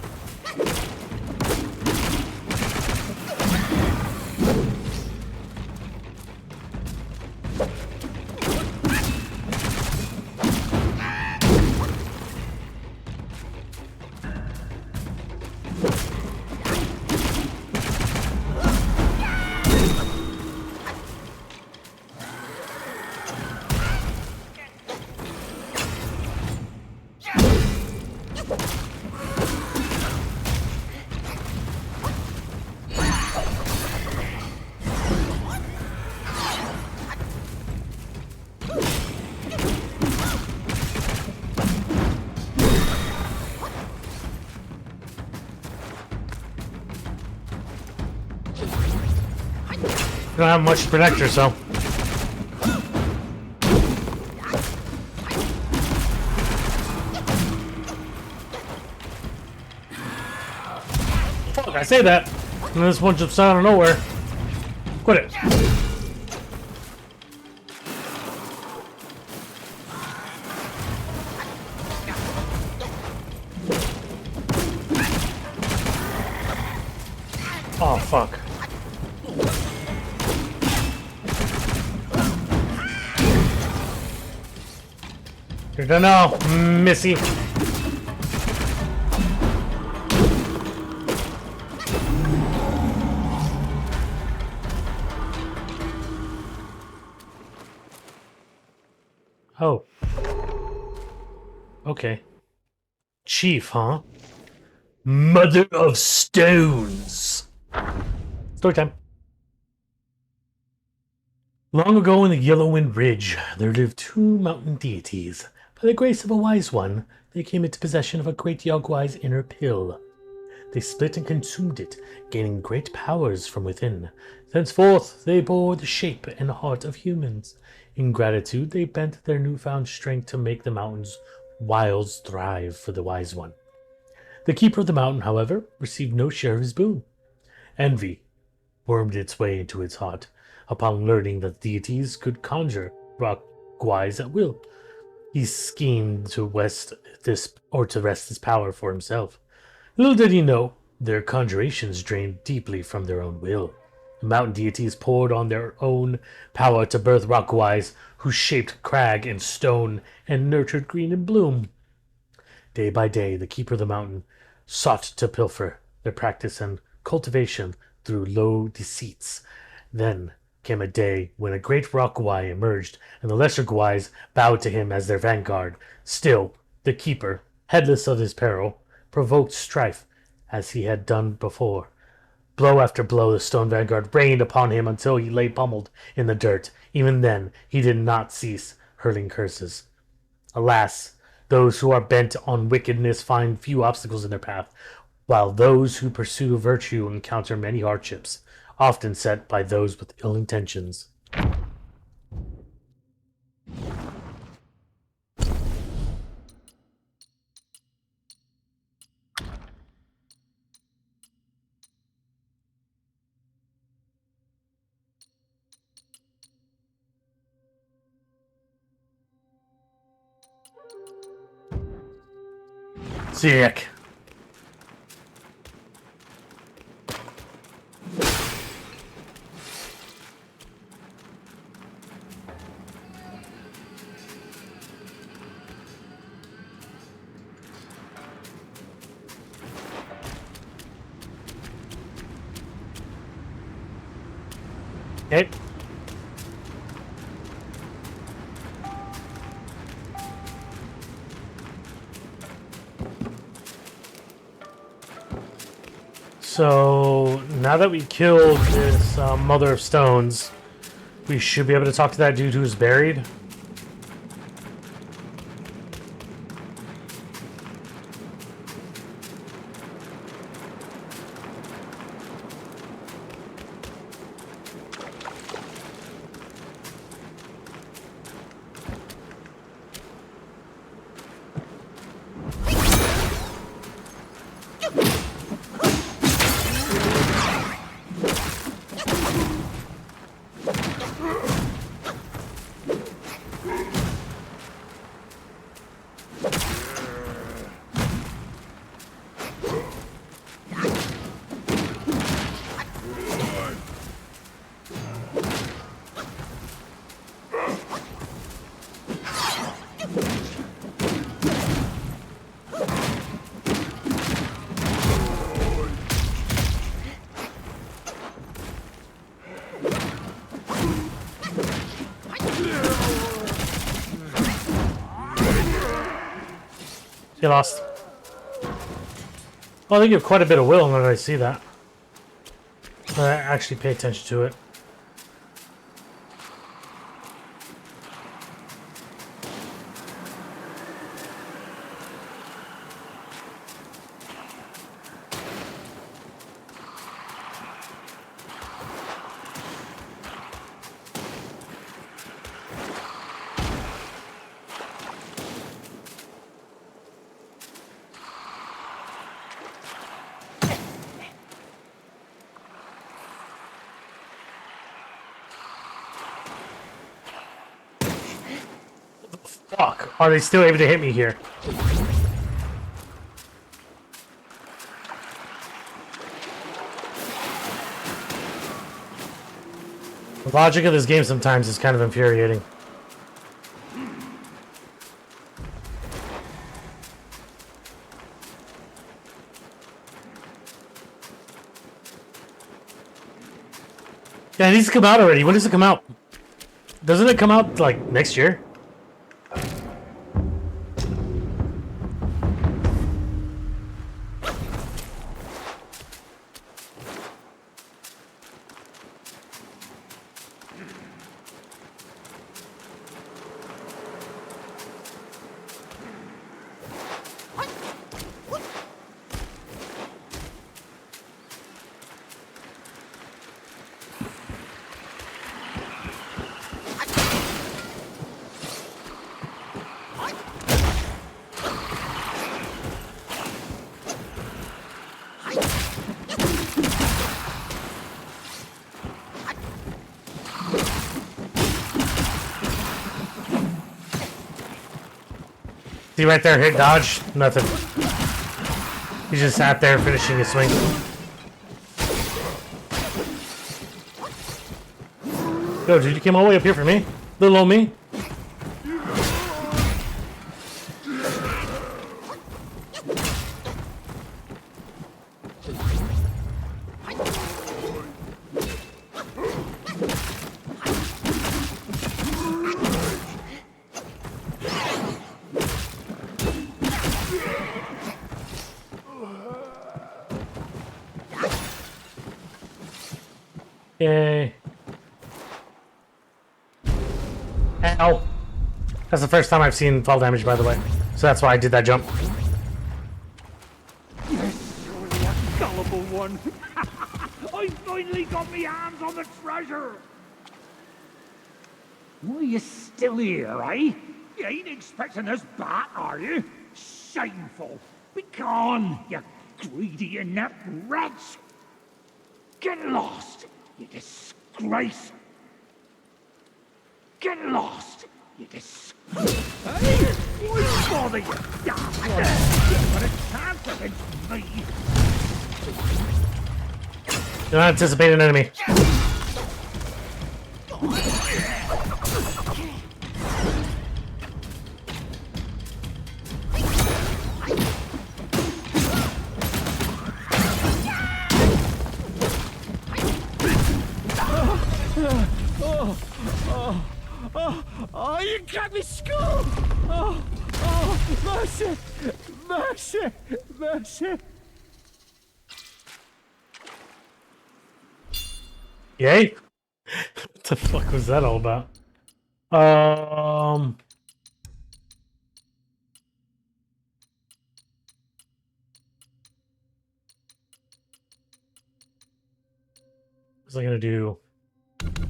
Don't have much to protect her, so. Fuck, I say that, and this one jumps out of nowhere. Quit it. Oh, fuck. You're done now, Missy. Oh. Okay. Chief, huh? Mother of Stones. Story time. Long ago in the Yellowwind Ridge, there lived two mountain deities. By the grace of a wise one, they came into possession of a great Yogwai's inner pill. They split and consumed it, gaining great powers from within. Thenceforth, they bore the shape and heart of humans. In gratitude, they bent their newfound strength to make the mountain's wilds thrive for the wise one. The keeper of the mountain, however, received no share of his boon. Envy wormed its way into his heart upon learning that deities could conjure rock guys at will. He schemed to wrest this power for himself. Little did he know, their conjurations drained deeply from their own will. The mountain deities poured on their own power to birth rockguys who shaped crag and stone and nurtured green and bloom. Day by day, the keeper of the mountain sought to pilfer their practice and cultivation through low deceits. Then came a day when a great rock guy emerged, and the lesser guys bowed to him as their vanguard. Still, the keeper, heedless of his peril, provoked strife as he had done before. Blow after blow the stone vanguard rained upon him until he lay pummeled in the dirt. Even then, he did not cease hurling curses. Alas, those who are bent on wickedness find few obstacles in their path, while those who pursue virtue encounter many hardships, often set by those with ill intentions. Sick. Okay. So now that we killed this Mother of Stones, we should be able to talk to that dude who's buried. He lost. Well, they give quite a bit of will now that I see that. I actually pay attention to it. Fuck, are they still able to hit me here? The logic of this game sometimes is kind of infuriating. Yeah, it needs to come out already. When does it come out? Doesn't it come out, like, next year? See right there, hit dodge, nothing. He just sat there finishing his swing. Yo, dude, you came all the way up here for me? Little old me? Yay. Ow. That's the first time I've seen fall damage, by the way. So that's why I did that jump. Yes, you're the gullible one. I finally got my hands on the treasure. Why are you still here, eh? You ain't expecting us back, are you? Shameful. Be gone, you greedy, inept wretch. Get lost, you disgrace. Get lost, you disgrace. Hey, why bother, you damn one? You've got a chance against me. Do not anticipate an enemy. Oh, you got me skull! Mercy! Mercy! Mercy! Yay? What the fuck was that all about? What was I gonna do?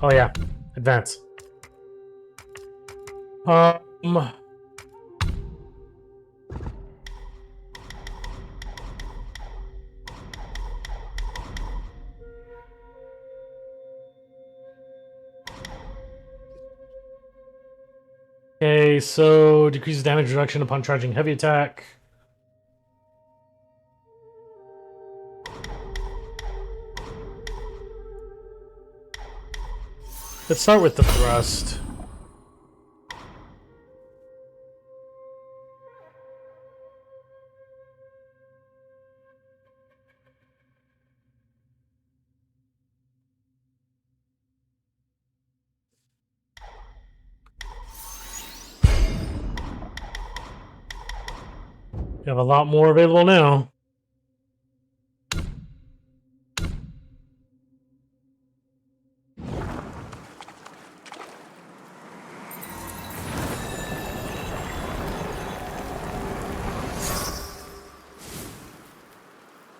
Oh yeah, advance. Okay, so decreases damage reduction upon charging heavy attack. Let's start with the thrust. You have a lot more available now.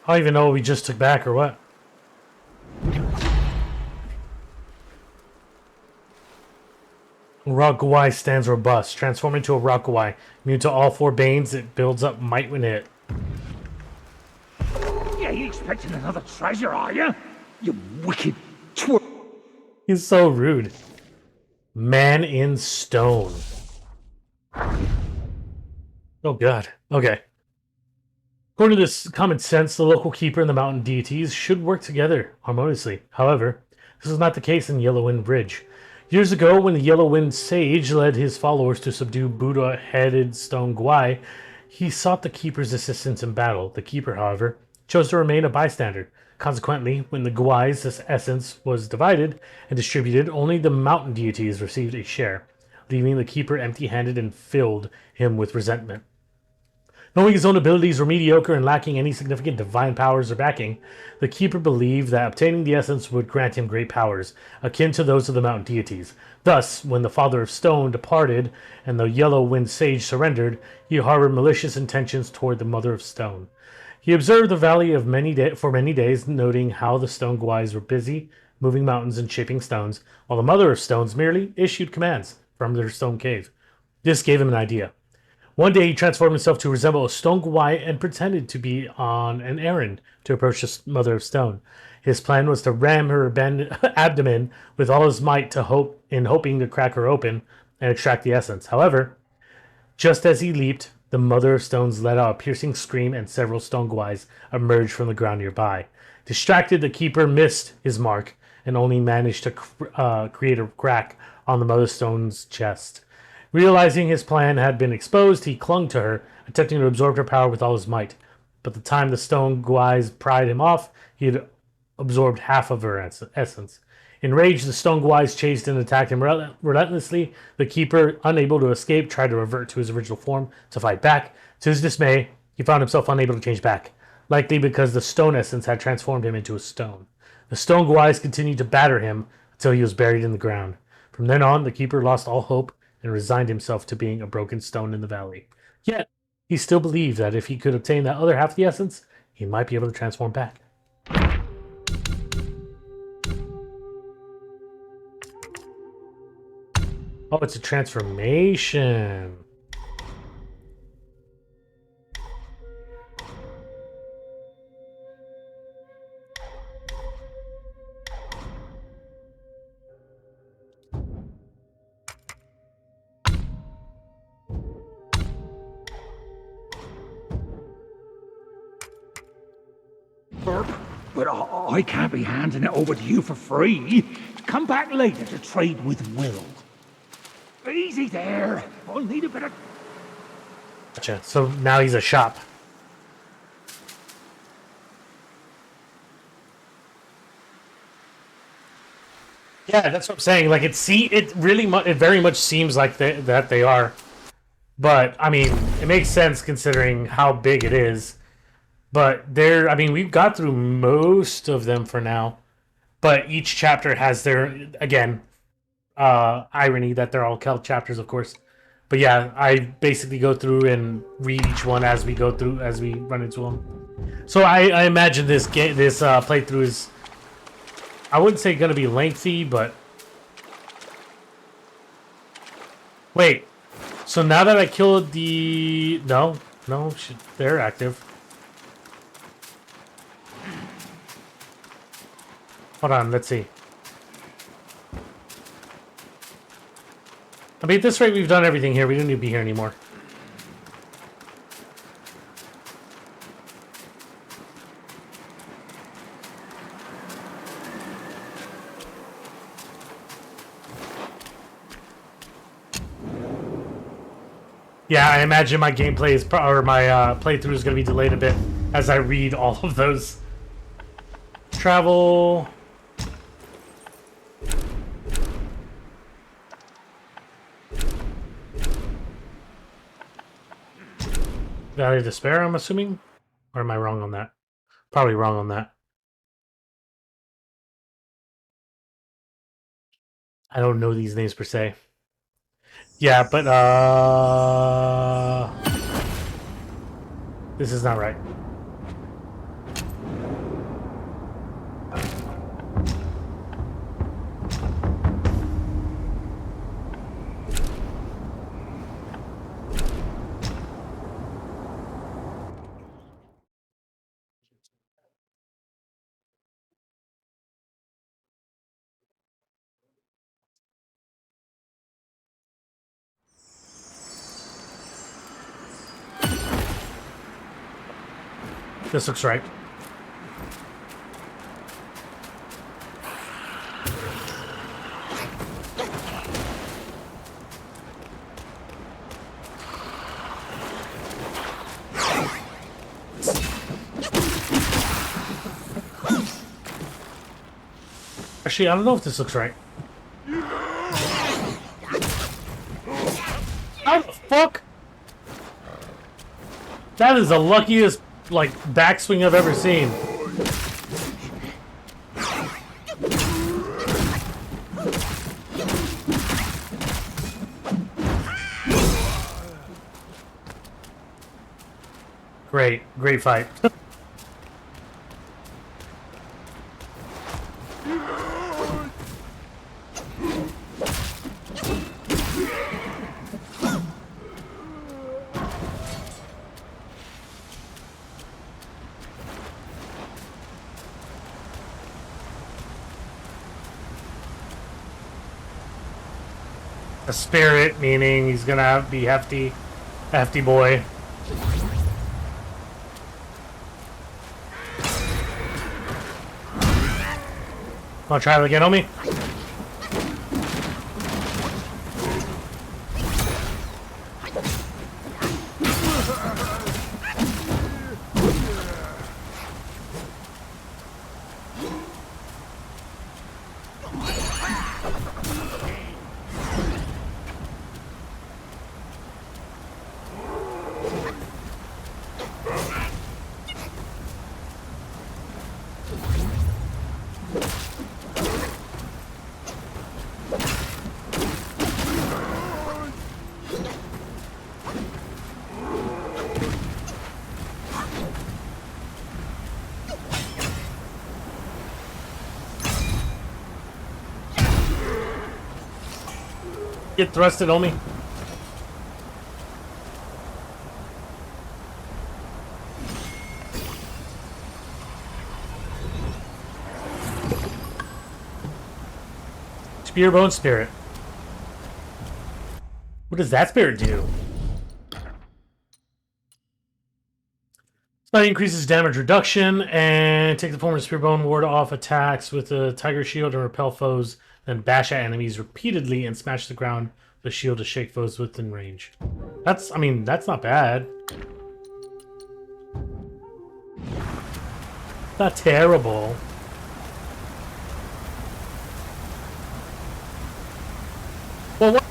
I don't even know what we just took back or what. Rockawai stands robust. Transform into a Rockawai. Immune to all 4 Banes, it builds up might when hit. Yeah, you expecting another treasure, are you? You wicked twerp. He's so rude. Man in stone. Oh god. Okay. According to this common sense, the local keeper and the mountain deities should work together harmoniously. However, this is not the case in Yellowwind Bridge. Years ago, when the Yellowwind Sage led his followers to subdue Buddha-headed Stone Gwai, he sought the Keeper's assistance in battle. The Keeper, however, chose to remain a bystander. Consequently, when the Gwai's essence was divided and distributed, only the mountain deities received a share, leaving the Keeper empty-handed and filled him with resentment. Knowing his own abilities were mediocre and lacking any significant divine powers or backing, the Keeper believed that obtaining the essence would grant him great powers, akin to those of the mountain deities. Thus, when the Father of Stone departed and the Yellow Wind Sage surrendered, he harbored malicious intentions toward the Mother of Stone. He observed the valley for many days, noting how the Stone Gwais were busy moving mountains and shaping stones, while the Mother of Stones merely issued commands from their stone cave. This gave him an idea. One day he transformed himself to resemble a stone Gwai and pretended to be on an errand to approach the Mother of Stone. His plan was to ram her abdomen with all his might hoping to crack her open and extract the essence. However, just as he leaped, the Mother of Stones let out a piercing scream and several stone Gwais emerged from the ground nearby. Distracted, the Keeper missed his mark and only managed to create a crack on the Mother of Stone's chest. Realizing his plan had been exposed, he clung to her, attempting to absorb her power with all his might. But the time the stone Gwais pried him off, he had absorbed half of her essence. Enraged, the stone Gwais chased and attacked him relentlessly. The Keeper, unable to escape, tried to revert to his original form to fight back. To his dismay, he found himself unable to change back, likely because the stone essence had transformed him into a stone. The stone Gwais continued to batter him until he was buried in the ground. From then on, the Keeper lost all hope and resigned himself to being a broken stone in the valley. Yet, he still believed that if he could obtain that other half of the essence, he might be able to transform back. Oh, it's a transformation. But I can't be handing it over to you for free. Come back later to trade with Will. Easy there. I'll need a bit of... Gotcha. So now he's a shop. Yeah, that's what I'm saying. Like it very much seems like that they are. But I mean, it makes sense considering how big it is. But we've got through most of them for now. But each chapter has their, again, irony that they're all Celt chapters, of course. But yeah, I basically go through and read each one as we run into them. So I imagine this playthrough is, I wouldn't say going to be lengthy, but... Wait, so now that I killed the... No, they're active. Hold on, let's see. I mean, at this rate, we've done everything here. We don't need to be here anymore. Yeah, I imagine my gameplay is, or my playthrough is going to be delayed a bit as I read all of those. Travel. Valley of Despair, I'm assuming? Or am I wrong on that? Probably wrong on that. I don't know these names per se. Yeah, but this is not right. This looks right. Actually, I don't know if this looks right. How the fuck? That is the luckiest, like, backswing I've ever seen. Great fight. A spirit, meaning he's gonna be hefty boy. Wanna try it again, homie? Get thrusted, homie. Spearbone Spirit. What does that spirit do? Spell increases damage reduction and take the form of Spearbone, ward off attacks with a Tiger Shield and repel foes, then bash at enemies repeatedly and smash the ground with the shield to shake foes within range. That's not bad. Not terrible. Well, what?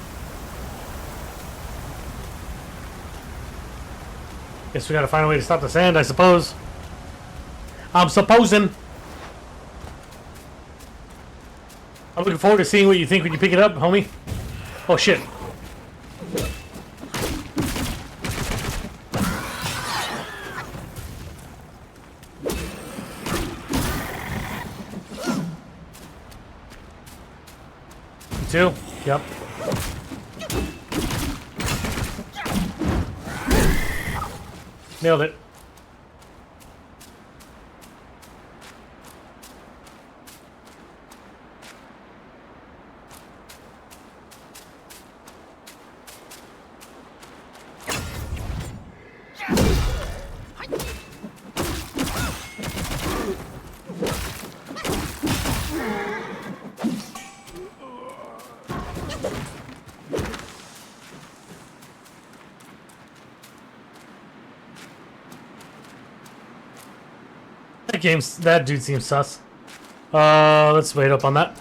Guess we gotta find a way to stop the sand, I suppose. I'm supposing. I'm looking forward to seeing what you think when you pick it up, homie. Oh, shit. You too? Yep. Nailed it. That dude seems sus. Let's wait up on that.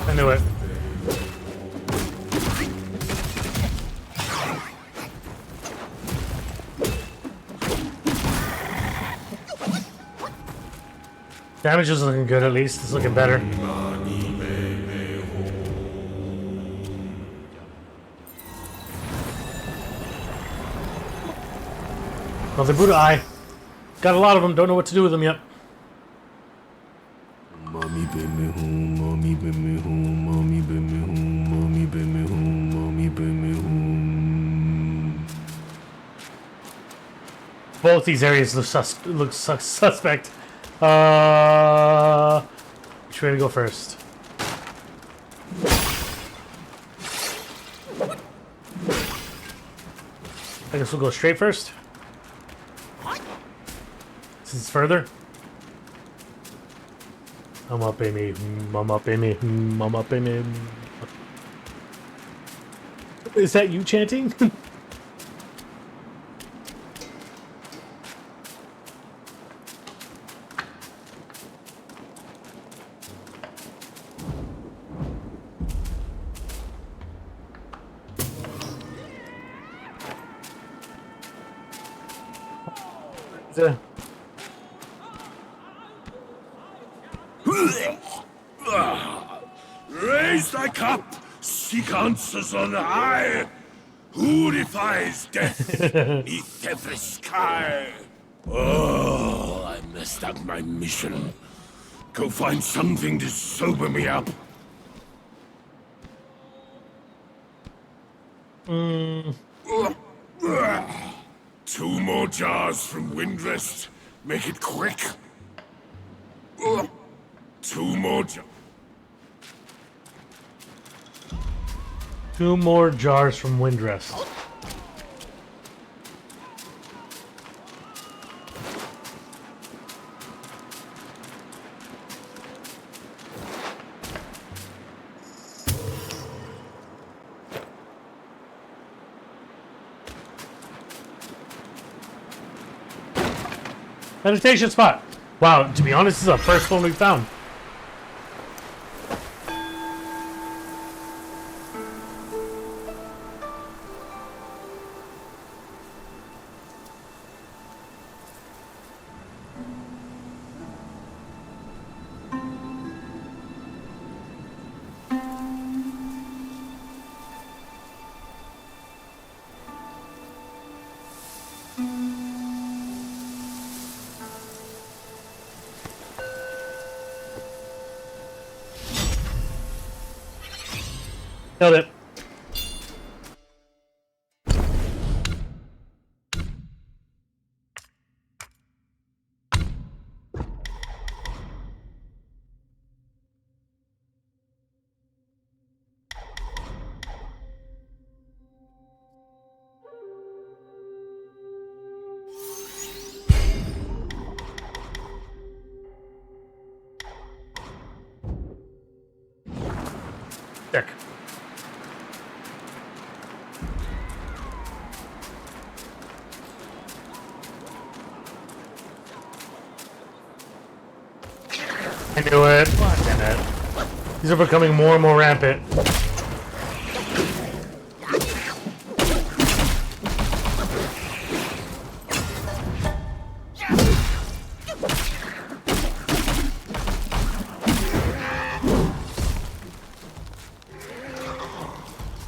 I knew it. Damage is looking good at least. It's looking better. Well, the Buddha Eye. Got a lot of them. Don't know what to do with them yet. Mommy bring me home, mommy bring me home, mommy bring me home, mommy bring me home, mommy bring me home. Both these areas look suspect. Which way to go first? I guess we'll go straight first. This is further. I'm up, Amy. I'm up, Amy. I'm up, Amy. Is that you chanting? Raise thy cup, seek answers on high. Who defies death neath every sky? Oh, I messed up my mission. Go find something to sober me up. Two more jars from Windrest. Make it quick. Two more jars. Two more jars from Windrest. Meditation spot. Wow, to be honest, this is the first one we found. Nailed it. Check. I knew it. Damn it. These are becoming more and more rampant.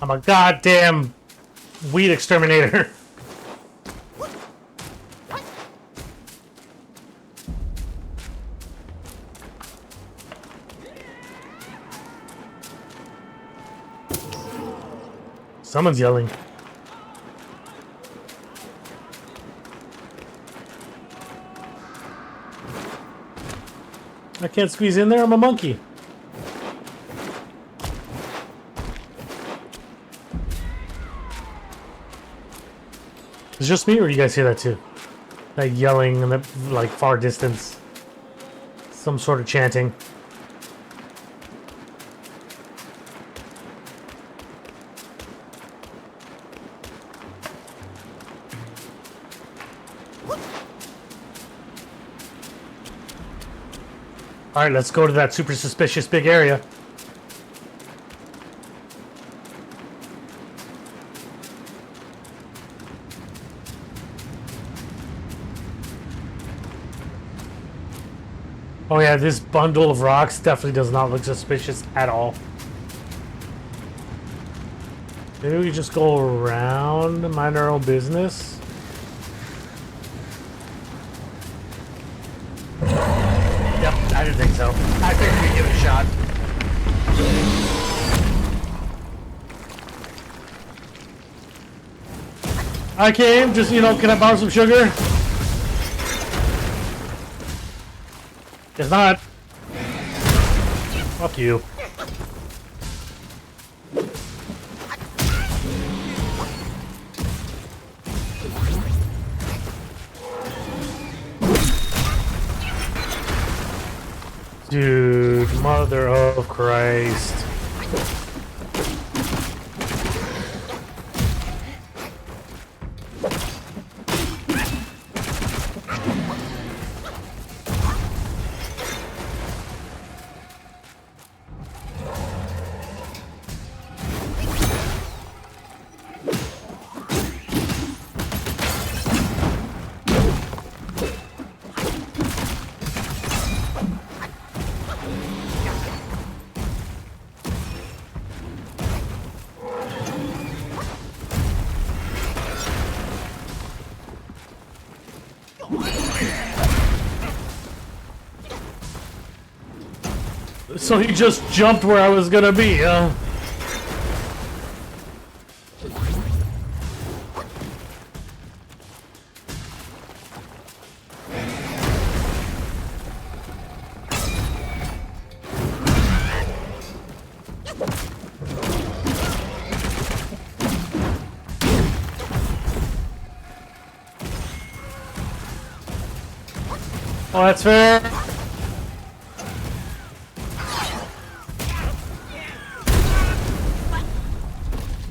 I'm a goddamn weed exterminator. Someone's yelling. I can't squeeze in there, I'm a monkey. Is it just me, or you guys hear that too? That yelling in the, like, far distance. Some sort of chanting. Alright, let's go to that super suspicious big area. Oh yeah, this bundle of rocks definitely does not look suspicious at all. Maybe we just go around, mind our own business. Yep, I didn't think so. I think we give it a shot. I came, just, you know, can I borrow some sugar? Guess not. Fuck you. Dude, mother of Christ. So he just jumped where I was gonna be, huh? Oh, that's fair.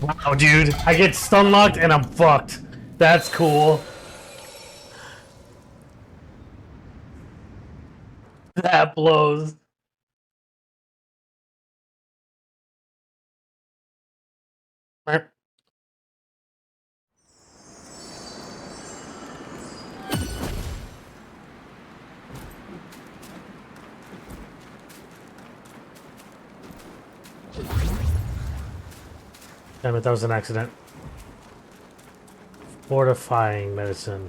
Wow, dude, I get stun locked and I'm fucked. That's cool. That blows. Damn it, that was an accident. Fortifying medicine.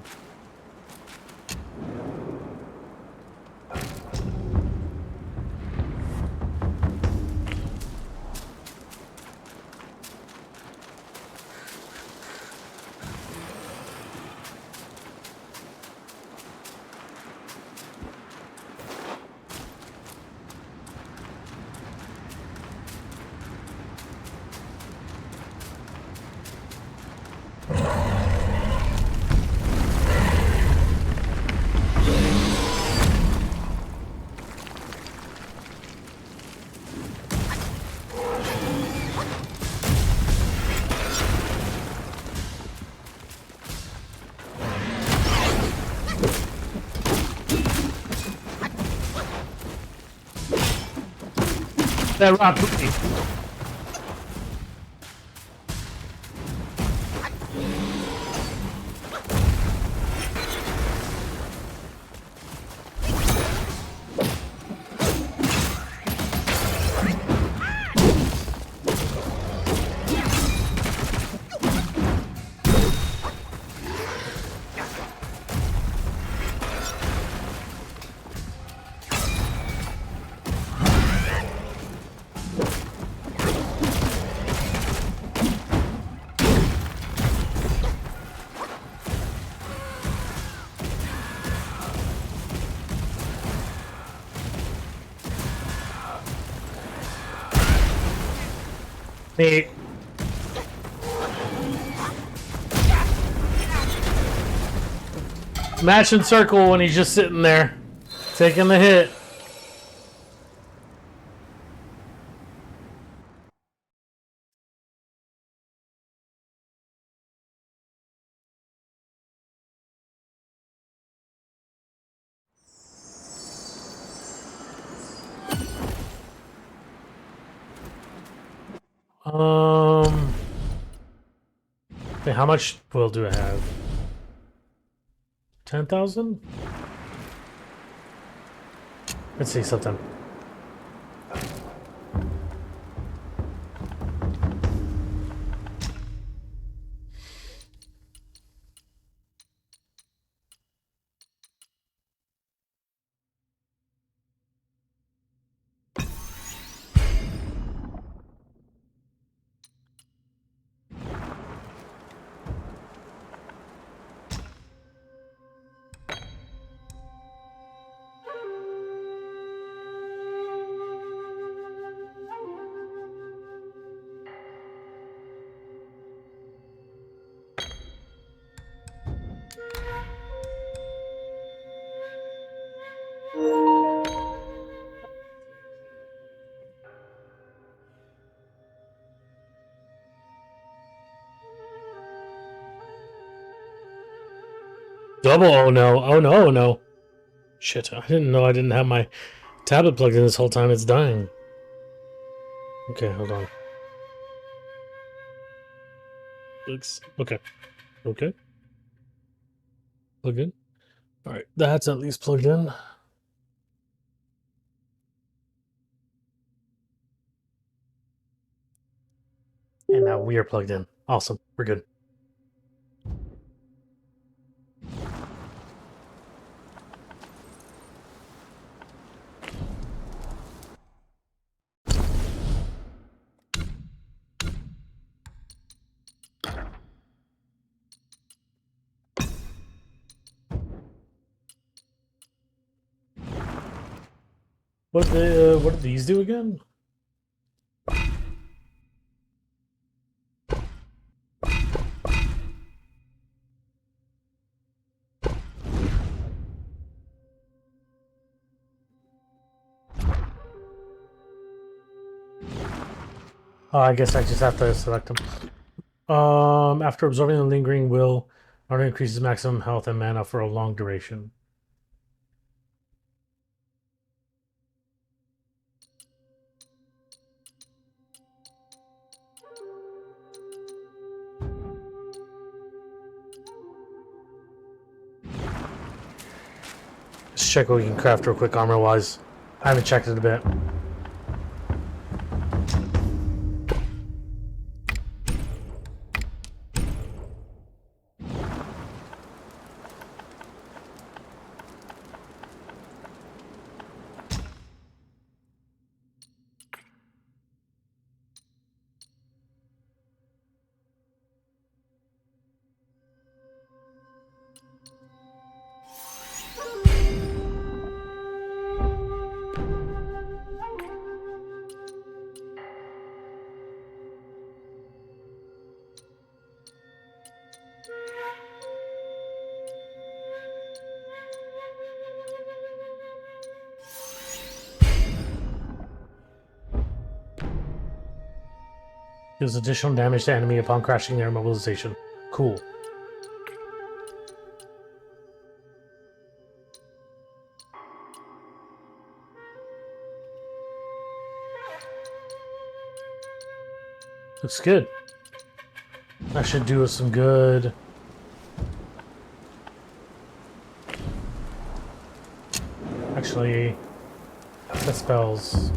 That rock me. Neat. Match and circle when he's just sitting there, taking the hit. Wait, how much will do I have? 10,000? Let's see something. Double oh no. Oh no, oh no. Shit, I didn't know I didn't have my tablet plugged in this whole time. It's dying. Okay, hold on. Looks okay. Okay. Plugged in. Alright, that's at least plugged in. And now we are plugged in. Awesome. We're good. What did these do again? Oh, I guess I just have to select them. After absorbing the lingering will, Arno increases maximum health and mana for a long duration. Let's check what we can craft real quick armor-wise. I haven't checked it a bit. Deals additional damage to enemy upon crashing their immobilization. Cool. Looks good. That should do us some good. Actually, that spells.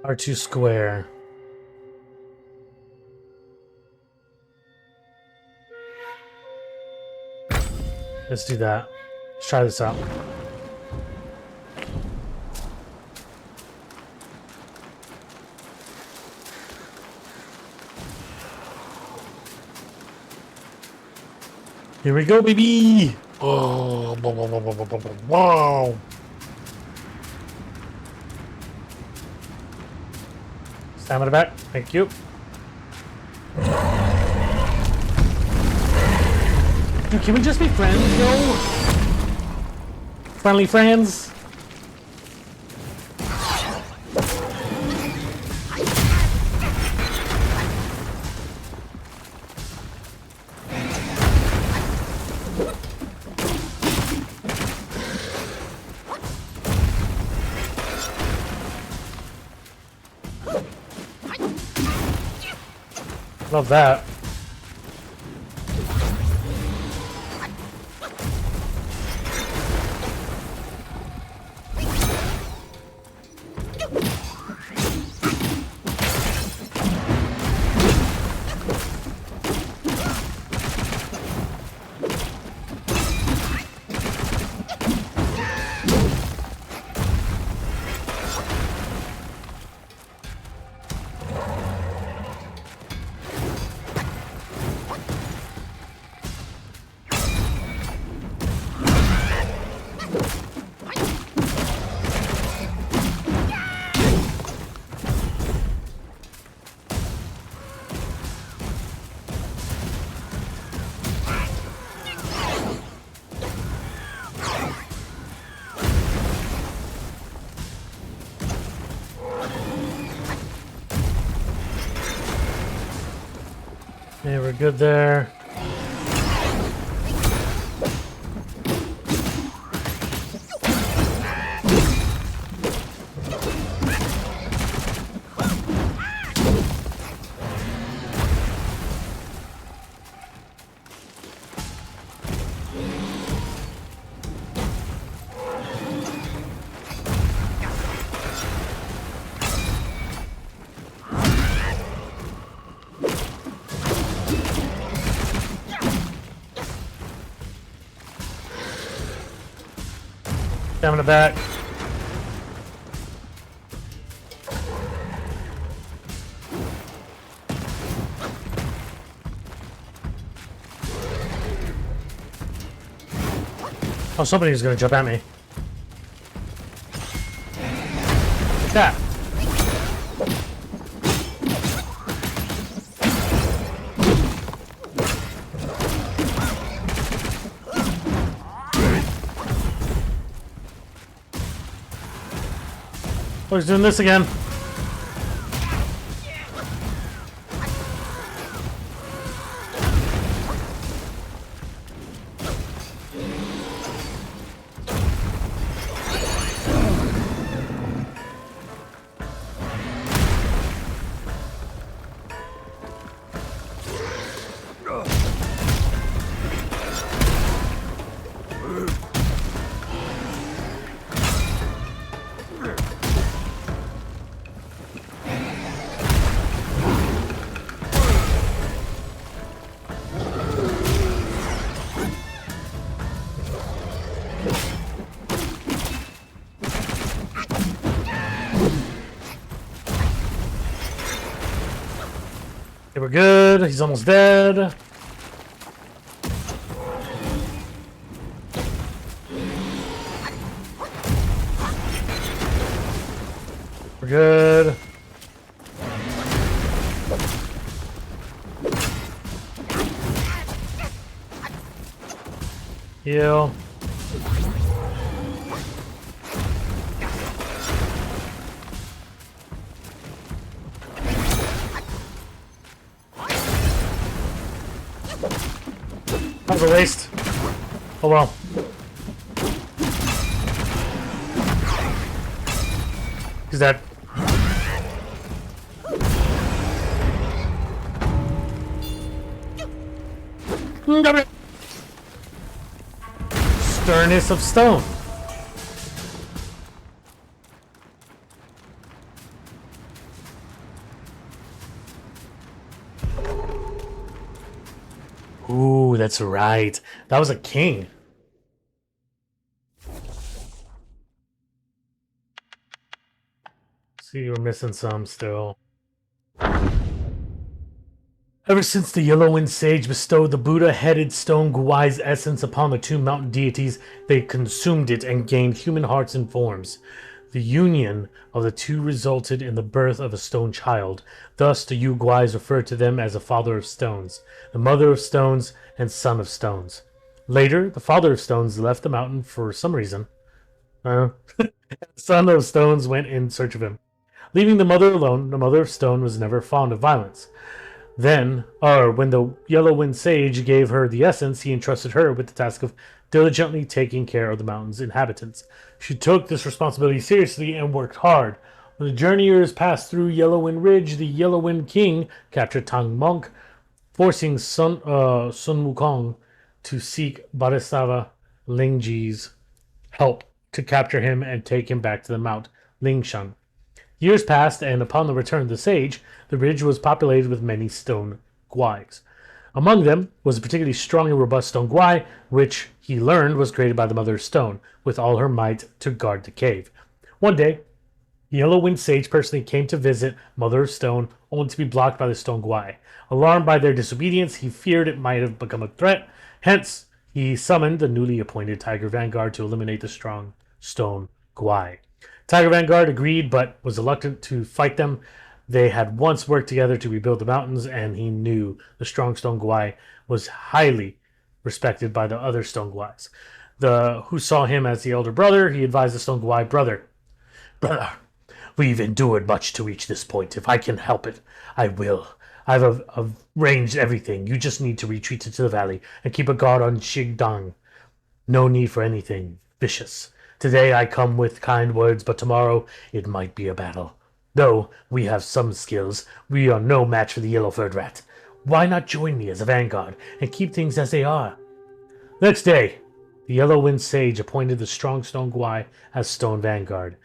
R2 square. Let's do that. Let's try this out. Here we go, baby! Oh, wow! Stamina back. Thank you. Dude, can we just be friends, yo? Friendly friends? Love that. Yeah, we're good there. Stamina back. Oh, somebody's gonna jump at me. What's that? Oh, he's doing this again. Okay, we're good. He's almost dead. We're good. Heal. That was a waste. Oh well. He's dead. Got it. Sternness of stone. Ooh, that's right. That was a king. See, we're missing some still. Ever since the Yellowwind Sage bestowed the Buddha-headed stone Guai's essence upon the two mountain deities, they consumed it and gained human hearts and forms. The union of the two resulted in the birth of a stone child. Thus, the Yu Guais referred to them as the father of stones, the mother of stones, and son of stones. Later, the father of stones left the mountain for some reason. The son of stones went in search of him. Leaving the mother alone, the mother of stone was never fond of violence. Then, when the Yellowwind Sage gave her the essence, he entrusted her with the task of diligently taking care of the mountain's inhabitants. She took this responsibility seriously and worked hard. When the journeyers passed through Yellowwind Ridge, the Yellowwind King captured Tang Monk, forcing Sun Wukong to seek Bodhisattva Lingji's help to capture him and take him back to the Mount Lingshan. Years passed, and upon the return of the sage, the ridge was populated with many stone guais. Among them was a particularly strong and robust stone guai, which he learned was created by the Mother of Stone, with all her might to guard the cave. One day, the Yellowwind Sage personally came to visit Mother of Stone, only to be blocked by the stone guai. Alarmed by their disobedience, he feared it might have become a threat. Hence, he summoned the newly appointed Tiger Vanguard to eliminate the strong stone guai. Tiger Vanguard agreed, but was reluctant to fight them. They had once worked together to rebuild the mountains, and he knew the strong stone guai was highly respected by the other stone guais. Who saw him as the elder brother, he advised the stone guai, Brother, we've endured much to reach this point. If I can help it, I will. I've arranged everything. You just need to retreat into the valley and keep a guard on Xingdang. No need for anything vicious. Today I come with kind words, but tomorrow it might be a battle. Though we have some skills, we are no match for the yellow-furred rat. Why not join me as a vanguard and keep things as they are? Next day, the Yellowwind Sage appointed the strong stone guai as stone vanguard,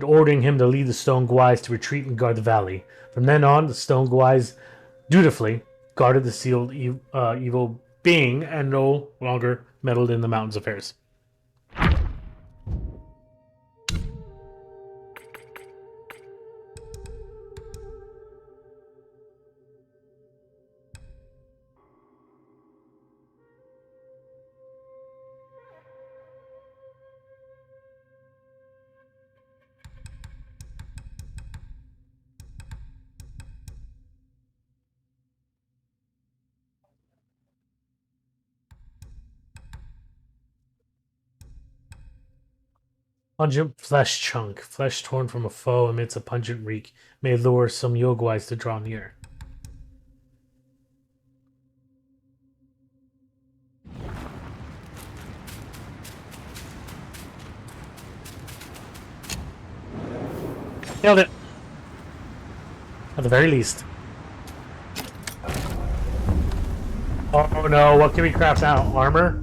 ordering him to lead the stone guais to retreat and guard the valley. From then on, the stone guais dutifully guarded the sealed evil being and no longer meddled in the mountain's affairs. Pungent flesh chunk. Flesh torn from a foe emits a pungent reek. May lure some Yogwais to draw near. Nailed it. At the very least. Oh no, what can we craft now? Armor?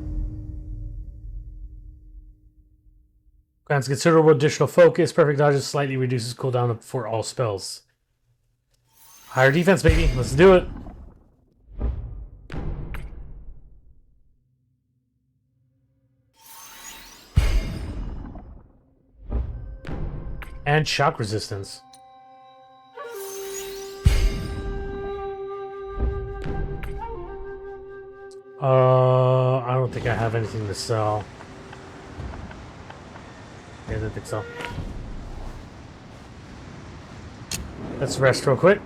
Grants considerable additional focus. Perfect dodges slightly reduces cooldown for all spells. Higher defense, baby. Let's do it. And shock resistance. I don't think I have anything to sell. I didn't think so. Let's rest real quick.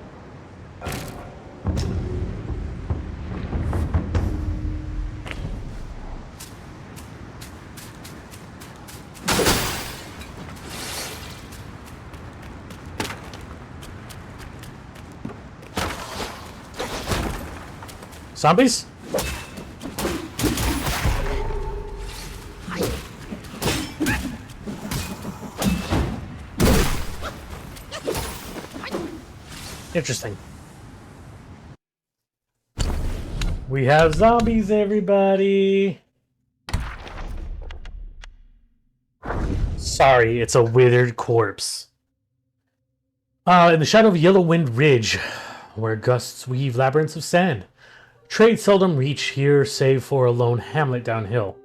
Zombies? Interesting. We have zombies, everybody. Sorry, it's a withered corpse. In the shadow of Yellowwind Ridge, where gusts weave labyrinths of sand. Trade seldom reach here save for a lone hamlet downhill.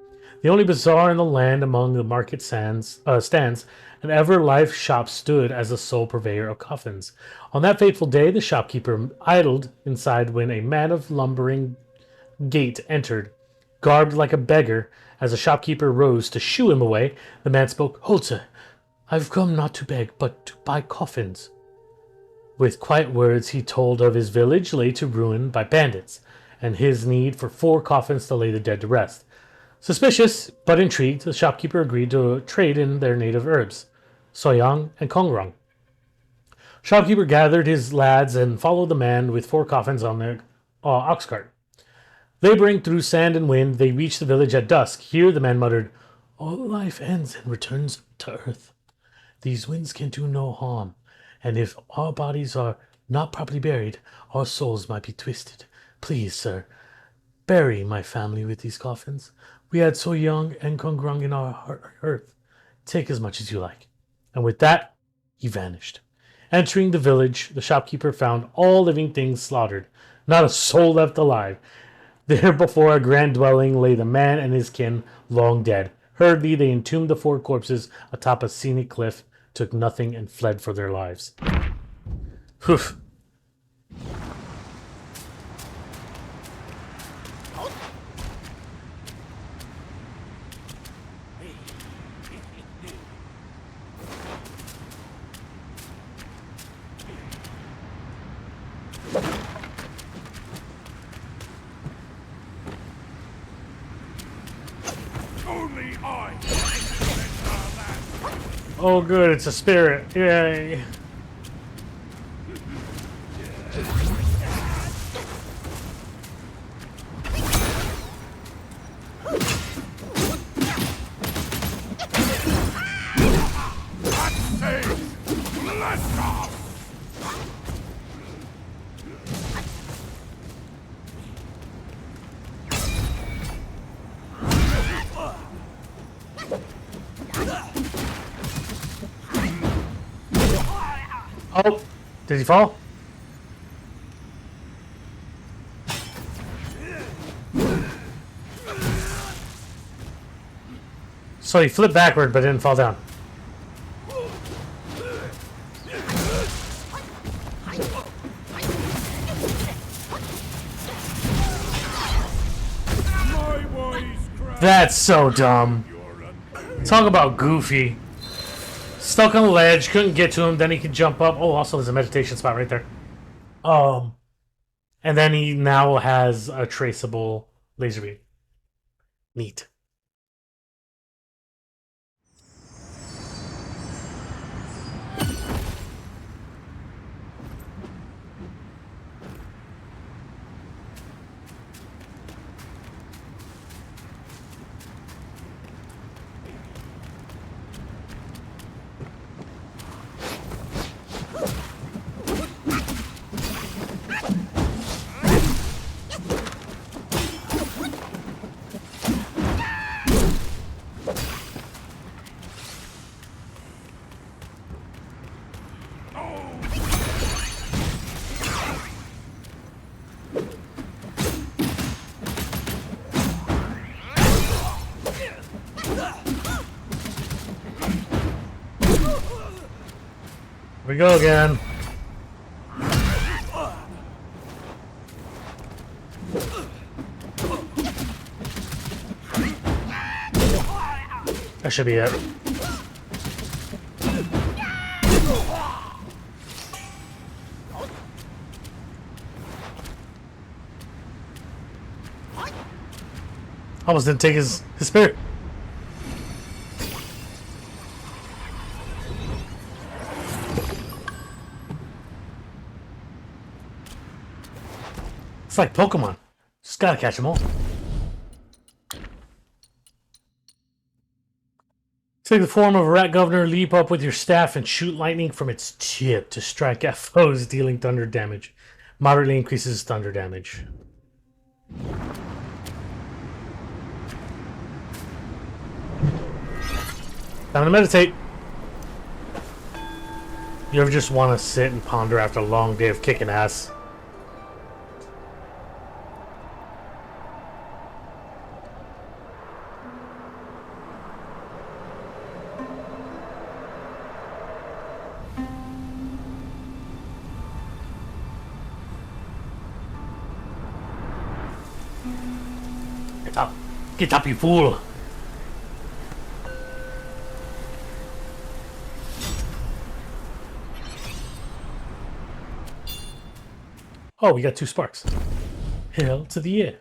The only bazaar in the land among the market stands, an ever-life shop stood as the sole purveyor of coffins. On that fateful day, the shopkeeper idled inside when a man of lumbering gait entered. Garbed like a beggar, as the shopkeeper rose to shoo him away, the man spoke, "Hold, sir. I've come not to beg, but to buy coffins." With quiet words, he told of his village laid to ruin by bandits, and his need for 4 coffins to lay the dead to rest. Suspicious, but intrigued, the shopkeeper agreed to trade in their native herbs, soyang and kongrong. Shopkeeper gathered his lads and followed the man with 4 coffins on their ox cart. Laboring through sand and wind, they reached the village at dusk. Here the man muttered, "All life ends and returns to earth. These winds can do no harm. and if our bodies are not properly buried, our souls might be twisted. Please, sir, bury my family with these coffins. We had so young and Kongrung in our earth. Take as much as you like. And with that, he vanished. Entering the village, the shopkeeper found all living things slaughtered, not a soul left alive. There before a grand dwelling lay the man and his kin, long dead. Hurriedly they entombed the 4 corpses atop a scenic cliff, took nothing, and fled for their lives. Whew. Only I. Oh good, it's a spirit. Yay. Let's go. Oh, did he fall? So he flipped backward but didn't fall down. That's so dumb. Talk about goofy. Stuck on a ledge, couldn't get to him, then he could jump up. Oh, also there's a meditation spot right there. And then he now has a traceable laser beam. Neat. Here we go again. That should be it. Almost didn't take his spirit. It's like Pokemon. Just gotta catch them all. Take the form of a rat governor, leap up with your staff, and shoot lightning from its tip to strike at foes, dealing thunder damage. Moderately increases thunder damage. Time to meditate. You ever just want to sit and ponder after a long day of kicking ass? Get up. Get up, you fool. Oh, we got 2 sparks. Hail to the air.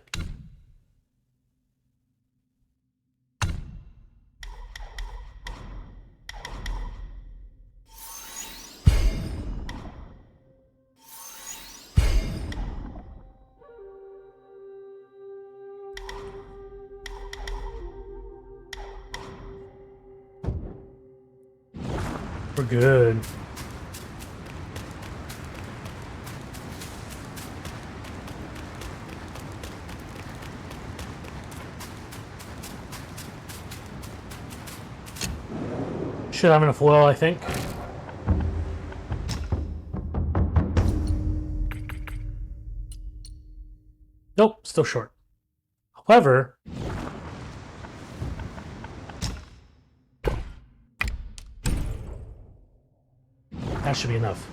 We're good. Should have enough oil, I think. Nope, still short. However, that should be enough.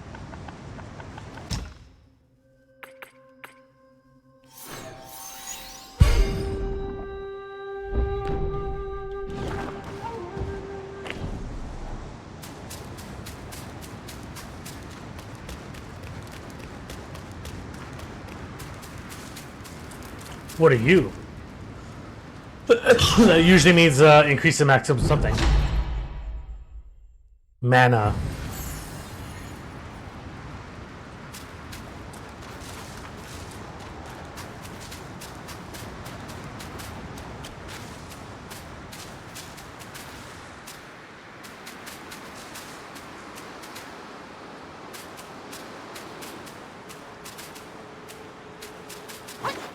What are you? That usually means increase the maximum something. Mana.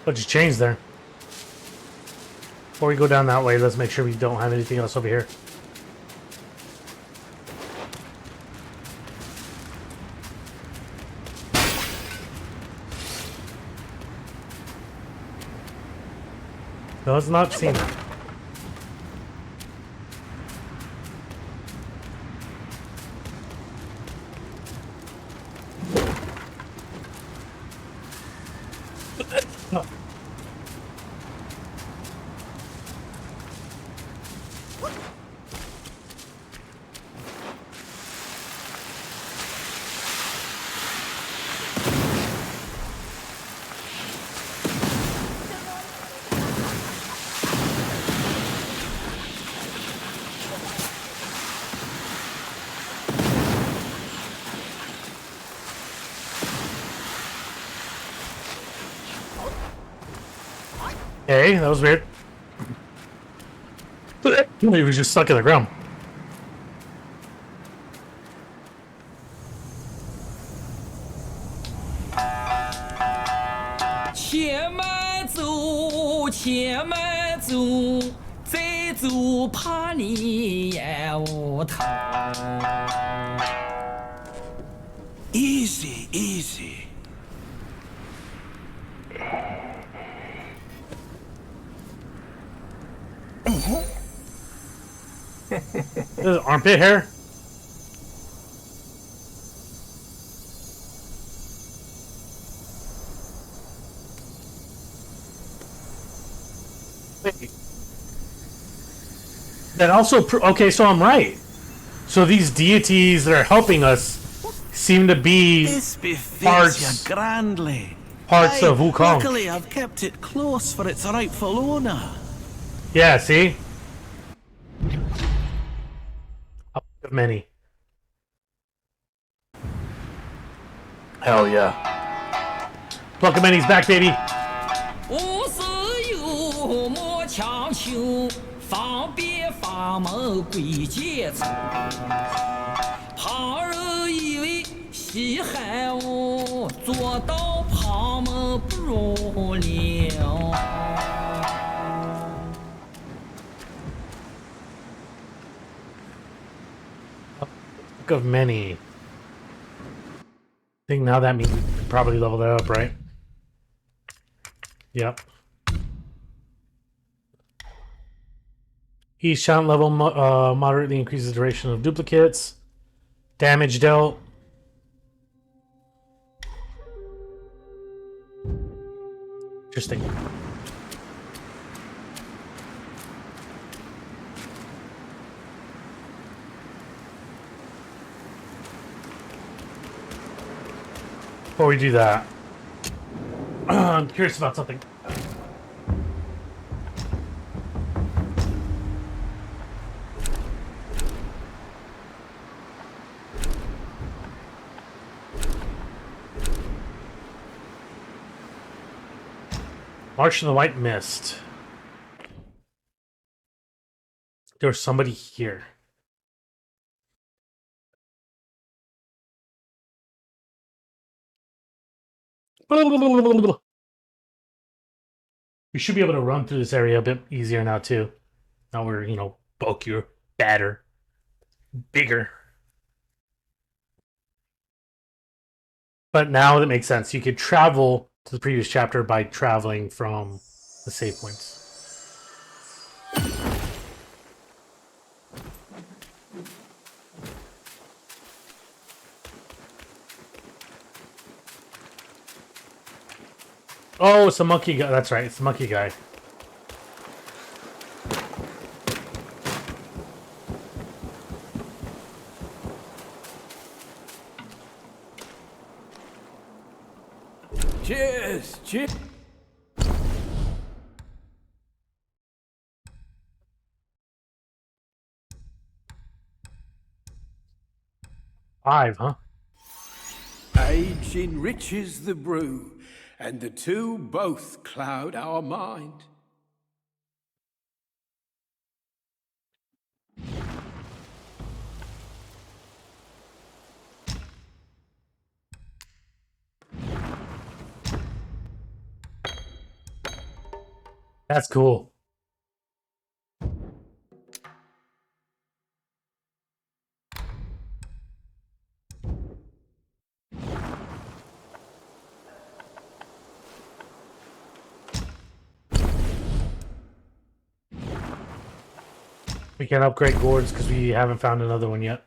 What just changed there? Before we go down that way, let's make sure we don't have anything else over here. No, it's not seen it. Hey, that was weird. He was just stuck in the ground. Easy, easy. This is armpit hair? Wait. That also... okay, so I'm right. So these deities that are helping us seem to be This befits parts, you grandly. parts Aye, of Wukong. Luckily, I've kept it close for its rightful owner. Yeah, see? Many. Hell yeah. Pluck of many's back, baby. 无事有莫强求，方便法门归结处。旁人以为稀罕我，做到旁门不入了。 Of many. I think now that means we can probably level that up, right? Yep. Each challenge level moderately increases the duration of duplicates. Damage dealt. Interesting. Before we do that, I'm curious about something. March in the White Mist. There's somebody here. We should be able to run through this area a bit easier now, too. Now we're, bulkier, badder. bigger. But now that makes sense. You could travel to the previous chapter by traveling from the save points. Oh, it's a monkey guy. That's right. It's the monkey guy. Cheers! Cheers! Five, huh? Age enriches the brew, and the two both cloud our mind. That's cool. We can upgrade gourds because we haven't found another one yet.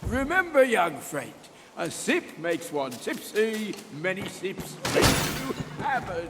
Remember, young friend, a sip makes one tipsy, many sips make you hammered.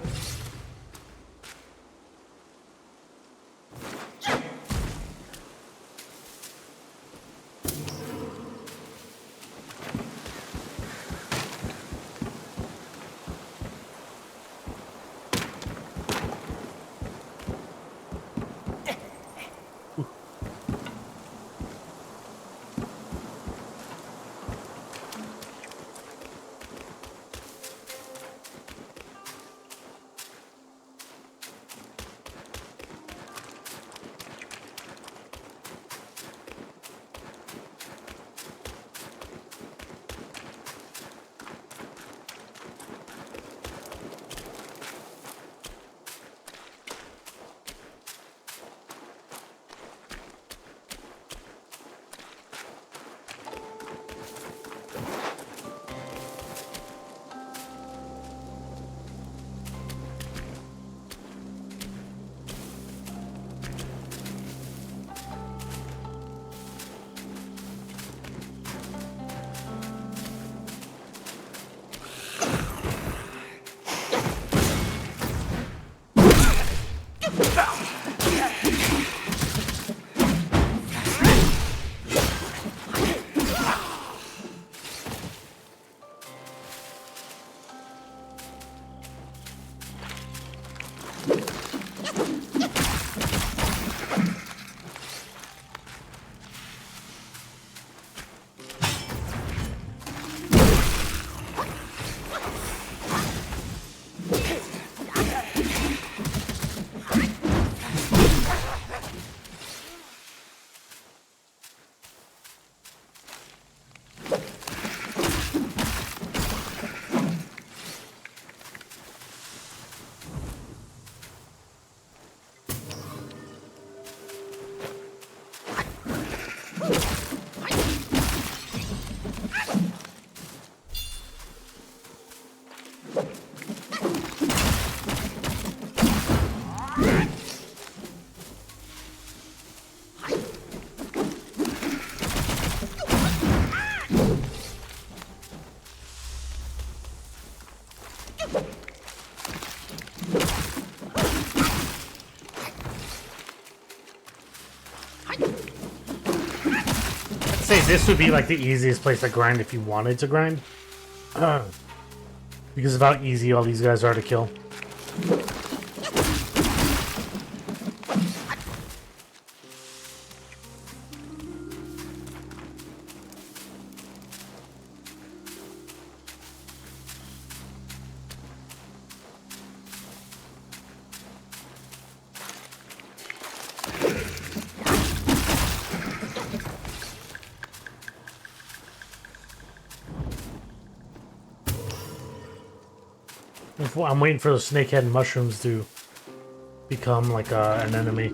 I'd say this would be like the easiest place to grind if you wanted to grind. Because of how easy all these guys are to kill. I'm waiting for those snakehead mushrooms to become like an enemy.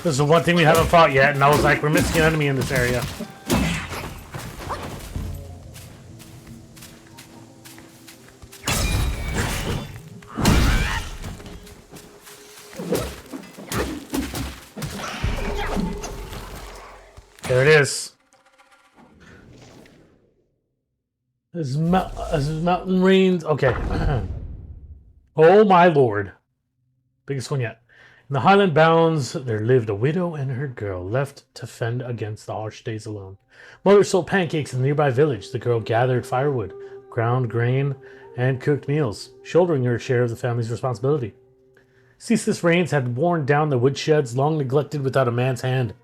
This is the one thing we haven't fought yet, and I was like, we're missing an enemy in this area. There it is. As mountain rains. Okay. Oh my lord. Biggest one yet. In the Highland Bounds, there lived a widow and her girl, left to fend against the harsh days alone. Mother sold pancakes in the nearby village. The girl gathered firewood, ground grain, and cooked meals, shouldering her share of the family's responsibility. Ceaseless rains had worn down the woodsheds, long neglected without a man's hand.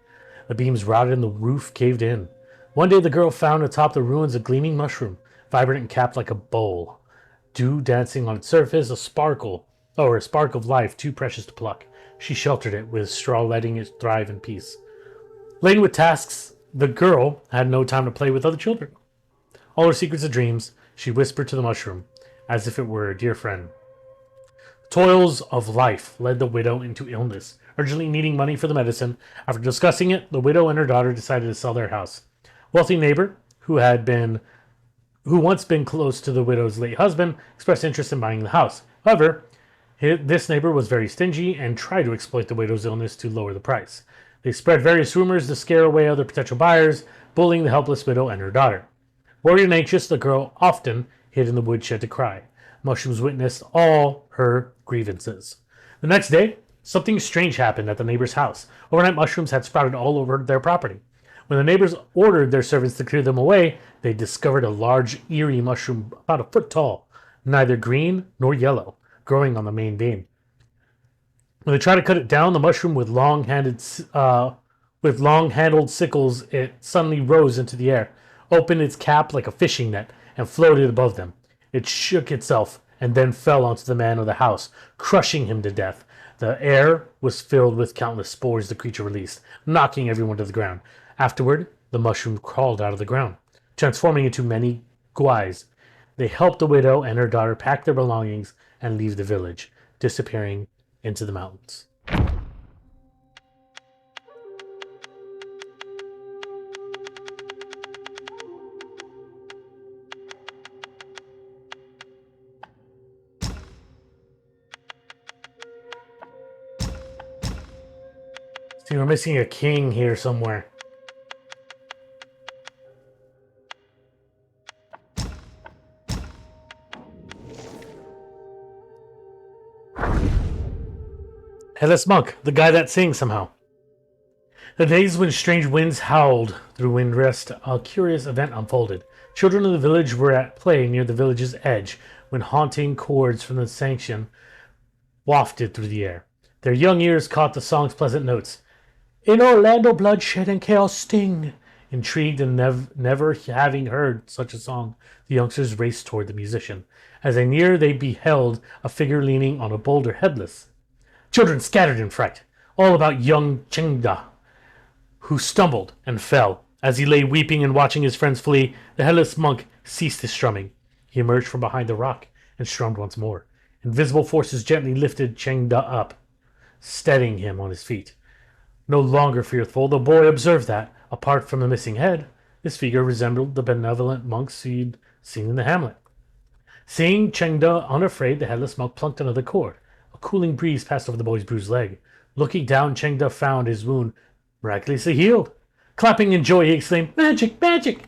The beams rotted and the roof caved in. One day the girl found atop the ruins a gleaming mushroom, vibrant and capped like a bowl. Dew dancing on its surface, a spark of life too precious to pluck. She sheltered it with straw, letting it thrive in peace. Laden with tasks, the girl had no time to play with other children. All her secrets and dreams she whispered to the mushroom, as if it were a dear friend. Toils of life led the widow into illness, urgently needing money for the medicine. After discussing it, the widow and her daughter decided to sell their house. Wealthy neighbor, who once been close to the widow's late husband, expressed interest in buying the house. However, this neighbor was very stingy and tried to exploit the widow's illness to lower the price. They spread various rumors to scare away other potential buyers, bullying the helpless widow and her daughter. Worried and anxious, the girl often hid in the woodshed to cry. Mushrooms witnessed all her grievances. The next day, something strange happened at the neighbor's house. Overnight mushrooms had sprouted all over their property. When the neighbors ordered their servants to clear them away, they discovered a large, eerie mushroom about a foot tall, neither green nor yellow, growing on the main beam. When they tried to cut it down, the mushroom with long-handled sickles, it suddenly rose into the air, opened its cap like a fishing net, and floated above them. It shook itself and then fell onto the man of the house, crushing him to death. The air was filled with countless spores the creature released, knocking everyone to the ground. Afterward, the mushroom crawled out of the ground, transforming into many guais. They helped the widow and her daughter pack their belongings and leave the village, disappearing into the mountains. See, we're missing a king here somewhere. Headless Monk, the guy that sings somehow. The days when strange winds howled through Windrest, a curious event unfolded. Children of the village were at play near the village's edge when haunting chords from the Sanction wafted through the air. Their young ears caught the song's pleasant notes. In Orlando bloodshed and chaos sting. Intrigued and never having heard such a song, the youngsters raced toward the musician. As they neared, they beheld a figure leaning on a boulder, headless. Children scattered in fright, all about young Chengda, who stumbled and fell. As he lay weeping and watching his friends flee, the headless monk ceased his strumming. He emerged from behind the rock and strummed once more. Invisible forces gently lifted Chengda up, steadying him on his feet. No longer fearful, the boy observed that, apart from the missing head, this figure resembled the benevolent monks he'd seen in the hamlet. Seeing Chengda unafraid, the headless monk plucked another cord. A cooling breeze passed over the boy's bruised leg. Looking down, Chengda found his wound miraculously healed. Clapping in joy, he exclaimed, "Magic! Magic!"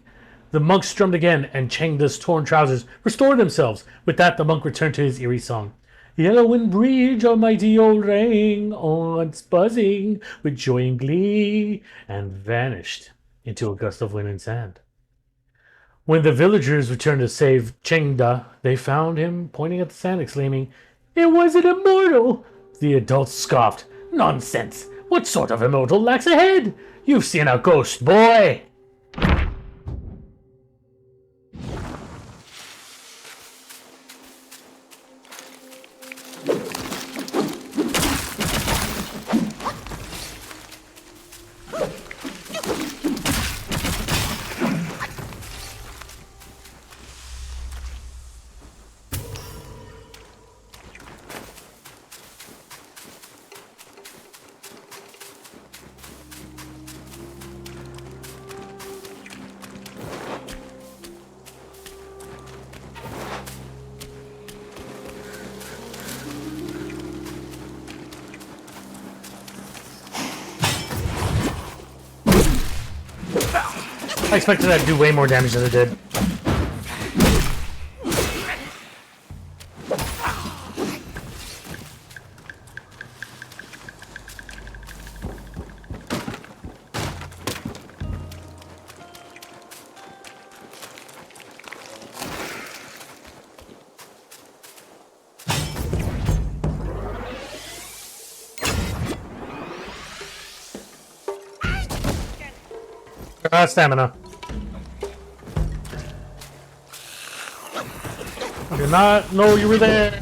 The monk strummed again, and Chengda's torn trousers restored themselves. With that, the monk returned to his eerie song. Yellowwind Bridge, a mighty old ring, once buzzing with joy and glee, and vanished into a gust of wind and sand. When the villagers returned to save Chengda, they found him pointing at the sand, exclaiming, "It wasn't immortal!" The adults scoffed. "Nonsense! What sort of immortal lacks a head? You've seen a ghost, boy!" I expected that to do way more damage than it did. Stamina. I did not know you were there.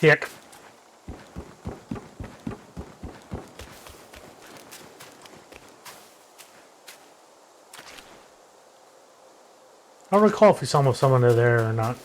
Dick. I don't recall if we saw someone there or not.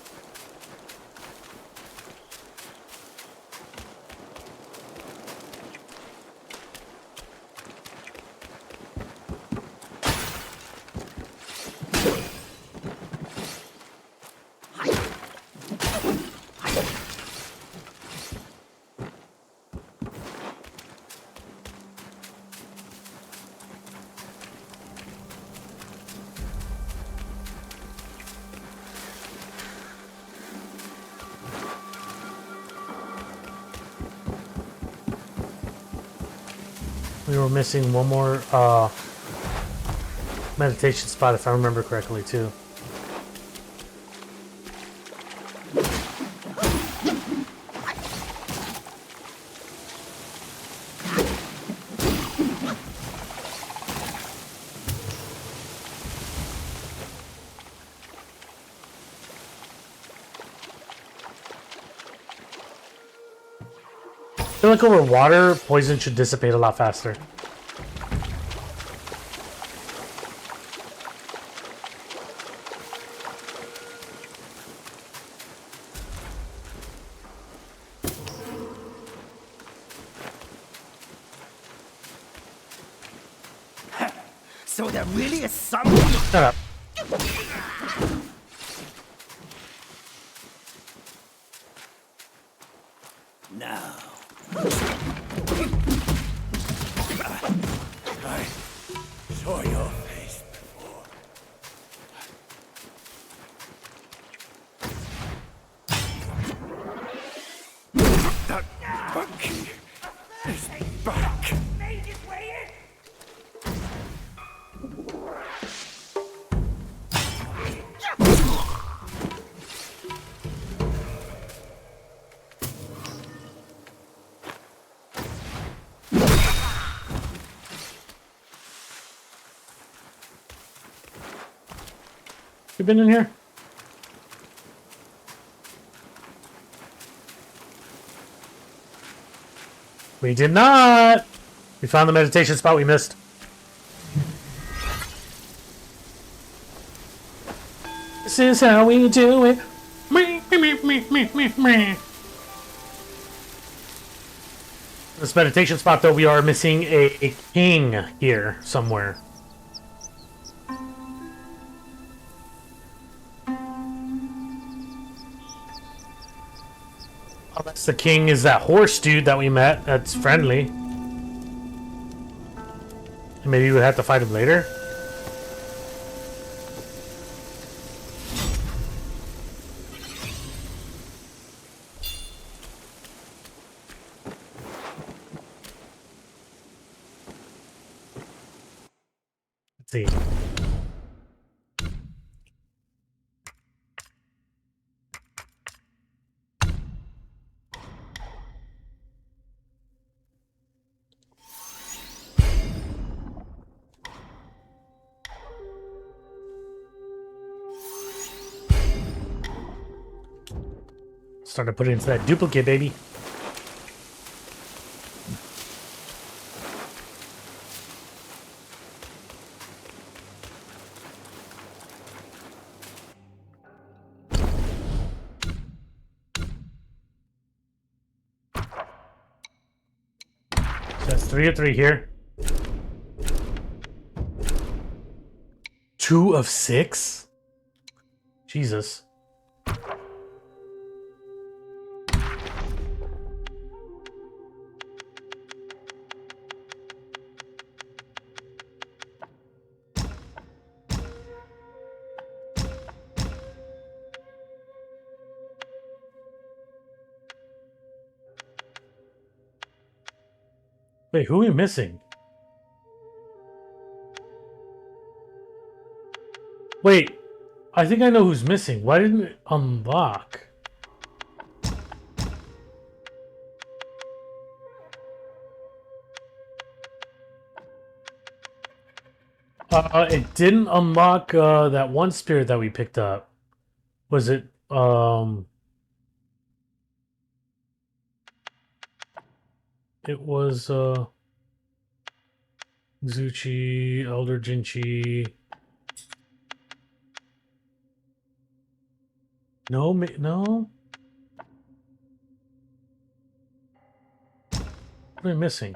We were missing one more meditation spot, if I remember correctly, too. I feel like over water, poison should dissipate a lot faster. So there really is some. Shut up. Now. I saw your face before. That monkey is back. Made his way in. You been in here? We did not! We found the meditation spot we missed. This is how we do it. This meditation spot, though, we are missing a king here somewhere. Unless the king is that horse dude that we met that's friendly. And maybe we would have to fight him later. Let's see. Starting to put it into that duplicate, baby. 3 of 3 here. 2 of 6? Jesus. Wait, who are we missing? Wait, I think I know who's missing. Why didn't it unlock? It didn't unlock that one spirit that we picked up. Was it it was Zuchi, Elder Jinchi. No, no. What am I missing?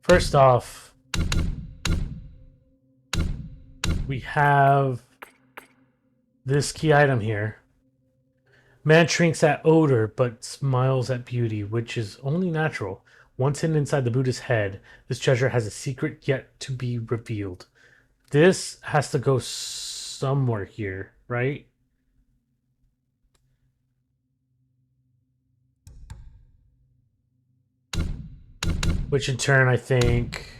First off, we have this key item here. Man shrinks at odor, but smiles at beauty, which is only natural. Once hidden inside the Buddha's head, this treasure has a secret yet to be revealed. This has to go somewhere here, right? Which in turn, I think,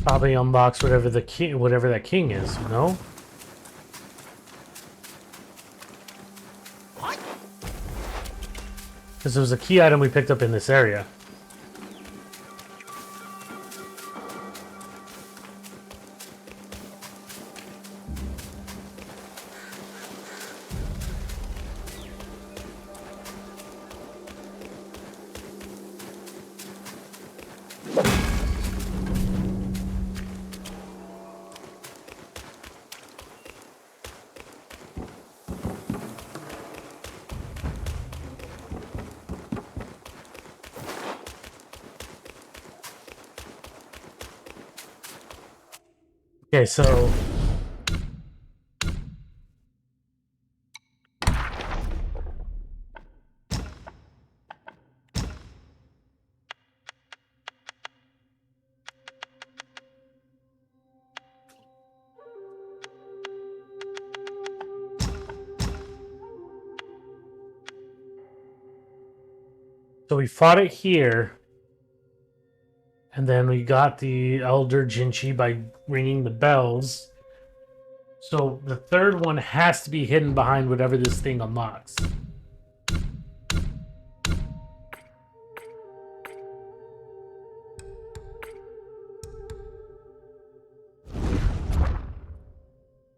probably unlocks whatever the king, whatever that king is. No. Because there was a key item we picked up in this area. Okay, so we fought it here. And then we got the Elder Jinchi by ringing the bells. So the third one has to be hidden behind whatever this thing unlocks.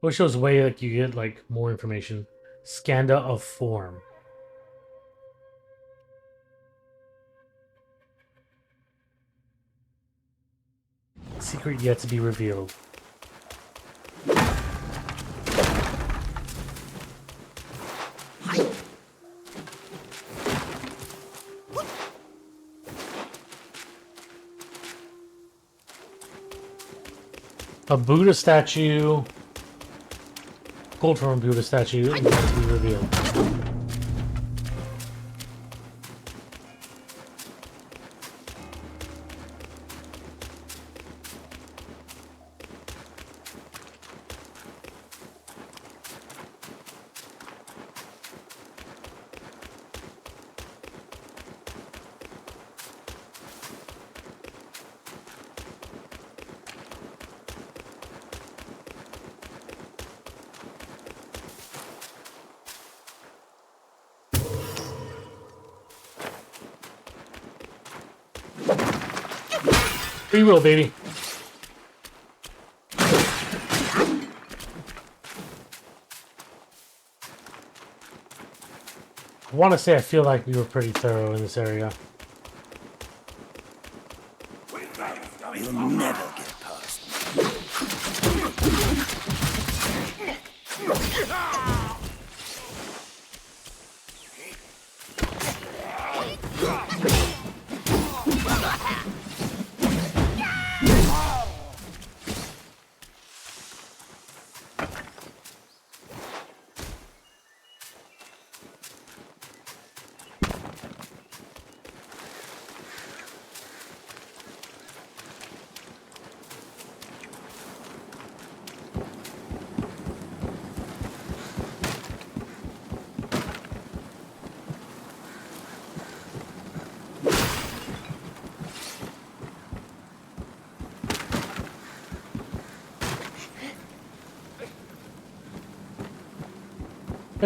Wish it was a way like you get like more information. Skanda of form. Secret yet to be revealed. A Buddha statue. Gold from a Buddha statue yet to be revealed. Free will, baby. I want to say I feel like we were pretty thorough in this area. You'll never get past me.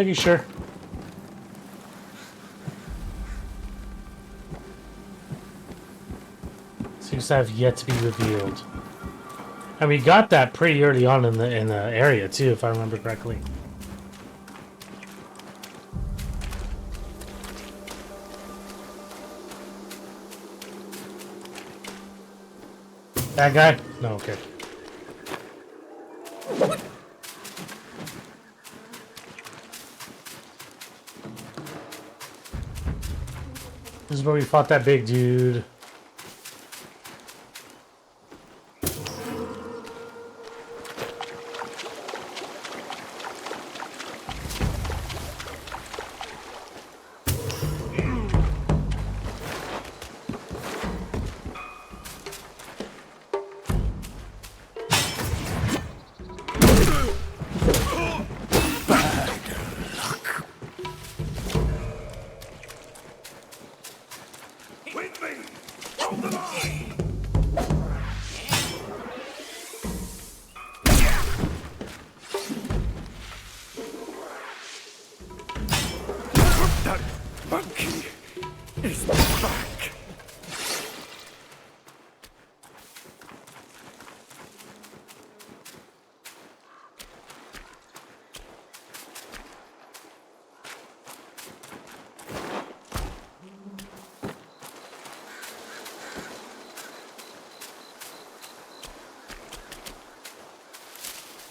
Making sure. Seems to have yet to be revealed. And we got that pretty early on in the area too, if I remember correctly. That guy? No, okay. This is where we fought that big dude.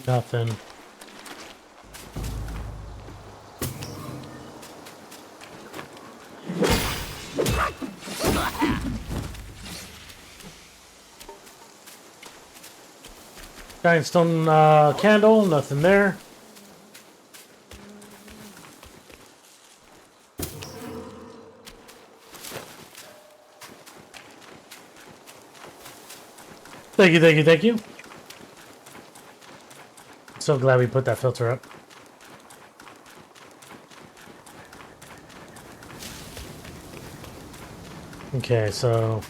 Nothing. Giant stone candle, nothing there. Thank you, thank you, thank you. So glad we put that filter up. Okay, so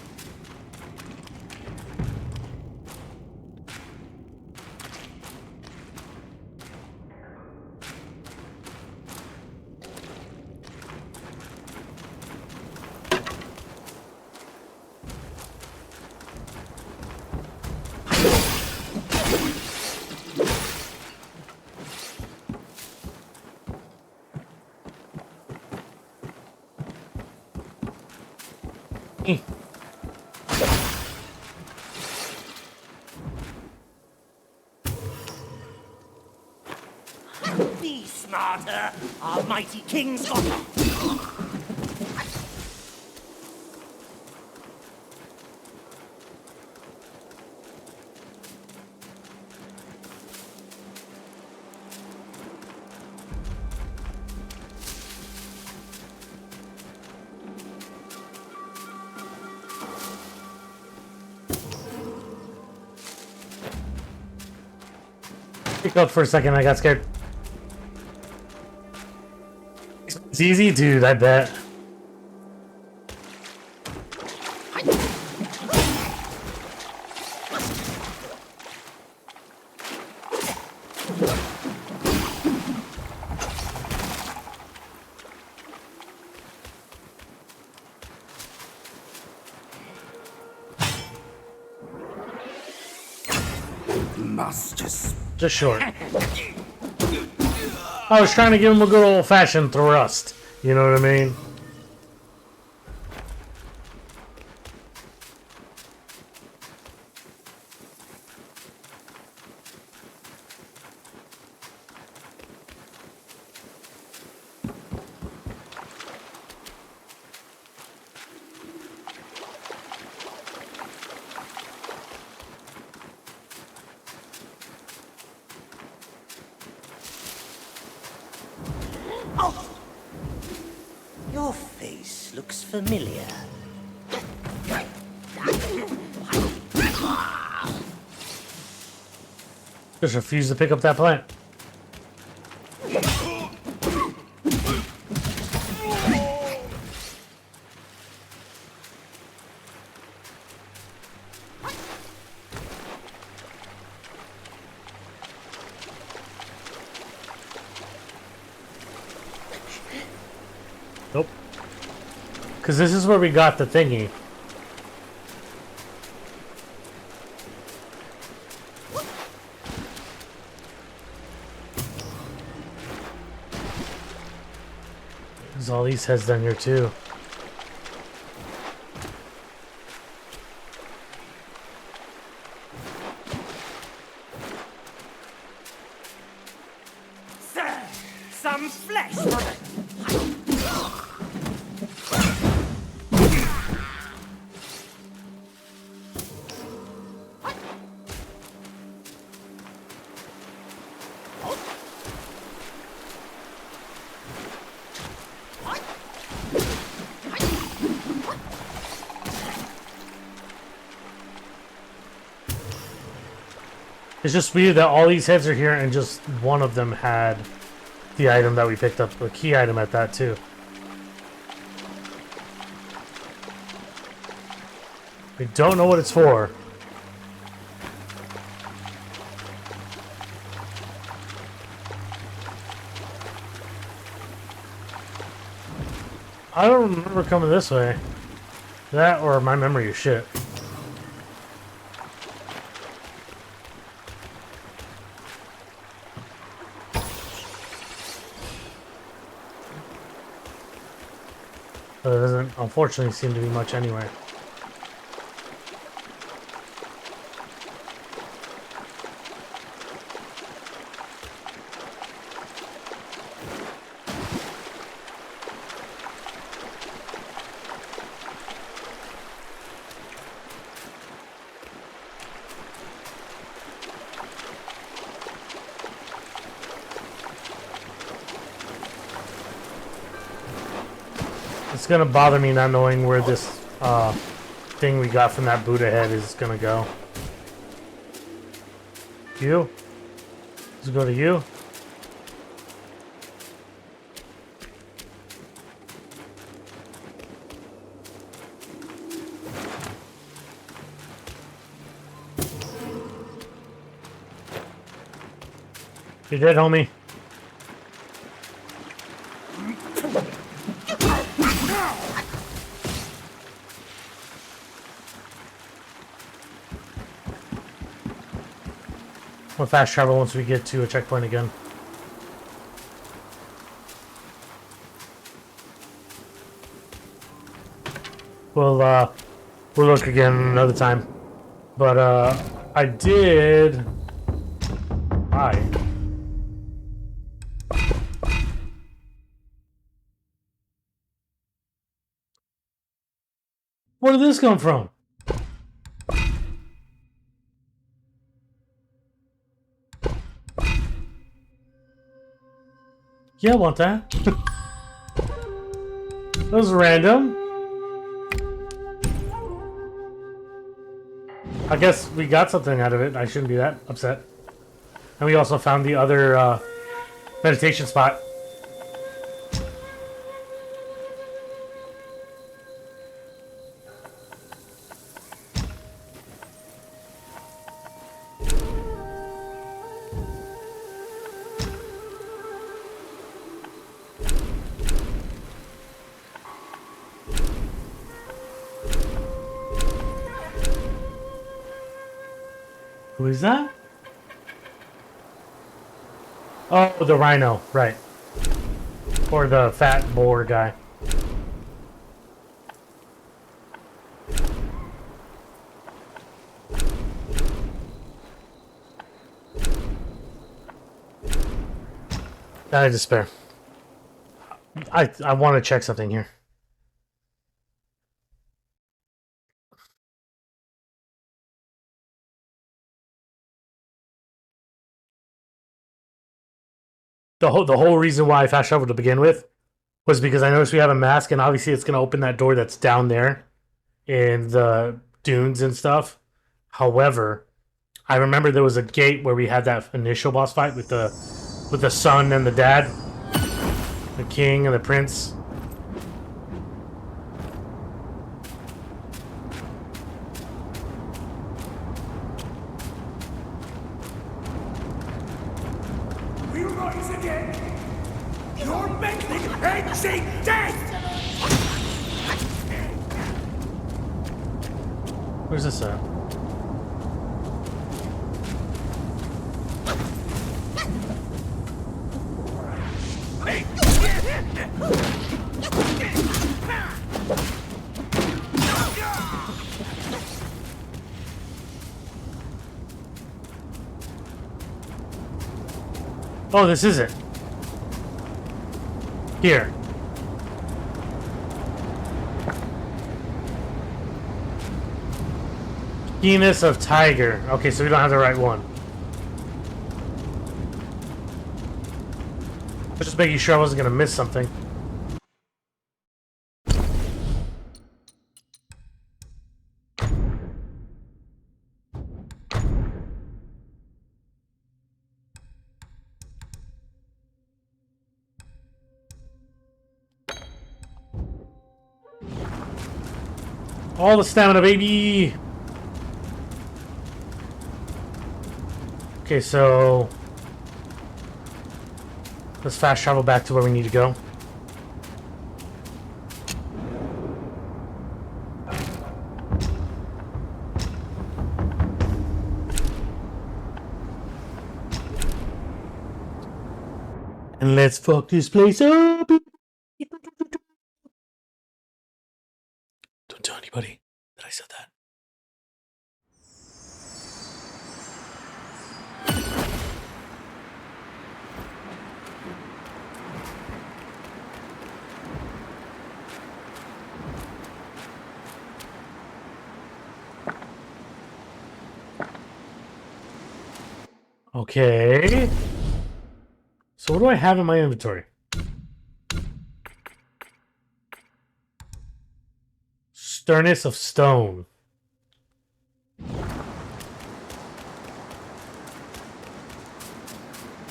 Be smarter, our mighty king's got pick up for a second, I got scared. It's easy, dude, I bet. Just short. I was trying to give him a good old-fashioned thrust. You know what I mean? Your face looks familiar. Just refuse to pick up that plant. Because this is where we got the thingy. There's all these heads down here too. Some flesh. It's just weird that all these heads are here and just one of them had the item that we picked up, a key item at that too. We don't know what it's for. I don't remember coming this way. That or my memory is shit. There doesn't, unfortunately, seem to be much anywhere. It's gonna bother me not knowing where this thing we got from that Buddha head is gonna go. You? Let's go to you. You're dead, homie. We'll fast travel once we get to a checkpoint again. We'll look again another time. But I did. Hi. Where did this come from? Yeah, I want that. That was random. I guess we got something out of it. I shouldn't be that upset. And we also found the other meditation spot. Who is that? Oh, the rhino, right. Or the fat boar guy. I despair. I want to check something here. The whole reason why I fast traveled to begin with was because I noticed we have a mask, and obviously it's going to open that door that's down there in the dunes and stuff. However, I remember there was a gate where we had that initial boss fight with the son and the dad, the king and the prince. We rise again. You're making Eggsy death! Where's this at? Oh, this is it. Here. Genus of tiger. Okay, so we don't have the right one. Just making sure I wasn't gonna miss something. All the stamina, baby! Okay, so... let's fast travel back to where we need to go. And let's fuck this place up! Don't tell anybody that I said that. Okay. So what do I have in my inventory? Sternness of stone.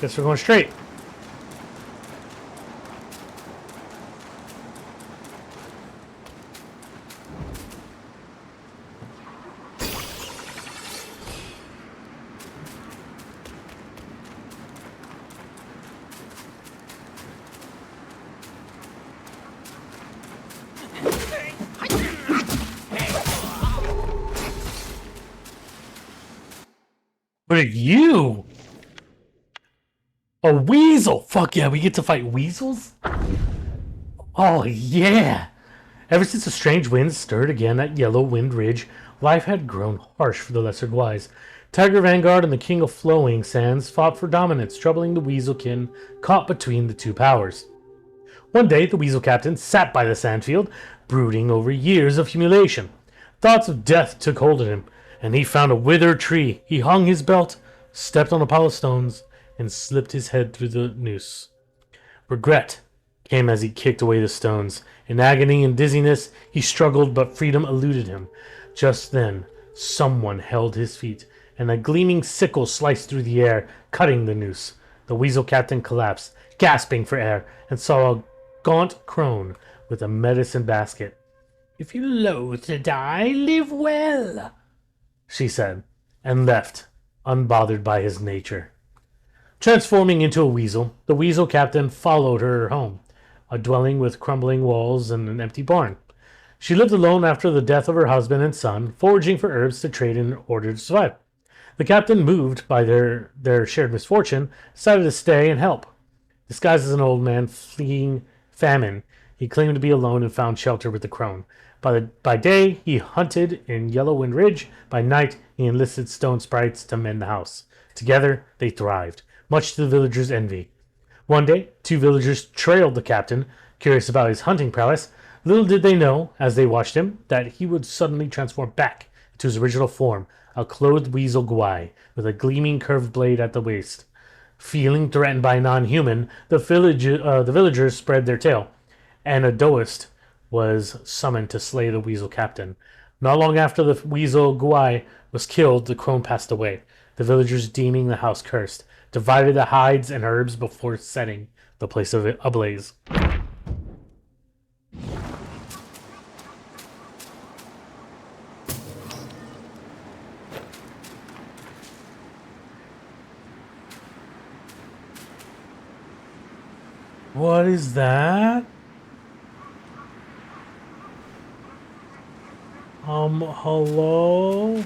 Guess we're going straight. What are you? A weasel! Fuck yeah, we get to fight weasels? Oh yeah! Ever since the strange winds stirred again at Yellow Wind Ridge, life had grown harsh for the Lesser Gwais. Tiger Vanguard and the King of Flowing Sands fought for dominance, troubling the Weaselkin caught between the two powers. One day, the Weasel Captain sat by the sandfield, brooding over years of humiliation. Thoughts of death took hold of him, and he found a withered tree. He hung his belt, stepped on a pile of stones, and slipped his head through the noose. Regret came as he kicked away the stones. In agony and dizziness, he struggled, but freedom eluded him. Just then, someone held his feet, and a gleaming sickle sliced through the air, cutting the noose. The Weasel Captain collapsed, gasping for air, and saw a gaunt crone with a medicine basket. "If you loathe to die, live well," she said, and left, unbothered by his nature. Transforming into a weasel, the Weasel Captain followed her home, a dwelling with crumbling walls and an empty barn. She lived alone after the death of her husband and son, foraging for herbs to trade in order to survive. The captain, moved by their shared misfortune, decided to stay and help. Disguised as an old man fleeing famine, he claimed to be alone and found shelter with the crone. By day, he hunted in Yellow Wind Ridge. By night, he enlisted stone sprites to mend the house. Together, they thrived, much to the villagers' envy. One day, two villagers trailed the captain, curious about his hunting prowess. Little did they know, as they watched him, that he would suddenly transform back to his original form, a clothed weasel Gwai, with a gleaming curved blade at the waist. Feeling threatened by a non-human, the villagers spread their tale, and a Doist was summoned to slay the Weasel Captain. Not long after the Weasel Gwai was killed, the crone passed away. The villagers, deeming the house cursed, divided the hides and herbs before setting the place of it ablaze. What is that? Hello?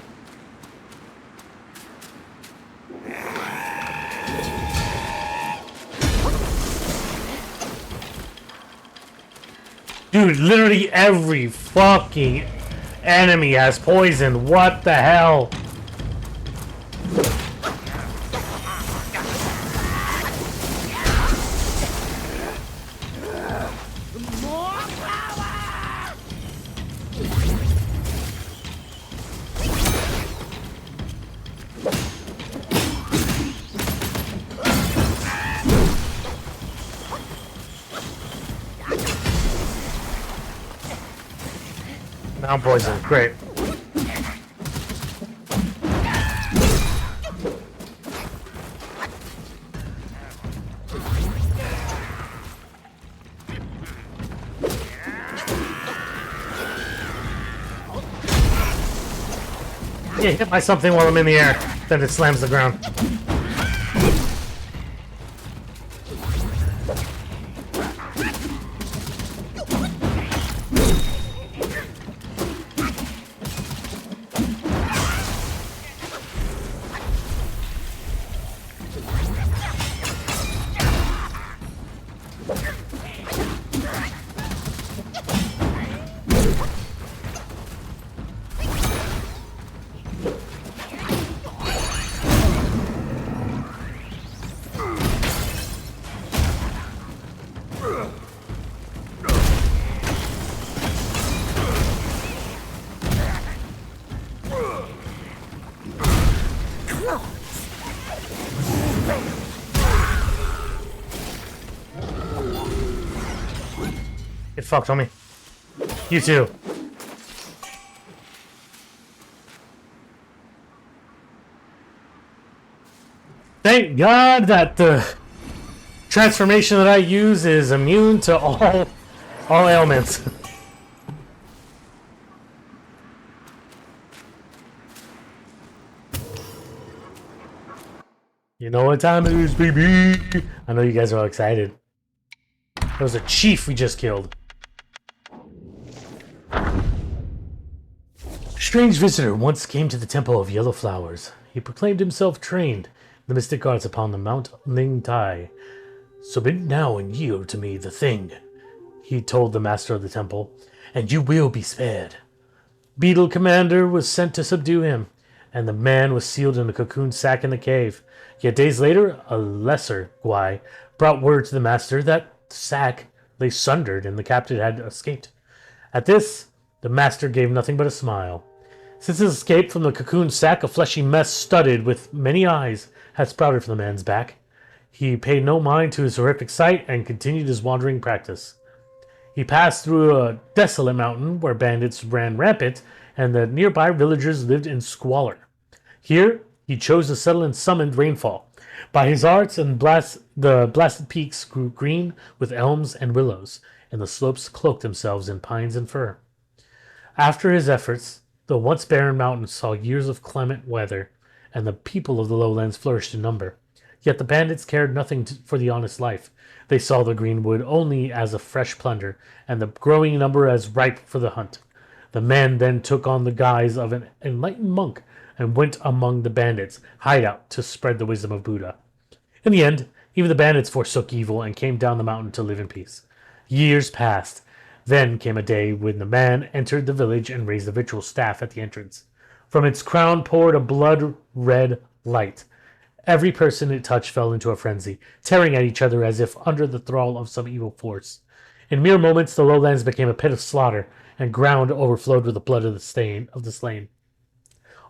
Dude, literally every fucking enemy has poison. What the hell? Now I'm poisoned. Great. Yeah, hit by something while I'm in the air. Then it slams the ground. Get fucked, homie. You too. Thank God that the transformation that I use is immune to all ailments. You know what time it is, baby. I know you guys are all excited. There was a chief we just killed. A strange visitor once came to the Temple of Yellow Flowers. He proclaimed himself trained in the mystic arts upon the Mount Ling Tai. Submit now and yield to me the thing, he told the master of the temple, and you will be spared. Beetle Commander was sent to subdue him, and the man was sealed in a cocoon sack in the cave. Yet days later, a lesser Guai brought word to the master that the sack lay sundered and the captive had escaped. At this, the master gave nothing but a smile. Since his escape from the cocoon sack, a fleshy mess studded with many eyes had sprouted from the man's back. He paid no mind to his horrific sight and continued his wandering practice. He passed through a desolate mountain where bandits ran rampant and the nearby villagers lived in squalor. Here, he chose to settle and summoned rainfall. By his arts, the blasted peaks grew green with elms and willows, and the slopes cloaked themselves in pines and fir. After his efforts, the once barren mountains saw years of clement weather, and the people of the lowlands flourished in number. Yet the bandits cared nothing for the honest life. They saw the greenwood only as a fresh plunder, and the growing number as ripe for the hunt. The man then took on the guise of an enlightened monk and went among the bandits' hideout to spread the wisdom of Buddha. In the end, even the bandits forsook evil and came down the mountain to live in peace. Years passed. Then came a day when the man entered the village and raised the ritual staff at the entrance. From its crown poured a blood-red light. Every person it touched fell into a frenzy, tearing at each other as if under the thrall of some evil force. In mere moments, the lowlands became a pit of slaughter, and ground overflowed with the blood of the slain.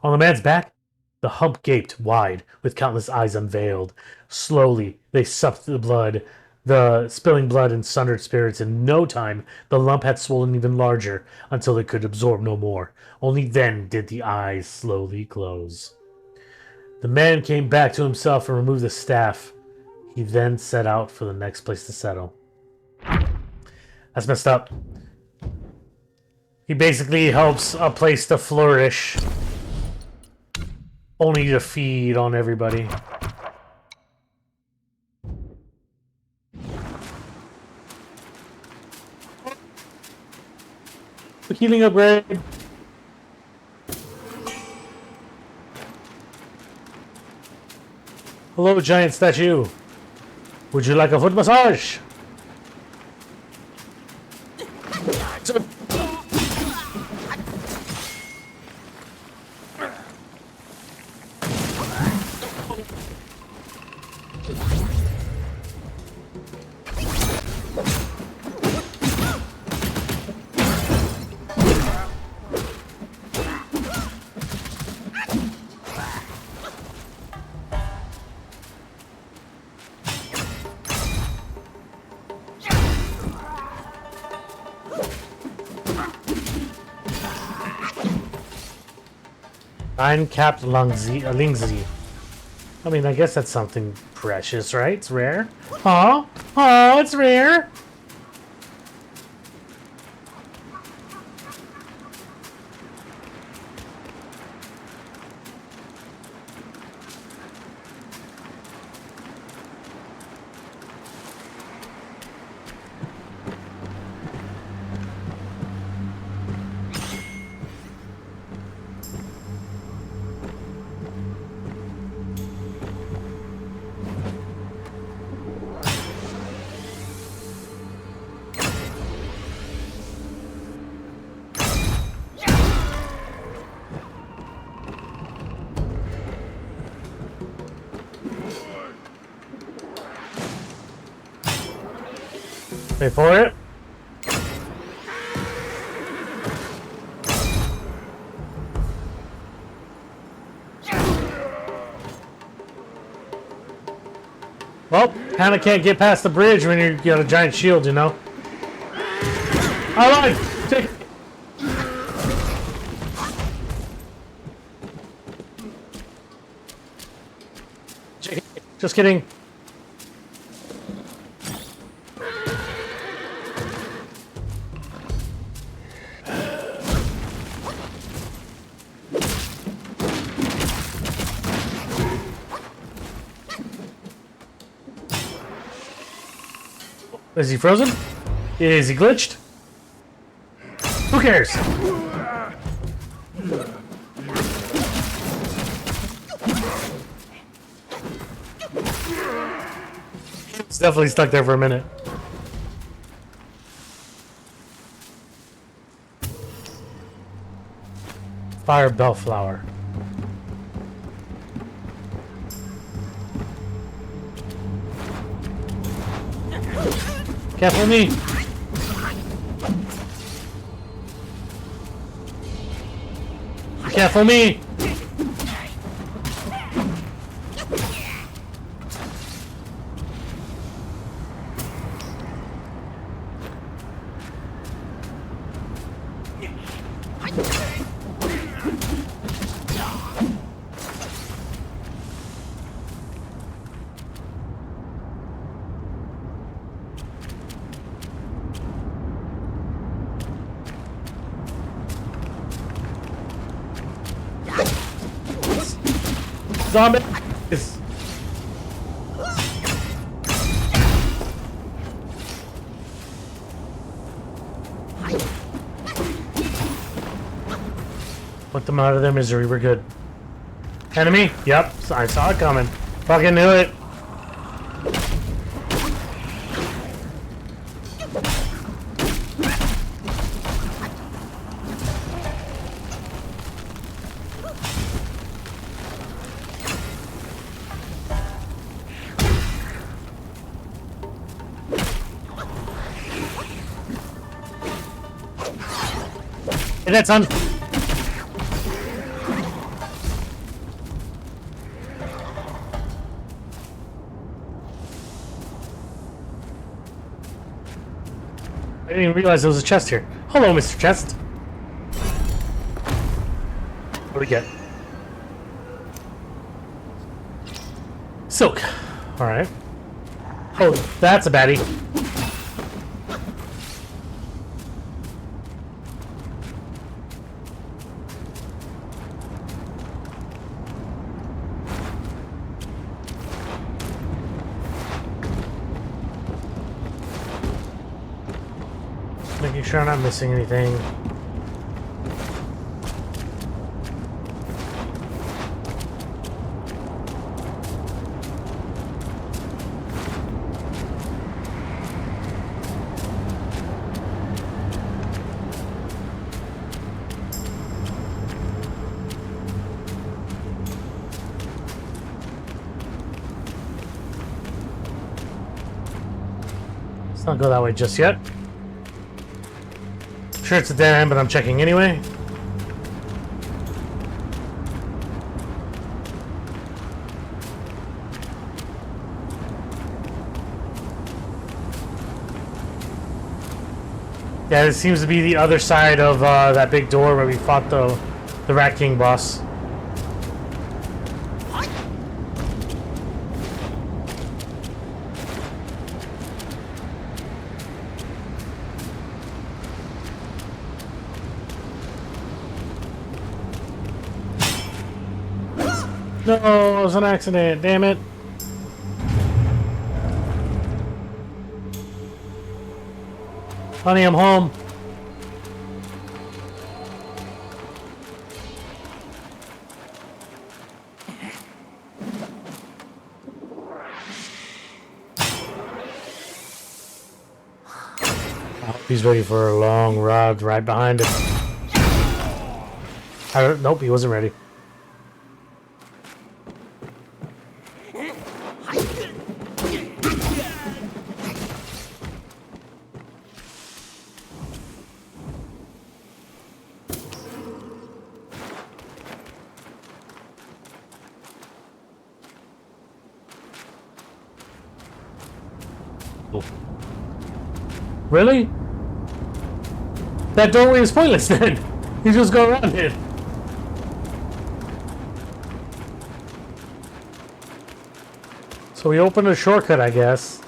On the man's back, the hump gaped wide, with countless eyes unveiled. Slowly, they supped the spilling blood and sundered spirits. In no time, the lump had swollen even larger, until it could absorb no more. Only then did the eyes slowly close. The man came back to himself and removed the staff. He then set out for the next place to settle. That's messed up. He basically helps a place to flourish, only to feed on everybody. Healing upgrade. Hello, giant statue. Would you like a foot massage? Nine-capped Lingzi. I mean, I guess that's something precious, right? It's rare. Aw, aw, it's rare. Wait for it. Well, Hannah can't get past the bridge when you got a giant shield, you know. I lied. Take it. Just kidding. Is he frozen? Is he glitched? Who cares? It's definitely stuck there for a minute. Fire bellflower. Careful me! Careful me! Zombie! Put them out of their misery, we're good. Enemy? Yep, I saw it coming. Fucking knew it. Hey, that son. I didn't even realize there was a chest here. Hello, Mr. Chest. What do we get? Silk. Alright. Oh, that's a baddie. Making sure I'm not missing anything. Let's not go that way just yet. Sure, it's a dead end, but I'm checking anyway. Yeah, it seems to be the other side of that big door where we fought the Rat King boss. No, it was an accident, damn it. Honey, I'm home. I hope he's ready for a long ride right behind him. Nope, he wasn't ready. Really? That doorway is pointless then. You just go around it. So we opened a shortcut, I guess.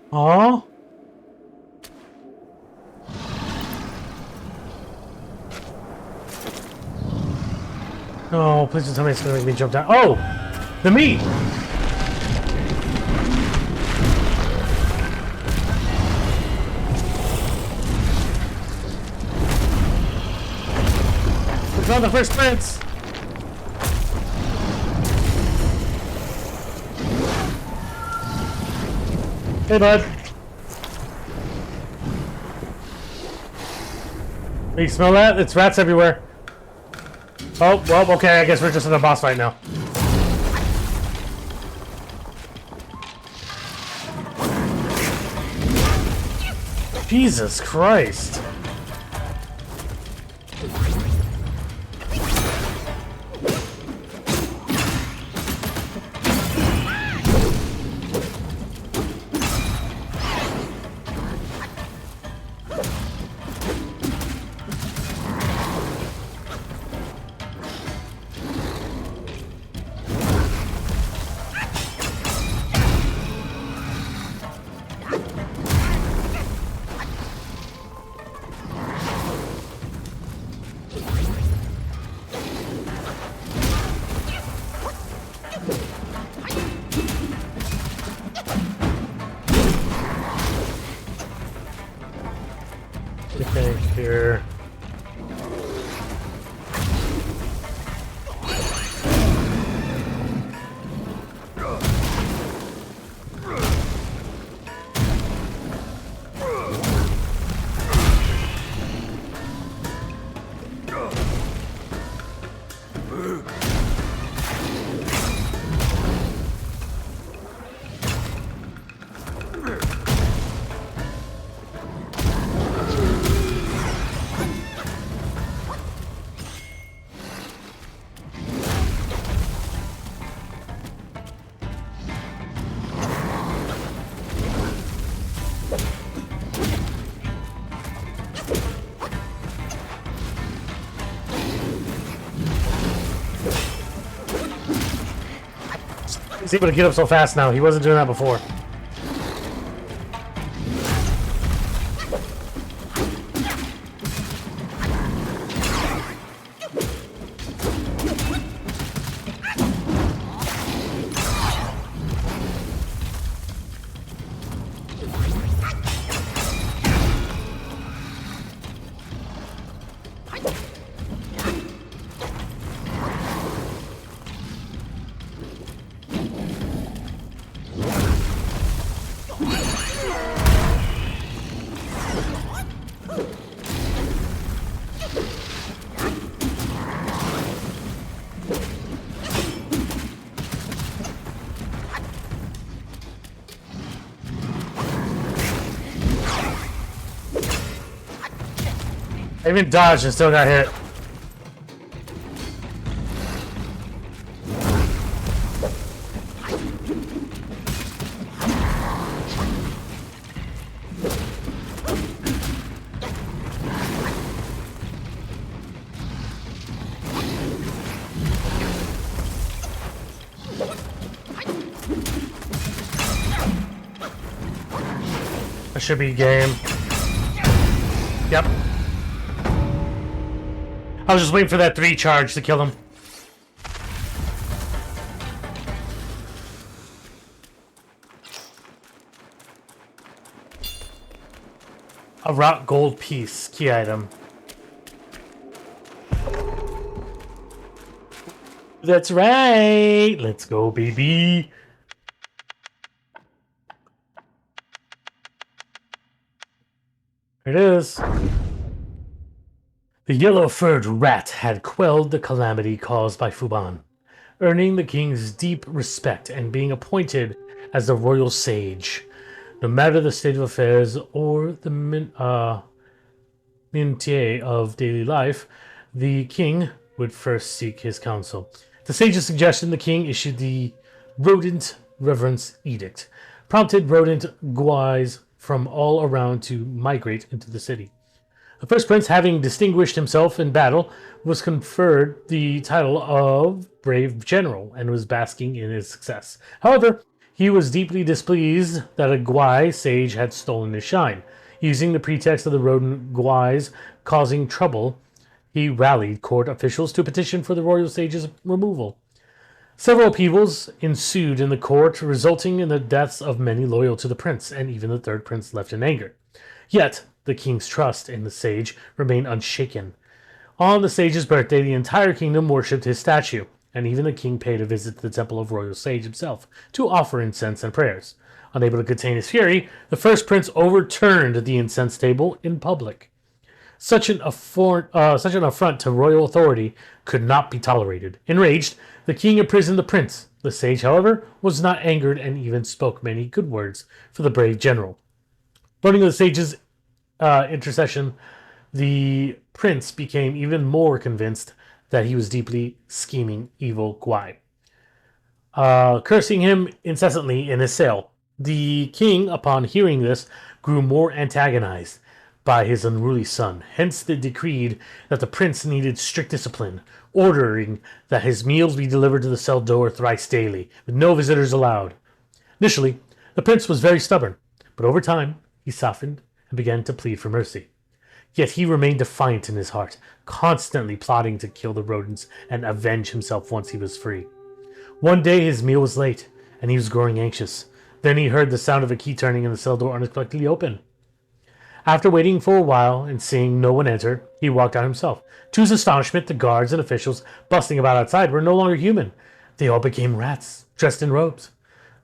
Oh. No, please don't tell me it's gonna make me jump down. Oh! The meat! We found the first prince! Hey, bud. You smell that? It's rats everywhere. Oh, well, okay, I guess we're just in a boss fight now. Jesus Christ. Here. He's able to get up so fast now. He wasn't doing that before. I even dodged and still got hit. That should be game. Yep. I was just waiting for that 3 charge to kill him. A rock gold piece, key item. That's right. Let's go, baby. Here it is. The yellow-furred rat had quelled the calamity caused by Fuban, earning the king's deep respect and being appointed as the royal sage. No matter the state of affairs or the minutiae of daily life, the king would first seek his counsel. At the sage's suggestion, the king issued the Rodent Reverence Edict, prompted rodent guais from all around to migrate into the city. The first prince, having distinguished himself in battle, was conferred the title of Brave General and was basking in his success. However, he was deeply displeased that a Guai sage had stolen his shine. Using the pretext of the rodent Guais causing trouble, he rallied court officials to petition for the royal sage's removal. Several upheavals ensued in the court, resulting in the deaths of many loyal to the prince, and even the third prince left in anger. Yet, the king's trust in the sage remained unshaken. On the sage's birthday, the entire kingdom worshipped his statue, and even the king paid a visit to the temple of royal sage himself to offer incense and prayers. Unable to contain his fury, the first prince overturned the incense table in public. Such an affront to royal authority could not be tolerated. Enraged, the king imprisoned the prince. The sage, however, was not angered and even spoke many good words for the brave general. Learning of the sage's intercession, the prince became even more convinced that he was deeply scheming evil Guai, cursing him incessantly in his cell. The king, upon hearing this, grew more antagonized by his unruly son. Hence, they decreed that the prince needed strict discipline, ordering that his meals be delivered to the cell door thrice daily, with no visitors allowed. Initially, the prince was very stubborn, but over time, he softened and began to plead for mercy. Yet he remained defiant in his heart, constantly plotting to kill the rodents and avenge himself once he was free. One day his meal was late, and he was growing anxious. Then he heard the sound of a key turning and the cell door unexpectedly open. After waiting for a while and seeing no one enter, he walked out himself. To his astonishment, the guards and officials busting about outside were no longer human. They all became rats, dressed in robes.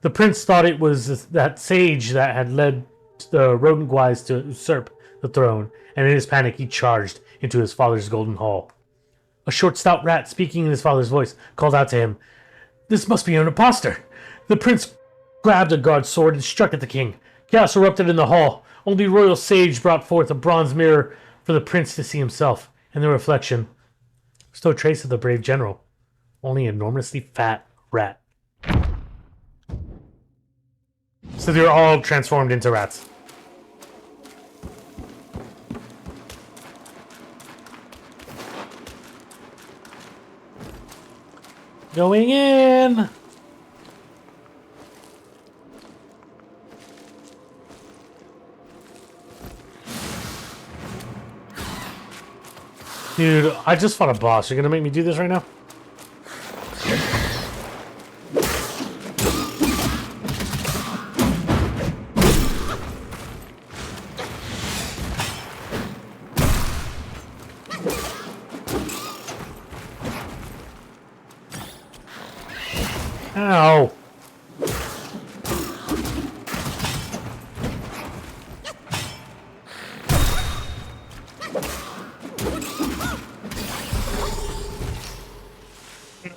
The prince thought it was that sage that had led the rodent guais to usurp the throne, and in his panic he charged into his father's golden hall. A short, stout rat, speaking in his father's voice, called out to him, "This must be an impostor!" The prince grabbed a guard's sword and struck at the king. Chaos erupted in the hall. Only royal sage brought forth a bronze mirror for the prince to see himself. In the reflection, there's no trace of the brave general, only an enormously fat rat. So they're all transformed into rats. Going in! Dude, I just fought a boss. You're gonna make me do this right now? Ow.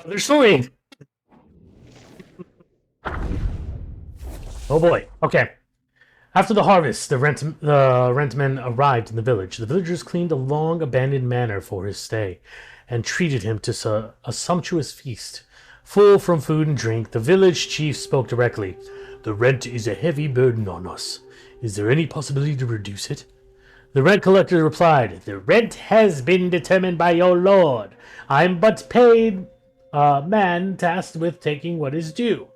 Another swing. Oh boy. Okay. After the harvest, the rentman arrived in the village. The villagers cleaned a long abandoned manor for his stay, and treated him to a sumptuous feast. Full from food and drink, the village chief spoke directly. The rent is a heavy burden on us. Is there any possibility to reduce it? The rent collector replied, The rent has been determined by your lord. I am but paid man tasked with taking what is due.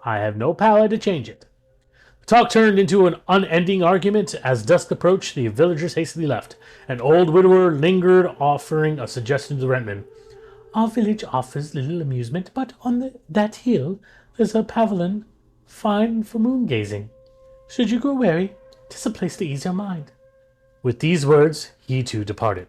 I have no power to change it. The talk turned into an unending argument. As dusk approached, the villagers hastily left. An old widower lingered, offering a suggestion to the rentman. Our village offers little amusement, but on that hill there's a pavilion fine for moon gazing. Should you grow weary, 'tis a place to ease your mind. With these words, he too departed.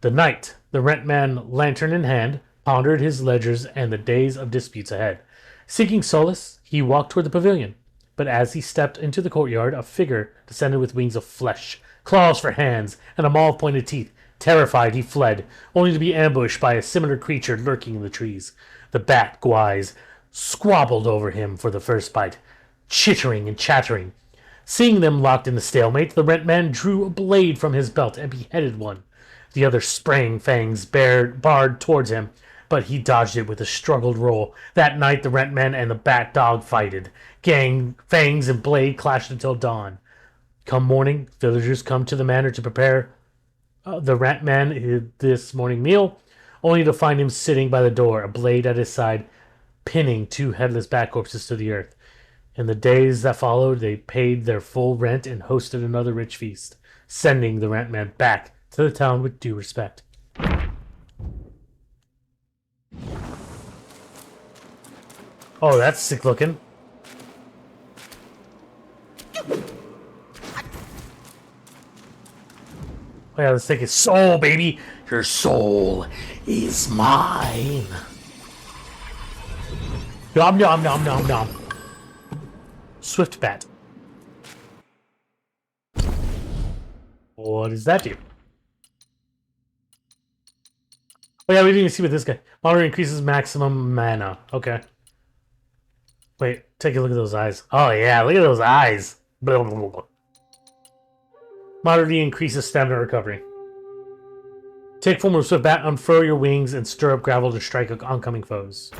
The knight, the rentman, lantern in hand, pondered his ledgers and the days of disputes ahead. Seeking solace, he walked toward the pavilion. But as he stepped into the courtyard, a figure descended with wings of flesh, claws for hands, and a maw of pointed teeth. Terrified, he fled, only to be ambushed by a similar creature lurking in the trees. The bat guys squabbled over him for the first bite, chittering and chattering. Seeing them locked in a stalemate, the rentman drew a blade from his belt and beheaded one. The other sprang fangs barred towards him, but he dodged it with a struggled roll. That night, the rentman and the bat dog fighted. Fangs and blade clashed until dawn. Come morning, villagers come to the manor to prepare the rentman this morning meal, only to find him sitting by the door, a blade at his side, pinning two headless bat corpses to the earth. In the days that followed, they paid their full rent and hosted another rich feast, sending the rentman back to the town with due respect. Oh, that's sick looking. Oh yeah, let's take his soul, baby. Your soul is mine. Nom nom nom nom nom. Swift bat. What does that do? Oh yeah, we didn't even see what this guy. Monitor increases maximum mana. Okay. Wait, take a look at those eyes. Oh yeah, look at those eyes. Blah, blah, blah, blah. Moderately increases stamina recovery. Take form of swift bat, unfurl your wings, and stir up gravel to strike oncoming foes.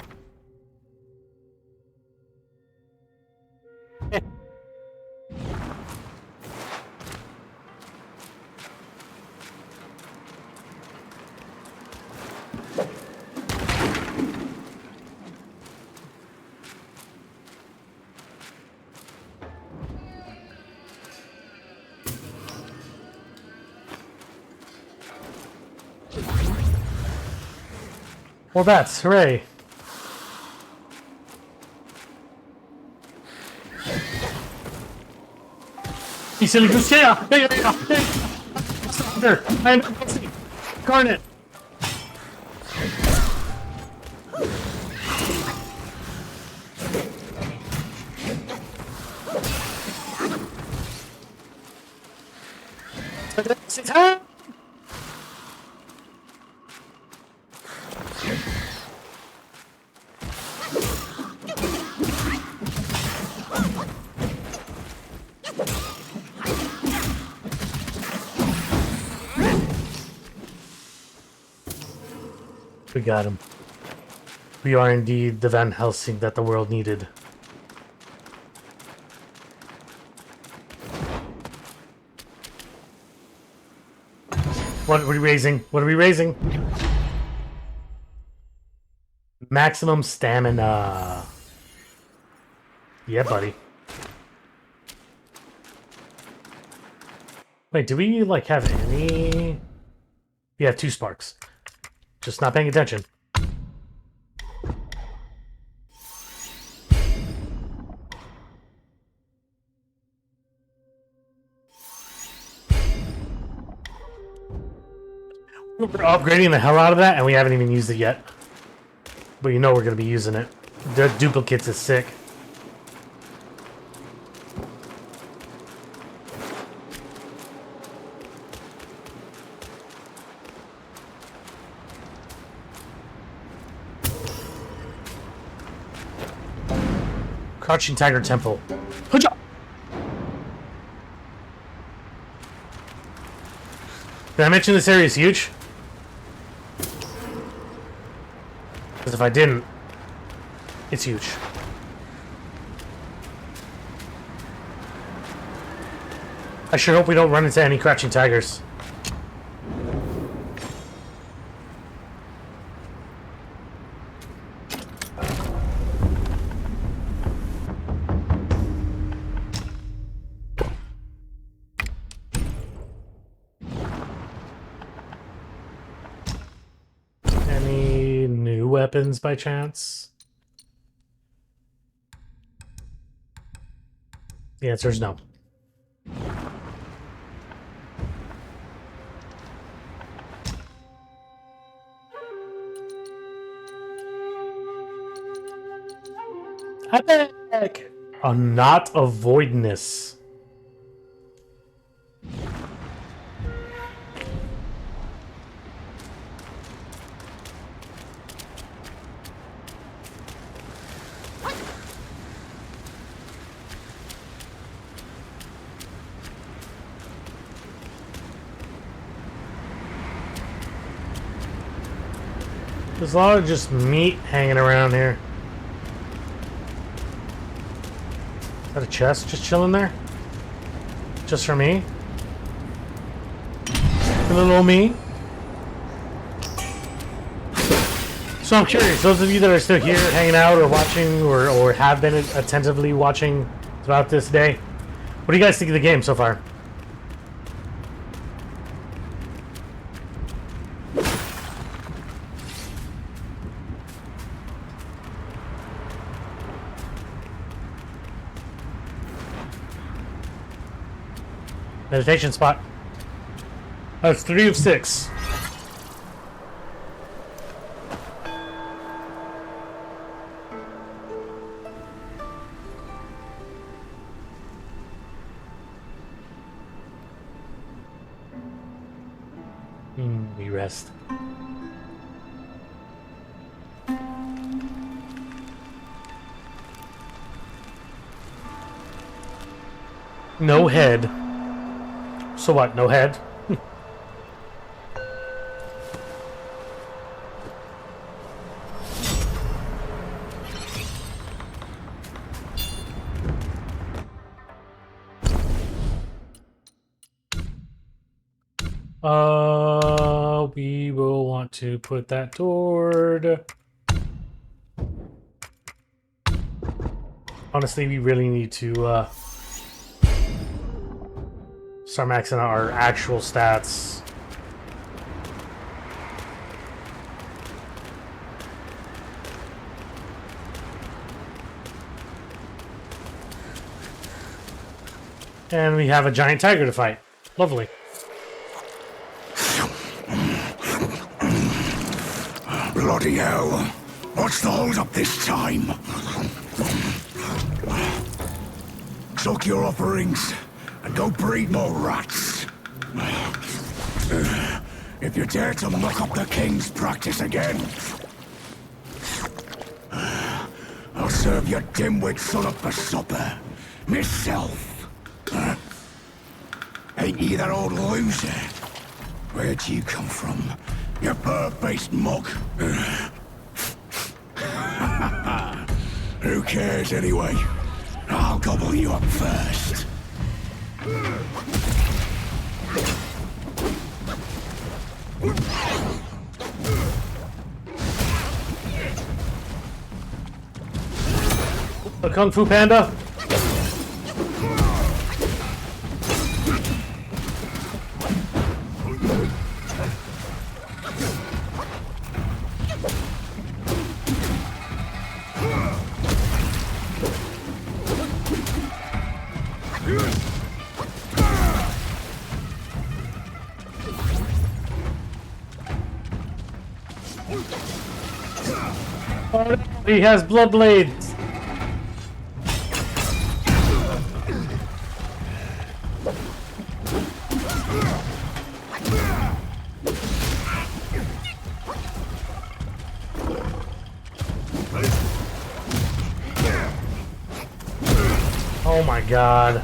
More bats, hooray! You silly goose, yeah! I'm pussy! Garnet! We got him. We are indeed the Van Helsing that the world needed. What are we raising? What are we raising? Maximum stamina. Yeah, buddy. Wait, do we, like, have any... You have 2 sparks. Just not paying attention. We're upgrading the hell out of that, and we haven't even used it yet. But you know we're going to be using it. The duplicates is sick. Crouching Tiger Temple. Hooja! Did I mention this area is huge? Because if I didn't, it's huge. I sure hope we don't run into any crouching tigers. Weapons by chance? The answer is no. Epic! A knot of voidness. There's a lot of just meat hanging around here. Is that a chest just chilling there? Just for me? For little old me? So I'm curious, those of you that are still here hanging out or watching or have been attentively watching throughout this day, what do you guys think of the game so far? Meditation spot. That's 3 of 6. We rest. No head. So what? No head? We will want to put that toward... Honestly, we really need to start maxing out our actual stats. And we have a giant tiger to fight. Lovely. Bloody hell. What's the hold up this time? Suck your offerings and go breed more rats. If you dare to muck up the king's practice again, I'll serve your dimwit son up for supper. Myself. Ain't you that old loser? Where'd you come from? You bird-faced mug. Who cares anyway? I'll gobble you up first. A Kung Fu Panda? Oh no, he has blood blades. Oh my god.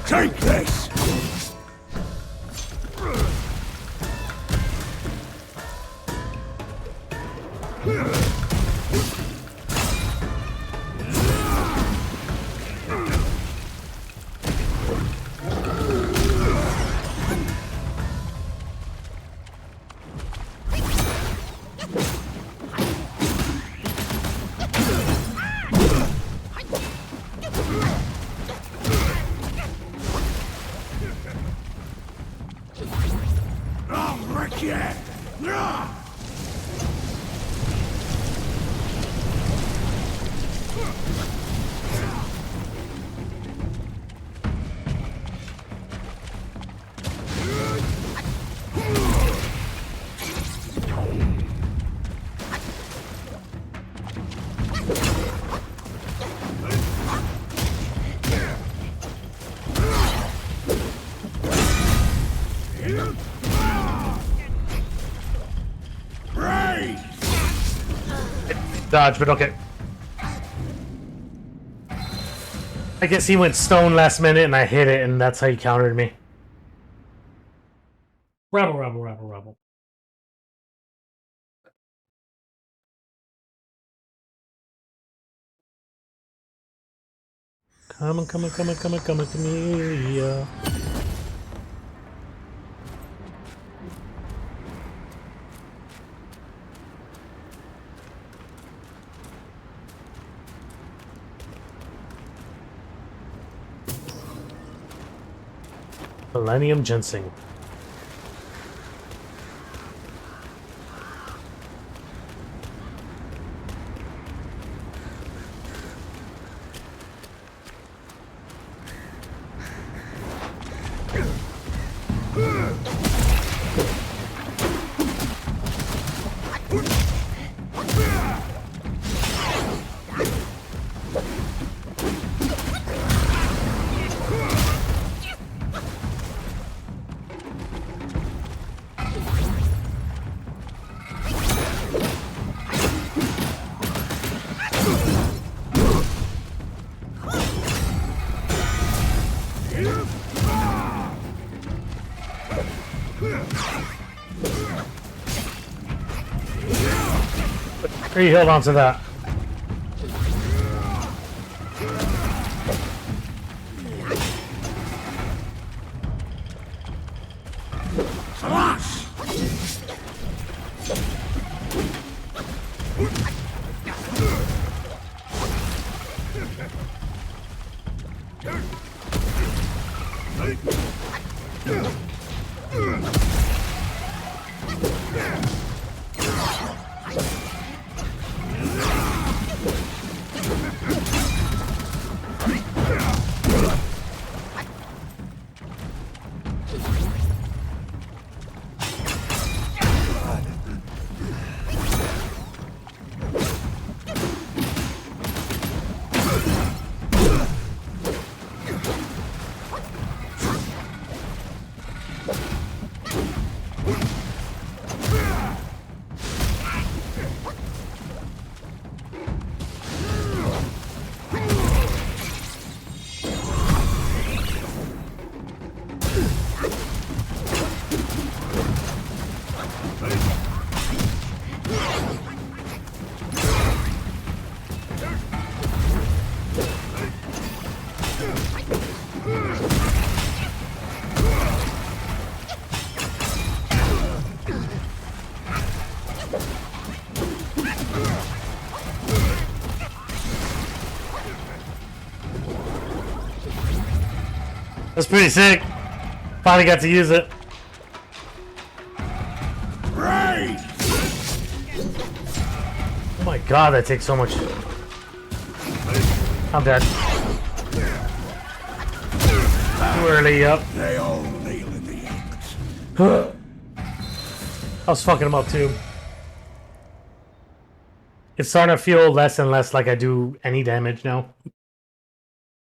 Take this! I'll wreck you! Dodge, but okay. I guess he went stone last minute and I hit it, and that's how he countered me. Rebel, rebel, rebel, rebel. Come on, come on, come on, come on, come on, Camellia. Millennium Ginseng. He held on to that. That's pretty sick. Finally got to use it. Oh my god, that takes so much I'm dead. Too early, yep. They all nail in the eggs. I was fucking him up too. It's starting to feel less and less like I do any damage now.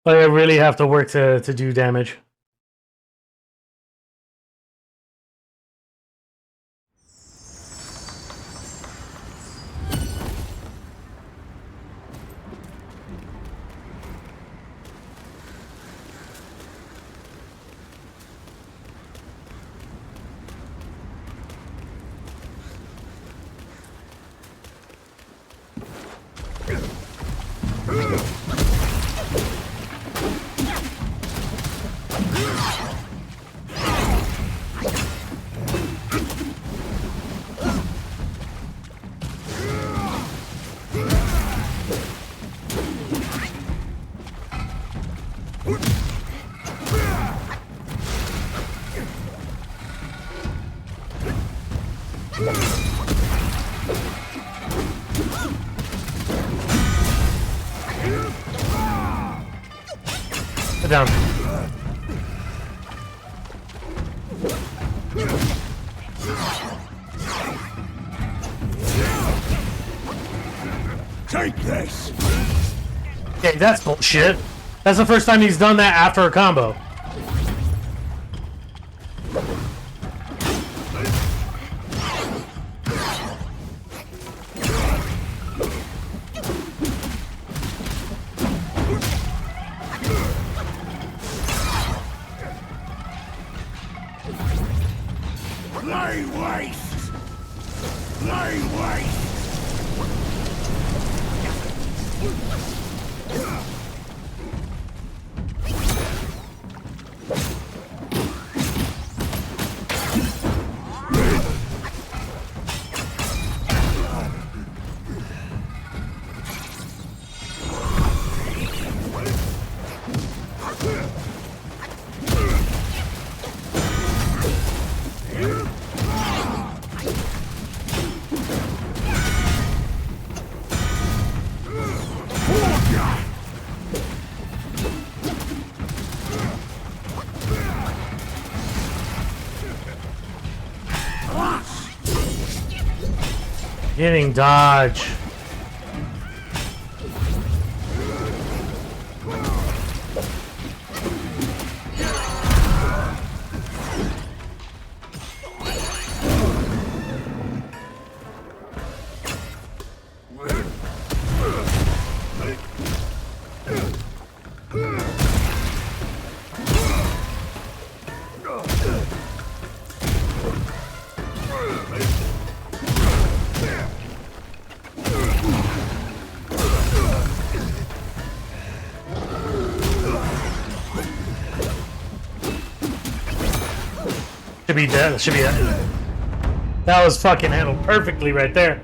Like I really have to work to do damage. Sit down. Take this. Okay, that's bullshit. That's the first time he's done that after a combo. Lay waste. Lay waste. Getting dodge. Should be dead. Should be dead. That was fucking handled perfectly right there.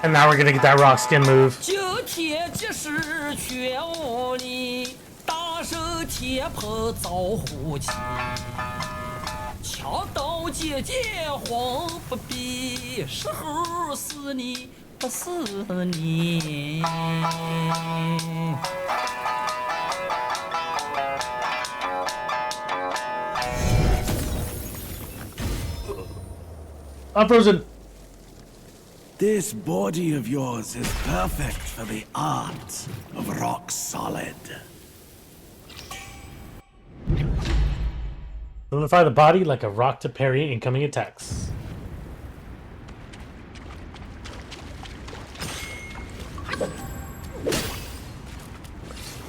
And now we're gonna get that rock skin move. 今天这是全屋里大手铁盆造虎器，枪刀剑剑黄不比，时候死你不死你。I'm frozen. This body of yours is perfect for the art of rock solid. Solidify the body like a rock to parry incoming attacks.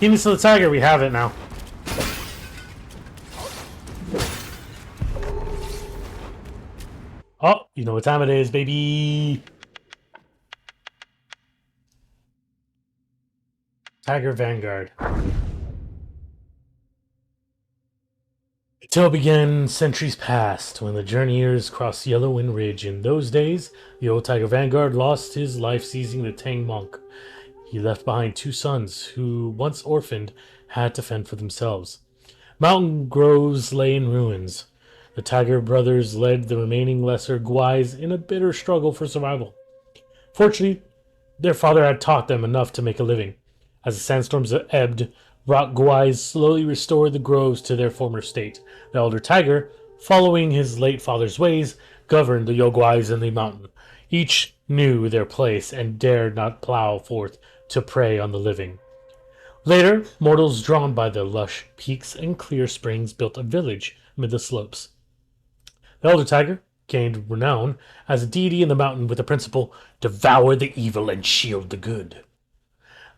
Penis of the Tiger, we have it now. Oh, you know what time it is, baby. Tiger Vanguard. A tale began centuries past when the journeyers crossed Yellow Wind Ridge. In those days, the old Tiger Vanguard lost his life seizing the Tang monk. He left behind 2 sons who, once orphaned, had to fend for themselves. Mountain groves lay in ruins. The Tiger brothers led the remaining lesser Guais in a bitter struggle for survival. Fortunately, their father had taught them enough to make a living. As the sandstorms ebbed, rock Guais slowly restored the groves to their former state. The elder Tiger, following his late father's ways, governed the Yoguais in the mountain. Each knew their place and dared not plow forth to prey on the living. Later, mortals drawn by the lush peaks and clear springs built a village amid the slopes. The elder Tiger gained renown as a deity in the mountain with the principle, devour the evil and shield the good.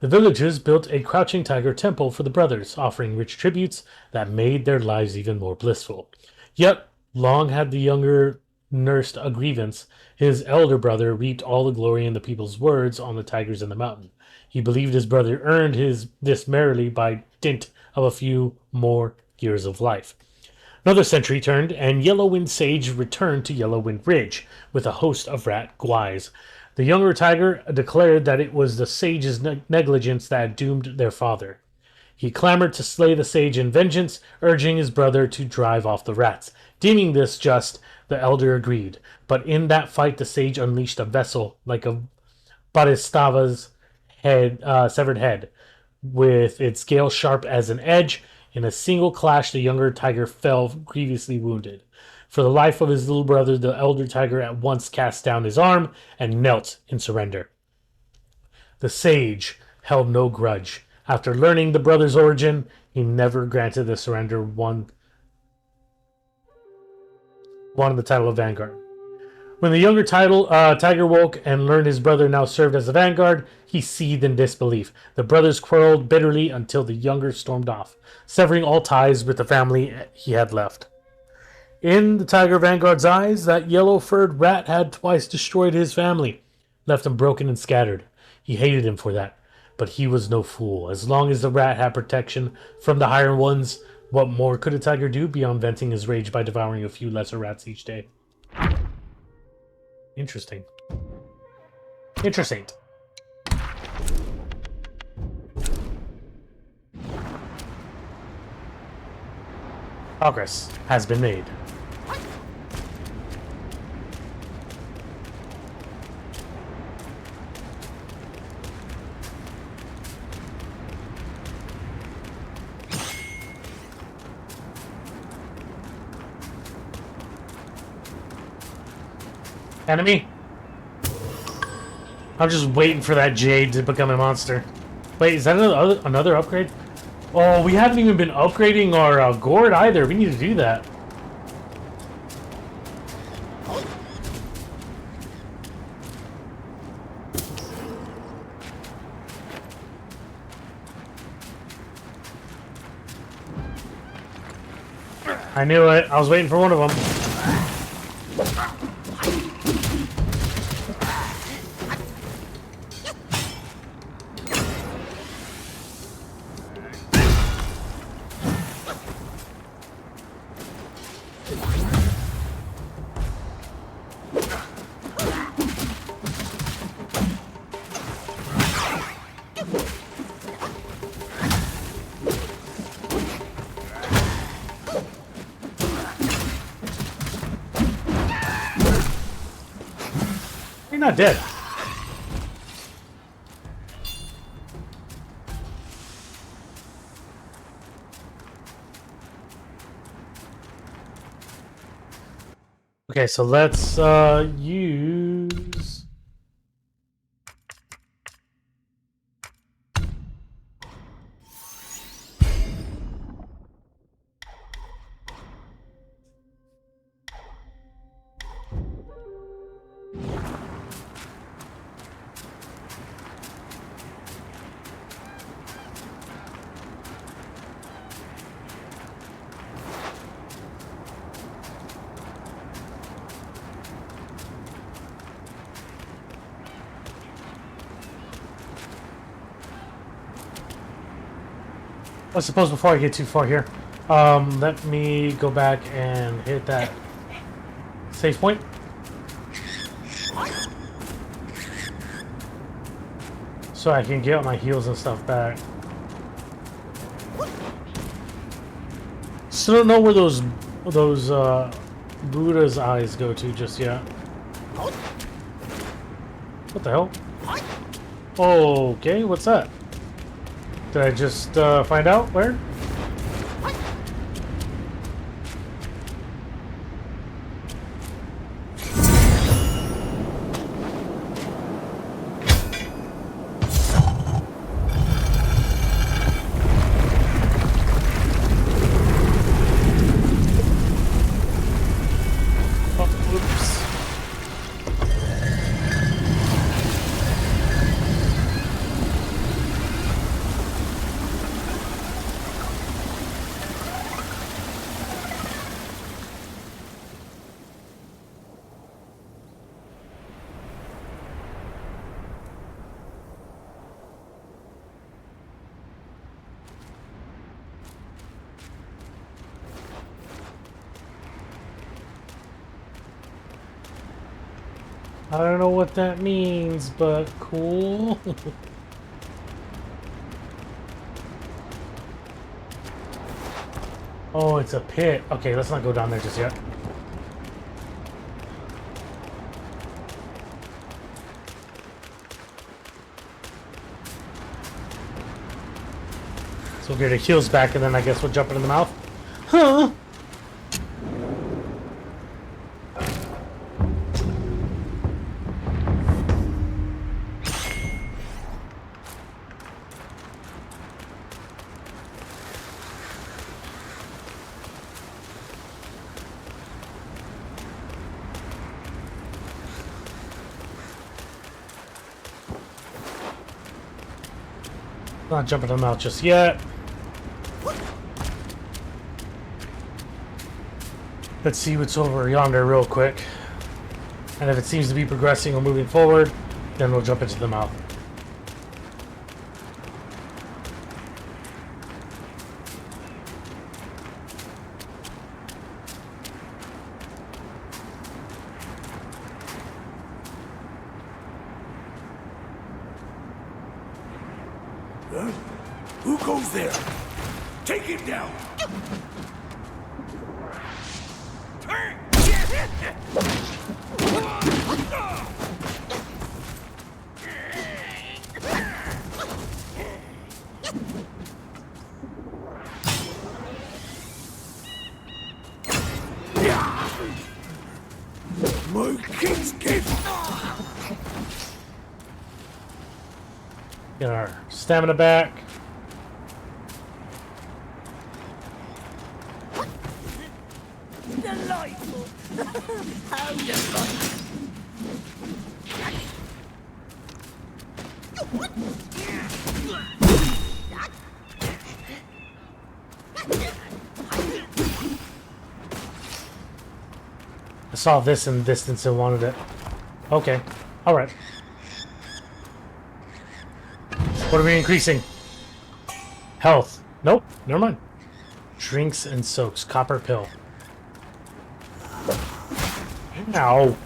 The villagers built a crouching tiger temple for the brothers, offering rich tributes that made their lives even more blissful. Yet, long had the younger nursed a grievance. His elder brother reaped all the glory in the people's words on the tigers in the mountain. He believed his brother earned this merely by dint of a few more years of life. Another century turned, and Yellowwind Sage returned to Yellowwind Ridge with a host of rat Guais. The younger tiger declared that it was the sage's negligence that had doomed their father. He clamored to slay the sage in vengeance, urging his brother to drive off the rats. Deeming this just, the elder agreed. But in that fight, the sage unleashed a vessel like a Bodhisattva's severed head, with its scale sharp as an edge. In a single clash, the younger tiger fell grievously wounded. For the life of his little brother, the elder tiger at once cast down his arm and knelt in surrender. The sage held no grudge. After learning the brother's origin, he never granted the surrender one the title of Vanguard. When the younger tiger woke and learned his brother now served as the Vanguard, he seethed in disbelief. The brothers quarreled bitterly until the younger stormed off, severing all ties with the family he had left. In the Tiger Vanguard's eyes, that yellow-furred rat had twice destroyed his family, left him broken and scattered. He hated him for that, but he was no fool. As long as the rat had protection from the higher ones, what more could a tiger do beyond venting his rage by devouring a few lesser rats each day? Interesting. Interesting. Progress has been made. Enemy? I'm just waiting for that jade to become a monster. Wait, is that another upgrade? Oh, we haven't even been upgrading our gourd either. We need to do that. I knew it. I was waiting for one of them. You're not dead. Okay, so let's use I suppose before I get too far here, let me go back and hit that save point. So I can get my heals and stuff back. Still don't know where those Buddha's eyes go to just yet. What the hell? Okay, what's that? Did I just find out where? I don't know what that means, but cool. Oh, it's a pit. Okay, let's not go down there just yet. So we'll get our heels back, and then I guess we'll jump it in the mouth. Huh? Not jumping in the mouth just yet. Let's see what's over yonder real quick. And if it seems to be progressing or moving forward, then we'll jump into the mouth. Who goes there? Take him down! My king's gift! Get our stamina back. Delightful. How delightful. I saw this in the distance and wanted it. Okay. Alright. What are we increasing? Health. Nope. Never mind. Drinks and soaks. Copper pill. Ow.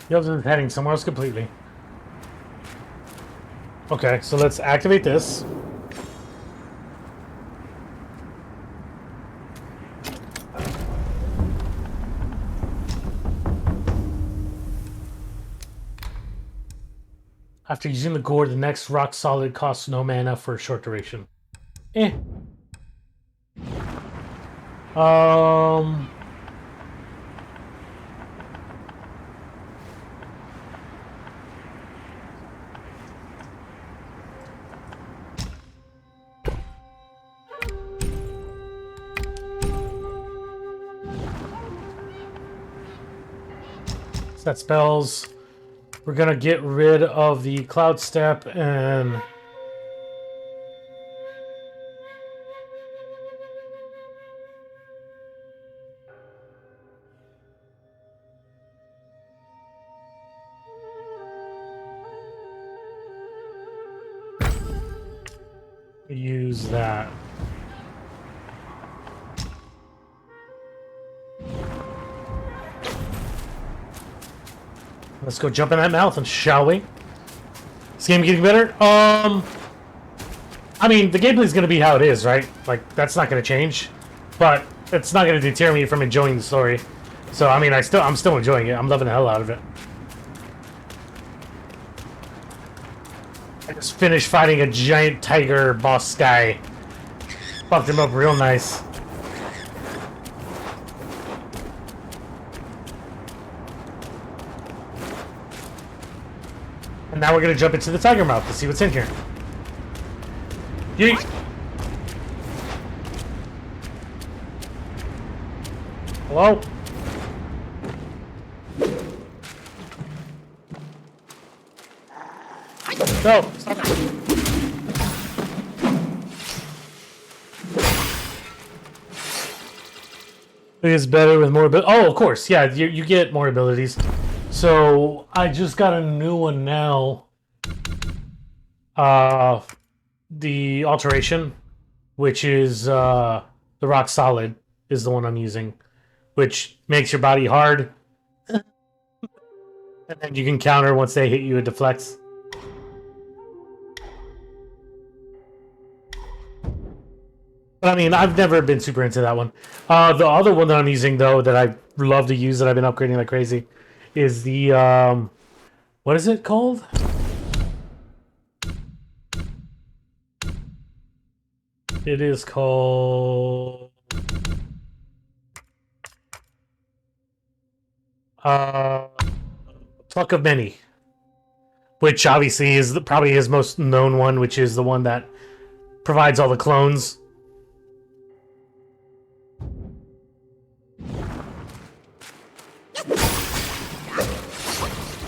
Yep, it's heading somewhere else completely. Okay, so let's activate this. After using the gourd, the next rock solid costs no mana for a short duration. Eh. Set spells. We're gonna get rid of the cloud step and use that. Let's go jump in that mouth, shall we? This game getting better? I mean, the gameplay's gonna be how it is, right? Like, that's not gonna change. But it's not gonna deter me from enjoying the story. So, I mean, I'm still enjoying it. I'm loving the hell out of it. I just finished fighting a giant tiger boss guy. Fucked him up real nice. And now we're gonna jump into the tiger mouth to see what's in here. Yeet! Hello? No! Stop it! It is better with more abilities. Oh, of course, yeah, you get more abilities. So, I just got a new one now. The Alteration, which is, the Rock Solid, is the one I'm using. Which makes your body hard. And then you can counter once they hit you, it deflects. But I mean, I've never been super into that one. The other one that I'm using, though, that I love to use, that I've been upgrading like crazy, is the, what is it called? It is called... Pluck of Many. Which obviously is probably his most known one, which is the one that provides all the clones.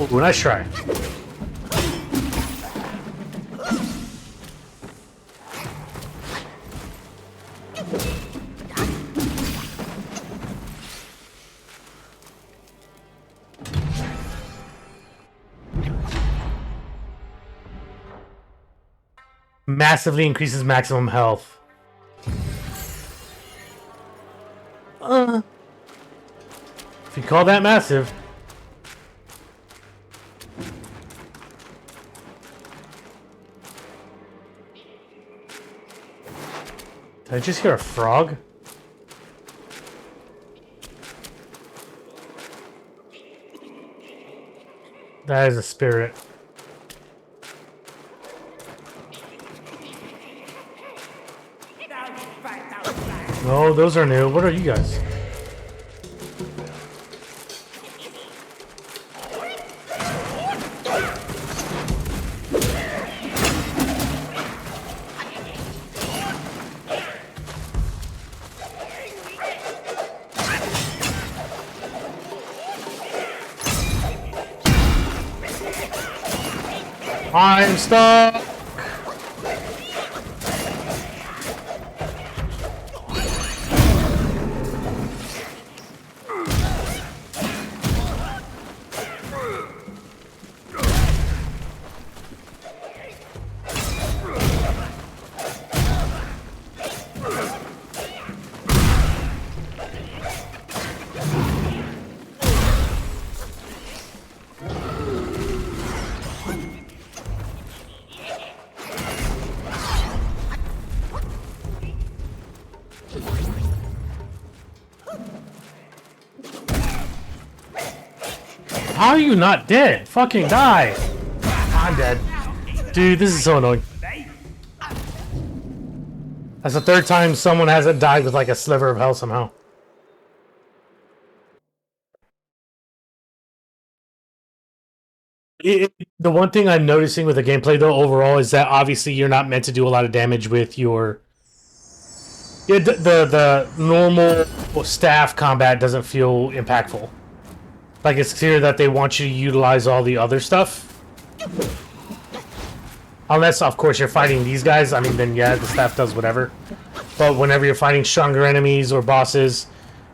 Ooh, nice try. Massively increases maximum health. If you call that massive. Did I just hear a frog? That is a spirit. Oh, those are new. What are you guys? I'm stuck. How are you not dead? Fucking die! I'm dead. Dude, this is so annoying. That's the third time someone hasn't died with like a sliver of health somehow. The one thing I'm noticing with the gameplay though overall is that obviously you're not meant to do a lot of damage with your... The normal staff combat doesn't feel impactful. Like, it's clear that they want you to utilize all the other stuff. Unless, of course, you're fighting these guys. I mean, then, yeah, the staff does whatever. But whenever you're fighting stronger enemies or bosses,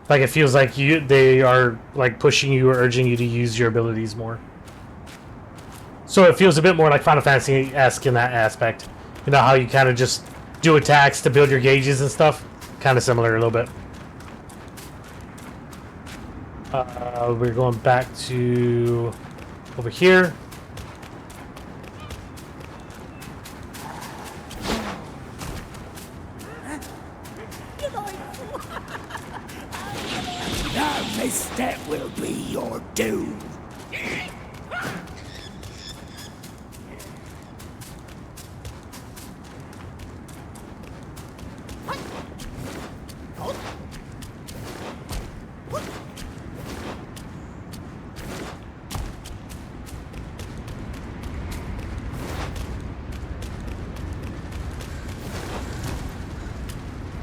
like, it feels like they are, like, pushing you or urging you to use your abilities more. So it feels a bit more like Final Fantasy-esque in that aspect. You know how you kind of just do attacks to build your gauges and stuff? Kind of similar a little bit. We're going back to Over here. Now misstep will be your doom.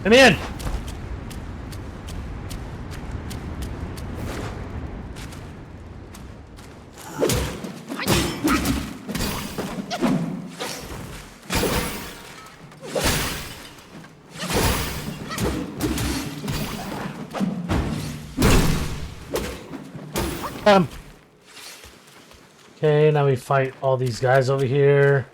Come in! Okay, now we fight all these guys over here.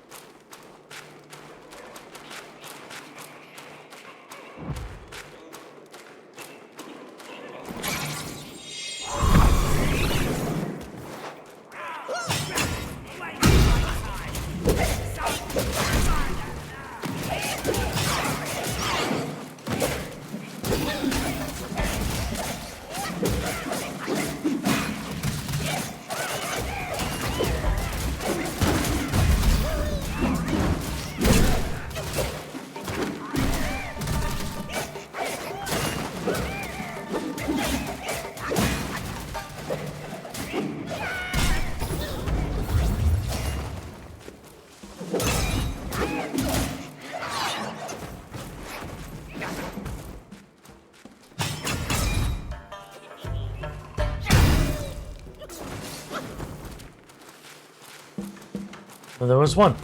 Well, there was one.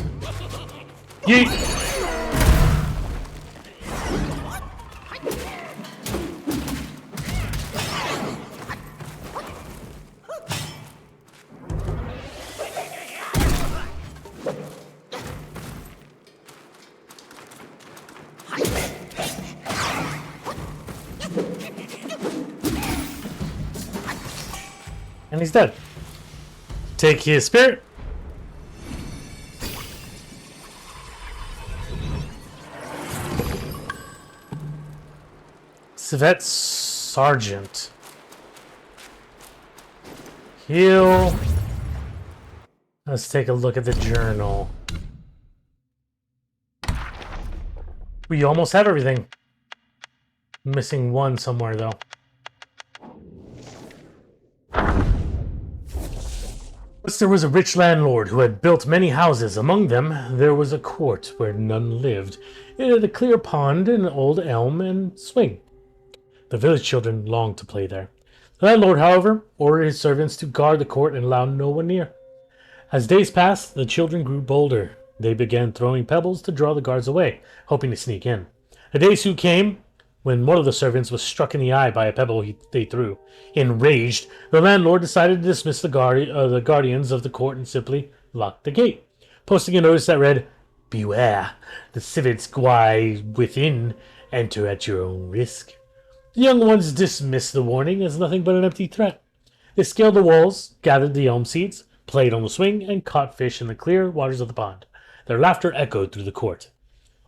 Yeet! And he's dead. Take his spirit. Civet Sergeant. Heal. Let's take a look at the journal. We almost have everything. Missing one somewhere, though. Once there was a rich landlord who had built many houses. Among them, there was a court where none lived. It had a clear pond, an old elm, and swing. The village children longed to play there. The landlord, however, ordered his servants to guard the court and allow no one near. As days passed, the children grew bolder. They began throwing pebbles to draw the guards away, hoping to sneak in. A day soon came when one of the servants was struck in the eye by a pebble they threw. Enraged, the landlord decided to dismiss the guardians of the court and simply lock the gate, posting a notice that read, "Beware, the civets lie within. Enter at your own risk." The young ones dismissed the warning as nothing but an empty threat. They scaled the walls, gathered the elm seeds, played on the swing, and caught fish in the clear waters of the pond. Their laughter echoed through the court.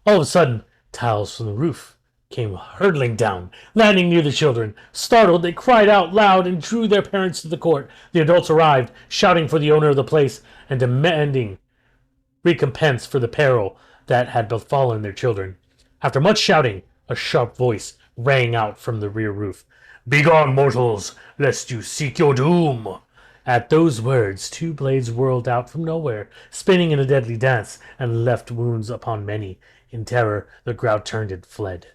All of a sudden, tiles from the roof came hurtling down, landing near the children. Startled, they cried out loud and drew their parents to the court. The adults arrived, shouting for the owner of the place and demanding recompense for the peril that had befallen their children. After much shouting, a sharp voice rang out from the rear roof. "Begone, mortals, lest you seek your doom!" At those words, two blades whirled out from nowhere, spinning in a deadly dance, and left wounds upon many. In terror, the crowd turned and fled.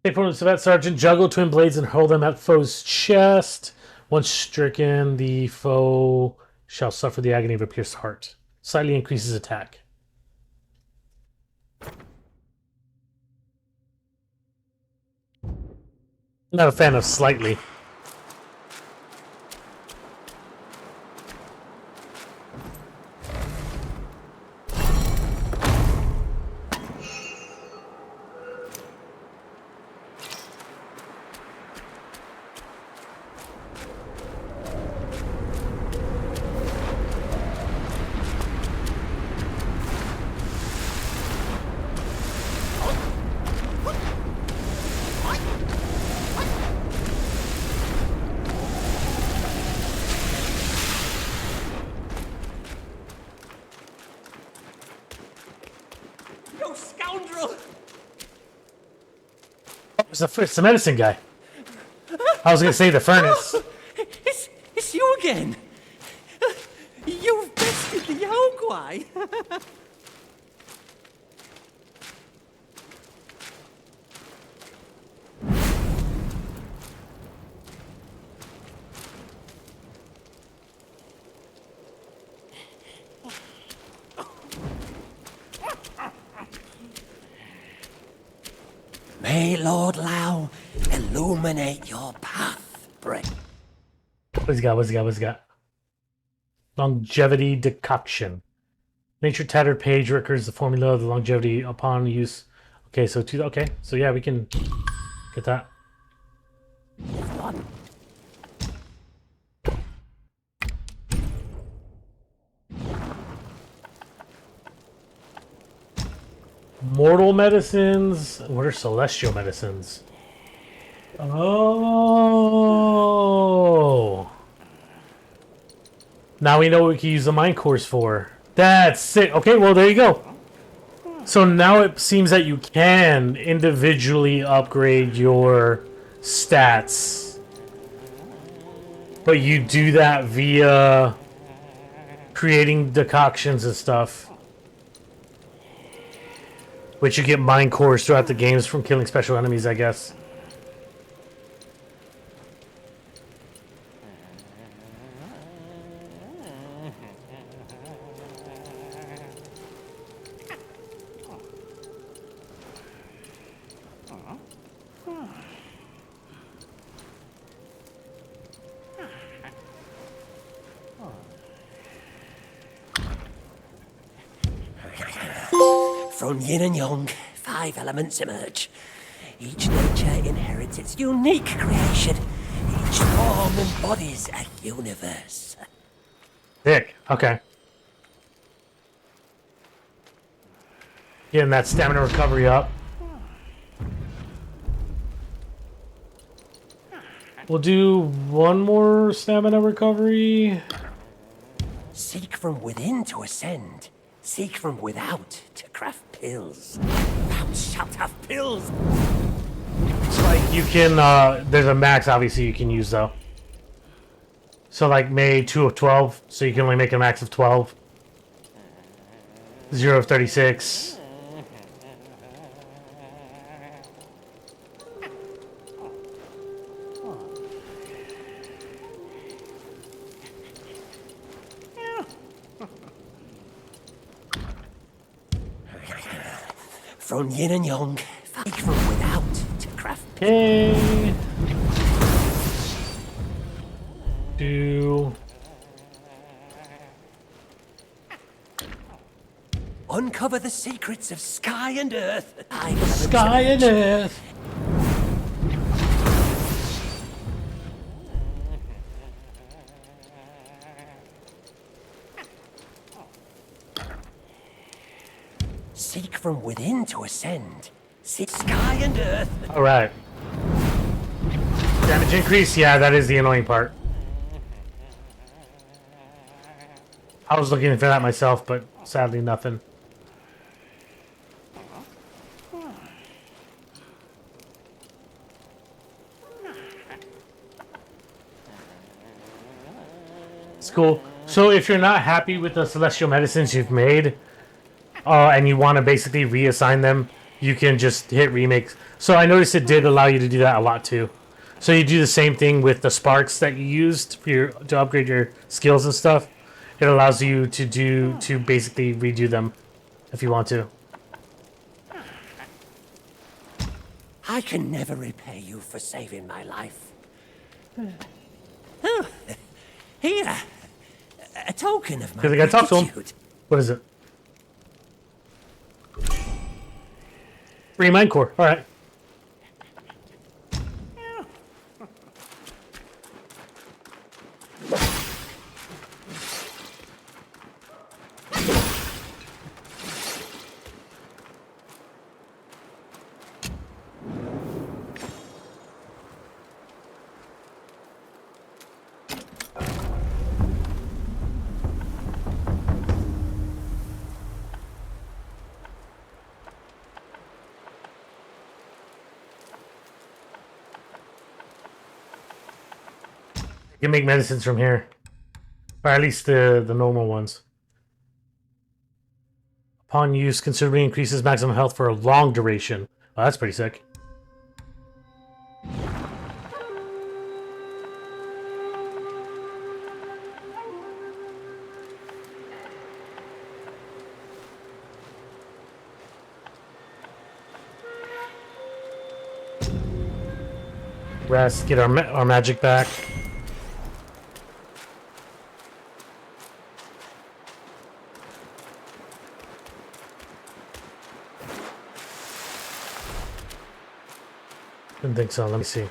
Take from the Civet Sergeant, juggle twin blades and hurl them at foe's chest. Once stricken, the foe shall suffer the agony of a pierced heart. Slightly increases attack. Not a fan of slightly. It's the medicine guy. I was gonna say the furnace. It's you again. You've bested the Yaoguai. May Lord Lao illuminate your path, Brick. What's he got? What's he got? What's he got? Longevity decoction. Nature tattered page records the formula of the longevity upon use. Okay, so okay, so yeah, we can get that. Mortal medicines. What are celestial medicines? Oh. Now we know what we can use the mind cores for. That's it. Okay, well, there you go. So now it seems that you can individually upgrade your stats. But you do that via creating decoctions and stuff. Which you get mind cores throughout the games from killing special enemies, I guess. From yin and yang, 5 elements emerge. Each nature inherits its unique creation. Each form embodies a universe. Thick. Okay. Getting that stamina recovery up. We'll do one more stamina recovery. Seek from within to ascend. Seek from without to craft pills. Thou shalt have pills. It's like you can, there's a max obviously you can use though. So like May 2 of 12, so you can only make a max of 12. 0 of 36. From yin and yang, seek from without to craft. Okay. Do. Uncover the secrets of sky and earth. Sky and earth. Seek from within to ascend. Seek sky and earth. Alright. Damage increase? Yeah, that is the annoying part. I was looking for that myself, but sadly nothing. It's cool. So if you're not happy with the celestial medicines you've made, and you want to basically reassign them, you can just hit remakes. So I noticed it did allow you to do that a lot too. So you do the same thing with the sparks that you used for to upgrade your skills and stuff. It allows you to basically redo them if you want to. I can never repay you for saving my life. Oh, here, a token of my Because I got to talk to him. gratitude. What is it? Free mind core. All right. You can make medicines from here. Or at least the normal ones. Upon use, considerably increases maximum health for a long duration. Oh, that's pretty sick. Rest, get our magic back. Didn't think so. Let me see.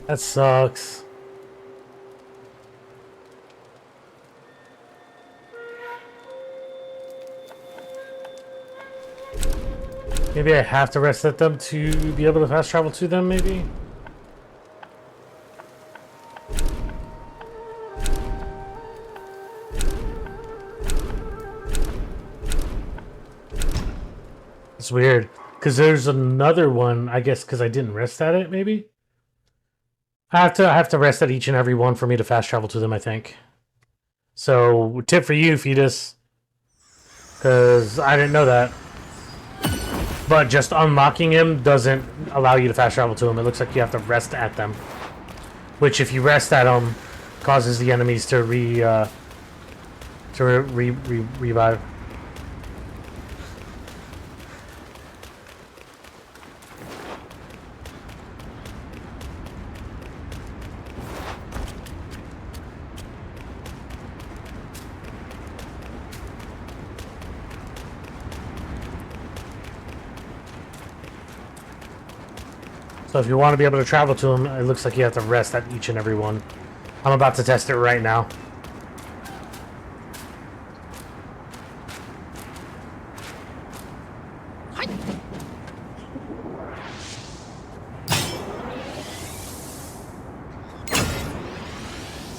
That sucks. Maybe I have to reset them to be able to fast travel to them, maybe? It's weird. Because there's another one, I guess, because I didn't rest at it, maybe? I have to rest at each and every one for me to fast travel to them, I think. So, tip for you, Fetus. Because I didn't know that. But just unlocking him doesn't allow you to fast travel to him. It looks like you have to rest at them. Which, if you rest at them, causes the enemies to revive. So if you want to be able to travel to them, it looks like you have to rest at each and every one. I'm about to test it right now.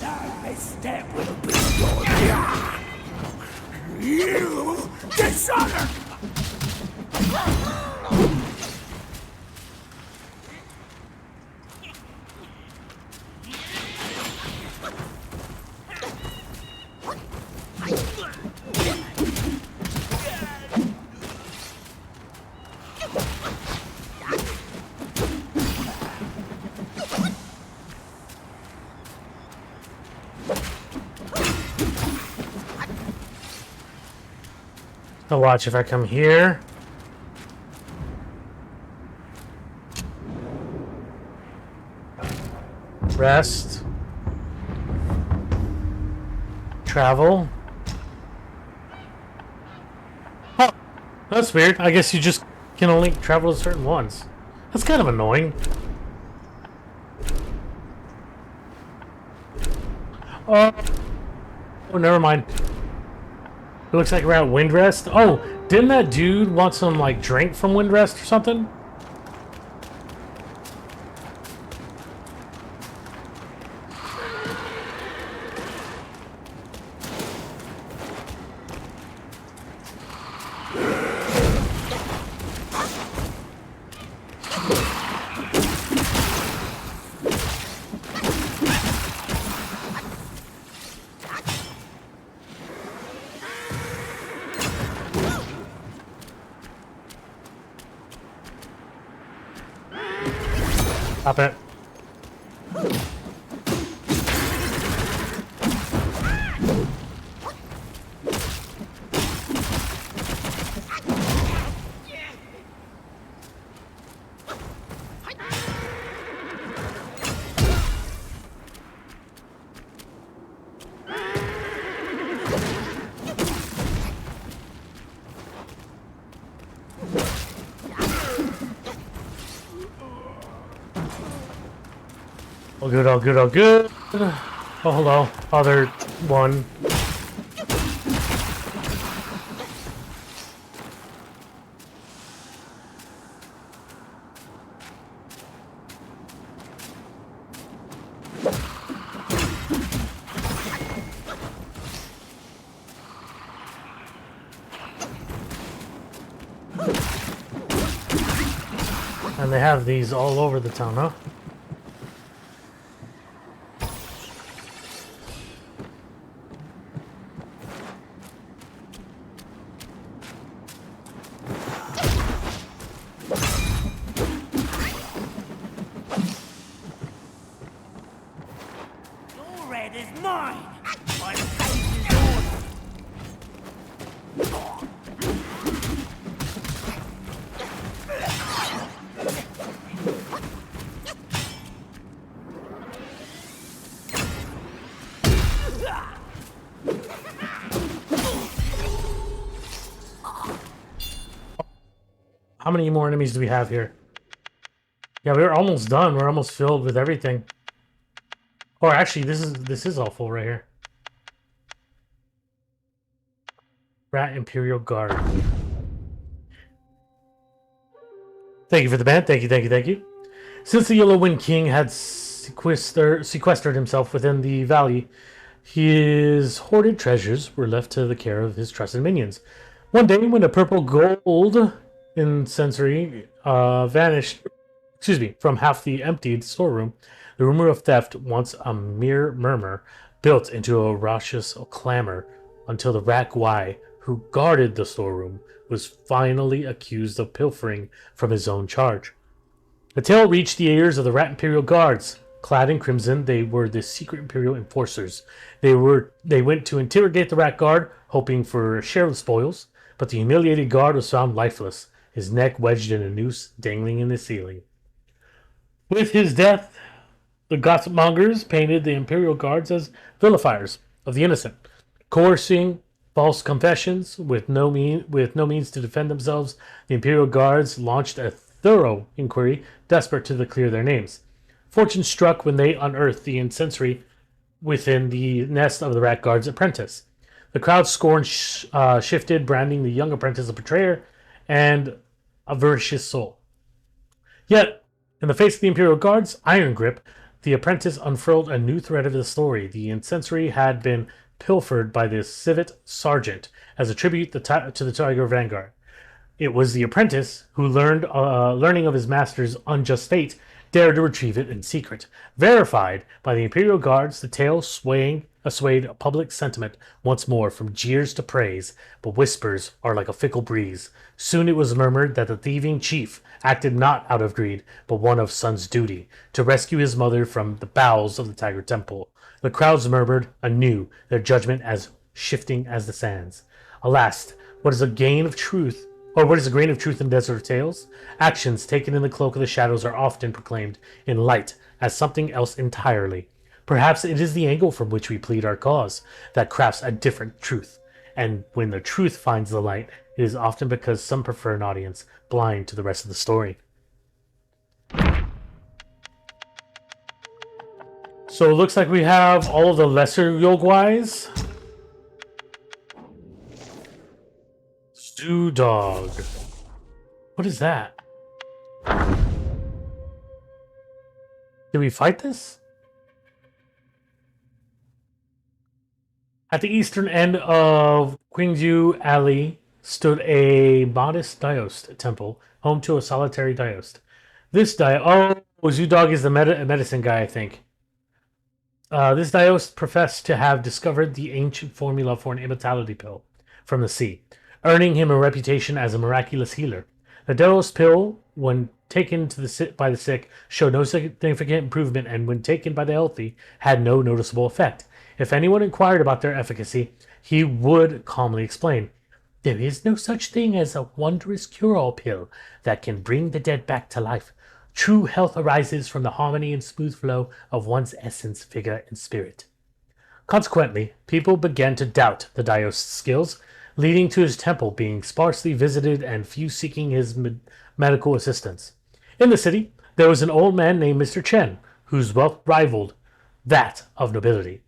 I step will be your you dishonor. Now watch if I come here. Rest. Travel. Oh, that's weird. I guess you just can only travel to certain ones. That's kind of annoying. Oh, never mind. It looks like we're at Windrest. Oh, didn't that dude want some, like, drink from Windrest or something? Stop it. All good, all good, all good. Oh, hello. Other one. And they have these all over the town, huh? Your red is mine. How many more enemies do we have here? Yeah, we're almost done. We're almost filled with everything. Or actually, this is all full right here. Rat Imperial Guard. Thank you for the band. Thank you, thank you, thank you. Since the Yellow Wind King had sequestered himself within the valley, his hoarded treasures were left to the care of his trusted minions. One day, when a purple gold incensory vanished, from half the emptied storeroom, the rumor of theft, once a mere murmur, built into a raucous clamor until the Rak Y, who guarded the storeroom, was finally accused of pilfering from his own charge. The tale reached the ears of the Rat Imperial Guards. Clad in crimson, they were the secret Imperial enforcers. They went to interrogate the Rat Guard, hoping for a share of the spoils, but the humiliated guard was found lifeless, his neck wedged in a noose dangling in the ceiling. With his death, the gossip mongers painted the Imperial Guards as vilifiers of the innocent, coercing false confessions with no means to defend themselves. The Imperial Guards launched a thorough inquiry, desperate to clear their names. Fortune struck when they unearthed the incensory within the nest of the Rat Guard's apprentice. The crowd's scorn shifted, branding the young apprentice a betrayer and a avaricious soul. Yet, in the face of the Imperial Guard's iron grip, the apprentice unfurled a new thread of the story. The incensory had been pilfered by the civet sergeant as a tribute to the Tiger Vanguard. It was the apprentice who, learning of his master's unjust fate, dared to retrieve it in secret. Verified by the Imperial Guards, the tale swayed public sentiment once more from jeers to praise, but whispers are like a fickle breeze. Soon it was murmured that the thieving chief acted not out of greed, but one of son's duty, to rescue his mother from the bowels of the Tiger Temple. The crowds murmured anew, their judgment as shifting as the sands. Alas, what is a grain of truth in desert tales? Actions taken in the cloak of the shadows are often proclaimed in light as something else entirely. Perhaps it is the angle from which we plead our cause that crafts a different truth. And when the truth finds the light, it is often because some prefer an audience blind to the rest of the story. So it looks like we have all of the lesser Yogwais. Stew Dog. What is that? Did we fight this? At the eastern end of Qingju Alley stood a modest Daoist temple, home to a solitary Daoist. This Zudog is the medicine guy, I think. This Daoist professed to have discovered the ancient formula for an immortality pill from the sea, earning him a reputation as a miraculous healer. The Daoist pill, when taken by the sick, showed no significant improvement, and when taken by the healthy, had no noticeable effect. If anyone inquired about their efficacy, he would calmly explain, "There is no such thing as a wondrous cure-all pill that can bring the dead back to life. True health arises from the harmony and smooth flow of one's essence, vigor, and spirit." Consequently, people began to doubt the Daoist's skills, leading to his temple being sparsely visited and few seeking his medical assistance. In the city, there was an old man named Mr. Chen, whose wealth rivaled that of nobility.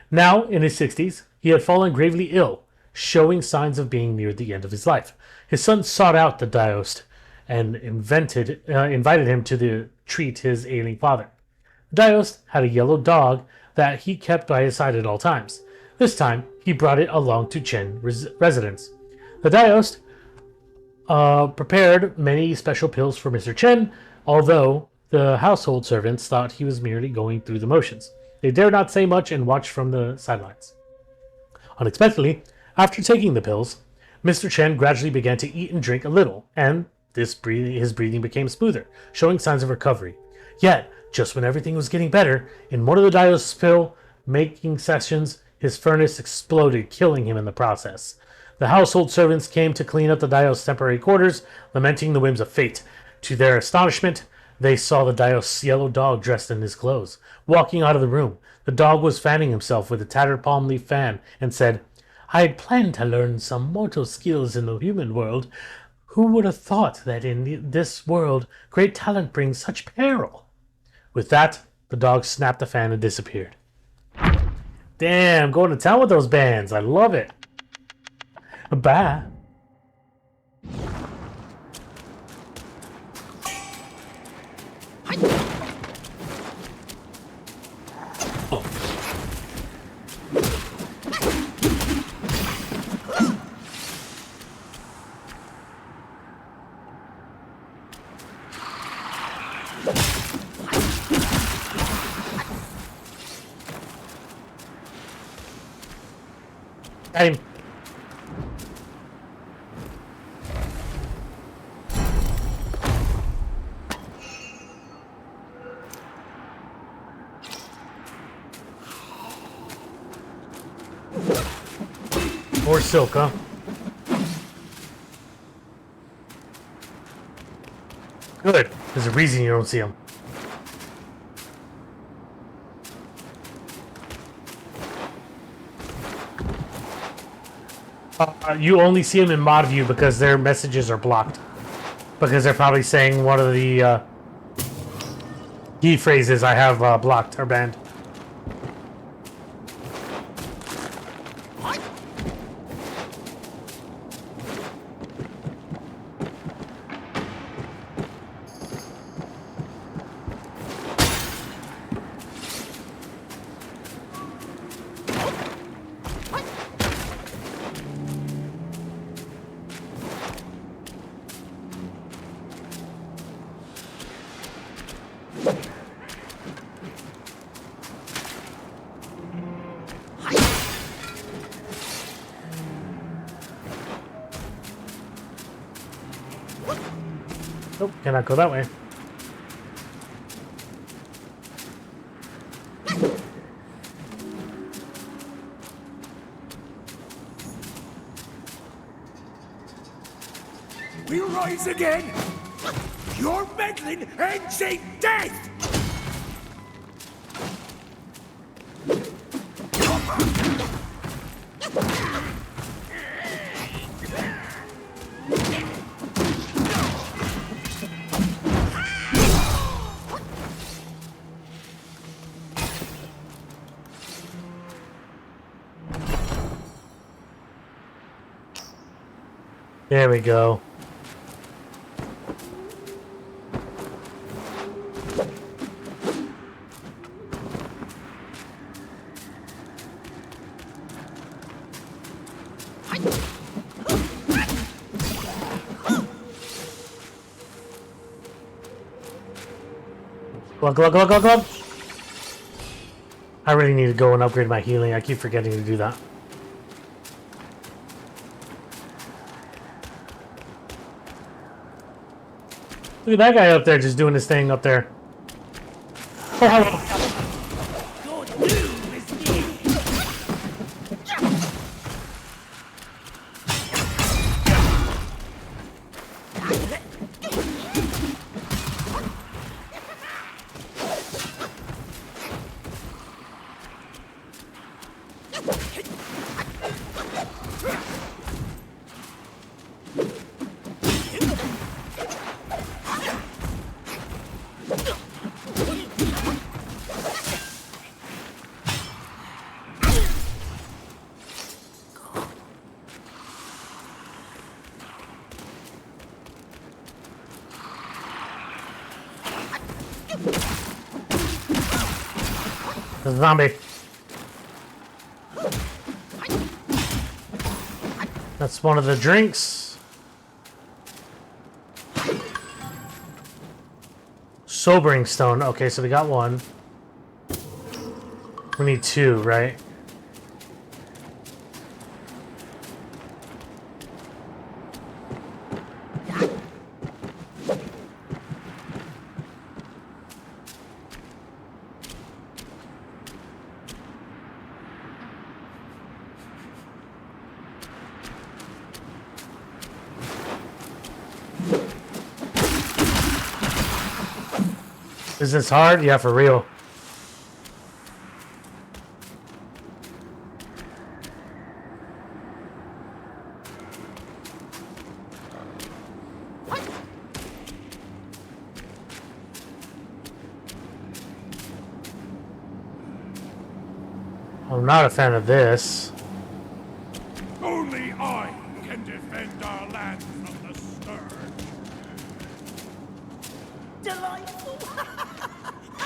Now, in his 60s, he had fallen gravely ill, showing signs of being near the end of his life. His son sought out the Daoist and invited him to treat his ailing father. The Daoist had a yellow dog that he kept by his side at all times. This time, he brought it along to Chen residence. The Daoist prepared many special pills for Mr. Chen, although the household servants thought he was merely going through the motions. They dared not say much and watched from the sidelines. Unexpectedly, after taking the pills, Mr. Chen gradually began to eat and drink a little, and his breathing became smoother, showing signs of recovery. Yet, just when everything was getting better, in one of the Daoist's pill-making sessions, his furnace exploded, killing him in the process. The household servants came to clean up the Daoist's temporary quarters, lamenting the whims of fate. To their astonishment, they saw the Daoist's yellow dog dressed in his clothes. Walking out of the room, the dog was fanning himself with a tattered palm leaf fan and said, "I had planned to learn some mortal skills in the human world. Who would have thought that in this world great talent brings such peril?" With that, the dog snapped the fan and disappeared. Damn, going to town with those bands. I love it. Bye. Got him. More silk, huh? Good. There's a reason you don't see them. You only see them in mod view because their messages are blocked. Because they're probably saying one of the key phrases I have blocked or banned. Nope, cannot go that way. We rise again! Your meddling ends in death! There we go. Glug, glug, glug, glug, glug. I really need to go and upgrade my healing. I keep forgetting to do that. Look at that guy up there just doing his thing up there. Oh, There's a zombie. That's one of the drinks. Sobering stone. Okay, so we got one. We need two, right? Is this hard? Yeah, for real. I'm not a fan of this. Only I can defend our land from the scourge. Delightful.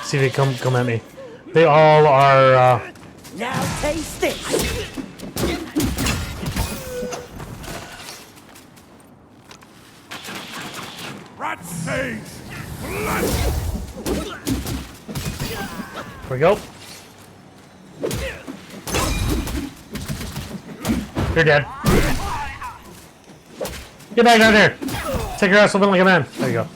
See, they come at me. They all are. Now taste this. Rat saves blood. Here we go. You're dead. Get back down there. Take your ass over like a man. There you go.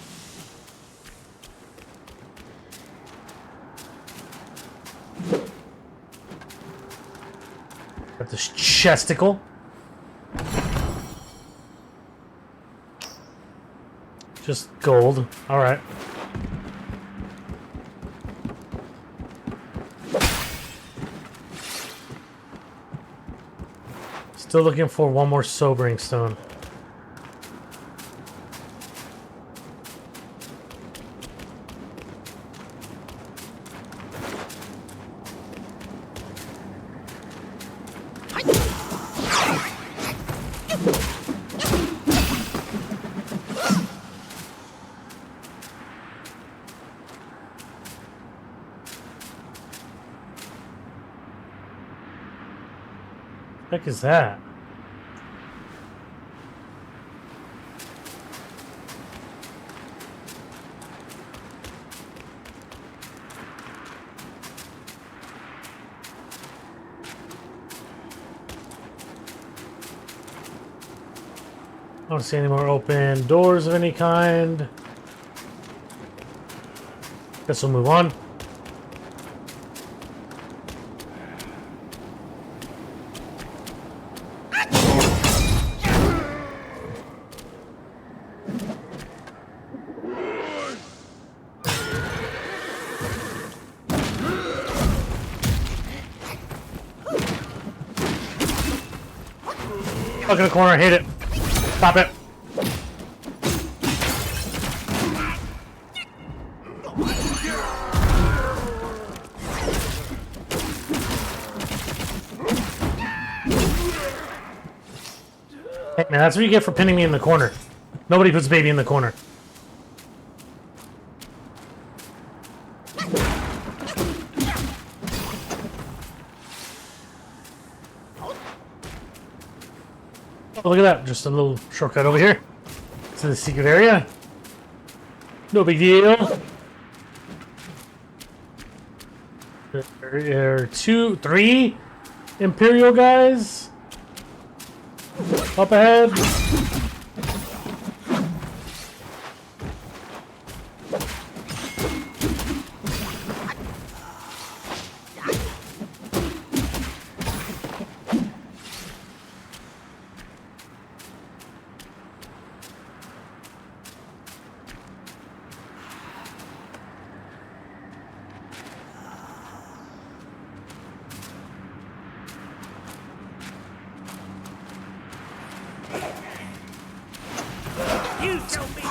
Got this chesticle. Just gold. Alright. Still looking for one more sobering stone. What the heck is that? I don't see any more open doors of any kind. Guess we'll move on. Look in the corner, hit it. Stop it. Hey man, that's what you get for pinning me in the corner. Nobody puts baby in the corner. Oh, look at that. Just a little shortcut over here to the secret area. No big deal. There are three Imperial guys up ahead.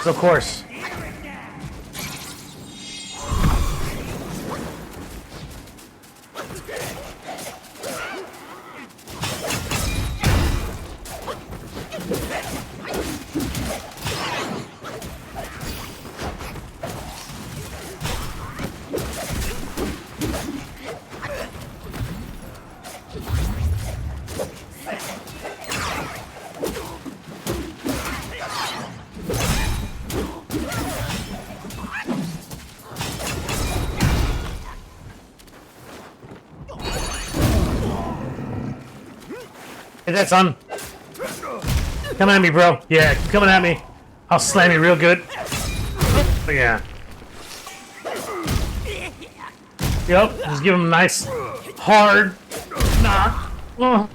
Of course. that, son. Come at me, bro. Yeah, coming at me. I'll slam you real good. Yeah. Yep, just give him a nice, hard knock. Oh.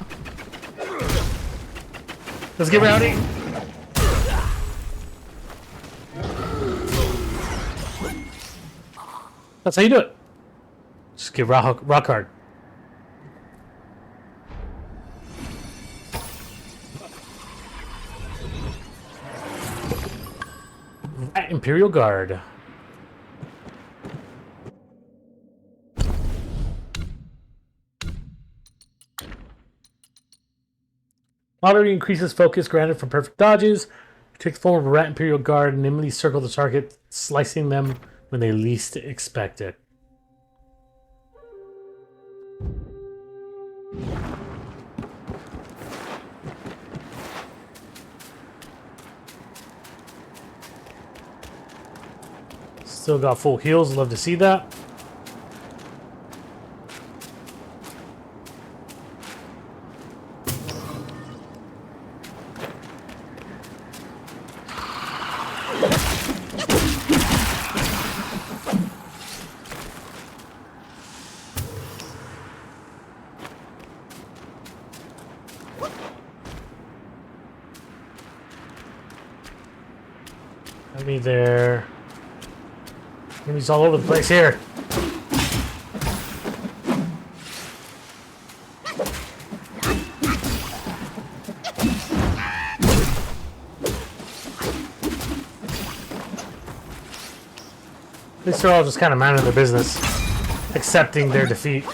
Let's get rowdy. That's how you do it. Just get rock hard. Imperial Guard. Moderately increases focus granted for perfect dodges. Take the form of a rat Imperial Guard and nimbly circle the target, slicing them when they least expect it. Still got full heals, love to see that. Enemy there. Enemies all over the place here. At least they're all just kind of minding their business, accepting their defeat.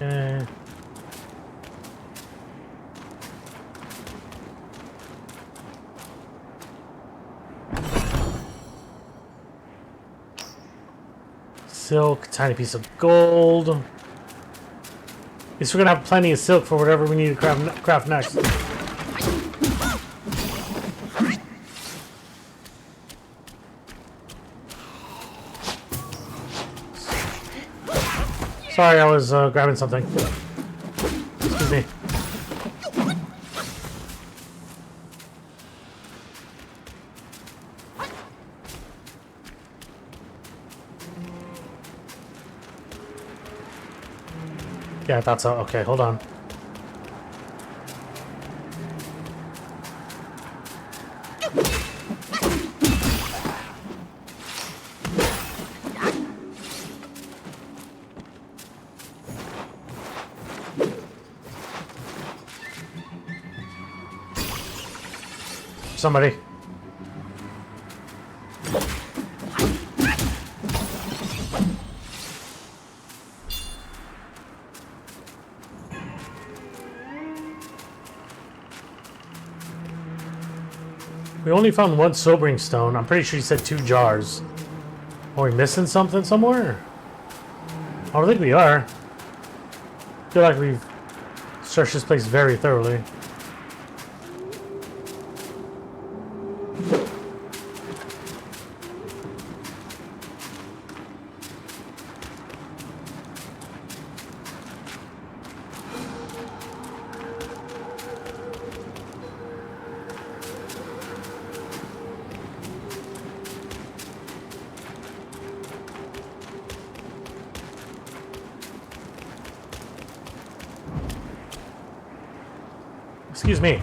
Okay. Silk, tiny piece of gold. At least we're gonna have plenty of silk for whatever we need to craft next. Sorry, I was grabbing something. Excuse me. Yeah, I thought so. Okay, hold on. Somebody. We only found one sobering stone. I'm pretty sure you said 2 jars. Are we missing something somewhere? I don't think we are. I feel like we've searched this place very thoroughly. Excuse me.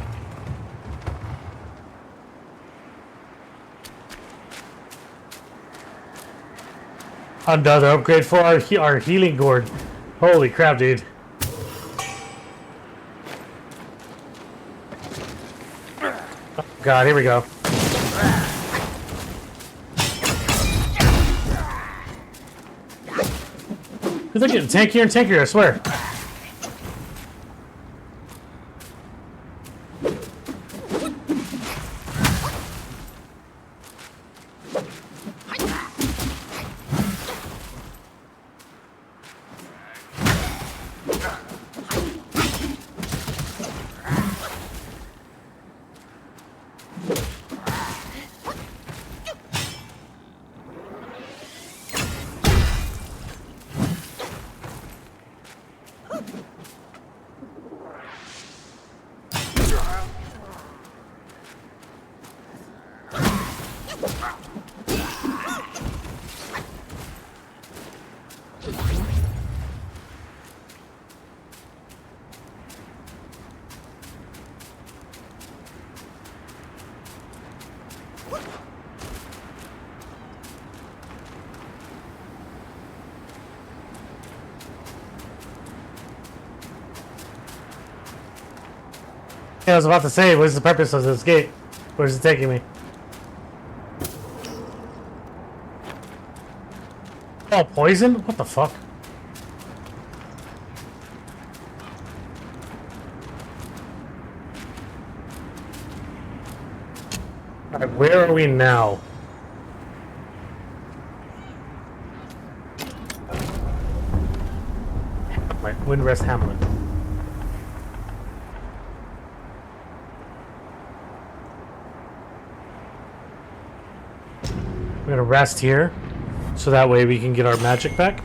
Another upgrade for our healing gourd. Holy crap, dude. Oh, God, here we go. They're getting tankier and tankier, I swear. Yeah, I was about to say, what's the purpose of this gate? Where's it taking me? Oh, poison? What the fuck? Alright, where are we now? Hamlet, Windrest Hamlet. We're gonna rest here, so that way we can get our magic back.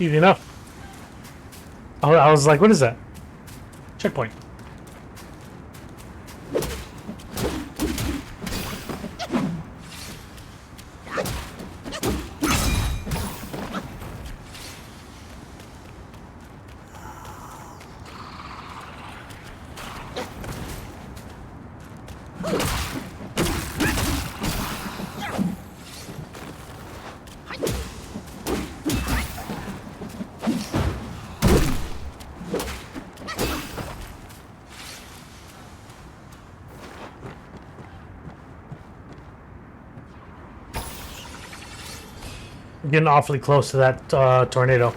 Easy enough. Oh, I was like, what is that? Checkpoint. Getting awfully close to that tornado.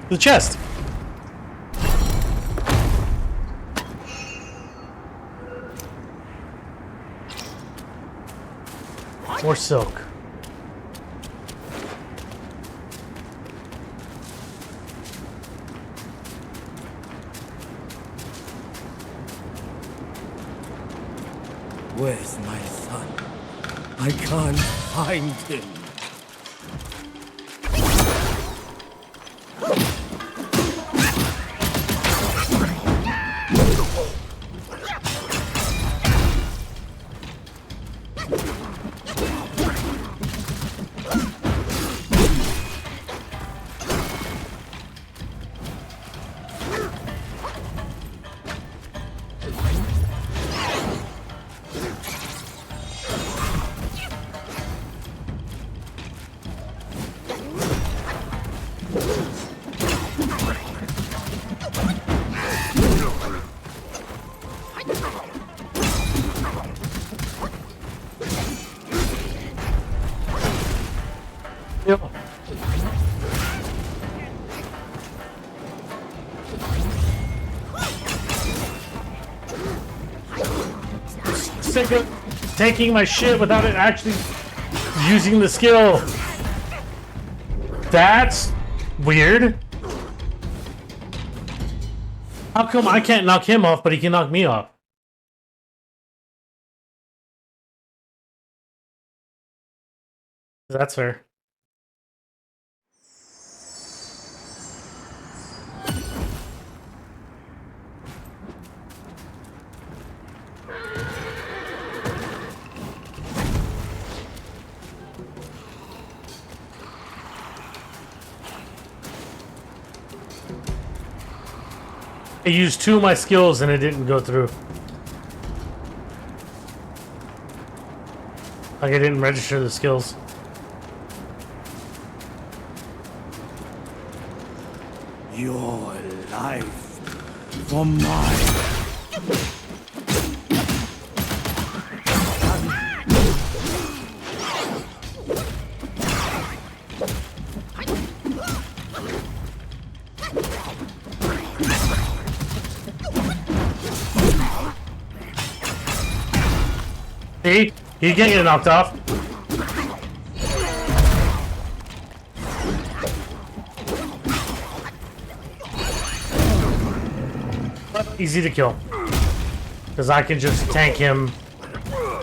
The chest. More silk. Where's my son? I can't find him. Sick of taking my shit without it actually using the skill. That's weird. How come I can't knock him off, but he can knock me off? That's fair. I used 2 of my skills and it didn't go through. Like I didn't register the skills. Your life for mine. See? He can't get knocked off. But easy to kill. Because I can just tank him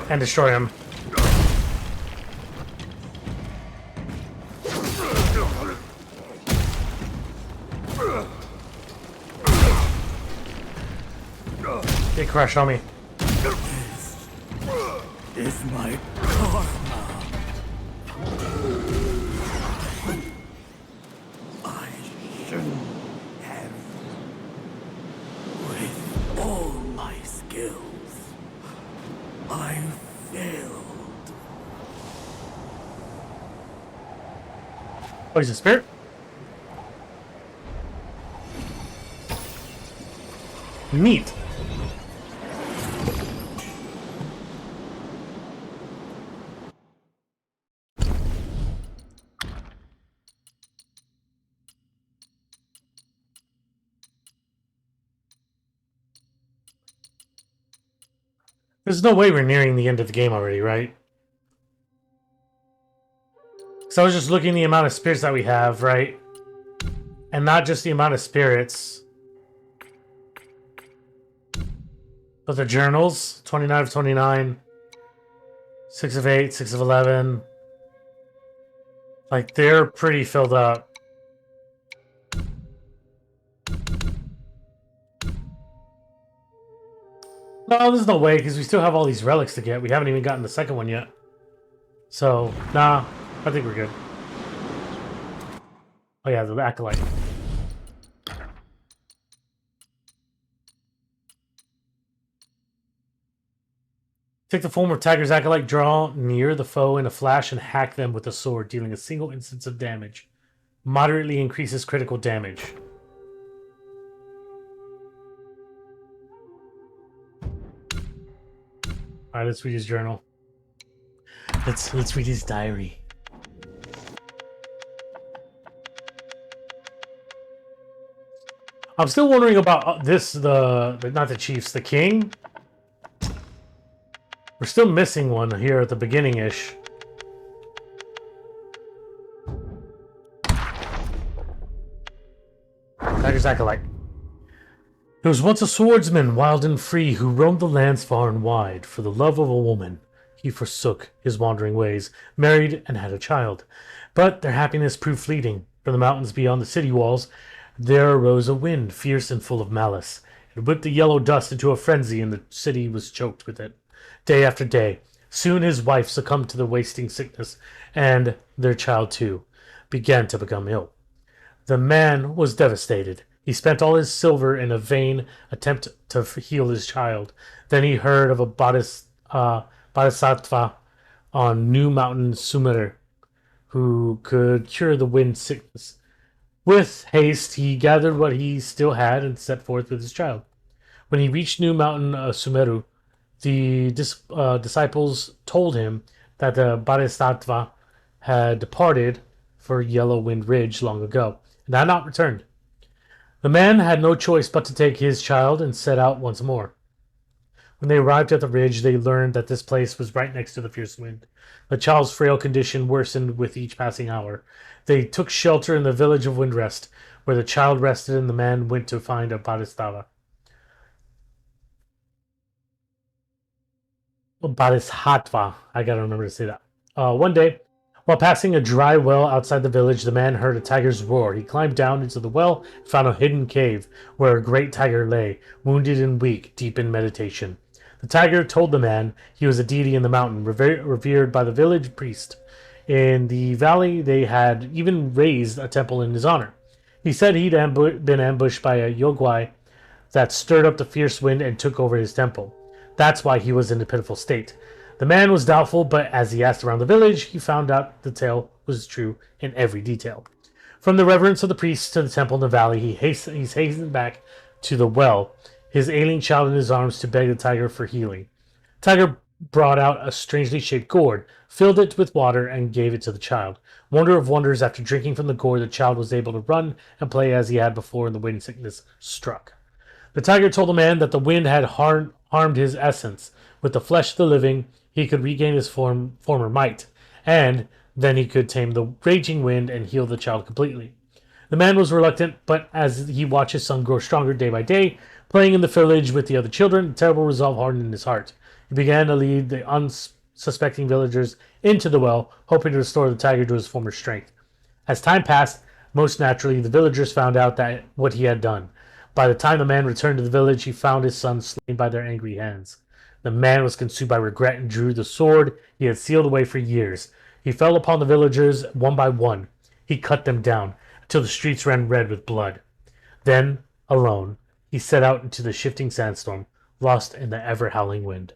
and destroy him. Get crushed on me. Is my karma. I shouldn't have. With all my skills, I failed. Oh, he's a spirit? Neat. There's no way we're nearing the end of the game already, right? So I was just looking at the amount of spirits that we have, right? And not just the amount of spirits, but the journals. 29 of 29. 6 of 8, 6 of 11. Like, they're pretty filled up. No, there's no way, because we still have all these relics to get. We haven't even gotten the second one yet. So, nah, I think we're good. Oh yeah, the Acolyte. Take the form of Tiger's Acolyte, draw near the foe in a flash, and hack them with a sword, dealing a single instance of damage. Moderately increases critical damage. Alright, let's read his journal. Let's read his diary. I'm still wondering about this, not the chiefs, the king. We're still missing one here at the beginning-ish. Tiger's Acolyte. There was once a swordsman, wild and free, who roamed the lands far and wide. For the love of a woman, he forsook his wandering ways, married, and had a child. But their happiness proved fleeting. From the mountains beyond the city walls, there arose a wind, fierce and full of malice. It whipped the yellow dust into a frenzy, and the city was choked with it. Day after day. Soon his wife succumbed to the wasting sickness, and their child, too, began to become ill. The man was devastated. He spent all his silver in a vain attempt to heal his child. Then he heard of a bodhisattva on New Mountain Sumeru who could cure the wind sickness. With haste, he gathered what he still had and set forth with his child. When he reached New Mountain Sumeru, the disciples told him that the bodhisattva had departed for Yellow Wind Ridge long ago and had not returned. The man had no choice but to take his child and set out once more. When they arrived at the ridge, they learned that this place was right next to the fierce wind. The child's frail condition worsened with each passing hour. They took shelter in the village of Windrest, where the child rested and the man went to find a bodhisattva. Bodhisattva. I gotta remember to say that. One day, while passing a dry well outside the village, the man heard a tiger's roar. He climbed down into the well and found a hidden cave where a great tiger lay, wounded and weak, deep in meditation. The tiger told the man he was a deity in the mountain, revered by the village priest. In the valley, they had even raised a temple in his honor. He said he'd been ambushed by a Yogwai that stirred up the fierce wind and took over his temple. That's why he was in a pitiful state. The man was doubtful, but as he asked around the village, he found out the tale was true in every detail. From the reverence of the priests to the temple in the valley, he's hastened back to the well, his ailing child in his arms, to beg the tiger for healing. Tiger brought out a strangely shaped gourd, filled it with water, and gave it to the child. Wonder of wonders, after drinking from the gourd, the child was able to run and play as he had before when the wind sickness struck. The tiger told the man that the wind had harmed his essence. With the flesh of the living, he could regain his former might, and then he could tame the raging wind and heal the child completely. The man was reluctant, but as he watched his son grow stronger day by day, playing in the village with the other children, a terrible resolve hardened in his heart. He began to lead the unsuspecting villagers into the well, hoping to restore the tiger to his former strength. As time passed, most naturally, the villagers found out that what he had done. By the time the man returned to the village, he found his son slain by their angry hands. The man was consumed by regret and drew the sword he had sealed away for years. He fell upon the villagers one by one. He cut them down until the streets ran red with blood. Then, alone, he set out into the shifting sandstorm, lost in the ever-howling wind.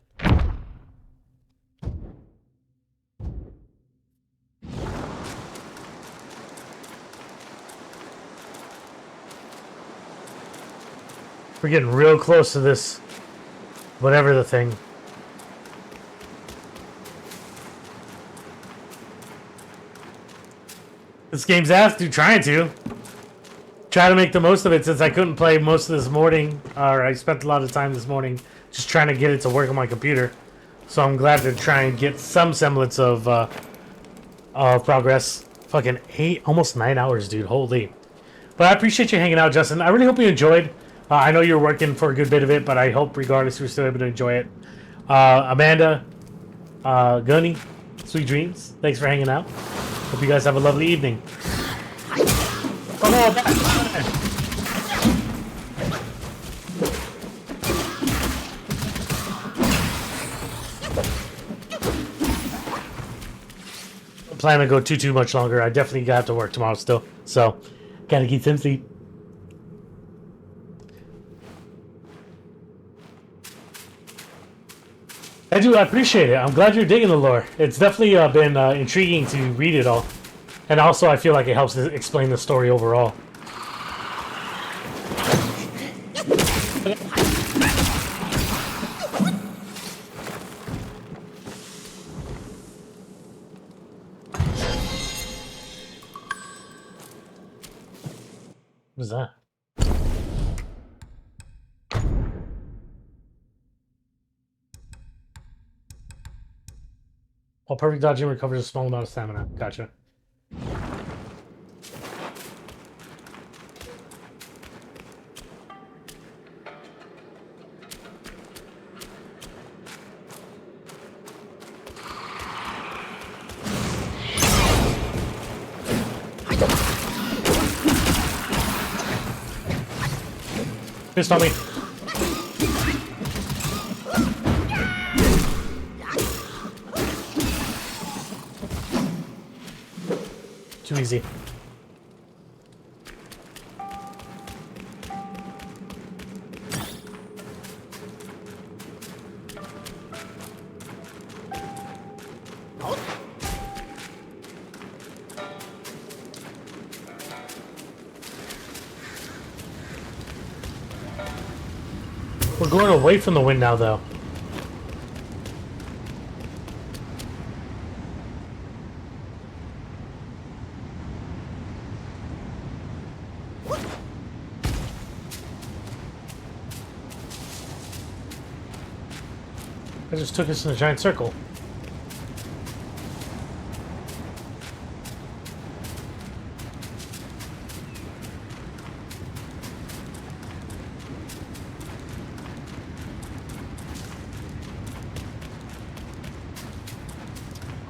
We're getting real close to this, whatever the thing. This game's asked trying to try to make the most of it, since I couldn't play most of this morning, or I spent a lot of time this morning just trying to get it to work on my computer. So I'm glad to try and get some semblance of progress. Fucking 8, almost 9 hours, dude. Holy. But I appreciate you hanging out, Justin. I really hope you enjoyed. I know you're working for a good bit of it, but I hope regardless you're still able to enjoy it. Amanda, Gunny, sweet dreams. Thanks for hanging out. Hope you guys have a lovely evening. Oh no, back. I'm planning to go too much longer. I definitely got to work tomorrow still, so gotta get some sleep. I do. I appreciate it. I'm glad you're digging the lore. It's definitely been intriguing to read it all. And also, I feel like it helps to explain the story overall. What is that? While perfect dodging recovers a small amount of stamina. Gotcha. Missed on me. Too easy. We're going away from the wind now, though. I just took us in a giant circle.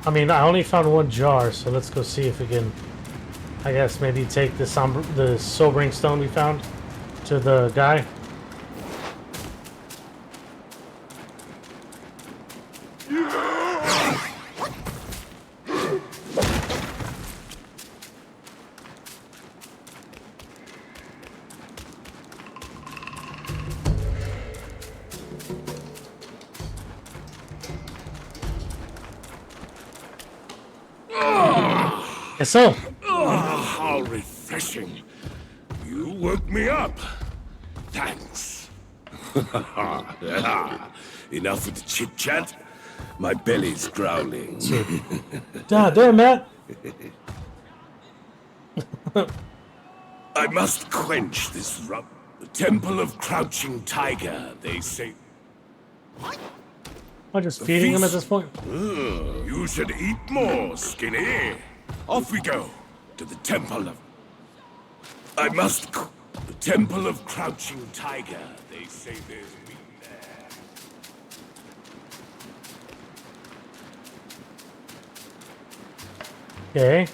I mean, I only found one jar, so let's go see if we can, I guess, maybe take the sobering stone we found to the guy. Yes, so. How refreshing. You woke me up. Thanks. Enough with the chit-chat. My belly's growling. God damn, Matt. I must quench this rub. The Temple of Crouching Tiger, they say. I'm just feeding him at this point. You should eat more, Skinny. Off we go to the Temple of... I must... The Temple of Crouching Tiger. They say there's meat there. Okay.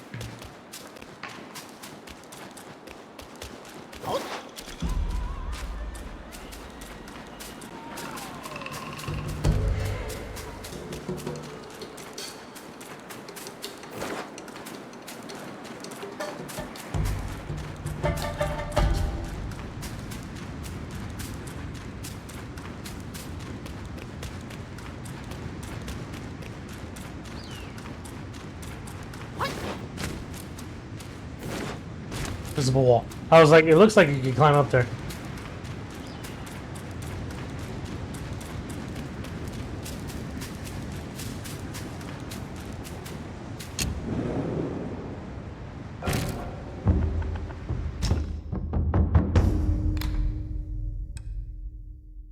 Visible wall. I was like, it looks like you can climb up there.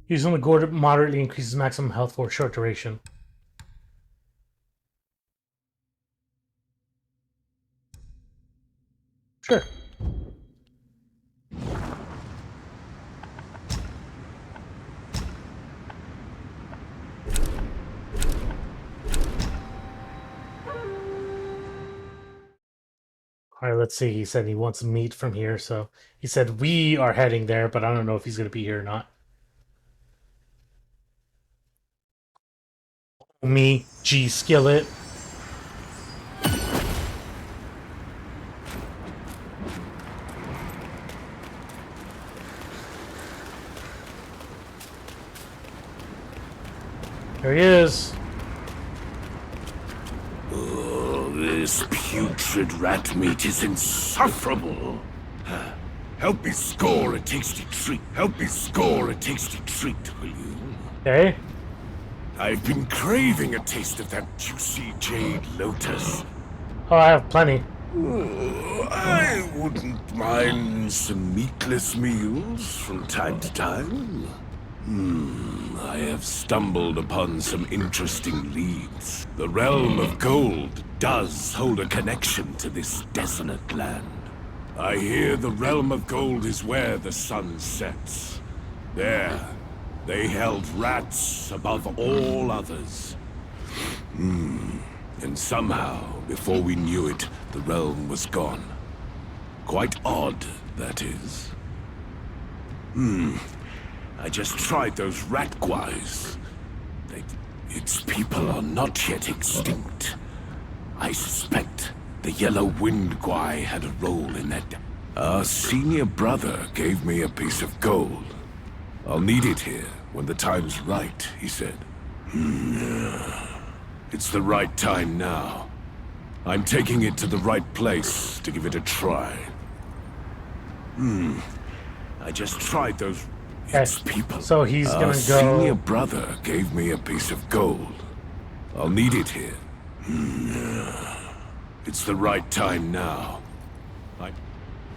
Using the gourd moderately increases maximum health for a short duration. Sure. Alright, let's see. He said he wants meat from here, so he said we are heading there, but I don't know if he's going to be here or not. Me, G Skillet. There he is. Oh, this putrid rat meat is insufferable. Help me score a tasty treat. Help me score a tasty treat, will you? Okay. I've been craving a taste of that juicy jade lotus. Oh, I have plenty. Oh, I wouldn't mind some meatless meals from time to time. I have stumbled upon some interesting leads. The realm of gold does hold a connection to this desolate land. I hear the realm of gold is where the sun sets. There, they held rats above all others. And somehow, before we knew it, the realm was gone. Quite odd, that is. I just tried those rat guys. Its people are not yet extinct. I suspect the Yellow Wind Guai had a role in that. Our senior brother gave me a piece of gold. I'll need it here when the time's right, he said. It's the right time now. I'm taking it to the right place to give it a try. I just tried those... It's people. So he's gonna go... senior brother gave me a piece of gold. I'll need it here. It's the right time now.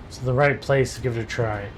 It's the right place to give it a try.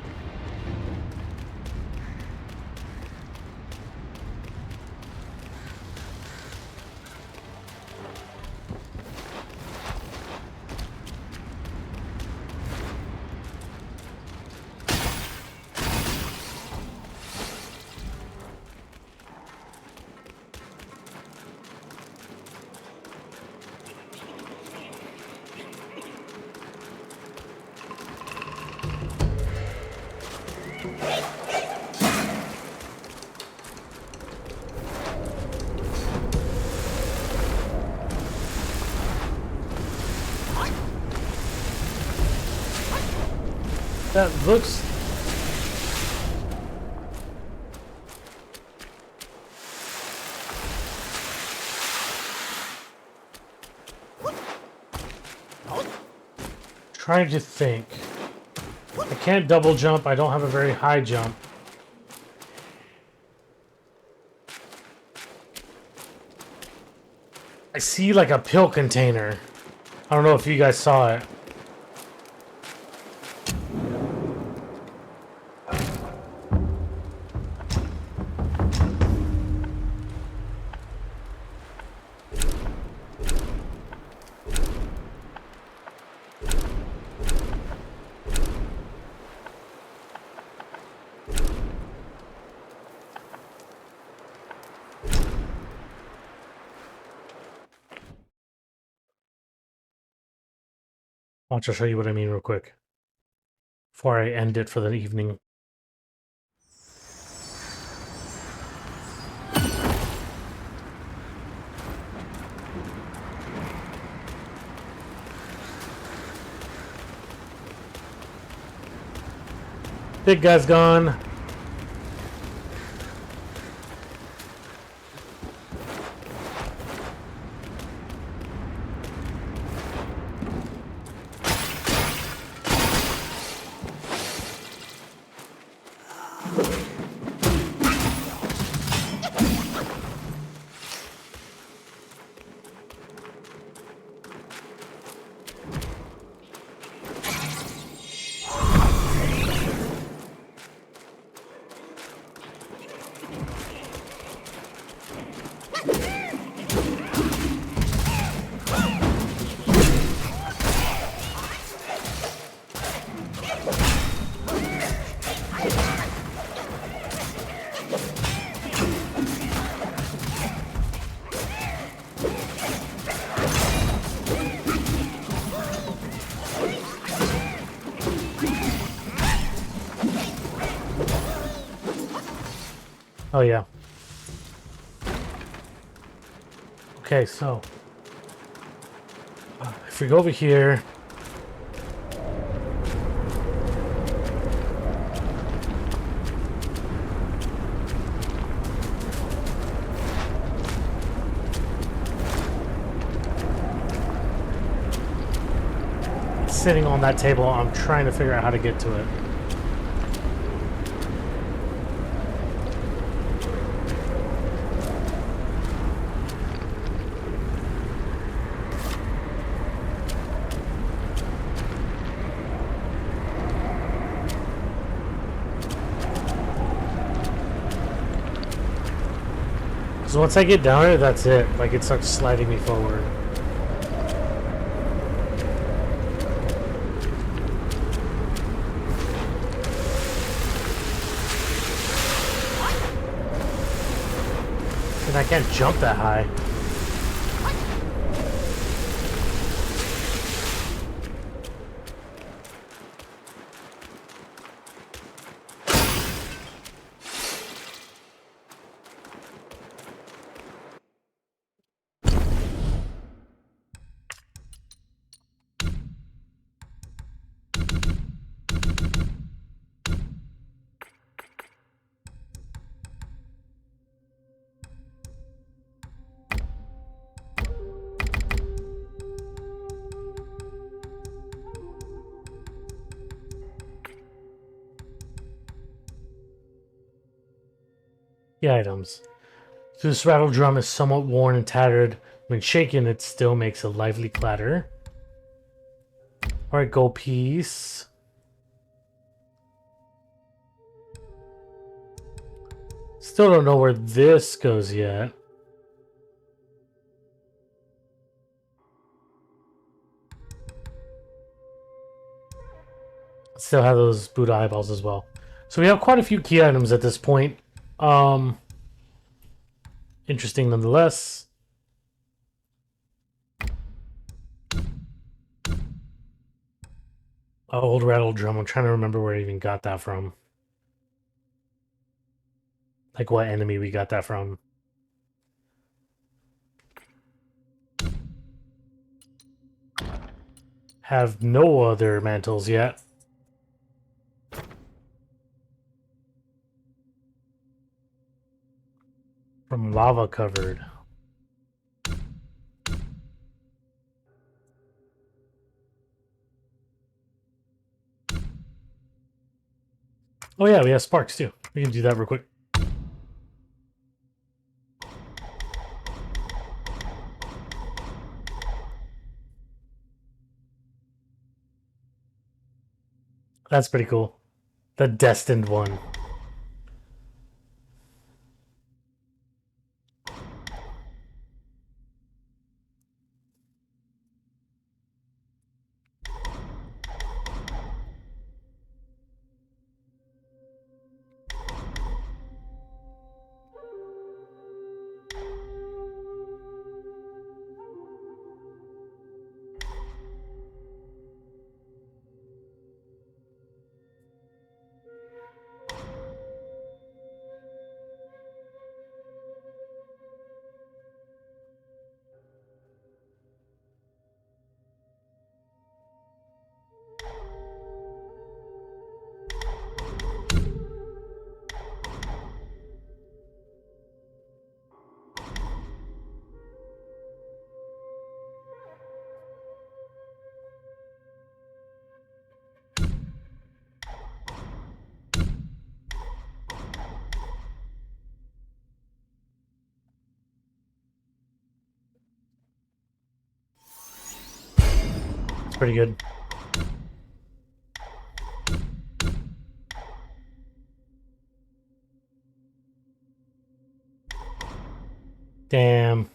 That looks... Trying to think. I can't double jump. I don't have a very high jump. I see like a pill container. I don't know if you guys saw it. Watch, I'll show you what I mean real quick before I end it for the evening. Big guy's gone. Oh yeah. Okay, so if we go over here, it's sitting on that table. I'm trying to figure out how to get to it. So once I get down there, that's it. Like, it starts sliding me forward. And I can't jump that high. The items. This rattle drum is somewhat worn and tattered. When shaken, it still makes a lively clatter. Alright, gold piece. Still don't know where this goes yet. Still have those Buddha eyeballs as well. So we have quite a few key items at this point. Interesting nonetheless. Old rattle drum. I'm trying to remember where I even got that from. Like what enemy we got that from. Have no other mantles yet. From lava covered. Oh yeah, we have sparks too. We can do that real quick. That's pretty cool. The destined one. It's pretty good. Damn.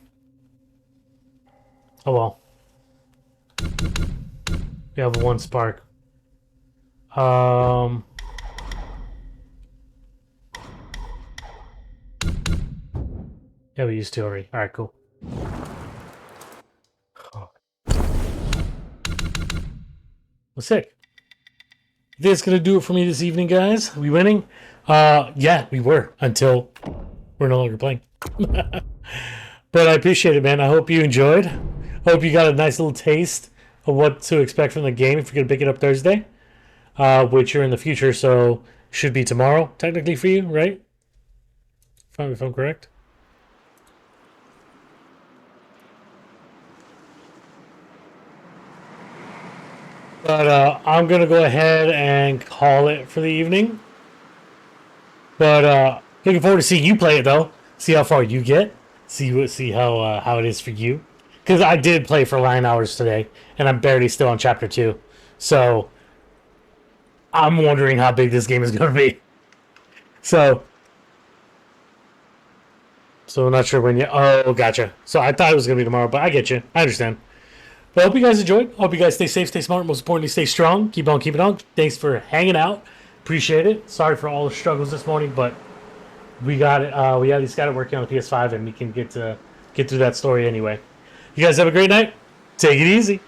Oh well. We have one spark. Yeah, we used to already. Alright, cool. Oh. Well, sick. I think that's gonna do it for me this evening, guys. Are we winning? Yeah, we were until we're no longer playing. But I appreciate it, man. I hope you enjoyed. Hope you got a nice little taste of what to expect from the game if you're gonna pick it up Thursday, which are in the future, so should be tomorrow technically for you, right? If I'm correct. But I'm gonna go ahead and call it for the evening. But looking forward to seeing you play it though. See how far you get. See how it is for you. Because I did play for 9 hours today, and I'm barely still on chapter 2. So I'm wondering how big this game is gonna be. So I'm not sure when you. Oh, gotcha. So I thought it was gonna be tomorrow, but I get you. I understand. But I hope you guys enjoyed. Hope you guys stay safe, stay smart, most importantly, stay strong. Keep on keeping on. Thanks for hanging out. Appreciate it. Sorry for all the struggles this morning, but we got it. We at least got it working on the PS5, and we can get through that story anyway. You guys have a great night. Take it easy.